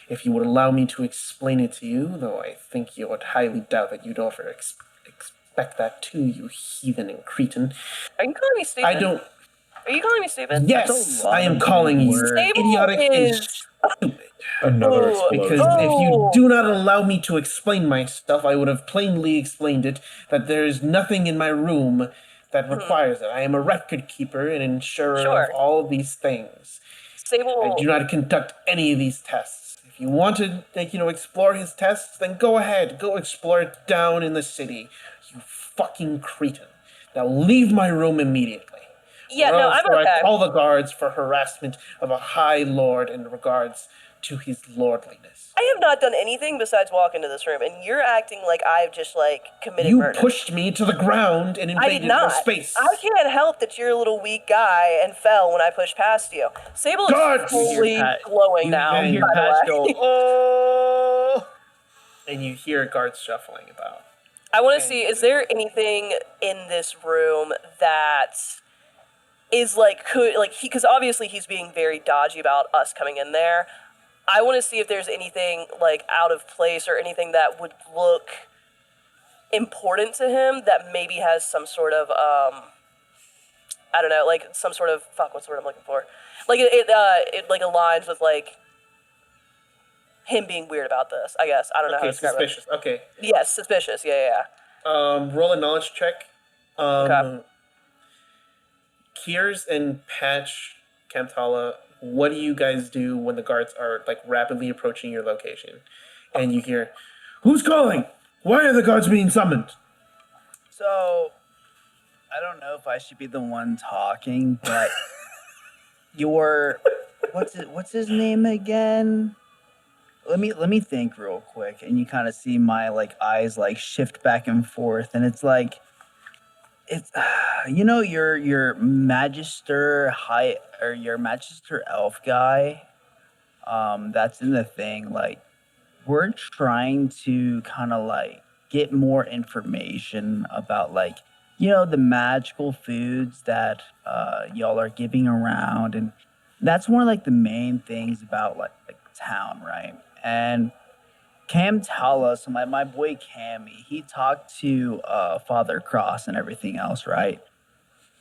If you would allow me to explain it to you, though I think you would highly doubt that you'd ever expect that too, you heathen and cretin. Are you calling me stupid? I don't... Are you calling me stupid? Yes, I am calling you idiotic and stupid. Another Ooh, explosion. Because if you do not allow me to explain my stuff, I would have plainly explained it, that there is nothing in my room that requires it. I am a record keeper and insurer of all of these things. Sable... I do not conduct any of these tests. If you want to, explore his tests, then go ahead. Go explore it down in the city. You fucking cretin. Now leave my room immediately. Yeah, no, I'm okay. I call the guards for harassment of a high lord in regards to his lordliness. I have not done anything besides walk into this room, and you're acting like I've just, committed murder. You pushed me to the ground and invaded your space. I can't help that you're a little weak guy and fell when I pushed past you. Sable is fully glowing now. And your patch go, oh! And you hear guards shuffling about. I want to see, is there anything in this room that is, because obviously he's being very dodgy about us coming in there. I want to see if there's anything, out of place or anything that would look important to him that maybe has some sort of, I don't know, some sort of, what's the word I'm looking for? It aligns with, him being weird about this, I guess. I don't know how to describe suspicious. it. Okay. Yes, suspicious, yeah. Roll a knowledge check. Okay. Keres and Patch, Kamtala, what do you guys do when the guards are rapidly approaching your location? And you hear, who's calling? Why are the guards being summoned? So, I don't know if I should be the one talking, but what's his name again? Let me think real quick, and you kind of see my eyes shift back and forth, and it's your magister high or your magister elf guy that's in the thing, we're trying to kind of get more information about the magical foods that y'all are giving around, and that's one of the main things about the town, right? And Kamtala, so my boy Cammy, he talked to Father Cross and everything else, right?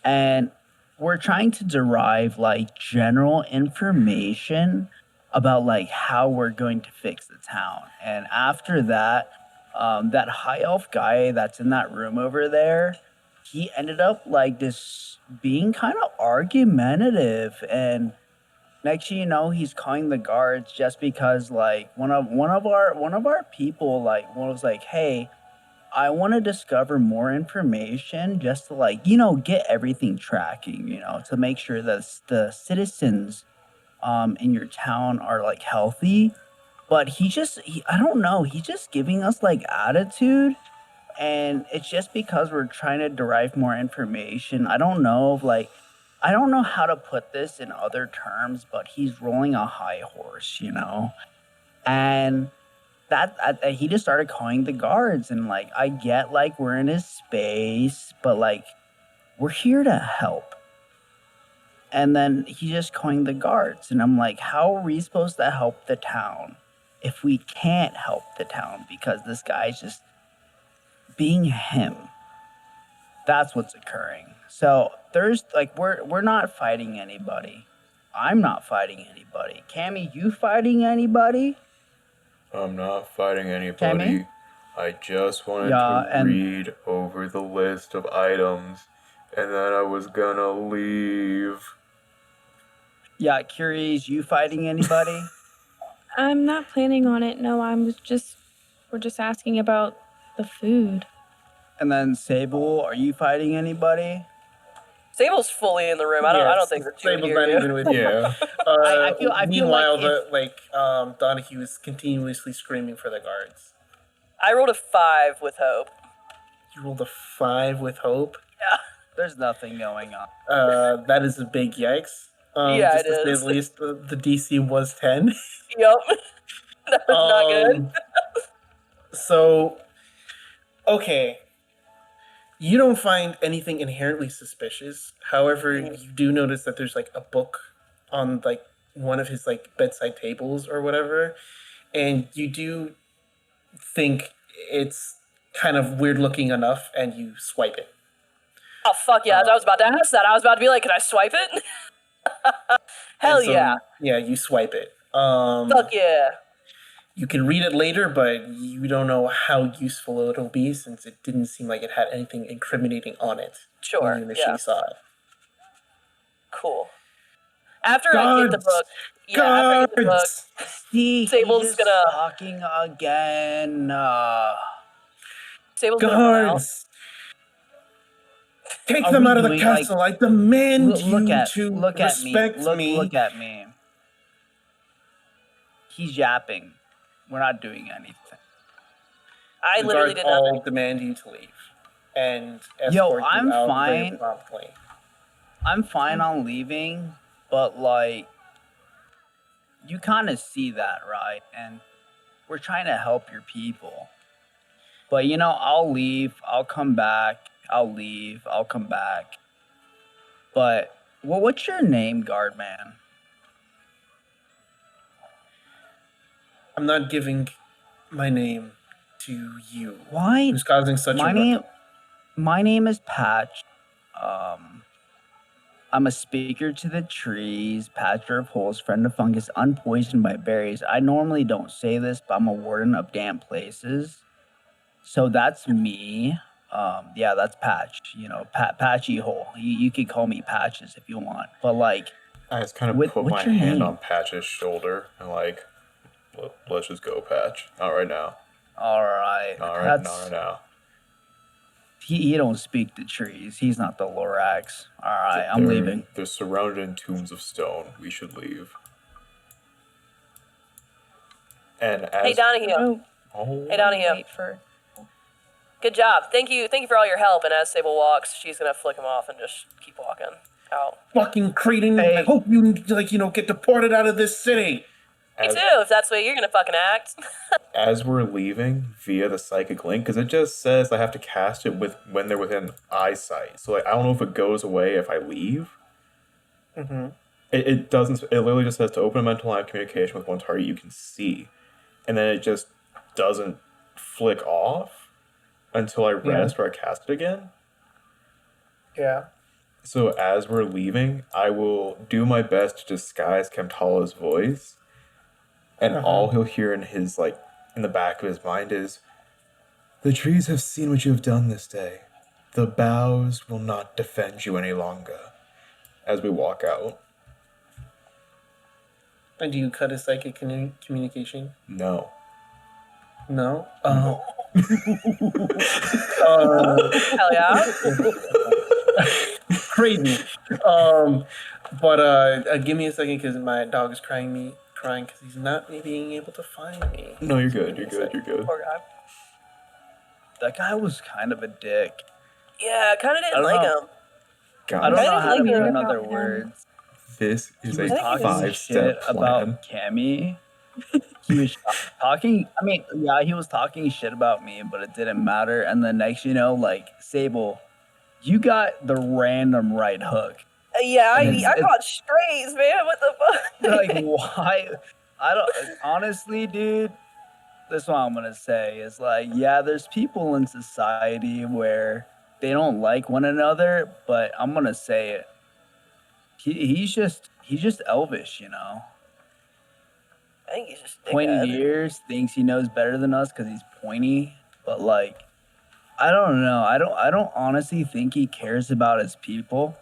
And we're trying to derive general information about how we're going to fix the town. And after that, that high elf guy that's in that room over there, he ended up just being kind of argumentative, and next thing you know, he's calling the guards just because one of our people was hey, I want to discover more information just to get everything tracking, to make sure that the citizens in your town are healthy. But I don't know, he's just giving us attitude, and it's just because we're trying to derive more information. I don't know if I don't know how to put this in other terms, but he's rolling a high horse, and he just started calling the guards, and like I get like we're in his space, but like we're here to help. And then he just calling the guards, and I'm like, how are we supposed to help the town if we can't help the town because this guy's just being him? That's what's occurring. So there's like we're not fighting anybody. I'm not fighting anybody. Cammy, you fighting anybody? I'm not fighting anybody. Tammy? I just wanted Yeah, to and- read over the list of items, and then I was gonna leave. Yeah, Curies, you fighting anybody? I'm not planning on it. No, we're just asking about the food. And then Sable, are you fighting anybody? Sable's fully in the room. I don't think the two Sable's hear not you. even with you. Yeah. I feel Meanwhile, like Donahue is continuously screaming for the guards. I rolled a 5 with hope. You rolled a 5 with hope. There's nothing going on. That is a big yikes. Yeah, just it to say is. the least, the DC was 10. Yep. That was not good. So, okay. You don't find anything inherently suspicious. However, you do notice that there's like a book on like one of his like bedside tables or whatever, and you do think it's kind of weird looking enough, and you swipe it. Oh, fuck yeah. I was about to ask that. I was about to be like, can I swipe it? Hell And so, yeah. Yeah, you swipe it. Fuck yeah. You can read it later, but you don't know how useful it'll be since it didn't seem like it had anything incriminating on it Sure. when you initially Yeah. saw it. Cool. After I get the book. Yeah, after I get the book. Guards! See, Sable's he's just gonna- talking again. Sable's gonna run out. Guards! Take Are them we out of the doing, castle. I demand you look at to look at me. respect Look, me. look at me. He's yapping. We're not doing anything. I The literally guards did nothing. all demand you to leave and Yo, escort you I'm out fine. very promptly. I'm fine on leaving, but like, you kind of see that, right? And we're trying to help your people. But you know, I'll leave. I'll come back. I'll leave. I'll come back. But well, what's your name, guard man? I'm not giving my name to you. Why? Who's causing such a ruckus. My name is Patch. I'm a speaker to the trees, patcher of holes, friend of fungus, unpoisoned by berries. I normally don't say this, but I'm a warden of damp places. So that's me. Yeah, that's Patch. You know, Patchy Hole. You could call me Patches if you want. But like, I just kind of put my what's your hand name? on Patch's shoulder and like, let's just go, Patch. Not right now. all right, Not right, that's not right now. he don't speak to trees. He's not the Lorax. All right, I'm leaving. They're surrounded in tombs of stone. We should leave. And as Hey, Donahue. oh, Hey, Donahue. Wait for. Good job. Thank you for all your help. And as Sable walks, she's gonna flick him off and just keep walking out. Fucking Cretan. Hey. I hope you get deported out of this city. Me as, too, if that's the way you're gonna fucking act. as we're leaving via the psychic link, because it just says I have to cast it when they're within eyesight. So like, I don't know if it goes away if I leave. Mm-hmm. It doesn't. It literally just says to open a mental line of communication with one target you can see, and then it just doesn't flick off until I rest or I cast it again. Yeah. So as we're leaving, I will do my best to disguise Kamtala's voice, and all he'll hear in his in the back of his mind is, "The trees have seen what you have done this day. The boughs will not defend you any longer." As we walk out. And do you cut his psychic communication? No. No. Oh. Hell yeah. Crazy. Give me a second because my dog is crying because he's not being able to find me. No, you're good. You're good. You're good. Poor guy. That guy was kind of a dick. Yeah, kind of I didn't don't like know. him. Guys, I don't know didn't how to like put it in other about him. words. this is He was a talking shit 5-step about plan. Cammy, He was talking. I mean, yeah, he was talking shit about me, but it didn't matter. And then next, like Sable, you got the random right hook, Yeah, and I it's caught strays, man. What the like fuck? why? I don't honestly, dude. This is what I'm gonna say is like, yeah, there's people in society where they don't like one another, but I'm gonna say it. He's just elvish, I think he's just a Pointed dickhead. ears, thinks he knows better than us because he's pointy, but like I don't know. I don't honestly think he cares about his people.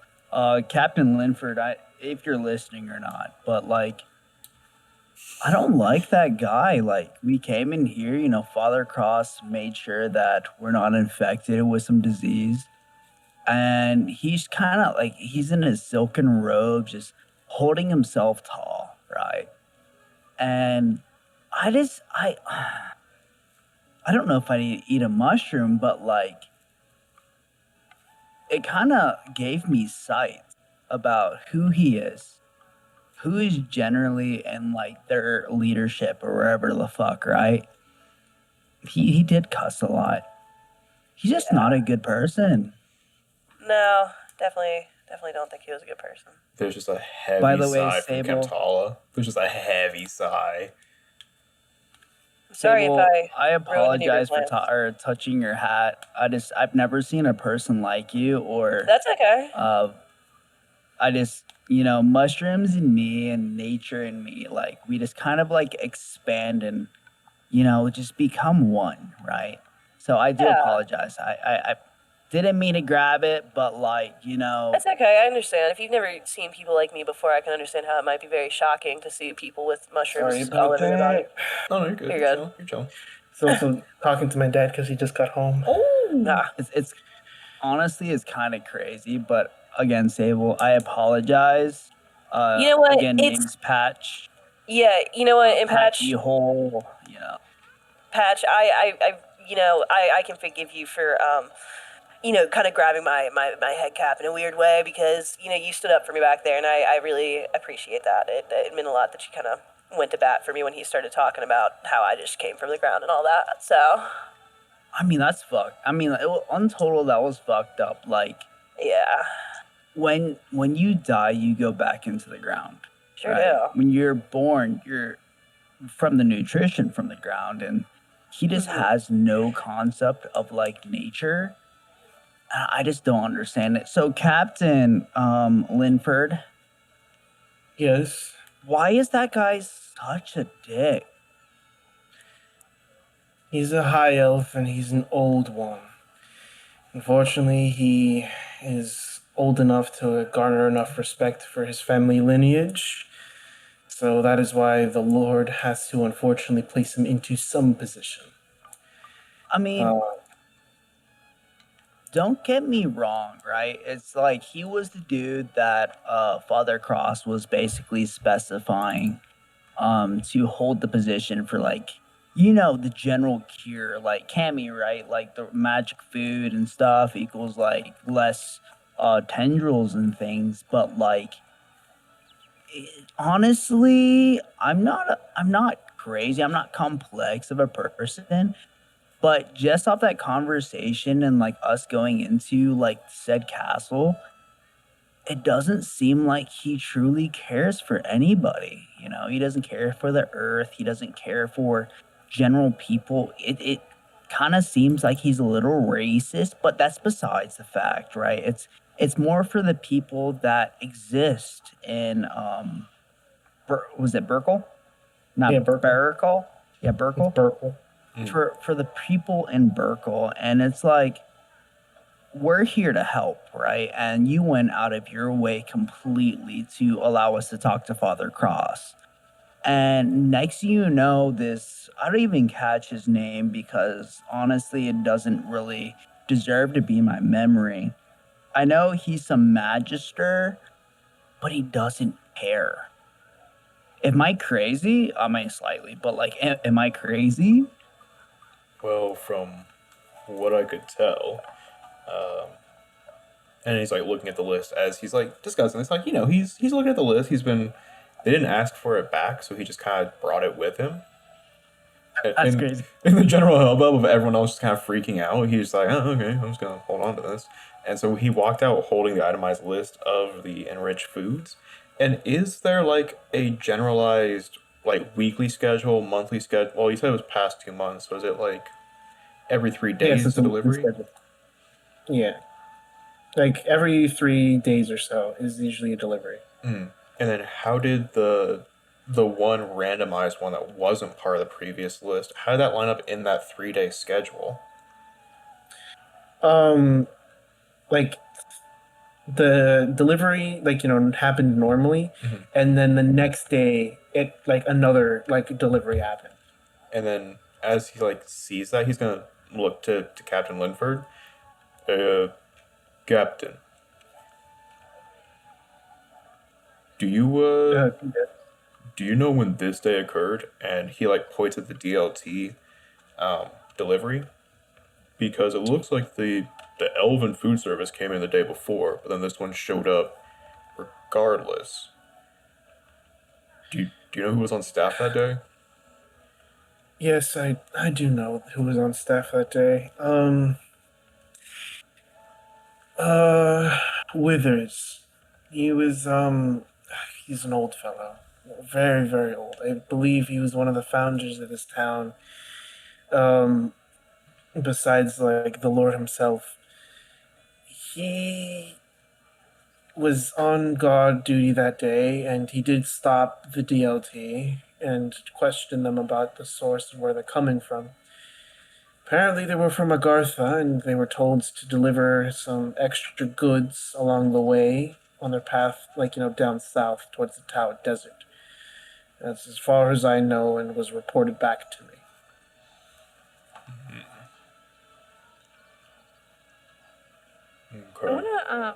Captain Linford, if you're listening or not, but like I don't like that guy. Like we came in here, Father Cross made sure that we're not infected with some disease. And he's kind of like he's in his silken robe, just holding himself tall, right? And I don't know if I need to eat a mushroom, but like it kind of gave me sight about who he is, who is generally in like their leadership or wherever the fuck, right? He did cuss a lot. He's just not a good person. No, definitely don't think he was a good person. There's just a heavy By the way, sigh from Sable, Kamtala. There's just a heavy sigh. I'm sorry Sable, if I I ruined any of your apologize for plans. touching your hat. I've never seen a person like you, or That's okay. I just mushrooms and me and nature and me, like we just kind of like expand and just become one, right? So I do Yeah, apologize. I didn't mean to grab it, but like that's okay. I understand. If you've never seen people like me before, I can understand how it might be very shocking to see people with Sorry mushrooms all about over their body. that. No, you're good. You're You're good. chilling. You're chilling. So also talking to my dad because he just got home. Nah. it's honestly it's kind of crazy, but again, Sable, I apologize. You know what? Again, It's name's Patch. you know what? In Patchy Patch, hole. Patch, I can forgive you for kind of grabbing my head cap in a weird way because you stood up for me back there, and I really appreciate that. It meant a lot that you kind of went to bat for me when he started talking about how I just came from the ground and all that. So I mean, that's fucked. I mean, on total, that was fucked up. Like yeah, when you die, you go back into the ground. sure Right? do. When you're born, you're from the nutrition from the ground, and he just has no concept of like nature. I just don't understand it. So, Captain Linford, Yes. why is that guy such a dick? He's a high elf and he's an old one. Unfortunately, he is old enough to garner enough respect for his family lineage. So that is why the Lord has to unfortunately place him into some position. I mean, don't get me wrong, right? It's like he was the dude that Father Cross was basically specifying to hold the position for like the general cure, like Cammy, right? Like the magic food and stuff equals like less tendrils and things, but like honestly, I'm not crazy. I'm not complex of a person. But just off that conversation and like us going into like said castle, it doesn't seem like he truly cares for anybody. He doesn't care for the earth. He doesn't care for general people. It kind of seems like he's a little racist, but that's besides the fact, right? It's more for the people that exist in was it Burkle? Not Yeah, Burkle. Burkle? Yeah, Burkle. It's purple. For the people in Burkle, and it's like we're here to help, right? And you went out of your way completely to allow us to talk to Father Cross. And next thing you know, this I don't even catch his name because honestly, it doesn't really deserve to be in my memory. I know he's a magister, but he doesn't care. Am I crazy? I mean, slightly, but like, am I crazy? Well, from what I could tell, um, and he's like looking at the list as he's like discussing. It's like he's looking at the list. He's been They didn't ask for it back, so he just kind of brought it with him. That's in, crazy. in the general hubbub of everyone else just kind of freaking out, he's like, "Oh, okay, I'm just gonna hold on to this." And so he walked out holding the itemized list of the enriched foods. And is there like a generalized like weekly schedule, monthly schedule? Well, you said it was past 2 months, so is it like every three Yes, days it's the a weekly delivery? schedule. Yeah, like every 3 days or so is usually a delivery. Mm. And then how did the one randomized one that wasn't part of the previous list, how did that line up in that 3 day schedule? Um, like the delivery, like happened normally, Mhm. and then the next day, it like another like delivery happened. And then as he like sees that, he's gonna look to Captain Linford. Uh, Captain, do you Uh, do you know when this day occurred? And he like points at the DLT delivery because it looks like the Elven food service came in the day before, but then this one showed up regardless. Do you know who was on staff that day? yes, I do know who was on staff that day. Uh, Withers. He was he's an old fellow, very very old. I believe he was one of the founders of this town. Um, Besides like the Lord himself, he was on guard duty that day, and he did stop the DLT and question them about the source of where they're coming from. Apparently, they were from Agartha, and they were told to deliver some extra goods along the way on their path, like, down south towards the Tao Desert. That's as far as I know and was reported back to me. I Okay. wanna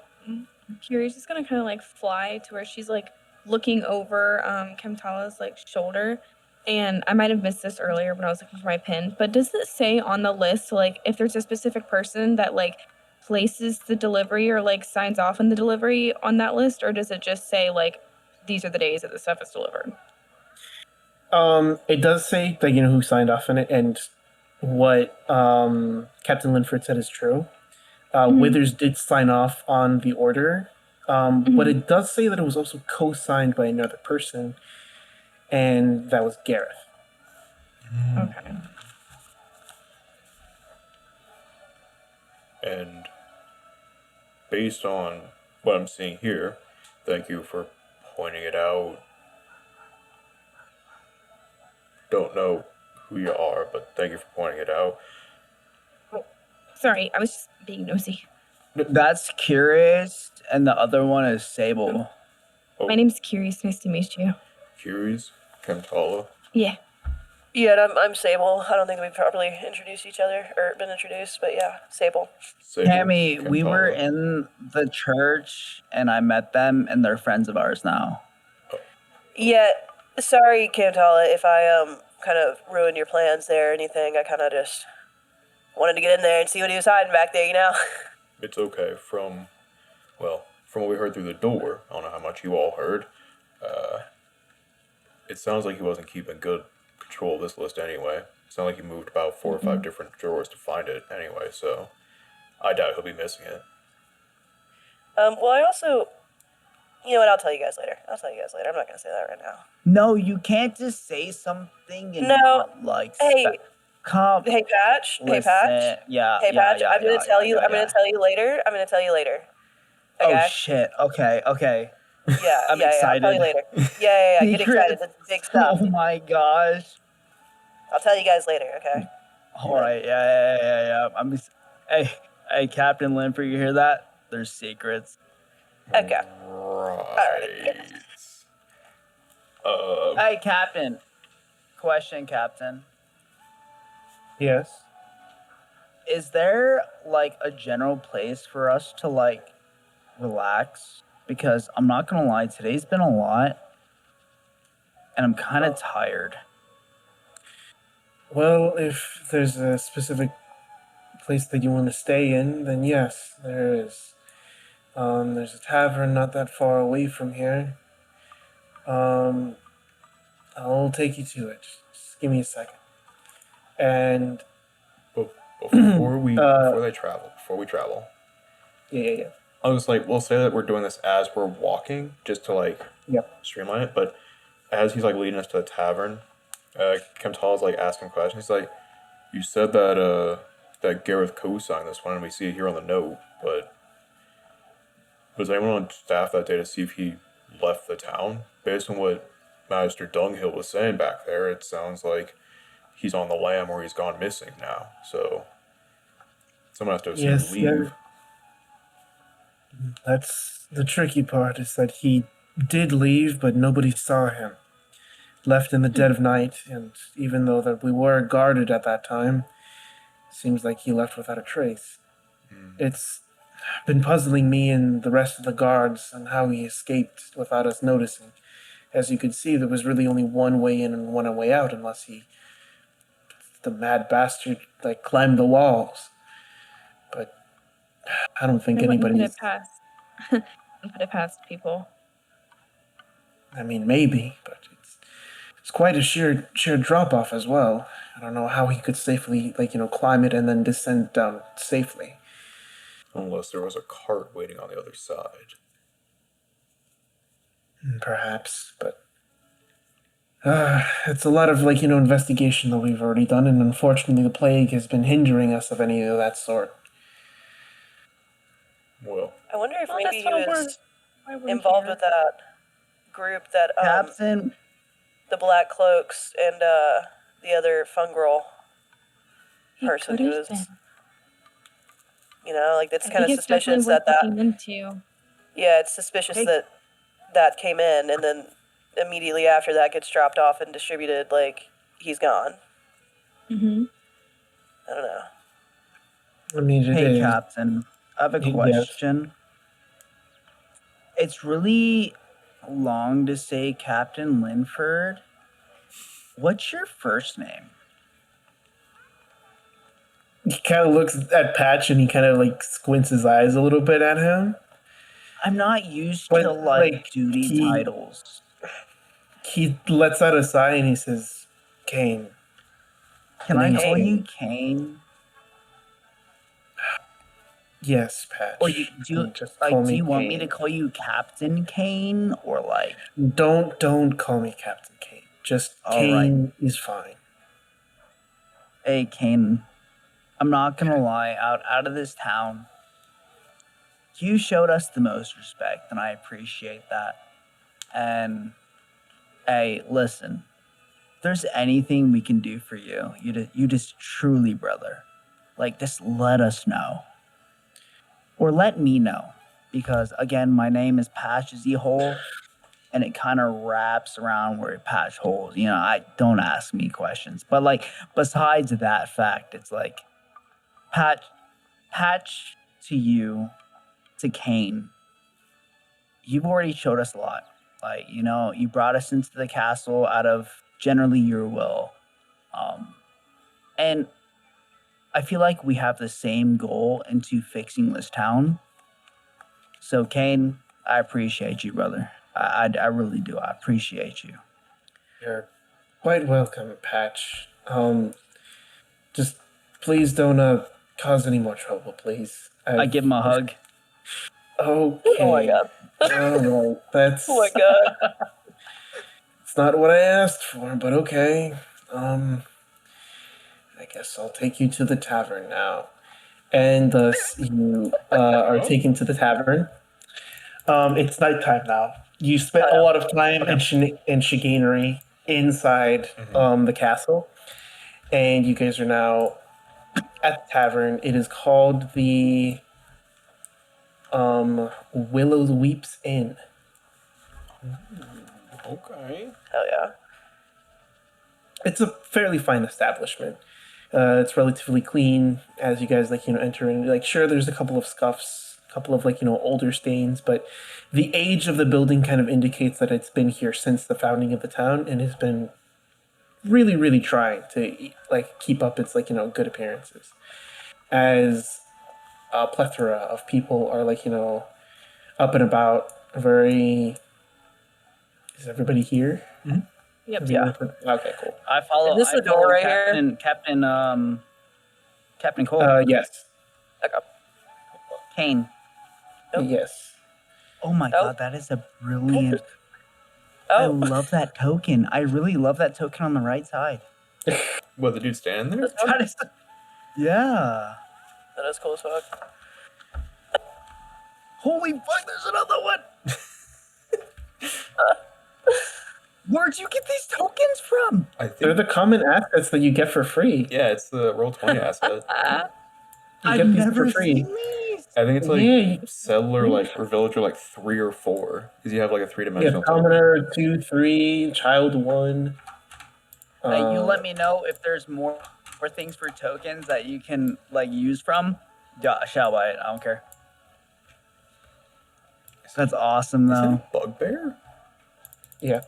Curious is gonna kind of like fly to where she's like looking over Kamtala's like shoulder. And I might have missed this earlier when I was looking for my pin, but does it say on the list like if there's a specific person that like places the delivery or like signs off on the delivery on that list, or does it just say like these are the days that the stuff is delivered? It does say that who signed off on it, and what Captain Linford said is true. Mhm. Withers did sign off on the order, but it does say that it was also co-signed by another person, and that was Gareth. Okay. And based on what I'm seeing here, thank you for pointing it out. Don't know who you are, but thank you for pointing it out. Sorry, I was just being nosy. That's Keres, and the other one is Sable. Oh, My name's Curious. Nice to meet you. Keres, Kamtala. Yeah. Yeah, and I'm Sable. I don't think we've properly introduced each other or been introduced, but yeah, Sable. Sable, Tammy, we were Kamtala. in the church, and I met them, and they're friends of ours now. Yeah, sorry, Kamtala, if I kind of ruined your plans there or anything. I kind of just wanted to get in there and see what he was hiding back there, you know? It's okay. From what we heard through the door, I don't know how much you all heard. Uh, it sounds like he wasn't keeping good control of this list anyway. It sounds like he moved about 4 or 5 different drawers to find it anyway, so I doubt he'll be missing it. Well, I also, you know what? I'll tell you guys later. I'm not gonna say that right now. No, you can't just say something and No. not, like, Hey, come. hey, Patch. Hey, Listen. Patch. Yeah. Hey, yeah, Patch. yeah, I'm gonna yeah, tell yeah, you. yeah, I'm gonna yeah. tell you later. I'm gonna tell you later. Okay. Oh shit. Okay. Okay. Yeah. I'm yeah. I'll tell you excited. later. Yeah. Get excited. Secrets. That's big stuff. Oh my gosh. I'll tell you guys later. Okay. All right. Yeah. Hey, Captain Linford, you hear that? There's secrets. Okay. Right. Hey, Captain. Question, Captain. Yes. Is there like a general place for us to like relax? Because I'm not gonna lie, today's been a lot, and I'm kind of tired. Well, if there's a specific place that you want to stay in, then yes, there is. There's a tavern not that far away from here. Um, I'll take you to it. Just give me a second. And But before we uh, before we travel, yeah. I was like, we'll say that we're doing this as we're walking, just to like Yep. streamline it. But as he's like leading us to the tavern, Kamtala's like asking questions. He's like, "You said that that Gareth co-signed this one, and we see it here on the note. But was anyone on staff that day to see if he left the town? Based on what Master Dunghill was saying back there, it sounds like he's on the lam or he's gone missing now. So someone has to assume Yes, leave." that's the tricky part is that he did leave, but nobody saw him. Left in the dead of night, and even though that we were guarded at that time, seems like he left without a trace. It's been puzzling me and the rest of the guards on how he escaped without us noticing. As you could see, there was really only one way in and one way out, unless the mad bastard, like climbed the walls. But I don't think I wouldn't put anybody's. it past. Wouldn't put it past people. I mean, maybe, but it's quite a sheer drop off as well. I don't know how he could safely, climb it and then descend down safely. Unless there was a cart waiting on the other side. Perhaps, but it's a lot of investigation that we've already done, and unfortunately, the plague has been hindering us of any of that sort. Well, I wonder if Well, maybe that's he what was we're involved here. with that group that Captain, the Black Cloaks and the other fungal He person could who have is, been. like it's I kind of think it's definitely suspicious worth that looking into. yeah, it's suspicious Hey. that came in and then immediately after that gets dropped off and distributed like he's gone. Mm-hmm. I don't know. I mean, it hey, is. Captain, I have a Yes. question. It's really long to say Captain Linford. What's your first name? He kind of looks at Patch and he kind of squints his eyes a little bit at him. I'm not used But, to like like, duty he- titles. He lets out a sigh and he says, "Kane." Can The I name's call Kane. you Kane? Yes, Patch. Or do you Just call like? Do me you want me Kane. to call you Captain Kane or like? Don't call me Captain Kane. Just All Kane is fine. Hey, Kane. I'm not gonna lie. Out of this town, you showed us the most respect, and I appreciate that. And hey, listen, if there's anything we can do for you, you just truly, brother, like just let us know, or let me know, because again, my name is Patch Hole, and it kind of wraps around where Patch holes. You know, I don't ask me questions, but like besides that fact, it's like Patch to you, to Kane. You've already showed us a lot. Like, you know, you brought us into the castle out of generally your will. And I feel like we have the same goal into fixing this town. So, Kane, I appreciate you, brother. I really do. I appreciate you. You're quite welcome, Patch. Just please don't cause any more trouble, please. I give him a hug. Okay. Oh my god. All right. That's. Oh my god. It's not what I asked for, but okay. I guess I'll take you to the tavern now. And thus you are taken to the tavern. It's nighttime now. You spent a lot of time and chicanery inside the castle, and you guys are now at the tavern. It is called the Willow's Weeps Inn. okay. Hell yeah. It's a fairly fine establishment. It's relatively clean as you guys enter in. Sure, there's a couple of scuffs, a couple of older stains, but the age of the building kind of indicates that it's been here since the founding of the town and has been really, really trying to keep up its good appearances. As a plethora of people are up and about, very Is everybody here? Yep. Yeah. Okay, cool. I follow. Is this I the door follow right here? Captain Cole. Yes. Okay. Kane. Nope. Yes. Oh my Nope. god, that is a brilliant. I Oh, love that token. I really love that token on the right side. What, the dude standing there? this one? That is. Yeah. That is cool as fuck. Holy fuck! There's another one. Where'd you get these tokens from? I They're think. the common assets that you get for free. Yeah, it's the roll 20 asset. You I've get these never for free. seen these. I think it's like Yeah, settler, like, or villager, like 3 or 4. Because you have like a 3-dimensional. yeah, commoner 2, 3, child 1. You let me know if there's more things for tokens that you can like use from. Shall buy it. I don't care. That's awesome Is it though. a bugbear? Yeah.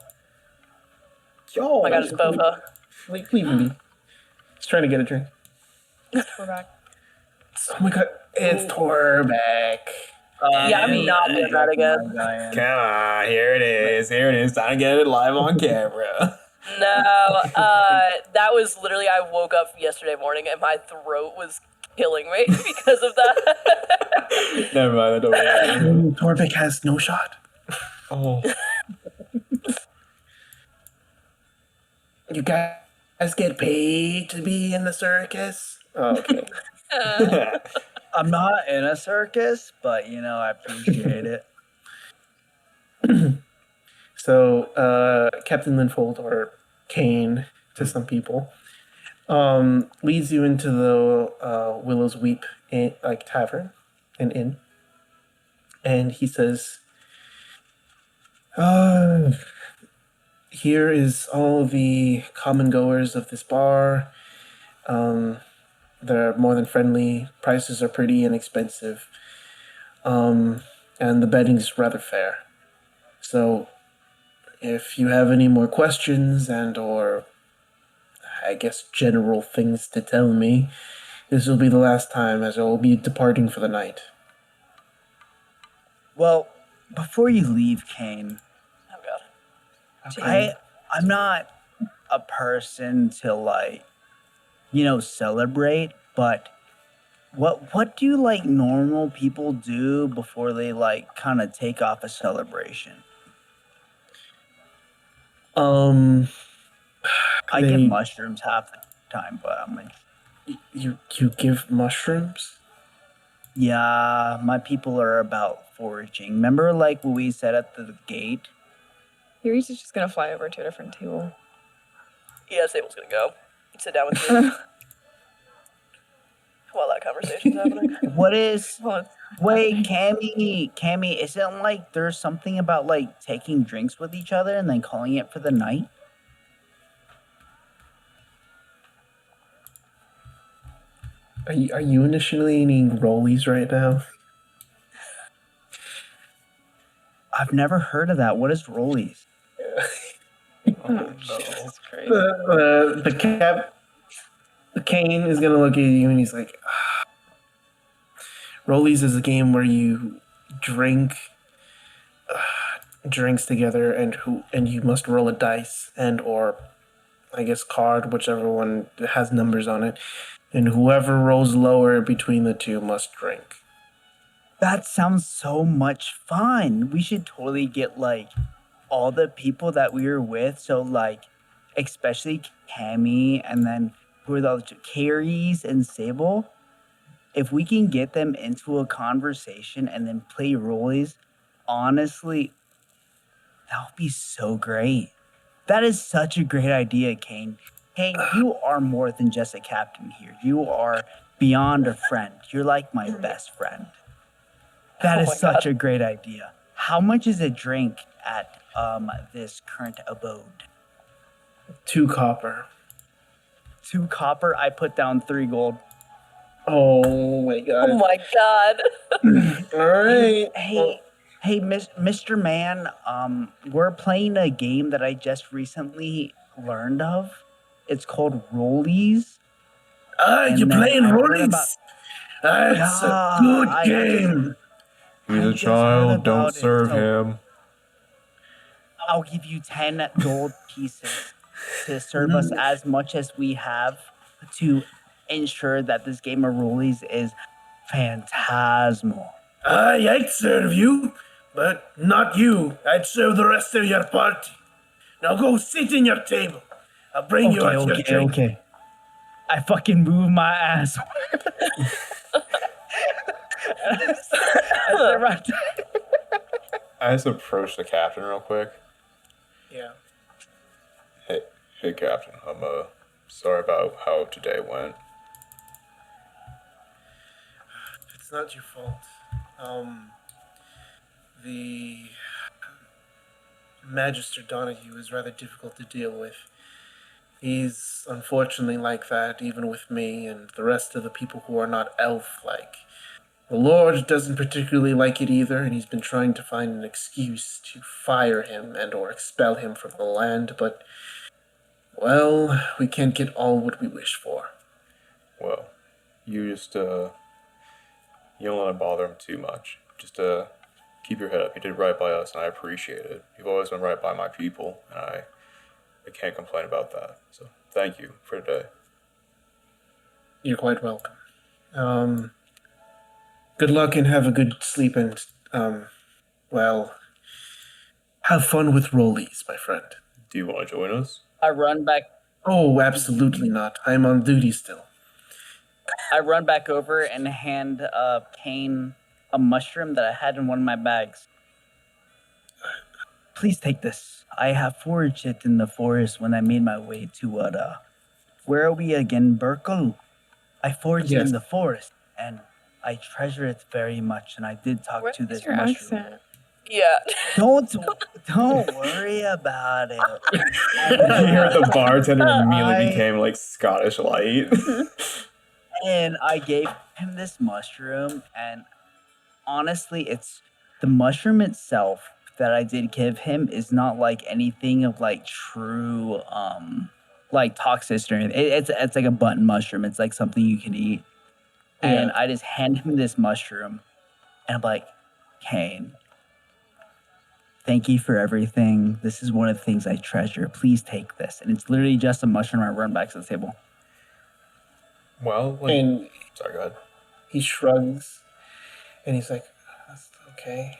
Yo! Oh my god, it's Bofa. Leave me. He's trying to get a drink. We're back. Oh my god, it's Torbeck. Yeah, I'm not doing that again. Come on, here it is. Here it is. Time to get it live on camera. No, that was literally, I woke up yesterday morning and my throat was killing me because of that. Never mind, I don't worry. Torbeck has no shot. Oh. You guys get paid to be in the circus? Oh, okay. I'm not in a circus, but you know I appreciate it. So, Captain Linfold, or Kane to some people, leads you into the Willow's Weep tavern, an inn, and he says, "Here is all the common goers of this bar. They're more than friendly. Prices are pretty inexpensive, and the betting's rather fair. So, if you have any more questions or I guess general things to tell me, this will be the last time, as I will be departing for the night." Well, before you leave, Kane, Oh god. I'm not a person to like, celebrate, but what do like normal people do before they like kind of take off a celebration? I give They- mushrooms half the time, but I'm like, You give mushrooms? yeah, my people are about foraging. Remember, like what we said at the gate? Ferriers is just gonna fly over to a different table. Yeah, Sable's gonna go. Sit down with you while that conversation's happening. What is? Well, it's- Wait, Cammy, isn't like there's something about like taking drinks with each other and then calling it for the night? Are you initiating rollies right now? I've never heard of that. What is rollies? oh, Jesus Christ. The Kane is gonna look at you and he's like, rollies is a game where you drink drinks together and you must roll a dice or I guess card, whichever one has numbers on it, and whoever rolls lower between the two must drink. That sounds so much fun. We should totally get like all the people that we were with. So like, especially Cammy, and then who are the other two? Keres and Sable. If we can get them into a conversation and then play rollies, honestly, that would be so great. That is such a great idea, Kane. Kane, you are more than just a captain here. You are beyond a friend. You're like my best friend. That Oh is my such God. a great idea. How much is a drink at this current abode? 2 copper. 2 copper. I put down 3 gold. Oh my god. Oh my god. All right. Hey, Mr. Man. We're playing a game that I just recently learned of. It's called Rollies. And You're then playing I heard rollies. about- That's Yeah, a good I game. He's I a just heard child, don't about it, serve so- him. I'll give you 10 gold pieces to serve us as much as we have to ensure that this game of rollies is phantasmal. I'd serve you, but not you. I'd serve the rest of your party. Now go sit in your table. I'll bring you out your drink. Okay. I fucking move my ass. I just approach the captain real quick. Yeah. Hey, Captain. I'm sorry about how today went. It's not your fault. The Magister Donahue is rather difficult to deal with. He's unfortunately like that, even with me and the rest of the people who are not elf-like. The Lord doesn't particularly like it either, and he's been trying to find an excuse to fire him and or expel him from the land, but, well, we can't get all what we wish for. Well, you just, you don't let him bother him too much. Just, keep your head up. You did right by us, and I appreciate it. You've always been right by my people, and I can't complain about that. So, thank you for today. You're quite welcome. Good luck and have a good sleep and, well, have fun with rollies, my friend. Do you want to join us? I run back. Oh, absolutely not. I'm on duty still. I run back over and hand Kane a mushroom that I had in one of my bags. Please take this. I have foraged it in the forest when I made my way to where are we again, Burkle? I foraged it in the forest, and I treasure it very much. And I did talk What to is this your mushroom. accent? Yeah. Don't worry about it. You heard the bartender immediately I- became like Scottish light. And I gave him this mushroom, and honestly, it's the mushroom itself that I did give him is not like anything of like true like toxicity or anything. It's like a button mushroom. It's like something you can eat. And I just hand him this mushroom, and I'm like, Kane, thank you for everything. This is one of the things I treasure. Please take this. And it's literally just a mushroom. I run back to the table. Well, like, And sorry, go ahead. he shrugs, and he's like, "That's okay."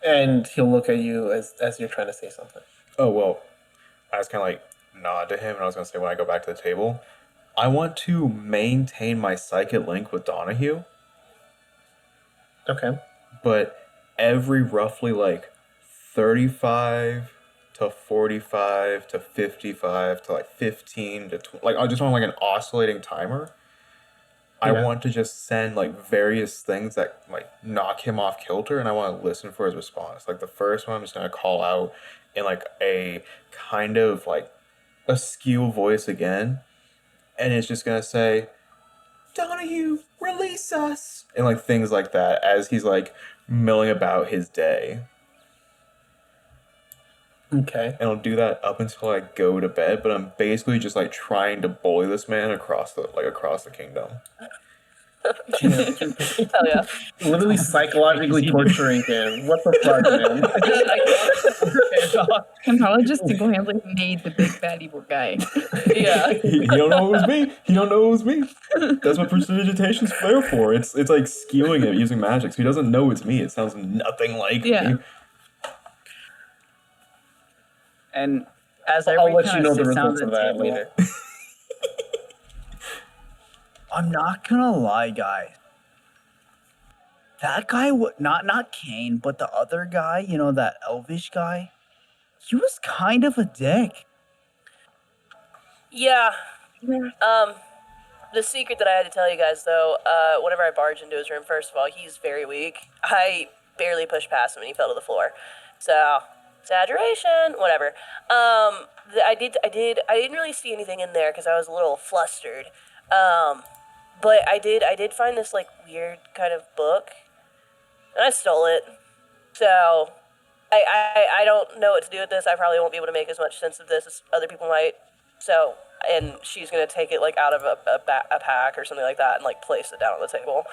And he'll look at you as you're trying to say something. Oh, well, I just kind of like nod to him, and I was going to say when I go back to the table, I want to maintain my psychic link with Donahue, Okay. but every roughly like 35 to 45 to 55 to like 15 to like I just want like an oscillating timer. I Yeah. want to just send like various things that like knock him off kilter, and I want to listen for his response. Like the first one, I'm just gonna call out in like a kind of like askew voice again, and it's just gonna say, "Donahue, release us," and like things like that as he's like milling about his day. Okay. And I'll do that up until I go to bed, but I'm basically just like trying to bully this man across the kingdom. Hell yeah. Literally psychologically torturing him. What the fuck, man? Kamtala just single-handedly made the big bad evil guy. Yeah. He don't know it was me. He don't know it was me. That's what prestidigitation's there for. It's like skewing it using magic, so he doesn't know it's me. It sounds nothing like Yeah. me. And as I'll let you know the results of that table, later. I'm not gonna lie, guys. That guy, not Kane, but the other guy, you know, that elvish guy, he was kind of a dick. Yeah. The secret that I had to tell you guys, though, whenever I barged into his room, first of all, he's very weak. I barely pushed past him and he fell to the floor. So, exaggeration, whatever. I didn't really see anything in there because I was a little flustered. But I did find this, like, weird kind of book, and I stole it. So, I don't know what to do with this. I probably won't be able to make as much sense of this as other people might. So, and she's going to take it, like, out of a pack or something like that and, like, place it down on the table.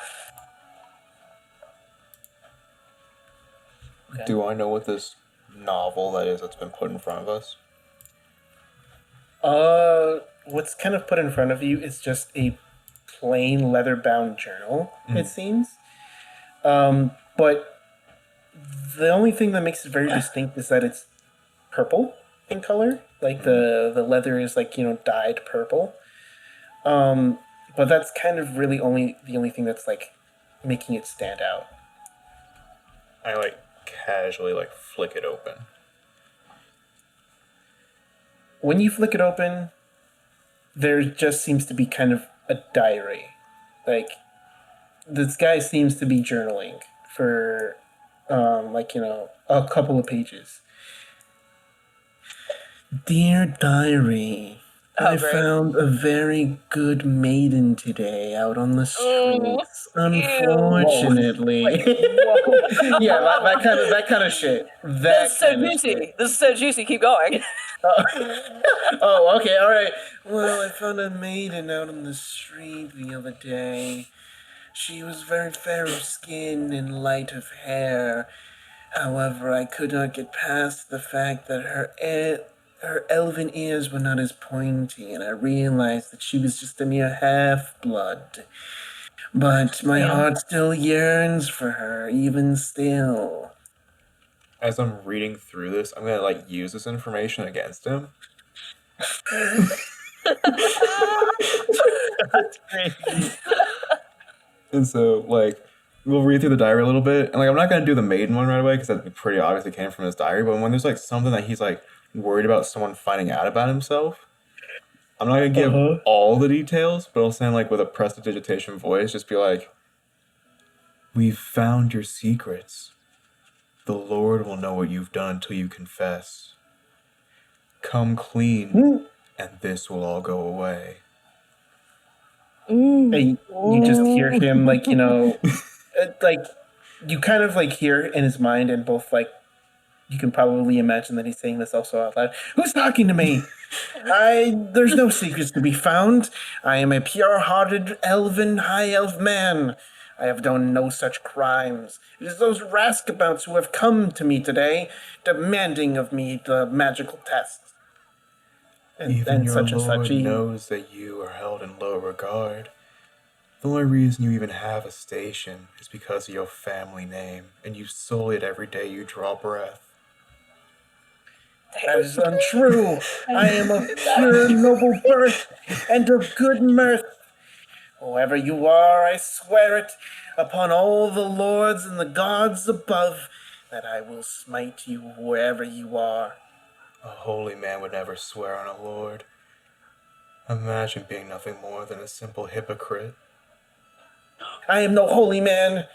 Okay. Do I know what this novel that is that's been put in front of us? What's kind of put in front of you is just a plain leather-bound journal, it seems. But the only thing that makes it very distinct is that it's purple in color. Like the leather is like, dyed purple. But that's kind of really the only thing that's like making it stand out. I like casually like flick it open. When you flick it open, there just seems to be kind of a diary. Like, this guy seems to be journaling for, a couple of pages. Dear diary, I great. found a very good maiden today out on the streets. Unfortunately. Yeah, that kind of shit. This is so juicy. This is so juicy. Keep going. Oh, okay, all right. Well, I found a maiden out on the street the other day. She was very fair of skin and light of hair. However, I could not get past the fact that her elven ears were not as pointy, and I realized that she was just a mere half-blood. But my heart still yearns for her, even still. As I'm reading through this, I'm gonna like use this information against him. That's crazy. And so, like, we'll read through the diary a little bit. And, like, I'm not going to do the maiden one right away because that'd be pretty obvious it came from his diary. But when there's, like, something that he's, like, worried about someone finding out about himself, I'm not going to give all the details, but I'll say, like, with a prestidigitation voice, just be like, "We've found your secrets. The Lord will know what you've done until you confess. Come clean, and this will all go away." And you just hear him, like, like, you kind of, like, hear in his mind, and both, like, you can probably imagine that he's saying this also out loud. Who's talking to me? There's no secrets to be found. I am a pure-hearted, elven, high-elf man. I have done no such crimes. It is those raskabouts who have come to me today, demanding of me the magical test. Even your Lord knows that you are held in low regard. The only reason you even have a station is because of your family name, and you sully it every day you draw breath. That is untrue. I am of pure noble birth and of good mirth. Whoever you are, I swear it upon all the lords and the gods above that I will smite you wherever you are. A holy man would never swear on a lord. Imagine being nothing more than a simple hypocrite. I am no holy man.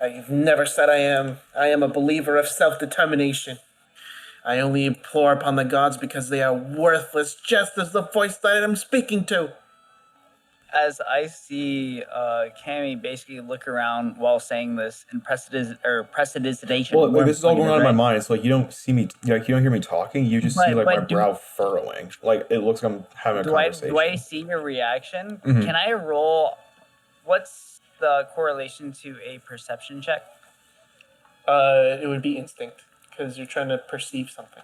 I've never said I am. I am a believer of self-determination. I only implore upon the gods because they are worthless, just as the voice that I'm speaking to. As I see Cammy basically look around while saying this in prestidigitation. Well, like, this is all going on in my mind. It's like you don't see me, like you don't hear me talking. You just see like my brow furrowing. Like it looks like I'm having a conversation. Do I see your reaction? Mhm. Can I roll? What's the correlation to a perception check? It would be instinct because you're trying to perceive something.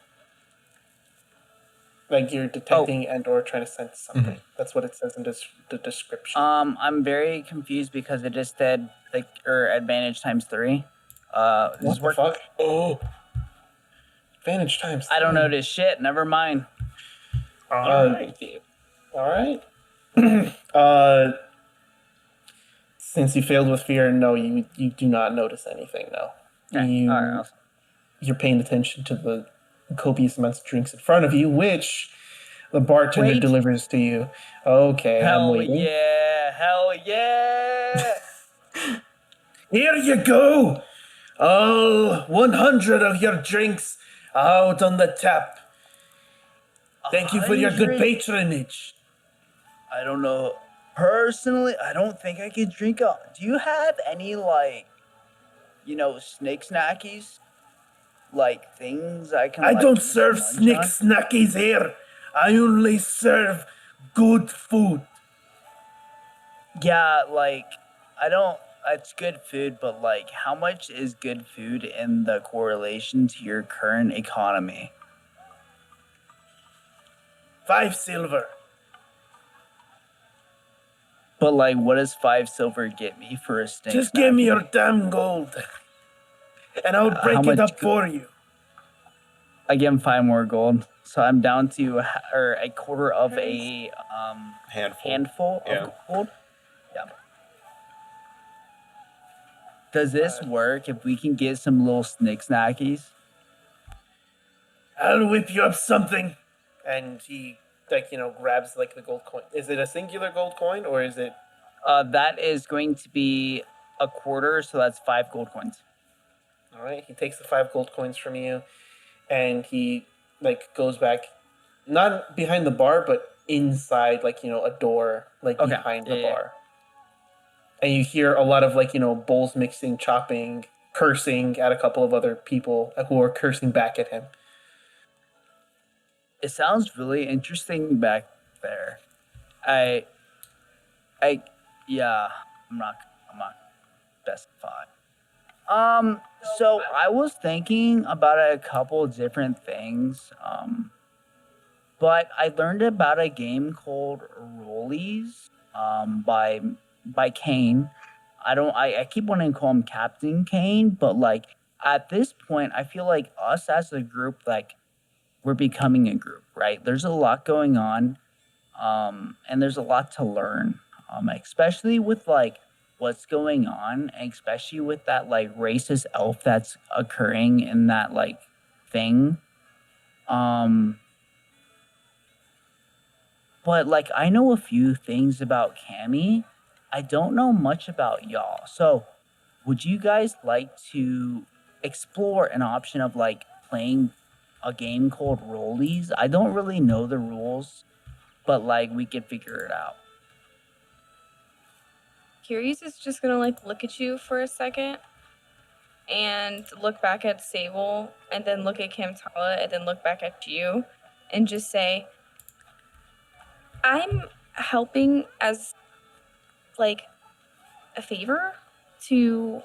Like you're detecting and or trying to sense something. That's what it says in the description. I'm very confused because it just said advantage times 3. What the fuck? Oh, advantage times 3. I don't know this shit. Never mind. All right. Since you failed with fear, no, you do not notice anything. No, Okay. All right. Awesome. You're paying attention to the copious amounts of drinks in front of you, which the bartender delivers to you. Okay, I'm waiting. Hell yeah! Here you go! All 100 of your drinks out on the tap. Thank you for your good patronage. I don't know. Personally, I don't think I can drink up. Do you have any, snake snackies? Like, things I can, I don't serve snake snackies here. I only serve good food. Yeah, I don't it's good food, but like, how much is good food in the correlation to your current economy? 5 silver. But like, what does 5 silver get me for a steak? Just give me snacky? your damn gold, and I'll How break it much up for you. I give him 5 more gold, so I'm down to or a quarter of a handful Yeah. of gold. Yeah. Does this work if we can get some little snick snackies? I'll whip you up something. And he, like, grabs, like, the gold coin. Is it a singular gold coin, or is it... That is going to be a quarter, so that's 5 gold coins. All right, he takes the 5 gold coins from you, and he, like, goes back, not behind the bar, but inside, like, a door, like, Okay, behind the yeah. bar. And you hear a lot of, like, bowls mixing, chopping, cursing at a couple of other people who are cursing back at him. It sounds really interesting back there. Yeah, I'm not specify. So I was thinking about a couple different things. But I learned about a game called Rollies, by Kane. I keep wanting to call him Captain Kane, but like at this point, I feel like us as a group, like we're becoming a group, right? There's a lot going on, and there's a lot to learn, especially with like what's going on, and especially with that like racist elf that's occurring in that like thing. Um, but like I know a few things about Cammy. I don't know much about y'all. So, would you guys like to explore an option of like playing a game called Rollies? I don't really know the rules, but like we could figure it out. Keres is just gonna like look at you for a second and look back at Sable and then look at Kamtala and then look back at you and just say, I'm helping as like a favor to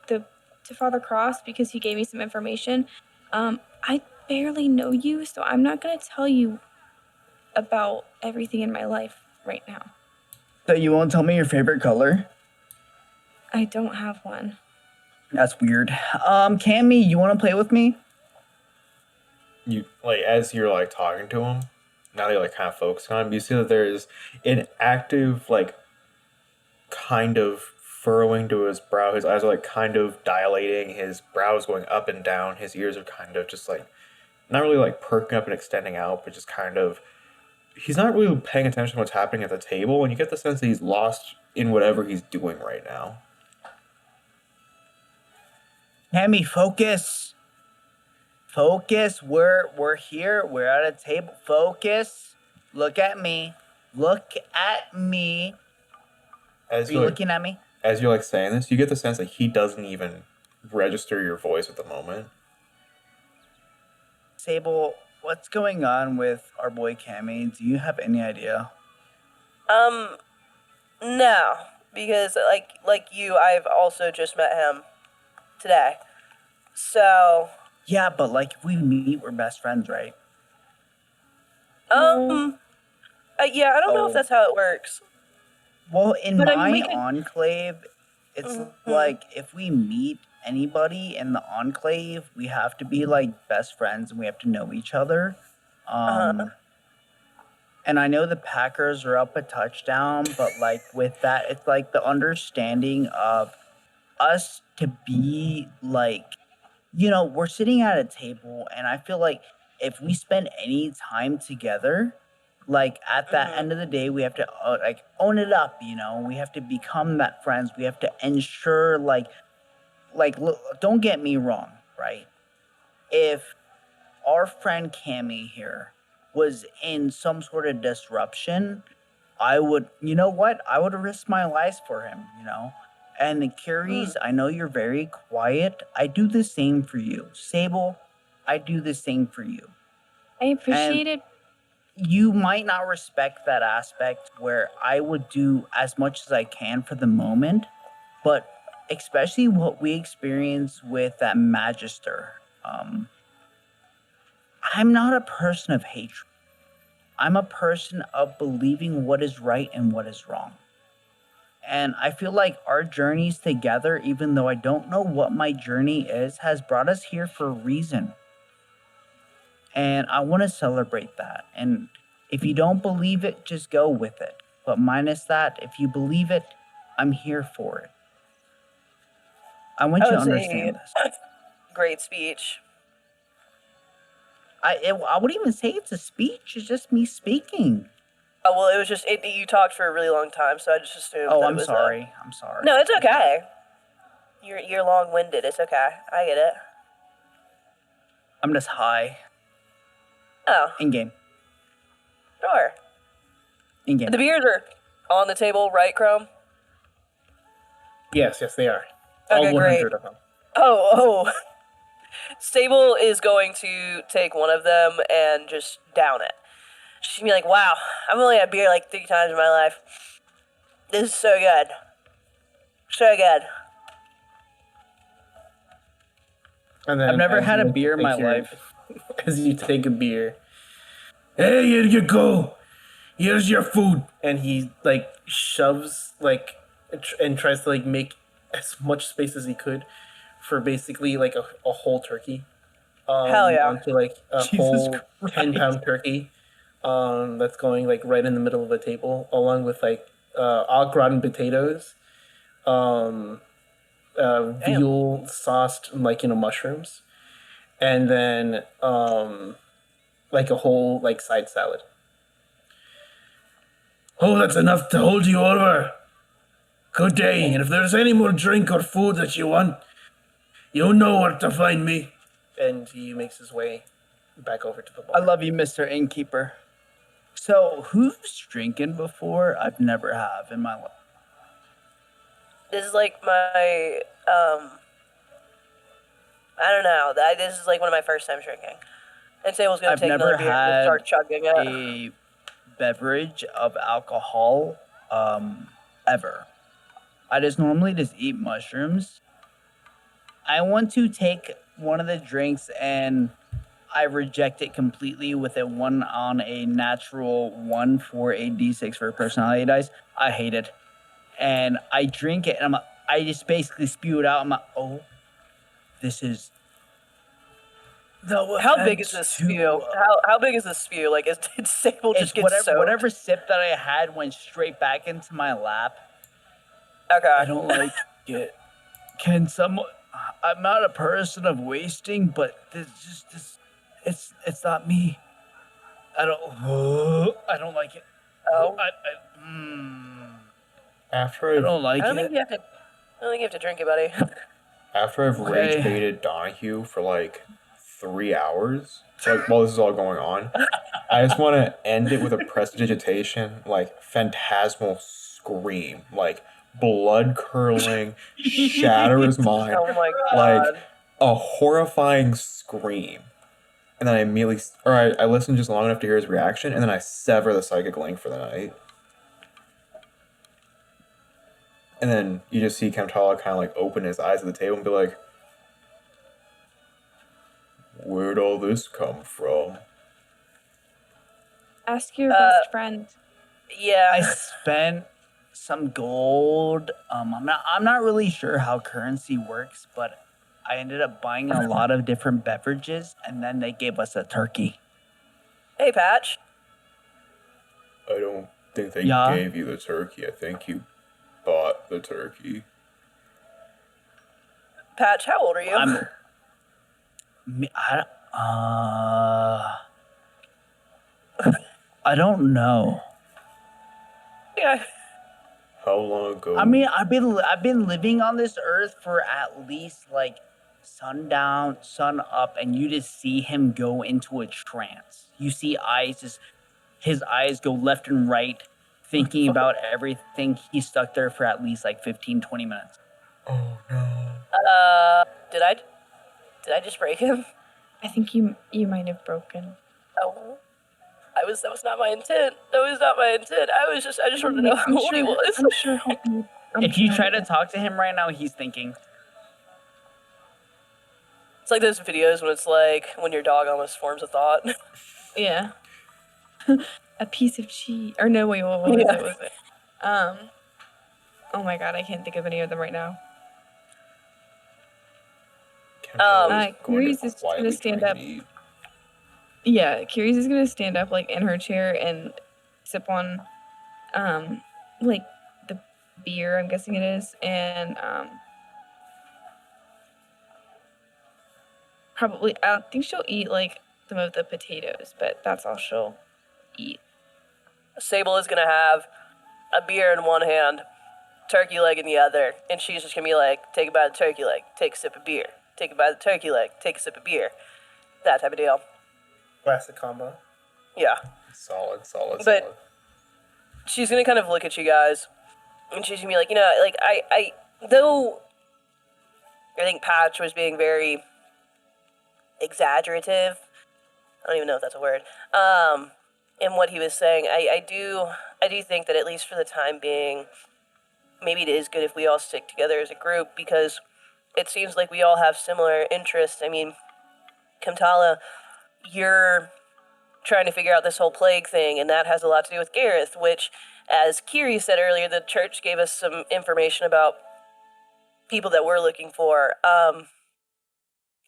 the to Father Cross because he gave me some information. I barely know you, so I'm not gonna tell you about everything in my life right now. So you won't tell me your favorite color? I don't have one. That's weird. Cammy, you want to play with me? You like as you're like talking to him, now that you're like kind of focusing on him, you see that there is an active like kind of furrowing to his brow. His eyes are like kind of dilating. His brow is going up and down. His ears are kind of just like not really like perking up and extending out, but just kind of he's not really paying attention to what's happening at the table, and you get the sense that he's lost in whatever he's doing right now. Cammy, focus. Focus. We're here. We're at a table. Focus. Look at me. Look at me. As Are you looking at me? As you're like saying this, you get the sense that he doesn't even register your voice at the moment. Sable, what's going on with our boy Cammy? Do you have any idea? No, because like you, I've also just met him today. So, Yeah, but like if we meet, we're best friends, right? yeah, I don't know Oh. if that's how it works. Well, in But my we could- enclave, it's like if we meet anybody in the enclave, we have to be like best friends and we have to know each other. And I know the Packers are up a touchdown, but like with that, it's like the understanding of us to be like, we're sitting at a table, and I feel like if we spend any time together, like at that end of the day, we have to like own it up. We have to become that friends. We have to ensure like look, don't get me wrong, right? If our friend Cammy here was in some sort of disruption, I would, you know what? I would risk my life for him. And Keres, I know you're very quiet. I do the same for you. Sable, I do the same for you. I appreciate it. You might not respect that aspect where I would do as much as I can for the moment, but especially what we experience with that Magister. I'm not a person of hatred. I'm a person of believing what is right and what is wrong. And I feel like our journeys together, even though I don't know what my journey is, has brought us here for a reason. And I want to celebrate that. And if you don't believe it, just go with it. But minus that, if you believe it, I'm here for it. I want you to understand this. Great speech. I wouldn't even say it's a speech. It's just me speaking. Oh, well, it was just, you talked for a really long time, so I just assumed Oh, that I'm it was sorry. I'm sorry. No, it's okay. You're long-winded. It's okay. I get it. I'm just high. Oh, In game. sure. In game. The beers are on the table, right, Chrome? Yes, they are. Okay, All 100 great. of them. Oh. Stable is going to take one of them and just down it. She's gonna be like, wow, I've only had beer like 3 times in my life. This is so good. So good. And then I've never as had a you beer in my take your- life. As you take a beer, hey, here you go. Here's your food. And he like shoves like and tries to like make as much space as he could for basically like a whole turkey. Hell yeah. Onto like a Jesus whole Christ. 10-pound turkey. That's going like right in the middle of the table, along with like au gratin potatoes, veal sauced like mushrooms, and then like a whole like side salad. Oh, that's enough to hold you over. Good day, and if there's any more drink or food that you want, you know where to find me. And he makes his way back over to the bar. I love you, Mr. Innkeeper. So, who's drinking before? I've never have in my life. This is like my, I don't know. This is like one of my first times drinking. And Sable's gonna I've take never another beer and had just start chugging it. a beverage of alcohol ever. I just normally just eat mushrooms. I want to take one of the drinks and I reject it completely with a 1 on a natural 1 for a d6 for a personality dice. I hate it. And I drink it and I just basically spew it out. I'm like, oh, this is... No How big is offense this to, spew? How big is this spew? Like, did Sable just it's get whatever, soaked? whatever sip that I had went straight back into my lap. Okay. I don't like it. Can someone... I'm not a person of wasting, but it's not me. I don't like it. Oh. After I I've don't like I don't it. think you have to. I don't think you have to drink it, buddy. After I've Okay. rage baited Donahue for like 3 hours, like while this is all going on, I just want to end it with a prestidigitation, like phantasmal scream, like blood curdling, shatter his mind, Oh my god. like a horrifying scream. And then I immediately, I listen just long enough to hear his reaction, and then I sever the psychic link for the night. And then you just see Kamtala kind of like open his eyes at the table and be like, where'd all this come from? Ask your best friend. Yeah. I spent some gold. I'm not really sure how currency works, but I ended up buying a lot of different beverages, and then they gave us a turkey. Hey, Patch. I don't think they Yeah? gave you the turkey. I think you bought the turkey. Patch, how old are you? I don't know. Yeah. How long ago? I mean, I've been living on this earth for at least like sundown, sun up, and you just see him go into a trance. You see his eyes go left and right, thinking about everything. He's stuck there for at least like 15, 20 minutes. Oh no. Did I just break him? I think you might have broken. Oh. That was not my intent. That was not my intent. I just wanted to know how old he was. I'm sure he'll be If you try to talk to him right now, he's thinking. It's like those videos when it's like when your dog almost forms a thought. Yeah. A piece of cheese. Or no, wait, what was Yeah. it? Was it? Oh my god, I can't think of any of them right now. Curious is just gonna stand up. Yeah, Curious is gonna stand up like in her chair and sip on, like the beer. I'm guessing it is, and probably I don't think she'll eat like some of the potatoes, but that's all she'll eat. Sable is gonna have a beer in one hand, turkey leg in the other, and she's just gonna be like, take a bite of the turkey leg, take a sip of beer, take a bite of the turkey leg, take a sip of beer, that type of deal. Classic combo. Yeah. Solid. But she's gonna kind of look at you guys, and she's gonna be like, like though I think Patch was being very exaggerative. I don't even know if that's a word. In what he was saying, I do think that at least for the time being, maybe it is good if we all stick together as a group, because it seems like we all have similar interests. I mean, Kamtala, you're trying to figure out this whole plague thing, and that has a lot to do with Gareth, which, as Kiri said earlier, the church gave us some information about people that we're looking for.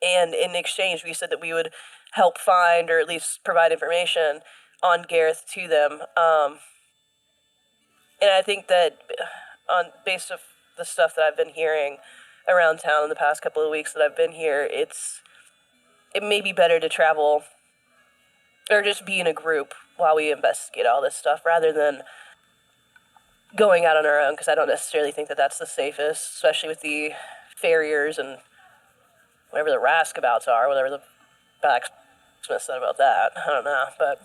And in exchange, we said that we would help find, or at least provide information on Gareth to them. And I think that based off the stuff that I've been hearing around town in the past couple of weeks that I've been here, it may be better to travel or just be in a group while we investigate all this stuff rather than going out on our own, because I don't necessarily think that that's the safest, especially with the Ferriers and whatever the Raskabouts are, whatever the blacksmith said about that. I don't know, but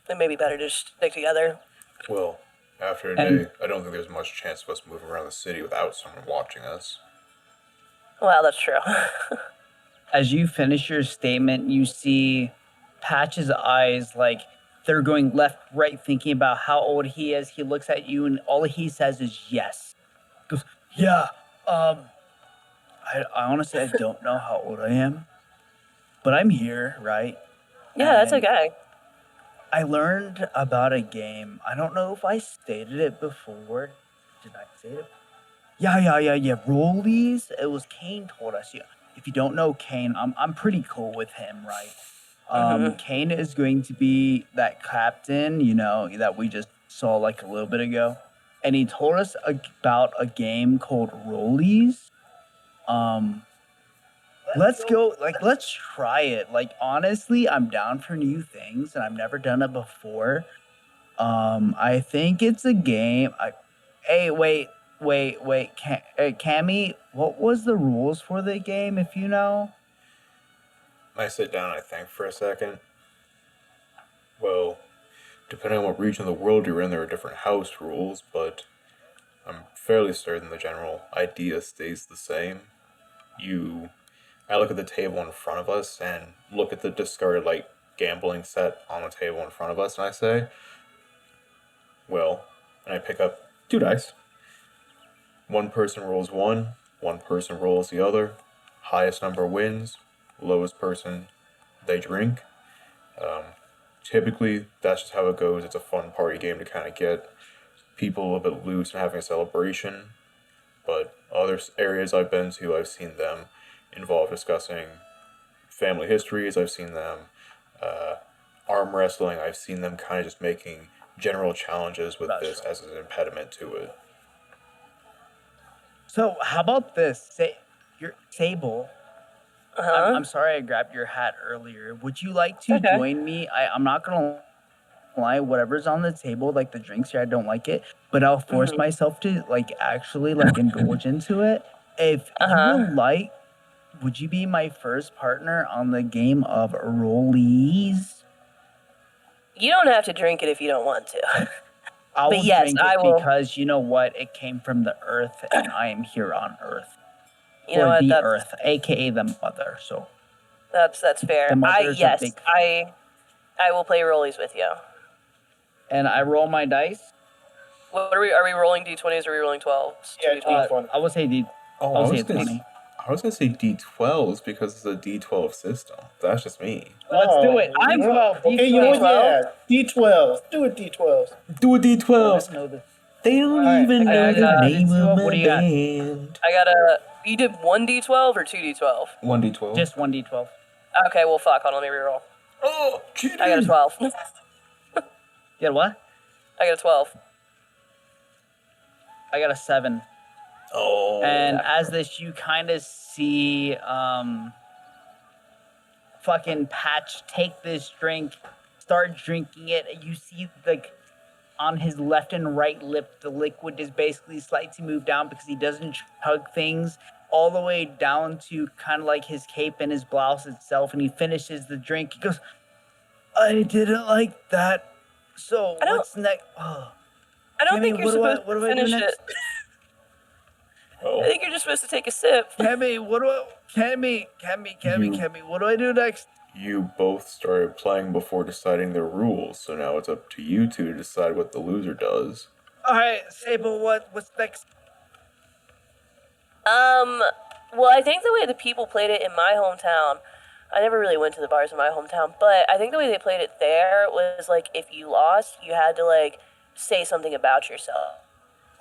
it may be better to just stick together. Well, after a day, I don't think there's much chance of us moving around the city without someone watching us. Well, that's true. As you finish your statement, you see Patch's eyes, like they're going left, right, thinking about how old he is. He looks at you, and all he says is yes. He goes, yeah. I honestly, I don't know how old I am, but I'm here, right? Yeah, that's okay. I learned about a game. I don't know if I stated it before. Did I say it? Yeah. Rollies. It was Kane told us. Yeah. If you don't know Kane, I'm pretty cool with him, right? Kane is going to be that captain, that we just saw like a little bit ago, and he told us about a game called Rollies. Let's go. Let's try it. Honestly, I'm down for new things, and I've never done it before. I think it's a game. Hey, wait. Cammy, what was the rules for the game, if you know? I sit down and I think for a second. Well, depending on what region of the world you're in, there are different house rules, but I'm fairly certain the general idea stays the same. I look at the table in front of us and look at the discarded, gambling set on the table in front of us, and I say, well, and I pick up 2 dice. One person rolls one person rolls the other. Highest number wins, lowest person, they drink. Typically, that's just how it goes. It's a fun party game to kind of get people a little bit loose and having a celebration. But other areas I've been to, I've seen them involve discussing family histories. I've seen them arm wrestling. I've seen them kind of just making general challenges with this as an impediment to it. So how about this? Your Sable. I'm sorry I grabbed your hat earlier. Would you like to join me? I'm not gonna lie, whatever's on the table, like the drinks here, I don't like it, but I'll force myself to actually indulge into it. If you would like, would you be my first partner on the game of Rollies? You don't have to drink it if you don't want to. I'll But yes, drink it I will. because you know what? It came from the earth, and I am here on Earth. You know what? The That's, Earth, aka the Mother. So that's fair. the Mother's a big. I will play rollies with you. And I roll my dice. What are we? Are we rolling d20s or are we rolling 12s? Yeah, D20. I would say Oh, I I would was say gonna, 20. I was gonna say D12s because it's a D12 system. That's just me. Let's do it. I'm 12. Okay, you D12. would, yeah. D12s. Do it, D12s. Do a I D12s. know this. They don't Alright, even I know got the it. name of What my do you got? band. I got a. You did 1d12 or 2d12? 1D12. Just 1d12. Okay, well, fuck. Hold on, let me reroll. Oh, cheating. I got a 12. You got what? I got a 12. I got a 7. Oh. And as this, you kind of see fucking Patch take this drink, start drinking it. You see like on his left and right lip, the liquid is basically slightly moved down because he doesn't chug things all the way down to kind of like his cape and his blouse itself. And he finishes the drink. He goes, "I didn't like that. So I don't- what's next?" Oh. I don't Cammy, think you're what do I- supposed what do to I do finish it. next? Oh. I think you're just supposed to take a sip. Cammy, what do I? Cammy, what do I do next? You both started playing before deciding the rules, so now it's up to you two to decide what the loser does. All right, Sable, what's next? Well, I think the way the people played it in my hometown, I never really went to the bars in my hometown, but I think the way they played it there was like if you lost, you had to like say something about yourself,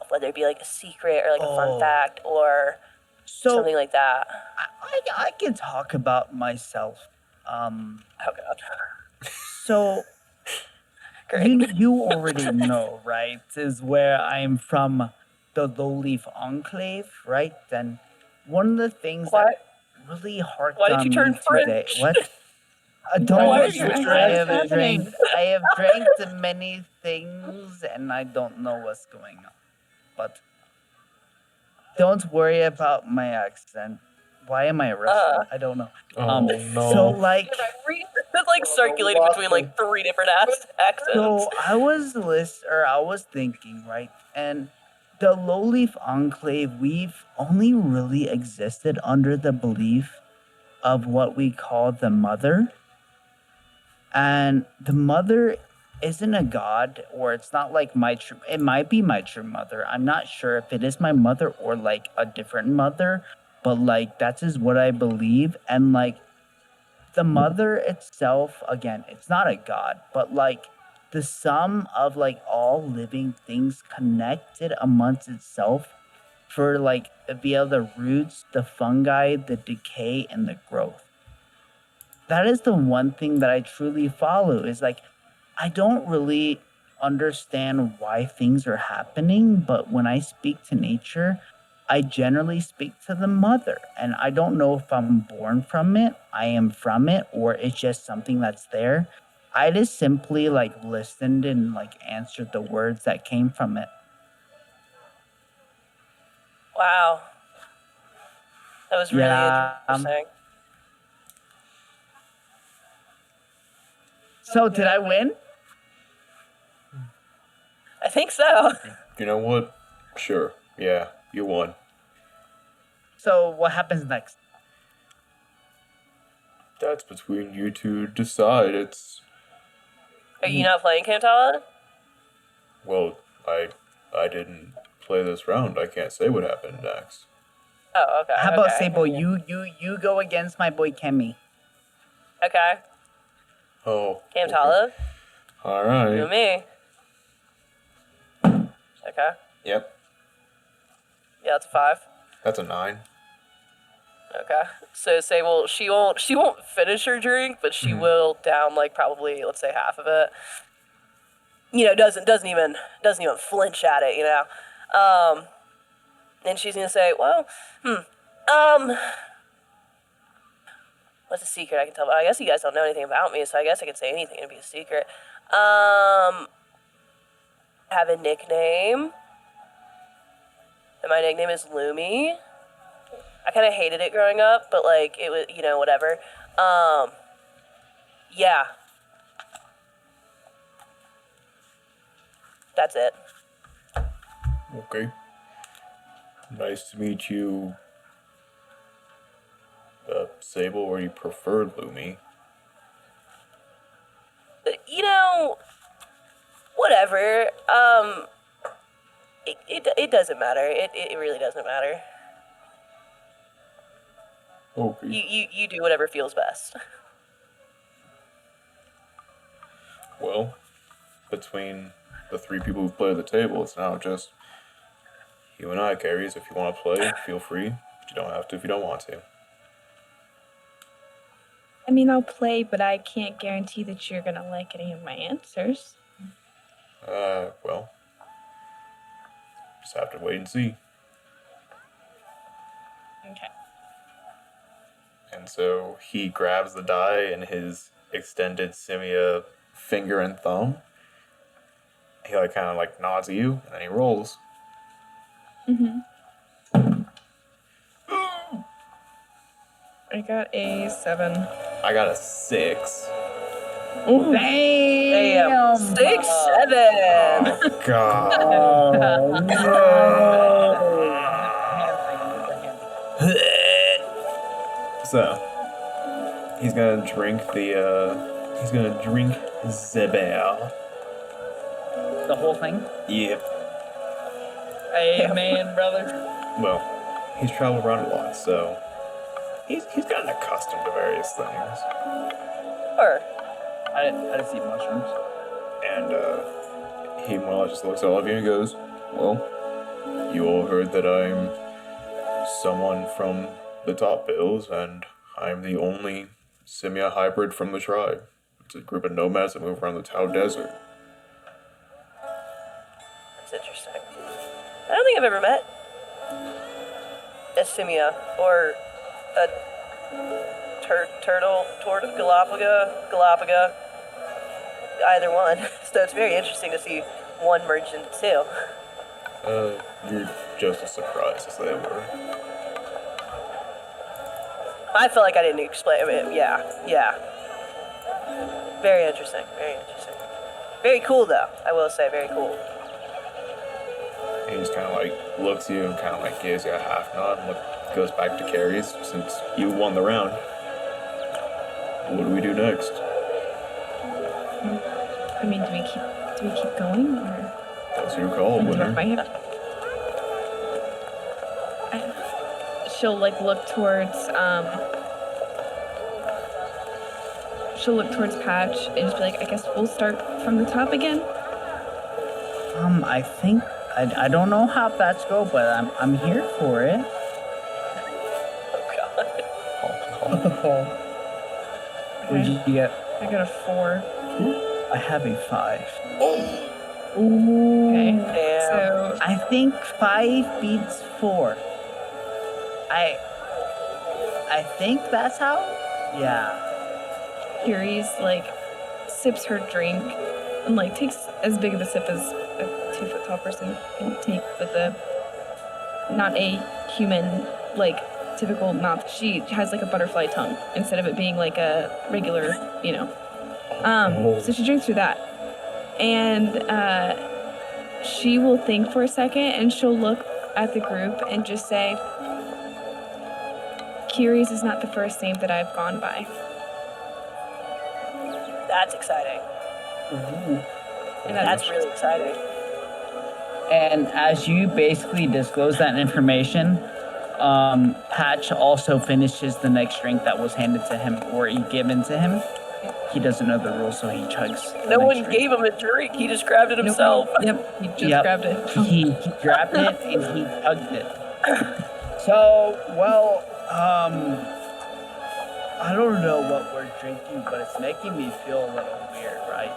whether it be like a secret or like a fun fact or So something like that. I can talk about myself. Oh god. So you already know, right? Is where I'm from, the Lowleaf Enclave, right? And one of the things Why- that really harked why did on you turn me today. French? What? Don't. Why are you I have happening? drank. I have drank many things, and I don't know what's going on. But don't worry about my accent. Why am I Russian? I don't know. Oh, no. So like. It's like circulating between like 3 different accents. So I was thinking, right, and the Lowleaf Enclave, we've only really existed under the belief of what we call the Mother, and the Mother isn't a god, or it's not like it might be my true mother. I'm not sure if it is my mother or like a different mother, but like that is what I believe, and like. The mother itself, again, it's not a god, but like the sum of like all living things connected amongst itself for like via the roots, the fungi, the decay, and the growth. That is the one thing that I truly follow is like I don't really understand why things are happening, but when I speak to nature, I generally speak to the mother, and I don't know if I'm born from it, I am from it, or it's just something that's there. I just simply like listened and like answered the words that came from it. Wow. That was really Yeah, interesting. So did I win? I think so. You know what? Sure. Yeah, you won. So what happens next? That's between you two to decide. It's Are you not playing Kamtala? well, I didn't play this round. I can't say what happened next. Oh, okay. How about okay. Sable? You go against my boy Kemi. Okay. Oh. Kamtala, All you and right. me. Okay. Yep. Yeah, that's a 5. That's a 9. Okay. So Sable, she won't finish her drink, but she will down like probably let's say half of it. You know, doesn't even flinch at it, you know. And she's gonna say, well, what's a secret I can tell? I guess you guys don't know anything about me, so I guess I could say anything and be a secret. Have a nickname. And my nickname is Lumi. I kind of hated it growing up, but like it was, you know, whatever. Yeah. That's it. Okay. Nice to meet you, Sable, or you prefer Lumi. You know, whatever. It doesn't matter. It really doesn't matter. Okay. You do whatever feels best. Well, between the three people who've played at the table, it's now just you and I, Keres. If you want to play, feel free. But you don't have to if you don't want to. I mean, I'll play, but I can't guarantee that you're gonna like any of my answers. Well, just have to wait and see. Okay. And so he grabs the die in his extended simia finger and thumb. He like kind of like nods at you, and then he rolls. Mm-hmm. I got a 7. I got a 6. Ooh. Damn. 6, 7. Oh God. Oh no! So he's gonna drink the Zebel. The whole thing. Yep. Amen, brother. Well, he's traveled around a lot, so he's gotten accustomed to various things. Or I didn't see mushrooms. And he more or less just looks at all of you and goes, "Well, you all heard that I'm someone from the top bills, and I'm the only simia hybrid from the tribe. It's a group of nomads that move around the Tau Desert." that's interesting. I don't think I've ever met a simia or a turtle, Galapaga, either one. So it's very interesting to see one merged into two. You're just as surprised as they were. I feel like I didn't explain it. Yeah. Very interesting. Very cool, though. I will say, very cool. And he just kind of like looks at you and kind of like gives you a half nod and goes back to Keres since you won the round. What do we do next? I mean, do we keep going, or That's your call, do winner. I have? She'll like look towards Patch and just be like, I guess we'll start from the top again. I think I don't know how that's go, but I'm here for it. Oh, God. What did you get? I got a 4. I have a 5. Okay. Damn. So I think 5 beats 4. I think that's how. Yeah. Keres like sips her drink and like takes as big of a sip as a 2-foot tall person can take with a not a human like typical mouth. She has like a butterfly tongue instead of it being like a regular, so she drinks through that. And she will think for a second and she'll look at the group and just say, Keres is not the first name that I've gone by. That's exciting. And That's really exciting. And as you basically disclose that information, Patch also finishes the next drink that was handed to him or given to him. He doesn't know the rules, so he chugs. No one gave him a drink. He just grabbed it himself. Yep, he just grabbed it. He grabbed it and he chugged it. So, well, I don't know what we're drinking, but it's making me feel a little weird, right?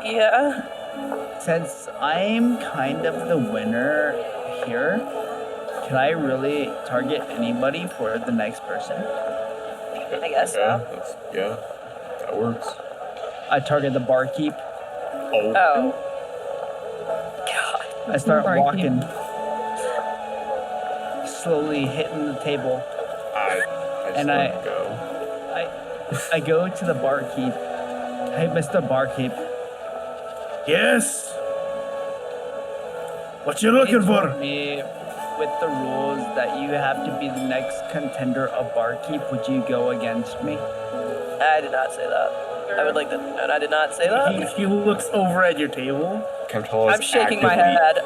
Yeah. Since I'm kind of the winner here, can I really target anybody for the next person? I guess so. Yeah, that works. I target the barkeep. Oh. Oh. God. I start Barkeep. walking, slowly hitting the table. I just And let I- him go. I go to the barkeep. Hey, Mr. Barkeep. Yes. What you looking They for? told me with the rules that you have to be the next contender of barkeep. Would you go against me? I did not say that. I would like to. And I did not say that. He looks over at your table Kamtala I'm is shaking my actively- head.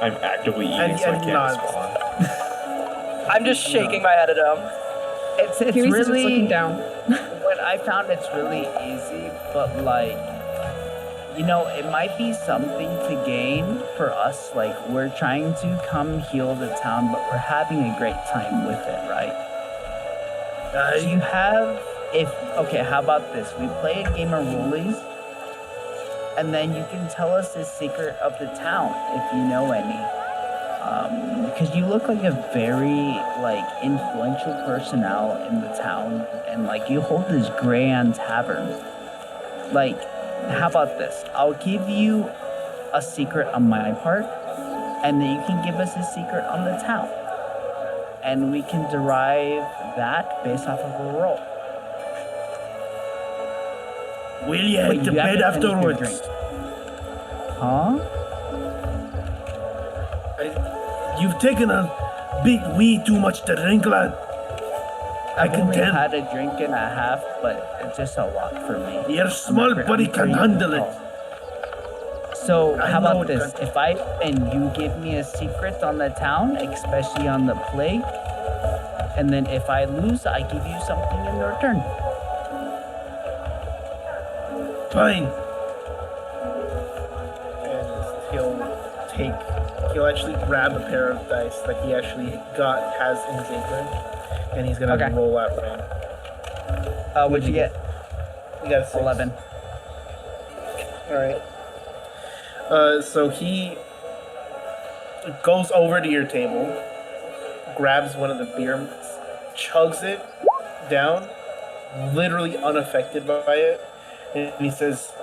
I'm actively eating, And- so I and can't nods. respond. I'm just shaking my head at him. It's Curious is just looking really down. what I found. It's really easy, but like, you know, it might be something to gain for us. Like, we're trying to come heal the town, but we're having a great time with it, right? Do you have, okay, how about this? We play a game of rollies, and then you can tell us the secret of the town if you know any. Because you look like a very, like, influential person out in the town, and, like, you hold this Grand Tavern. Like, how about this? I'll give you a secret on my part, and then you can give us a secret on the town. And we can derive that based off of a roll. Will you But head to you have bed to finish your afterwards? drink. Huh? You've taken a bit too much to drink, lad. I I've can only tell. had a drink and a half, but it's just a lot for me. Your small I'm body pretty can handle it. tall. So I how know about it this? can. If I and you give me a secret on the town, especially on the plague, and then if I lose, I give you something in return. Fine. And he'll actually grab a pair of dice that he actually has in his apron, and he's gonna Okay. roll out one. What'd you get? You got a 6. 11. All right. So he goes over to your table, grabs one of the beer, chugs it down, literally unaffected by it, and he says,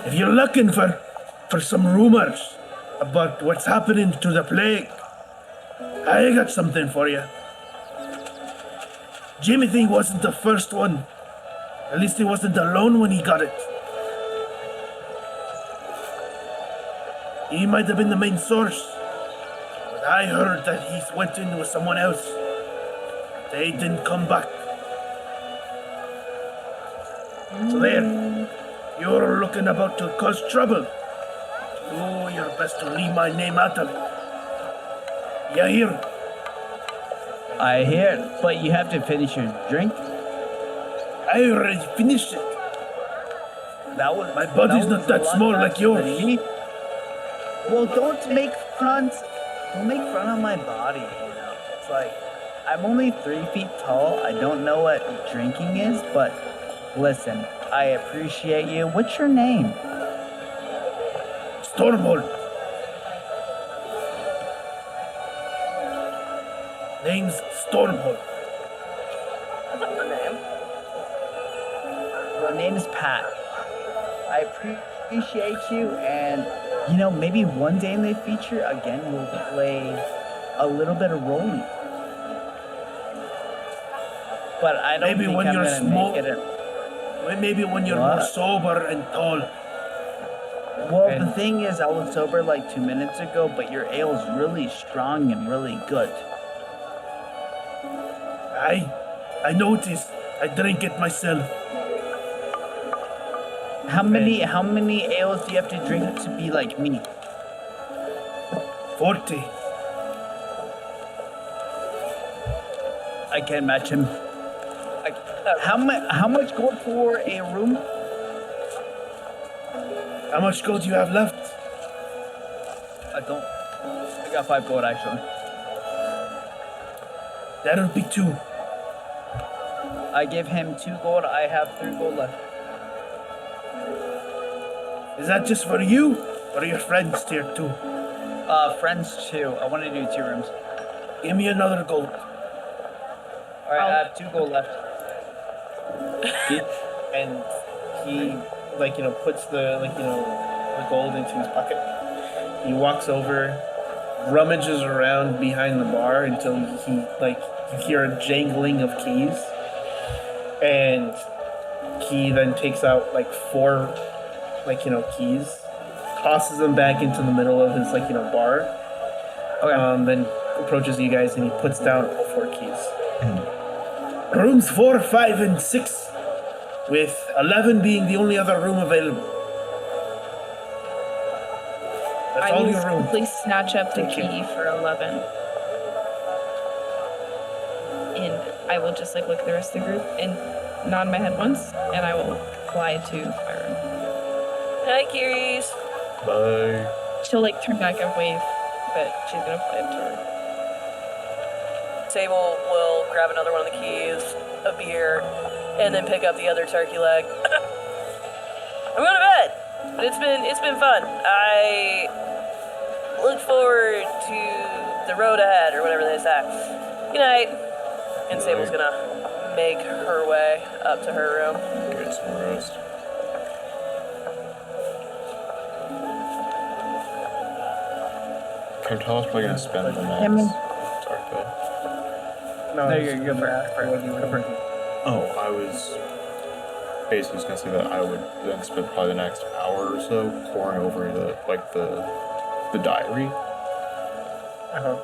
If you're looking for some rumors about what's happening to the plague, I got something for you. Jimothy wasn't the first one. At least he wasn't alone when he got it. He might have been the main source, but I heard that he went in with someone else. They didn't come back. So there, you're looking about to cause trouble. Do your best to leave my name out of it. You hear? I hear, but you have to finish your drink. I already finished it. That was My body's that not was that a lot small like faster than yours. me. Well, don't make fun of my body. You know, it's like I'm only 3 feet tall. I don't know what drinking is, but listen, I appreciate you. What's your name? Stormhold. Name's Stormhold. That's a fun name. My name is Pat. I appreciate you, and you know, maybe one day in the future, again, we'll play a little bit of rolling. But I don't Maybe think when I'm you're gonna small- make it. Maybe when you're more What? sober and tall. Well, the thing is, I was sober like 2 minutes ago, but your ale is really strong and really good. I noticed. I drink it myself. How many ales do you have to drink to be like me? 40. I can't match him. How much gold for a room? How much gold do you have left? I don't. I got 5 gold actually. That'll be 2. I give him 2 gold. I have 3 gold left. Is that just for you? Or are your friends here too? Friends too. I want to do 2 rooms. Give me another gold. All right, I have 2 gold left. and he puts the gold into his pocket. He walks over, rummages around behind the bar until you hear a jangling of keys, and he then takes out 4 keys, tosses them back into the middle of his bar. Okay. Then approaches you guys and he puts down all 4 keys. Rooms 4, 5, and 6. with 11 being the only other room available. That's I all will your room. quickly snatch up the Thank you. key for 11. And I will just like look at the rest of the group and nod my head once, and I will fly to my room. Hi, Keres. Bye. She'll like turn back and wave, but she's gonna fly up to her. Sable will grab another one of the keys, a beer, and then pick up the other turkey leg. I'm going to bed, but it's been fun. I look forward to the road ahead, or whatever they say. Good night. And Sable's gonna make her way up to her room. Get some roast. Kamtala's probably gonna spend the next. Sorry, go ahead. No, you're good for Oh, I was basically just gonna say that I would then spend probably the next hour or so pouring over the diary, Uh-huh.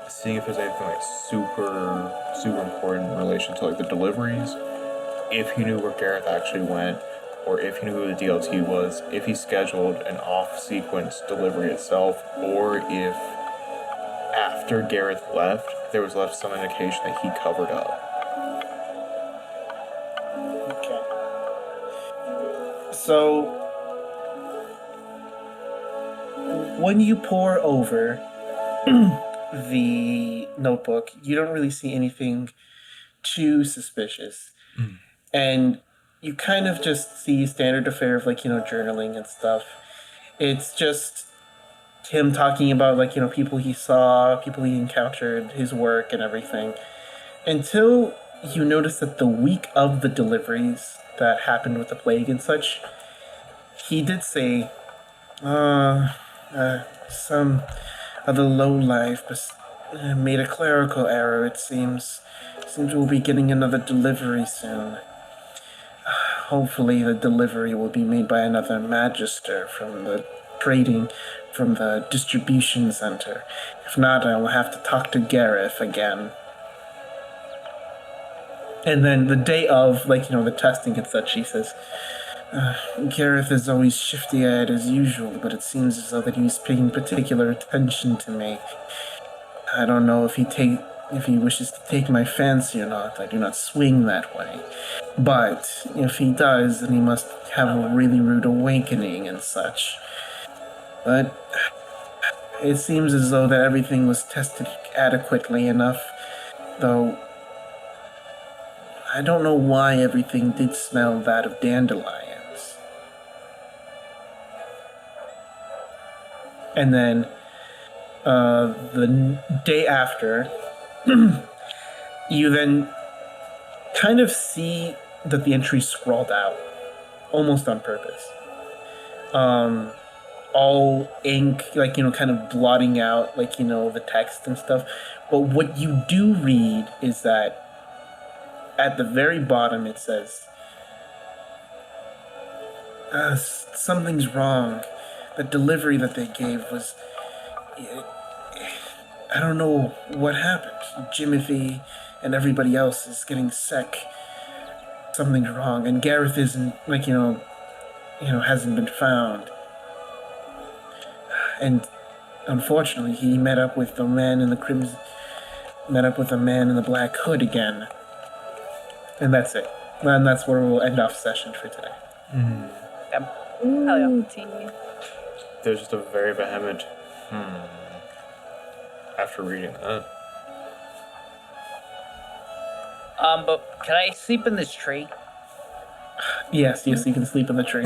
seeing if there's anything like super important in relation to like the deliveries, if he knew where Gareth actually went, or if he knew who the DLT was, if he scheduled an off-sequence delivery itself, or if after Gareth left, there was left some indication that he covered up. Okay. So, when you pour over the notebook, you don't really see anything too suspicious. And you kind of just see standard affair of journaling and stuff. It's just him talking about people he saw, people he encountered, his work and everything. Until you notice that the week of the deliveries that happened with the plague and such, he did say, some of the lowlife made a clerical error, it seems. Seems we'll be getting another delivery soon. Hopefully the delivery will be made by another magister from the distribution center. If not, I will have to talk to Gareth again. And then the day of, the testing and such, he says, Gareth is always shifty-eyed as usual, but it seems as though that he's paying particular attention to me. I don't know if he wishes to take my fancy or not. I do not swing that way. But if he does, then he must have a really rude awakening and such. But it seems as though that everything was tested adequately enough, though I don't know why everything did smell that of dandelions. And then the day after, you then kind of see that the entry's scrawled out, almost on purpose. All ink, kind of blotting out, the text and stuff. But what you do read is that at the very bottom it says, something's wrong. The delivery that they gave was... I don't know what happened. Jimothy and everybody else is getting sick. Something's wrong. And Gareth isn't, hasn't been found. And unfortunately, he met up with the man in the black hood again. And that's it. And that's where we'll end off session for today. Hell yeah. Tea. There's just a very vehement after reading that. But can I sleep in this tree? Yes, you can sleep in the tree.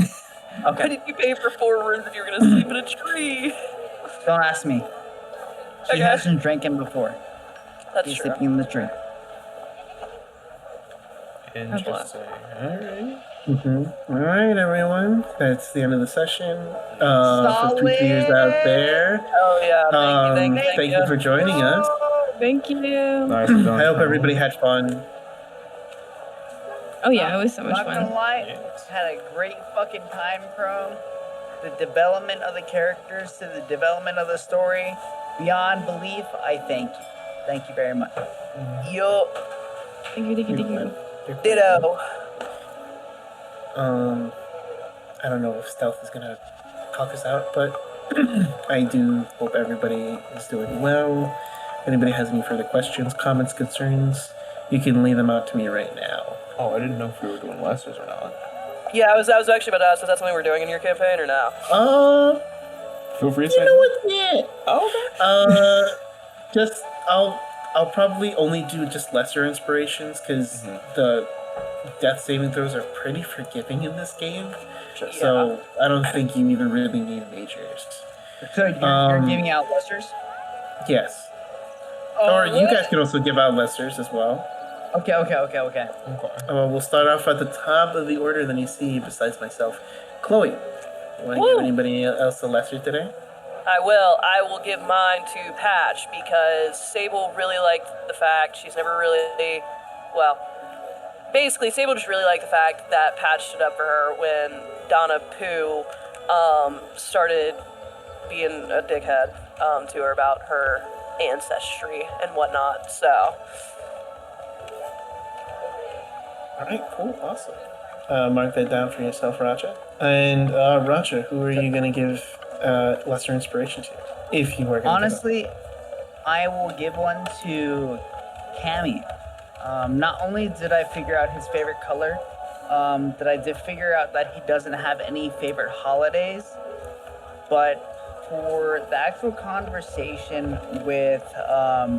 Why did you pay for 4 rooms if you're gonna sleep in a tree? Don't ask me. She Okay. hasn't drinking before. That's She's true. sleeping in the tree. Interesting. Alright. All right, everyone. That's the end of the session. For tweeters out there, Oh yeah, thank you for joining us. Thank you. Nice. I hope everybody had fun. Oh yeah, it was so much Not gonna fun. lie, Yes. had a great fucking time, Chrome. The development of the characters to the development of the story, beyond belief. I thank you. Thank you very much. Yo, Thank you. ditto. I don't know if Stealth is gonna talk us out, but I do hope everybody is doing well. If anybody has any further questions, comments, concerns, you can lay them out to me right now. Oh, I didn't know if we were doing lessers or not. Yeah, I was actually about to ask if that's something we're doing in your campaign or no. Feel free to say. You know what? Yeah. Oh, okay. Just I'll probably only do just lesser inspirations because the death saving throws are pretty forgiving in this game. So I don't think you even really need majors. So you're giving out lessers? Yes. Oh, Or you guys can also give out lessers as well. Okay. We'll start off at the top of the order, then you see besides myself. Chloe, you want to give anybody else a lesser today? I will. I will give mine to Patch because Sable really liked the fact she's never really, well, basically Sable just really liked the fact that Patch stood up for her when Donna Pooh started being a dickhead to her about her ancestry and whatnot. So. All right, cool, awesome. Mark that down for yourself, Raja. And Raja, who are you gonna give lesser inspiration to, if you were gonna? Honestly, I will give one to Cammy. Not only did I figure out his favorite color, that I did figure out that he doesn't have any favorite holidays, but for the actual conversation with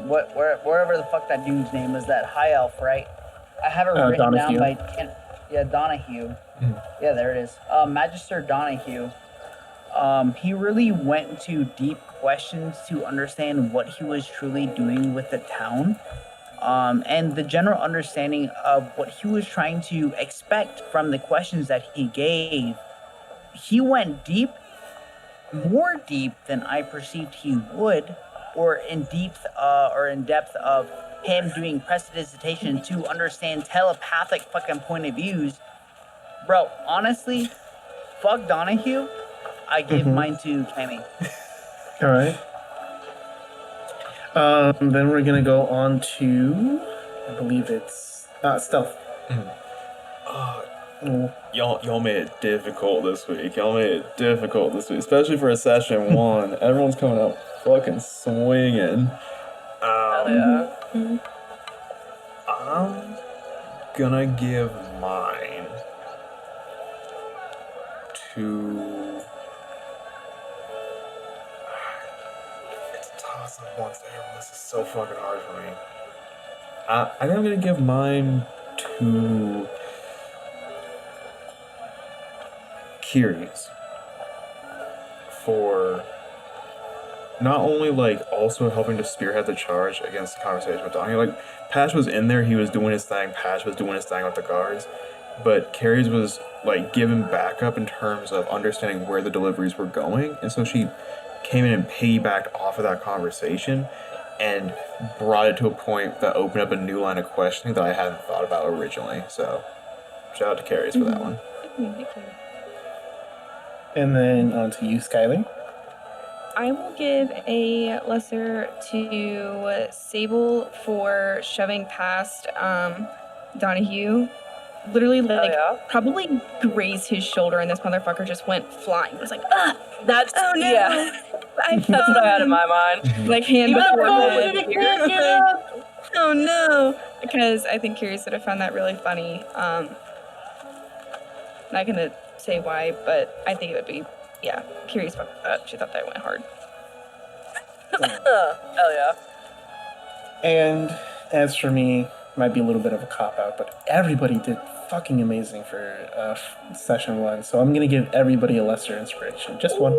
wherever the fuck that dude's name is, that high elf, right? I have it written Donahue. down, but I can't. Yeah, Donahue. Yeah, there it is. Magister Donahue. He really went into deep questions to understand what he was truly doing with the town. And the general understanding of what he was trying to expect from the questions that he gave. He went deep, more deep than I perceived he would, or in depth of him doing prestidigitation to understand telepathic fucking point of views. Bro, honestly, fuck Donahue. I give mine to Cammy. All right. Then we're gonna go on to, I believe it's Stealth. Y'all made it difficult this week. Especially for a session one. Everyone's coming out fucking swinging. I'm gonna give mine to. It's a toss up once there. This is so fucking hard for me. I think I'm gonna give mine to Keres for not only like also helping to spearhead the charge against the conversation with Donnie. Like Patch was in there, he was doing his thing. Patch was doing his thing with the guards, but Keres was like giving backup in terms of understanding where the deliveries were going, and so she came in and piggybacked off of that conversation and brought it to a point that opened up a new line of questioning that I hadn't thought about originally. So shout out to Keres for that one. Thank you. And then on to you, Skylar. I will give a lesser to Sable for shoving past Donahue. Literally, like, probably grazed his shoulder, and this motherfucker just went flying. It was like, ah! That's Oh no! yeah. That's That's what I had in my mind. Like, hand before head. Like, Oh no! Because I think Curious would have found that really funny. Not gonna say why, but I think it would be, yeah, Curious fucked that. She thought that went hard. hell yeah. And as for me, might be a little bit of a cop out, but everybody did fucking amazing for session one. So I'm gonna give everybody a lesser inspiration, just one.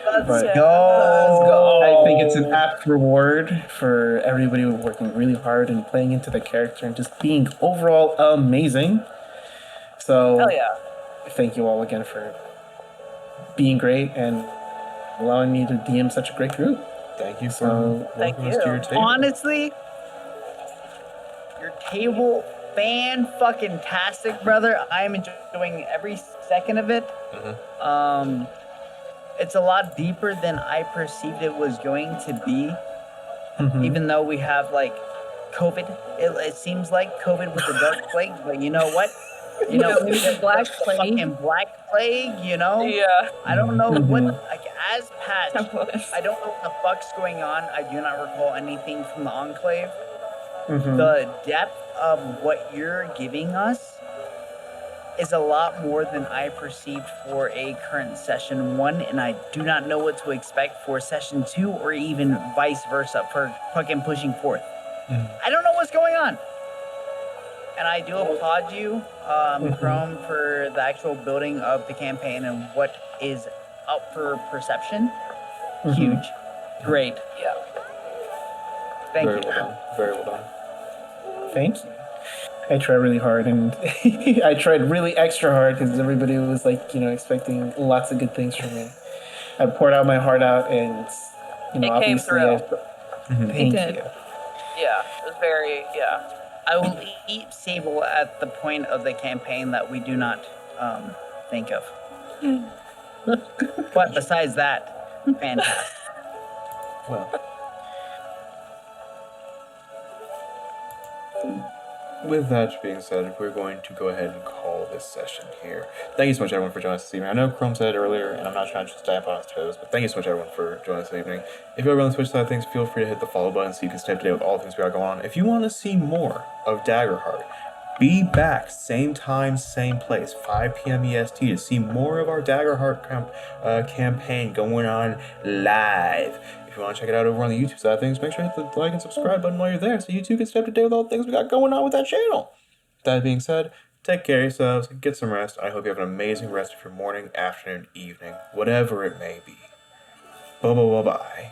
Let's But- go. I think it's an apt reward for everybody working really hard and playing into the character and just being overall amazing. So Hell yeah. thank you all again for being great and allowing me to DM such a great group. Thank you for So, Thank welcoming us to you. your table. Honestly, your table fan-fucking-tastic, brother. I'm enjoying every second of it. It's a lot deeper than I perceived it was going to be. Even though we have like COVID, it seems like COVID with the dark plague. But you know what? You know, maybe the Black Plague. fucking Black Plague, you know? Yeah. I don't know what, Mhm. like, as Patch, Tempest. I don't know what the fuck's going on. I do not recall anything from the Enclave. Mhm. The depth of what you're giving us is a lot more than I perceived for a current session 1, and I do not know what to expect for session 2 or even vice versa for fucking pushing forth. I don't know what's going on. And I do applaud you, Chrome, for the actual building of the campaign and what is up for perception. Mhm. Huge. Great. Yeah. Thank Very you. well done. Very well done. Thank you. I tried really hard, and I tried really extra hard because everybody was like, expecting lots of good things from me. I poured out my heart out, and It came obviously, through. Thank did. you. Yeah. It was very, yeah. I will eat Sable at the point of the campaign that we do not think of. But besides that, fantastic. Well. With that being said, we're going to go ahead and call this session here. Thank you so much, everyone, for joining us this evening. I know Chrome said it earlier, and I'm not trying to stamp on his toes, but thank you so much, everyone, for joining us this evening. If you're on the Twitch side of things, feel free to hit the follow button so you can stay up to date with all the things we got going on. If you want to see more of Daggerheart, be back, same time, same place, 5 p.m. EST, to see more of our Daggerheart campaign going on live. If you want to check it out over on the YouTube side of things, make sure to hit the like and subscribe button while you're there so you too can stay up to date with all the things we got going on with that channel. That being said, take care of yourselves, get some rest. I hope you have an amazing rest of your morning, afternoon, evening, whatever it may be. Bye-bye.